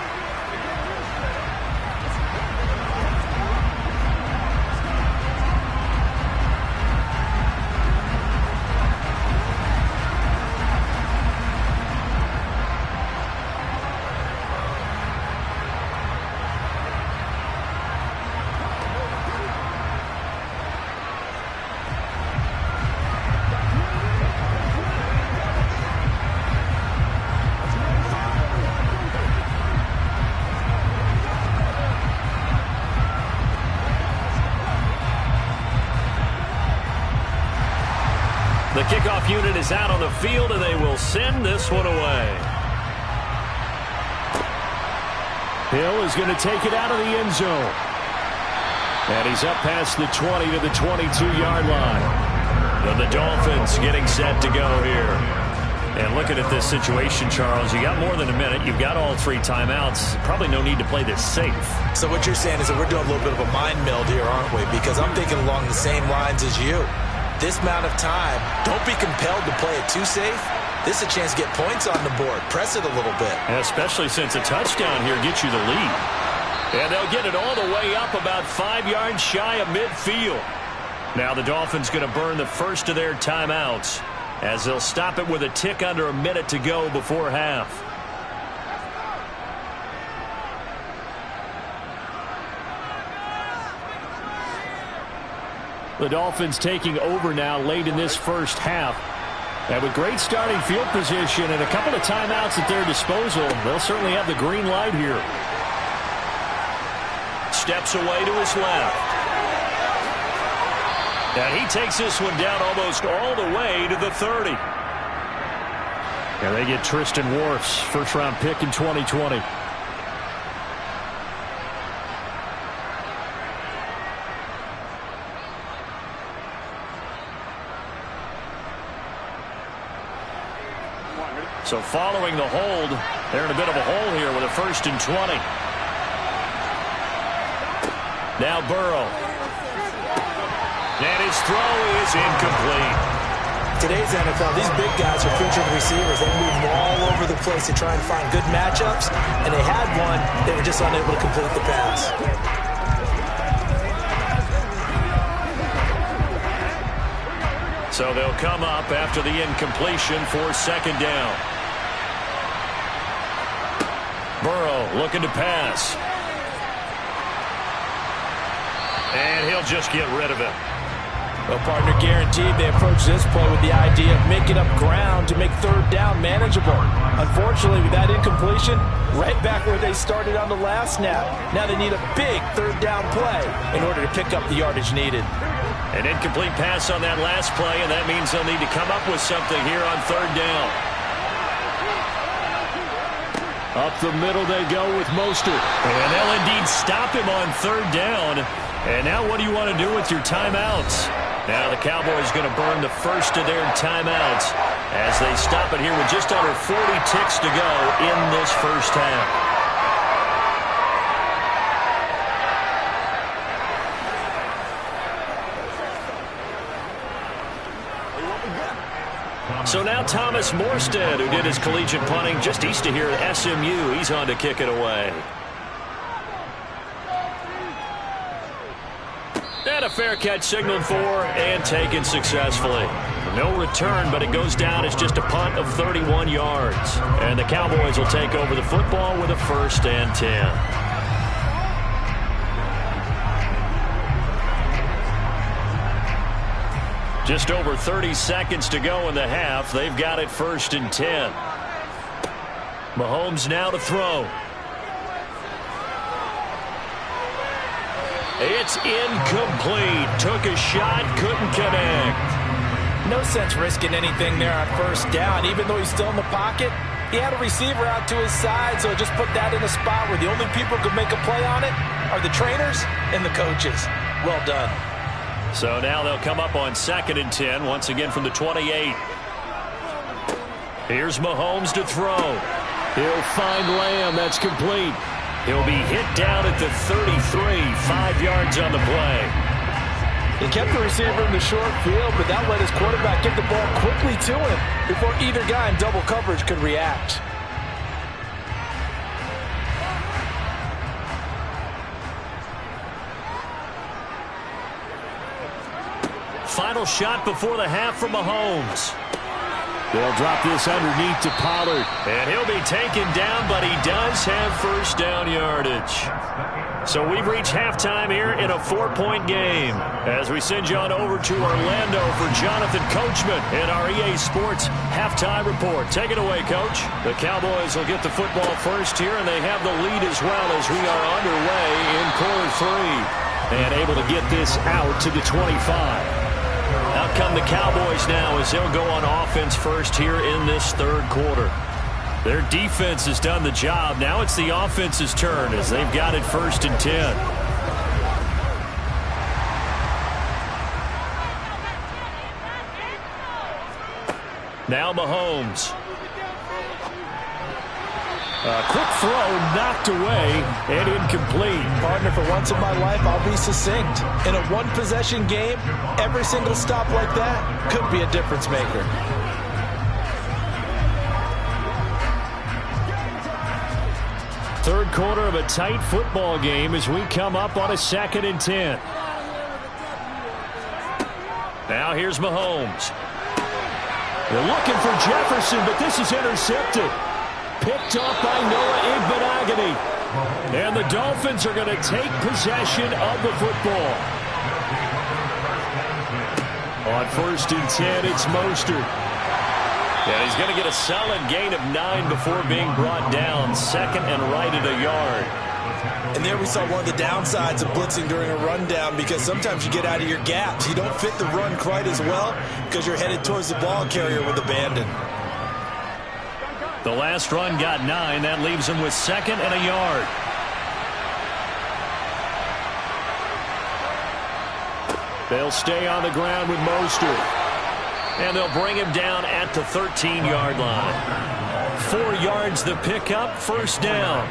The kickoff unit is out on the field, and they will send this one away. Hill is going to take it out of the end zone. And he's up past the 20 to the 22-yard line. And the Dolphins getting set to go here. And looking at this situation, Charles, you got more than a minute. You've got all 3 timeouts. Probably no need to play this safe. So what you're saying is that we're doing a little bit of a mind meld here, aren't we? Because I'm thinking along the same lines as you. This amount of time, don't be compelled to play it too safe. This is a chance to get points on the board. Press it a little bit. And especially since a touchdown here gets you the lead. And they'll get it all the way up about 5 yards shy of midfield. Now the Dolphins going to burn the first of their timeouts as they'll stop it with a tick under a minute to go before half. The Dolphins taking over now late in this first half. And with great starting field position and a couple of timeouts at their disposal, they'll certainly have the green light here. Steps away to his left. And he takes this one down almost all the way to the 30. And they get Tristan Wirfs, first-round pick in 2020. So following the hold, they're in a bit of a hole here with a 1st and 20. Now Burrow. And his throw is incomplete. Today's NFL, these big guys are featured receivers. They move all over the place to try and find good matchups, and they had one. They were just unable to complete the pass. So they'll come up after the incompletion for 2nd down. Burrow looking to pass. And he'll just get rid of it. Well, partner, guaranteed they approach this play with the idea of making up ground to make 3rd down manageable. Unfortunately, with that incompletion, right back where they started on the last snap. Now they need a big 3rd down play in order to pick up the yardage needed. An incomplete pass on that last play, and that means they'll need to come up with something here on 3rd down. Up the middle they go with Mostert. And they'll indeed stop him on 3rd down. And now what do you want to do with your timeouts? Now the Cowboys going to burn the first of their timeouts as they stop it here with just under 40 ticks to go in this first half. So now Thomas Morstead, who did his collegiate punting just east of here at SMU, he's on to kick it away. And a fair catch signaled for and taken successfully. No return, but it goes down as just a punt of 31 yards. And the Cowboys will take over the football with a 1st and 10. Just over 30 seconds to go in the half. They've got it 1st and 10. Mahomes now to throw. It's incomplete. Took a shot, couldn't connect. No sense risking anything there on 1st down. Even though he's still in the pocket, he had a receiver out to his side, so just put that in a spot where the only people who could make a play on it are the trainers and the coaches. Well done. So now they'll come up on 2nd and 10, once again from the 28. Here's Mahomes to throw. He'll find Lamb. That's complete. He'll be hit down at the 33, 5 yards on the play. He kept the receiver in the short field, but that let his quarterback get the ball quickly to him before either guy in double coverage could react. Final shot before the half from Mahomes. They'll drop this underneath to Pollard. And he'll be taken down, but he does have 1st down yardage. So we've reached halftime here in a 4-point game. As we send you on over to Orlando for Jonathan Coachman in our EA Sports halftime report. Take it away, Coach. The Cowboys will get the football first here, and they have the lead as well as we are underway in quarter 3. And able to get this out to the 25. Out come the Cowboys now as they'll go on offense first here in this 3rd quarter. Their defense has done the job. Now it's the offense's turn as they've got it 1st and 10. Now Mahomes. A quick throw knocked away and incomplete. Partner, for once in my life, I'll be succinct. In a one-possession game, every single stop like that could be a difference maker. Third quarter of a tight football game as we come up on a 2nd and 10. Now here's Mahomes. They're looking for Jefferson, but this is intercepted. Picked up by Noah Igbinoghene. And the Dolphins are going to take possession of the football. On 1st and 10, it's Mostert. Yeah, he's going to get a solid gain of 9 before being brought down. 2nd and right at a yard. And there we saw one of the downsides of blitzing during a rundown, because sometimes you get out of your gaps. You don't fit the run quite as well because you're headed towards the ball carrier with abandon. The last run got 9. That leaves him with 2nd and a yard. They'll stay on the ground with Mostert. And they'll bring him down at the 13-yard line. 4 yards the pickup, 1st down.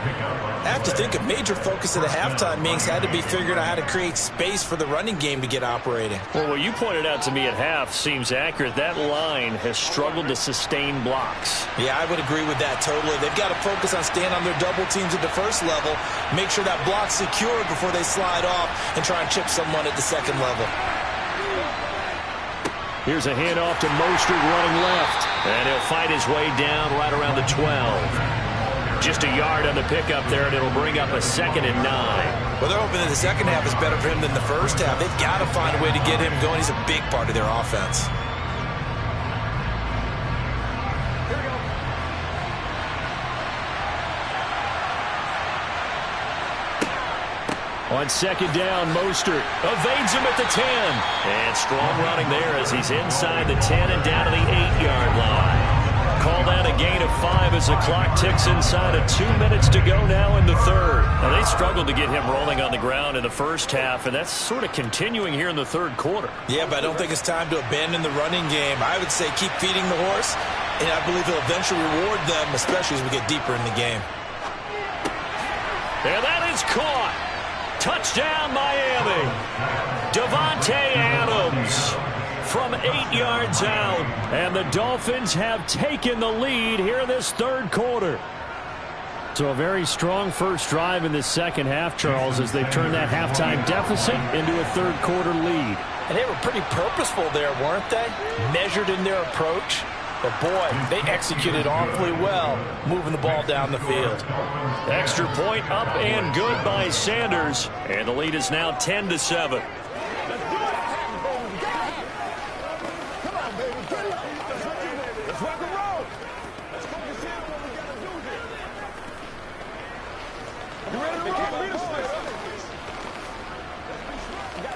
I have to think a major focus of the halftime meetings had to be figuring out how to create space for the running game to get operating. Well, what you pointed out to me at half seems accurate. That line has struggled to sustain blocks. Yeah, I would agree with that totally. They've got to focus on staying on their double teams at the 1st level, make sure that block's secured before they slide off and try and chip someone at the 2nd level. Here's a handoff to Mostert running left. And he'll fight his way down right around the 12. Just a yard on the pickup there, and it'll bring up a 2nd and 9. Well, they're hoping that the second half is better for him than the first half. They've got to find a way to get him going. He's a big part of their offense. On 2nd down, Mostert evades him at the 10. And strong running there as he's inside the 10 and down to the 8-yard line. Call that a gain of 5 as the clock ticks inside of 2 minutes to go now in the 3rd. Now, they struggled to get him rolling on the ground in the first half, and that's sort of continuing here in the 3rd quarter. Yeah, but I don't think it's time to abandon the running game. I would say keep feeding the horse, and I believe he'll eventually reward them, especially as we get deeper in the game. And that is caught. Touchdown, Miami. Davante Adams from 8 yards out. And the Dolphins have taken the lead here in this 3rd quarter. So a very strong first drive in the second half, Charles, as they've turned that halftime deficit into a third-quarter lead. And they were pretty purposeful there, weren't they? Measured in their approach. But, boy, they executed awfully well moving the ball down the field. Extra point up and good by Sanders. And the lead is now 10-7.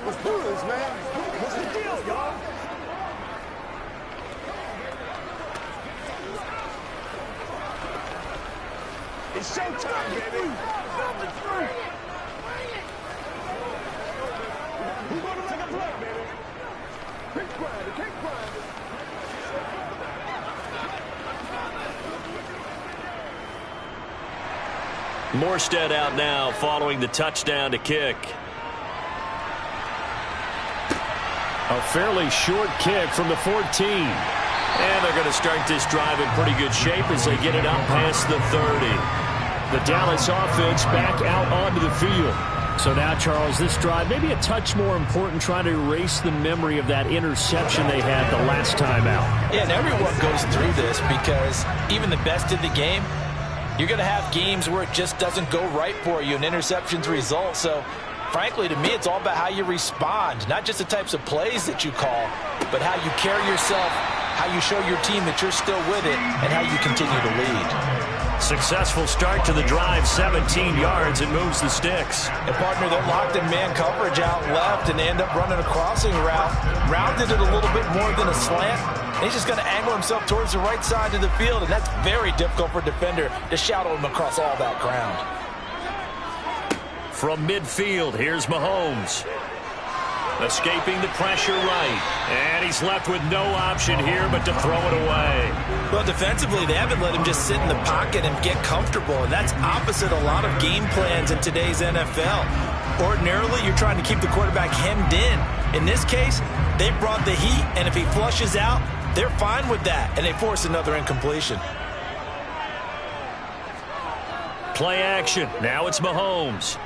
Let's do this, man. What's the deal, y'all? It's showtime, baby. We're going to make a play, baby. Keep grinding, keep grinding. Morstead out now following the touchdown to kick. A fairly short kick from the 14. And they're going to start this drive in pretty good shape as they get it up past the 30. The Dallas offense back out onto the field. So now, Charles, this drive maybe a touch more important, trying to erase the memory of that interception they had the last time out. Yeah, and everyone goes through this because even the best in the game, you're going to have games where it just doesn't go right for you and interceptions result. So, frankly, to me, it's all about how you respond, not just the types of plays that you call, but how you carry yourself, how you show your team that you're still with it, and how you continue to lead. Successful start to the drive, 17 yards, and moves the sticks. And, partner, they're locked in man coverage out left, and they end up running a crossing route. Rounded it a little bit more than a slant. And he's just going to angle himself towards the right side of the field, and that's very difficult for a defender to shadow him across all that ground. From midfield, here's Mahomes. Escaping the pressure right. And he's left with no option here but to throw it away. Well, defensively, they haven't let him just sit in the pocket and get comfortable, and that's opposite a lot of game plans in today's NFL. Ordinarily, you're trying to keep the quarterback hemmed in. In this case, they brought the heat, and if he flushes out, they're fine with that, and they force another incompletion. Play action. Now it's Mahomes.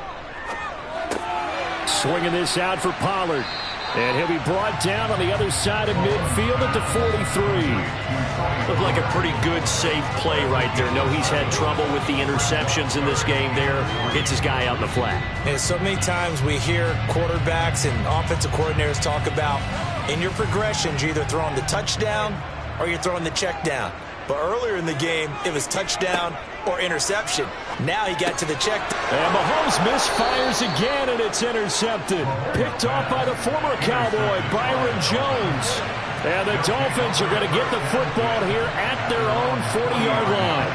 Swinging this out for Pollard. And he'll be brought down on the other side of midfield at the 43. Looked like a pretty good, safe play right there. No, he's had trouble with the interceptions in this game there. Hits his guy out in the flat. And so many times we hear quarterbacks and offensive coordinators talk about in your progressions, you're either throwing the touchdown or you're throwing the check down. But earlier in the game, it was touchdown or interception. Now he got to the check. And Mahomes misfires again, and it's intercepted. Picked off by the former Cowboy, Byron Jones. And the Dolphins are going to get the football here at their own 40-yard line.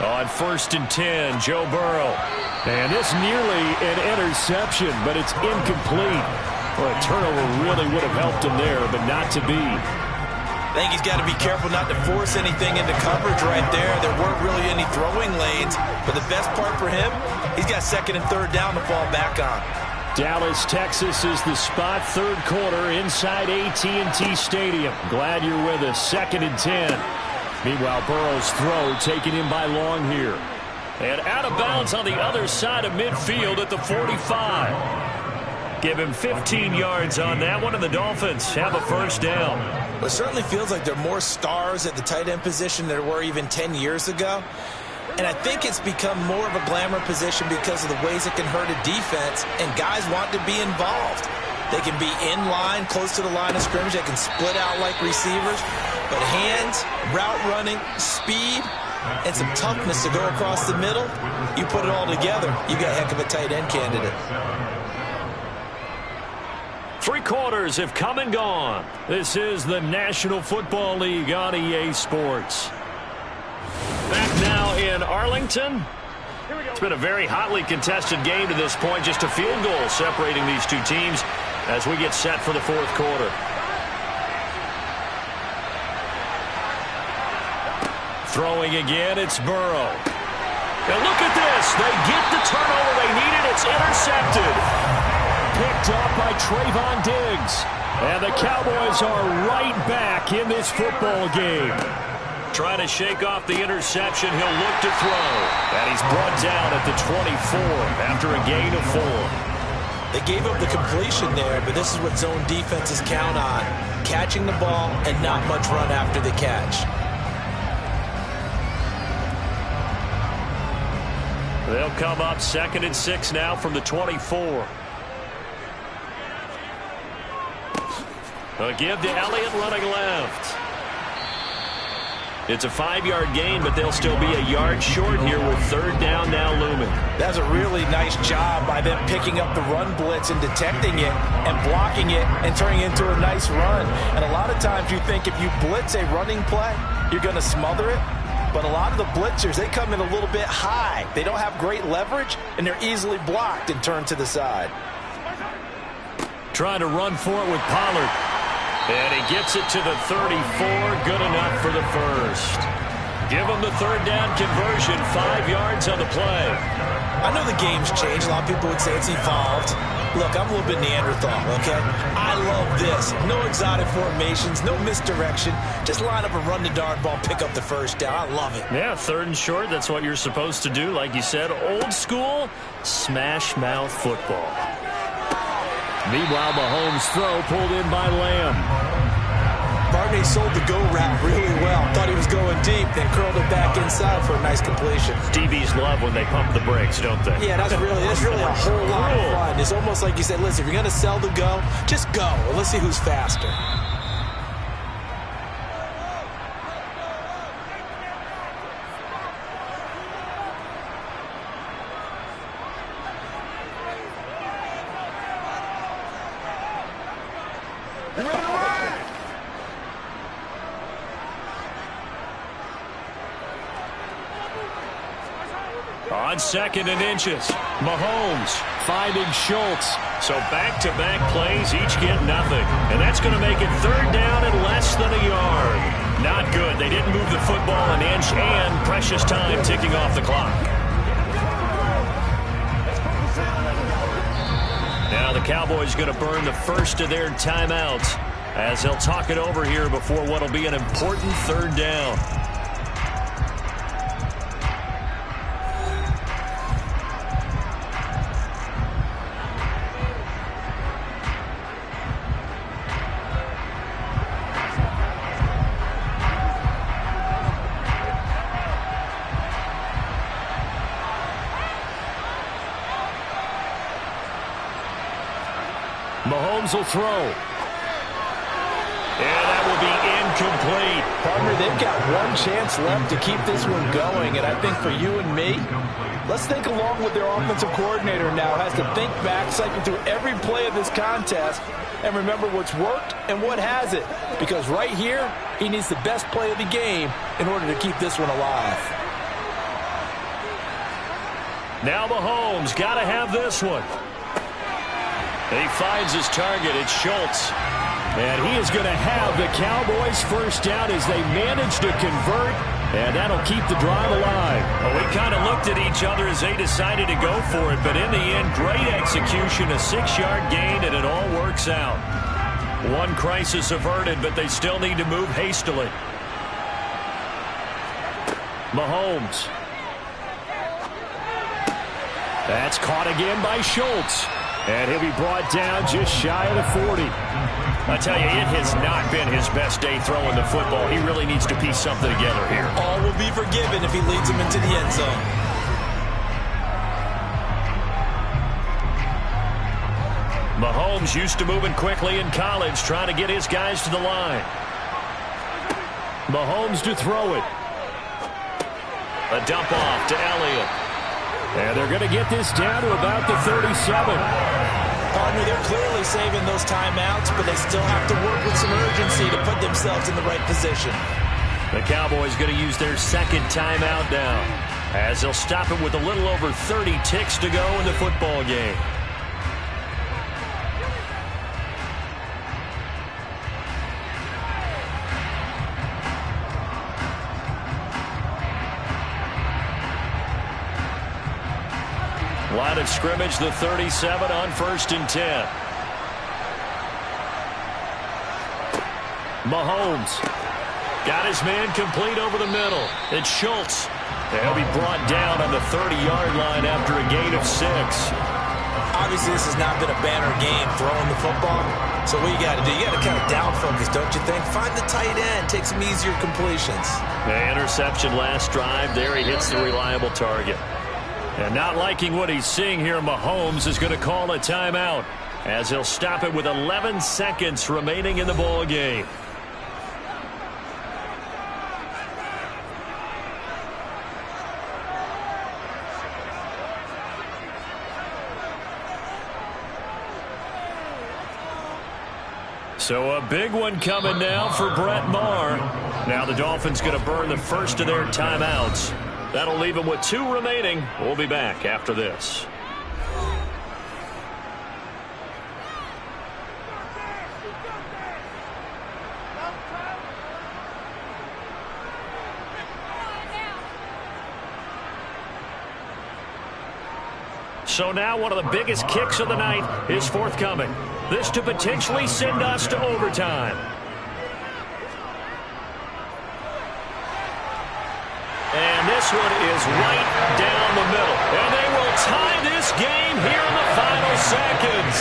On 1st and 10, Joe Burrow. And this nearly an interception, but it's incomplete. Well, a turnover really would have helped him there, but not to be. I think he's got to be careful not to force anything into coverage right there. There weren't really any throwing lanes, but the best part for him, he's got 2nd and 3rd down to fall back on. Dallas, Texas is the spot, 3rd quarter inside AT&T Stadium. Glad you're with us, 2nd and 10. Meanwhile, Burrow's throw taken in by Long here. And out of bounds on the other side of midfield at the 45. Give him 15 yards on that one, and the Dolphins have a 1st down. Well, it certainly feels like there are more stars at the tight end position than there were even 10 years ago. And I think it's become more of a glamour position because of the ways it can hurt a defense, and guys want to be involved. They can be in line, close to the line of scrimmage. They can split out like receivers. But hands, route running, speed, and some toughness to go across the middle, you put it all together, you got a heck of a tight end candidate. 3 quarters have come and gone. This is the National Football League on EA Sports. Back now in Arlington. It's been a very hotly contested game to this point. Just a field goal separating these two teams as we get set for the 4th quarter. Throwing again, it's Burrow. And look at this. They get the turnover they needed. It's intercepted. Picked up by Trayvon Diggs. And the Cowboys are right back in this football game. Trying to shake off the interception. He'll look to throw. And he's brought down at the 24 after a gain of 4. They gave up the completion there, but this is what zone defenses count on. Catching the ball and not much run after the catch. They'll come up 2nd and 6 now from the 24. A give to Elliott running left. It's a 5-yard gain, but they'll still be a yard short here with 3rd down now looming. That's a really nice job by them picking up the run blitz and detecting it and blocking it and turning it into a nice run. And a lot of times you think if you blitz a running play, you're going to smother it. But a lot of the blitzers, they come in a little bit high. They don't have great leverage, and they're easily blocked and turned to the side. Trying to run for it with Pollard. And he gets it to the 34. Good enough for the first. Give him the 3rd down conversion. 5 yards on the play. I know the game's changed. A lot of people would say it's evolved. Look, I'm a little bit Neanderthal, okay? I love this. No exotic formations, no misdirection. Just line up and run the darn ball, pick up the 1st down. I love it. Yeah, 3rd and short. That's what you're supposed to do. Like you said, old school smash mouth football. Meanwhile, Mahomes' throw pulled in by Lamb. Barney sold the go route really well. Thought he was going deep, then curled it back inside for a nice completion. DBs love when they pump the brakes, don't they? Yeah, that's really a whole lot of fun. It's almost like you said, listen, if you're going to sell the go, just go. And let's see who's faster. On 2nd and inches, Mahomes finding Schultz. So back-to-back plays, each get nothing. And that's going to make it 3rd down and less than a yard. Not good. They didn't move the football an inch, and precious time ticking off the clock. Now the Cowboys going to burn the first of their timeouts as they'll talk it over here before what will be an important 3rd down. Mahomes will throw. And that will be incomplete. Partner, they've got one chance left to keep this one going, and I think for you and me, let's think along with their offensive coordinator now. Has to think back, cycle through every play of this contest, and remember what's worked and what hasn't. Because right here, he needs the best play of the game in order to keep this one alive. Now Mahomes got to have this one. He finds his target. It's Schultz. And he is going to have the Cowboys' first down as they manage to convert, and that'll keep the drive alive. Well, we kind of looked at each other as they decided to go for it, but in the end, great execution, a 6-yard gain, and it all works out. One crisis averted, but they still need to move hastily. Mahomes. That's caught again by Schultz. And he'll be brought down just shy of the 40. I tell you, it has not been his best day throwing the football. He really needs to piece something together here. All will be forgiven if he leads them into the end zone. Mahomes used to moving quickly in college, trying to get his guys to the line. Mahomes to throw it. A dump off to Elliott. And they're going to get this down to about the 37. Partner, they're clearly saving those timeouts, but they still have to work with some urgency to put themselves in the right position. The Cowboys going to use their 2nd timeout now, as they'll stop it with a little over 30 ticks to go in the football game. Line of scrimmage, the 37 on 1st and 10. Got his man complete over the middle. It's Schultz. And he'll be brought down on the 30-yard line after a gain of 6. Obviously, this has not been a banner game throwing the football. So what you got to do, you got to kind of down focus, don't you think? Find the tight end, take some easier completions. The interception last drive. There he hits the reliable target. And not liking what he's seeing here, Mahomes is going to call a timeout as he'll stop it with 11 seconds remaining in the ball game. So a big one coming now for Brett Maher. Now the Dolphins going to burn the first of their timeouts. That'll leave them with 2 remaining. We'll be back after this. So now one of the biggest kicks of the night is forthcoming. This to potentially send us to overtime. And this one is right down the middle. And they will tie this game here in the final seconds.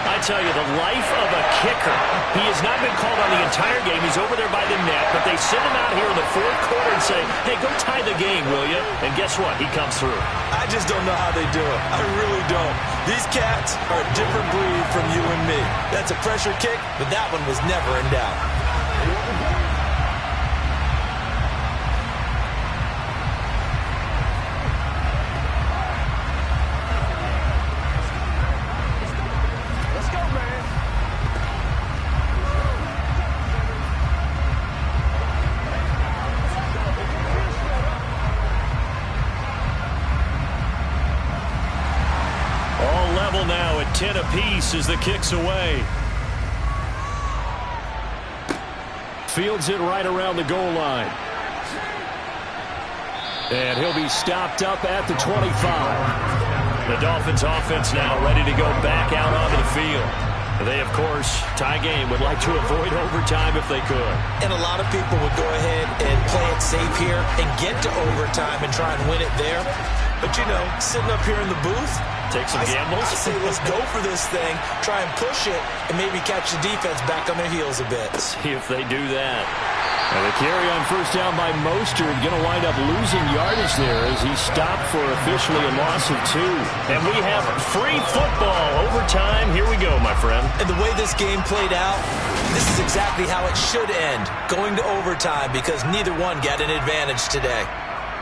I tell you, the life of a kicker. He has not been called on the entire game. He's over there by the net, but they send him out here in the 4th quarter and say, hey, go tie the game, will you? And guess what? He comes through. I just don't know how they do it. I really don't. These cats are a different breed from you and me. That's a pressure kick, but that one was never in doubt. Now at 10 apiece as the kick's away. Fields it right around the goal line. And he'll be stopped up at the 25. The Dolphins offense now ready to go back out onto the field. They, of course, tie game, would like to avoid overtime if they could. And a lot of people would go ahead and play it safe here and get to overtime and try and win it there. But, you know, sitting up here in the booth, take some gambles. I say let's go for this thing, try and push it, and maybe catch the defense back on their heels a bit. See if they do that. And the carry on first down by Mostert going to wind up losing yardage there as he stopped for officially a loss of 2. And we have free football. Overtime. Here we go, my friend. And the way this game played out, this is exactly how it should end, going to overtime, because neither one got an advantage today.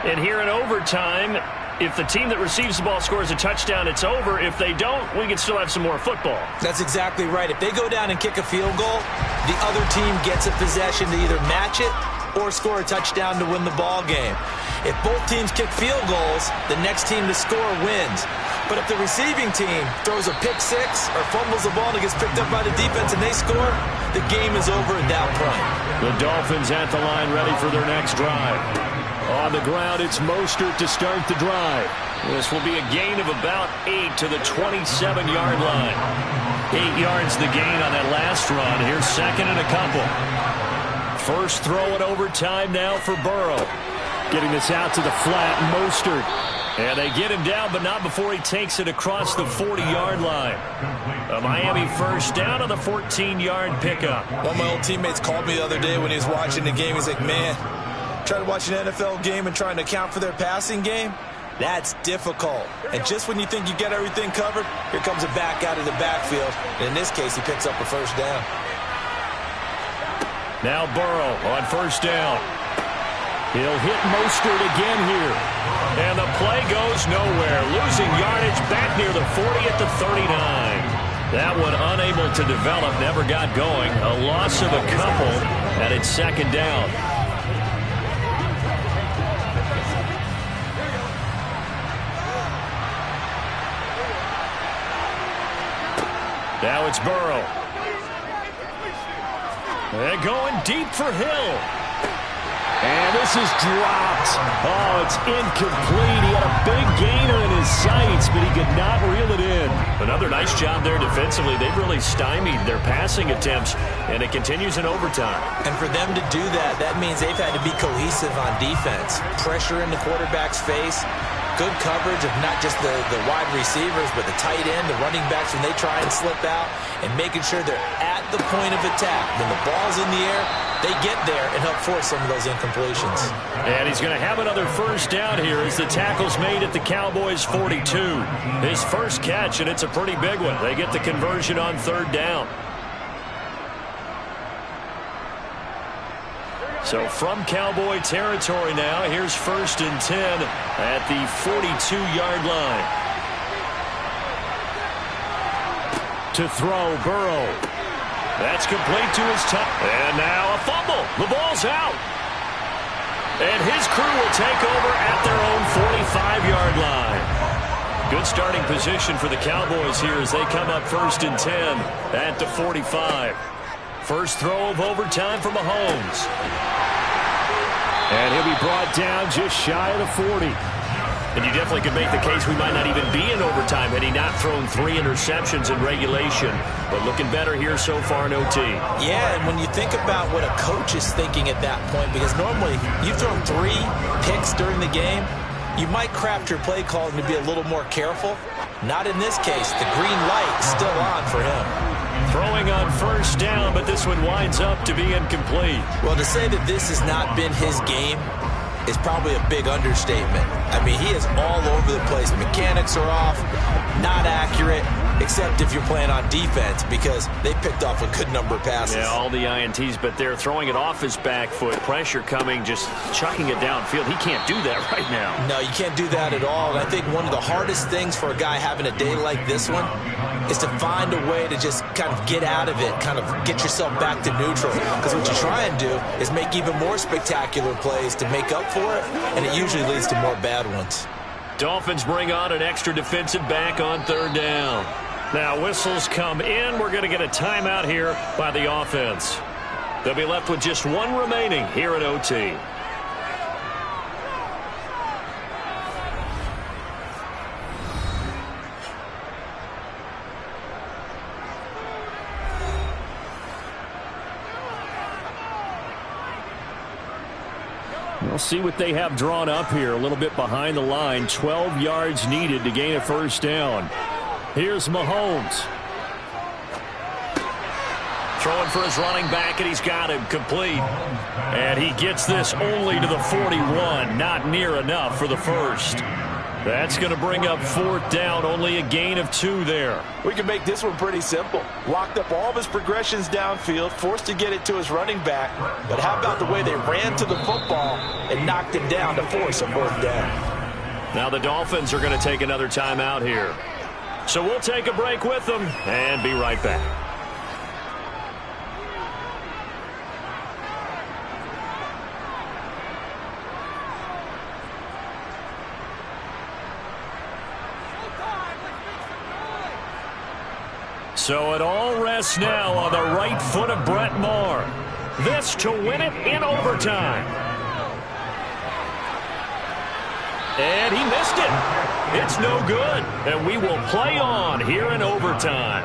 And here in overtime, if the team that receives the ball scores a touchdown, it's over. If they don't, we can still have some more football. That's exactly right. If they go down and kick a field goal, the other team gets a possession to either match it or score a touchdown to win the ball game. If both teams kick field goals, the next team to score wins. But if the receiving team throws a pick 6 or fumbles the ball and it gets picked up by the defense and they score, the game is over at that point. The Dolphins at the line ready for their next drive. On the ground, it's Mostert to start the drive. This will be a gain of about 8 to the 27-yard line. 8 yards the gain on that last run. Here's second and a couple. First throw in overtime now for Burrow. Getting this out to the flat, Mostert. And they get him down, but not before he takes it across the 40-yard line. A Miami first down on the 14-yard pickup. One of my old teammates called me the other day when he was watching the game. He's like, man, trying to watch an NFL game and trying to account for their passing game, that's difficult. And just when you think you get everything covered, here comes a back out of the backfield. And in this case, he picks up a first down. Now Burrow on first down. He'll hit Mostert again here. And the play goes nowhere. Losing yardage back near the 40 at the 39. That one unable to develop, never got going. A loss of a couple, and it's second down. Now it's Burrow. They're going deep for Hill. And this is dropped. Oh, it's incomplete. He had a big gainer in his sights, but he could not reel it in. But Another nice job there defensively. They've really stymied their passing attempts, and it continues in overtime. And for them to do that, that means they've had to be cohesive on defense. Pressure in the quarterback's face, good coverage of not just the wide receivers, but the tight end, the running backs when they try and slip out, and making sure they're at the point of attack. When the ball's in the air, they get there and help force some of those incompletions. And he's going to have another first down here as the tackle's made at the Cowboys' 42. His first catch, and it's a pretty big one. They get the conversion on third down. So from Cowboy territory now, here's 1st and 10 at the 42-yard line. To throw, Burrow. That's complete to his top. And now a fumble. The ball's out. And his crew will take over at their own 45-yard line. Good starting position for the Cowboys here as they come up 1st and 10 at the 45. First throw of overtime for Mahomes. And he'll be brought down just shy of the 40. And you definitely could make the case we might not even be in overtime had he not thrown 3 interceptions in regulation. But looking better here so far in OT. Yeah, and when you think about what a coach is thinking at that point, because normally you've thrown 3 picks during the game, you might craft your play calling to be a little more careful. Not in this case. The green light is still on for him. Throwing on first down, but this one winds up to be incomplete. Well, to say that this has not been his game is probably a big understatement. I mean, he is all over the place. Mechanics are off, not accurate, except if you're playing on defense because they picked off a good number of passes. Yeah, all the INTs, but they're throwing it off his back foot. Pressure coming, just chucking it downfield. He can't do that right now. No, you can't do that at all. And I think one of the hardest things for a guy having a day like this one is to find a way to just kind of get out of it, kind of get yourself back to neutral. Because what you try and do is make even more spectacular plays to make up for it, and it usually leads to more bad ones. Dolphins bring on an extra defensive back on third down. Now whistles come in. We're going to get a timeout here by the offense. They'll be left with just 1 remaining here at OT. We'll see what they have drawn up here. A little bit behind the line. 12 yards needed to gain a first down. Here's Mahomes. Throwing for his running back, and he's got him complete. And he gets this only to the 41. Not near enough for the first. That's going to bring up 4th down. Only a gain of 2 there. We can make this one pretty simple. Locked up all of his progressions downfield, forced to get it to his running back. But how about the way they ran to the football and knocked him down to force a 4th down? Now the Dolphins are going to take another timeout here. So we'll take a break with them and be right back. So it all rests now on the right foot of Brett Maher. This to win it in overtime. And he missed it. It's no good. And we will play on here in overtime.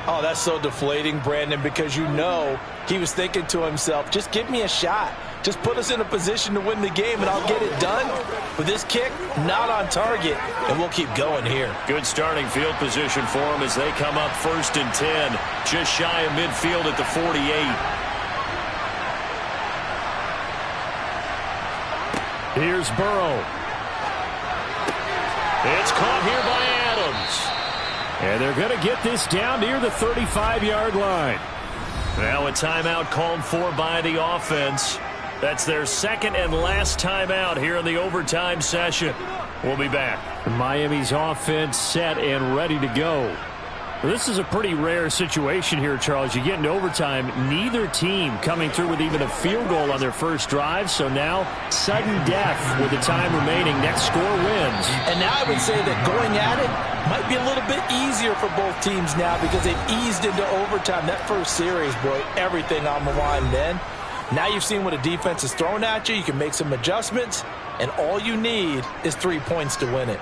Oh, that's so deflating, Brandon, because you know he was thinking to himself, just give me a shot. Just put us in a position to win the game, and I'll get it done. With this kick, not on target, and we'll keep going here. Good starting field position for him as they come up 1st and 10, just shy of midfield at the 48. Here's Burrow. It's caught here by Adams. And they're going to get this down near the 35-yard line. Now a timeout called for by the offense. That's their 2nd and last timeout here in the overtime session. We'll be back. Miami's offense set and ready to go. Well, this is a pretty rare situation here, Charles. You get into overtime, neither team coming through with even a field goal on their first drive. So now, sudden death with the time remaining. Next score wins. And now I would say that going at it might be a little bit easier for both teams now because they've eased into overtime. That first series, boy, everything on the line then. Now you've seen what a defense is throwing at you. You can make some adjustments, and all you need is 3 points to win it.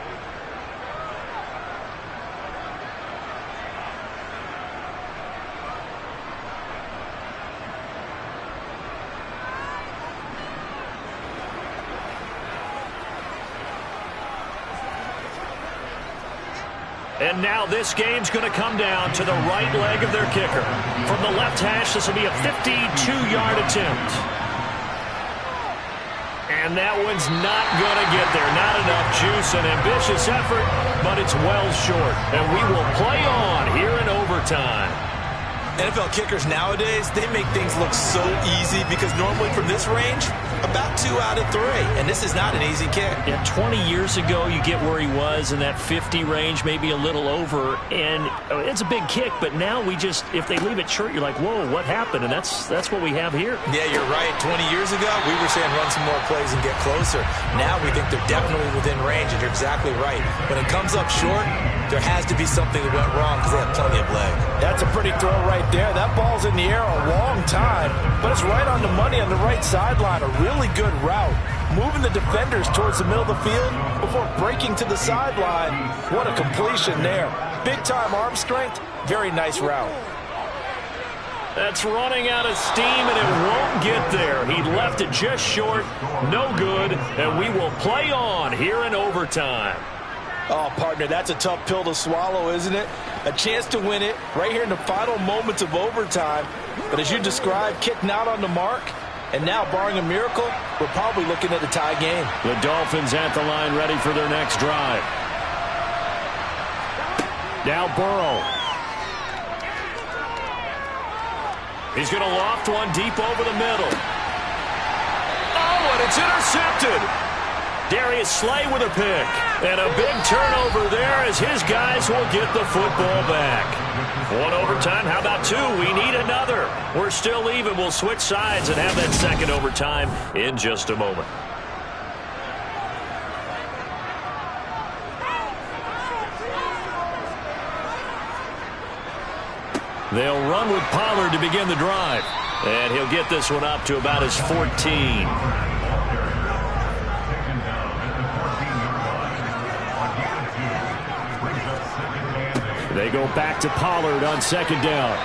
And now this game's going to come down to the right leg of their kicker. From the left hash, this will be a 52-yard attempt. And that one's not going to get there. Not enough juice, an ambitious effort, but it's well short. And we will play on here in overtime. NFL kickers nowadays, they make things look so easy because normally from this range, about 2 out of 3. And this is not an easy kick. Yeah, 20 years ago, you get where he was in that 50 range, maybe a little over. And it's a big kick, but now we just, if they leave it short, you're like, whoa, what happened? And that's what we have here. Yeah, you're right. 20 years ago, we were saying run some more plays and get closer. Now we think they're definitely within range, and you're exactly right. When it comes up short, there has to be something that went wrong because they have plenty of leg. That's a pretty throw right there. That ball's in the air a long time, but it's right on the money on the right sideline. A really good route. Moving the defenders towards the middle of the field before breaking to the sideline. What a completion there. Big-time arm strength. Very nice route. That's running out of steam, and it won't get there. He left it just short. No good, and we will play on here in overtime. Oh, partner, that's a tough pill to swallow, isn't it? A chance to win it right here in the final moments of overtime. But as you described, kick not on the mark. And now, barring a miracle, we're probably looking at a tie game. The Dolphins at the line ready for their next drive. Now Burrow. He's going to loft one deep over the middle. Oh, and it's intercepted. Darius Slay with a pick. And a big turnover there as his guys will get the football back. One overtime. How about 2? We need another. We're still even. We'll switch sides and have that second overtime in just a moment. They'll run with Pollard to begin the drive. And he'll get this one up to about his 14. They go back to Pollard on second down.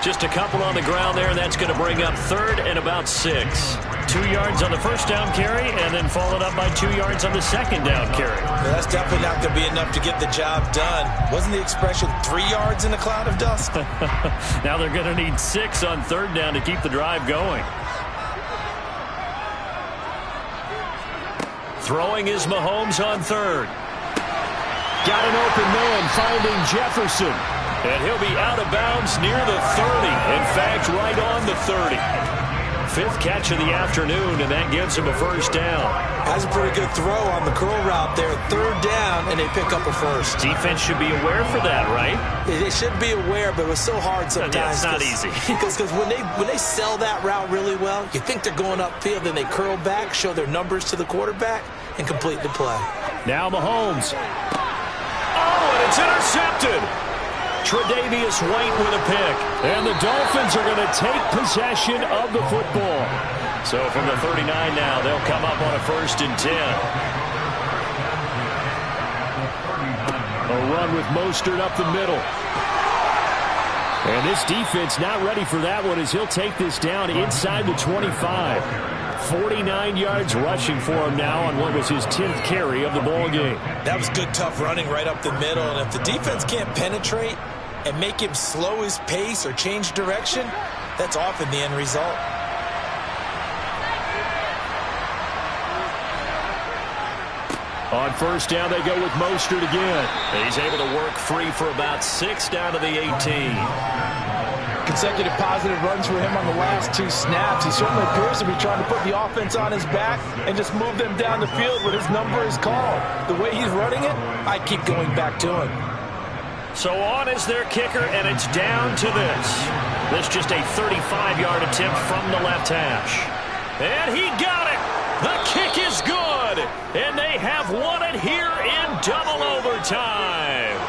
Just a couple on the ground there, and that's going to bring up third and about 6. 2 yards on the first down carry, and then followed up by 2 yards on the second down carry. Well, that's definitely not going to be enough to get the job done. Wasn't the expression 3 yards in a cloud of dust? Now they're going to need 6 on third down to keep the drive going. Throwing is Mahomes on third. Got an open man, finding Jefferson. And he'll be out of bounds near the 30. In fact, right on the 30. 5th catch of the afternoon, and that gives him a first down. Has a pretty good throw on the curl route there. Third down, and they pick up a first. Defense should be aware for that, right? They should be aware, but it was so hard sometimes. Yeah, it's not easy. Because when they sell that route really well, you think they're going upfield, then they curl back, show their numbers to the quarterback, and complete the play. Now Mahomes. Oh, and it's intercepted. Tre'Davious White with a pick. And the Dolphins are going to take possession of the football. So from the 39 now, they'll come up on a 1st and 10. A run with Mostert up the middle. And this defense not ready for that one as he'll take this down inside the 25. 49 yards rushing for him now on what was his 10th carry of the ball game. That was good, tough running right up the middle. And if the defense can't penetrate and make him slow his pace or change direction, that's often the end result. On first down, they go with Mostert again. And he's able to work free for about 6 down to the 18. Consecutive positive runs for him on the last 2 snaps. He certainly appears to be trying to put the offense on his back and just move them down the field when his number is called. The way he's running it, I keep going back to him. So on is their kicker, and it's down to this. This just a 35-yard attempt from the left hash. And he got it. The kick is good. And they have won it here in double overtime.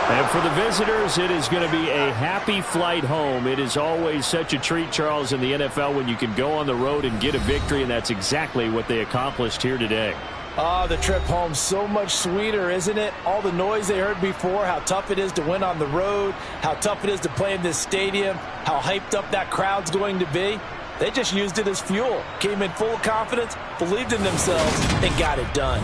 And for the visitors, it is going to be a happy flight home. It is always such a treat, Charles, in the NFL when you can go on the road and get a victory, and that's exactly what they accomplished here today. Oh, the trip home, so much sweeter, isn't it? All the noise they heard before, how tough it is to win on the road, how tough it is to play in this stadium, how hyped up that crowd's going to be. They just used it as fuel, came in full of confidence, believed in themselves, and got it done.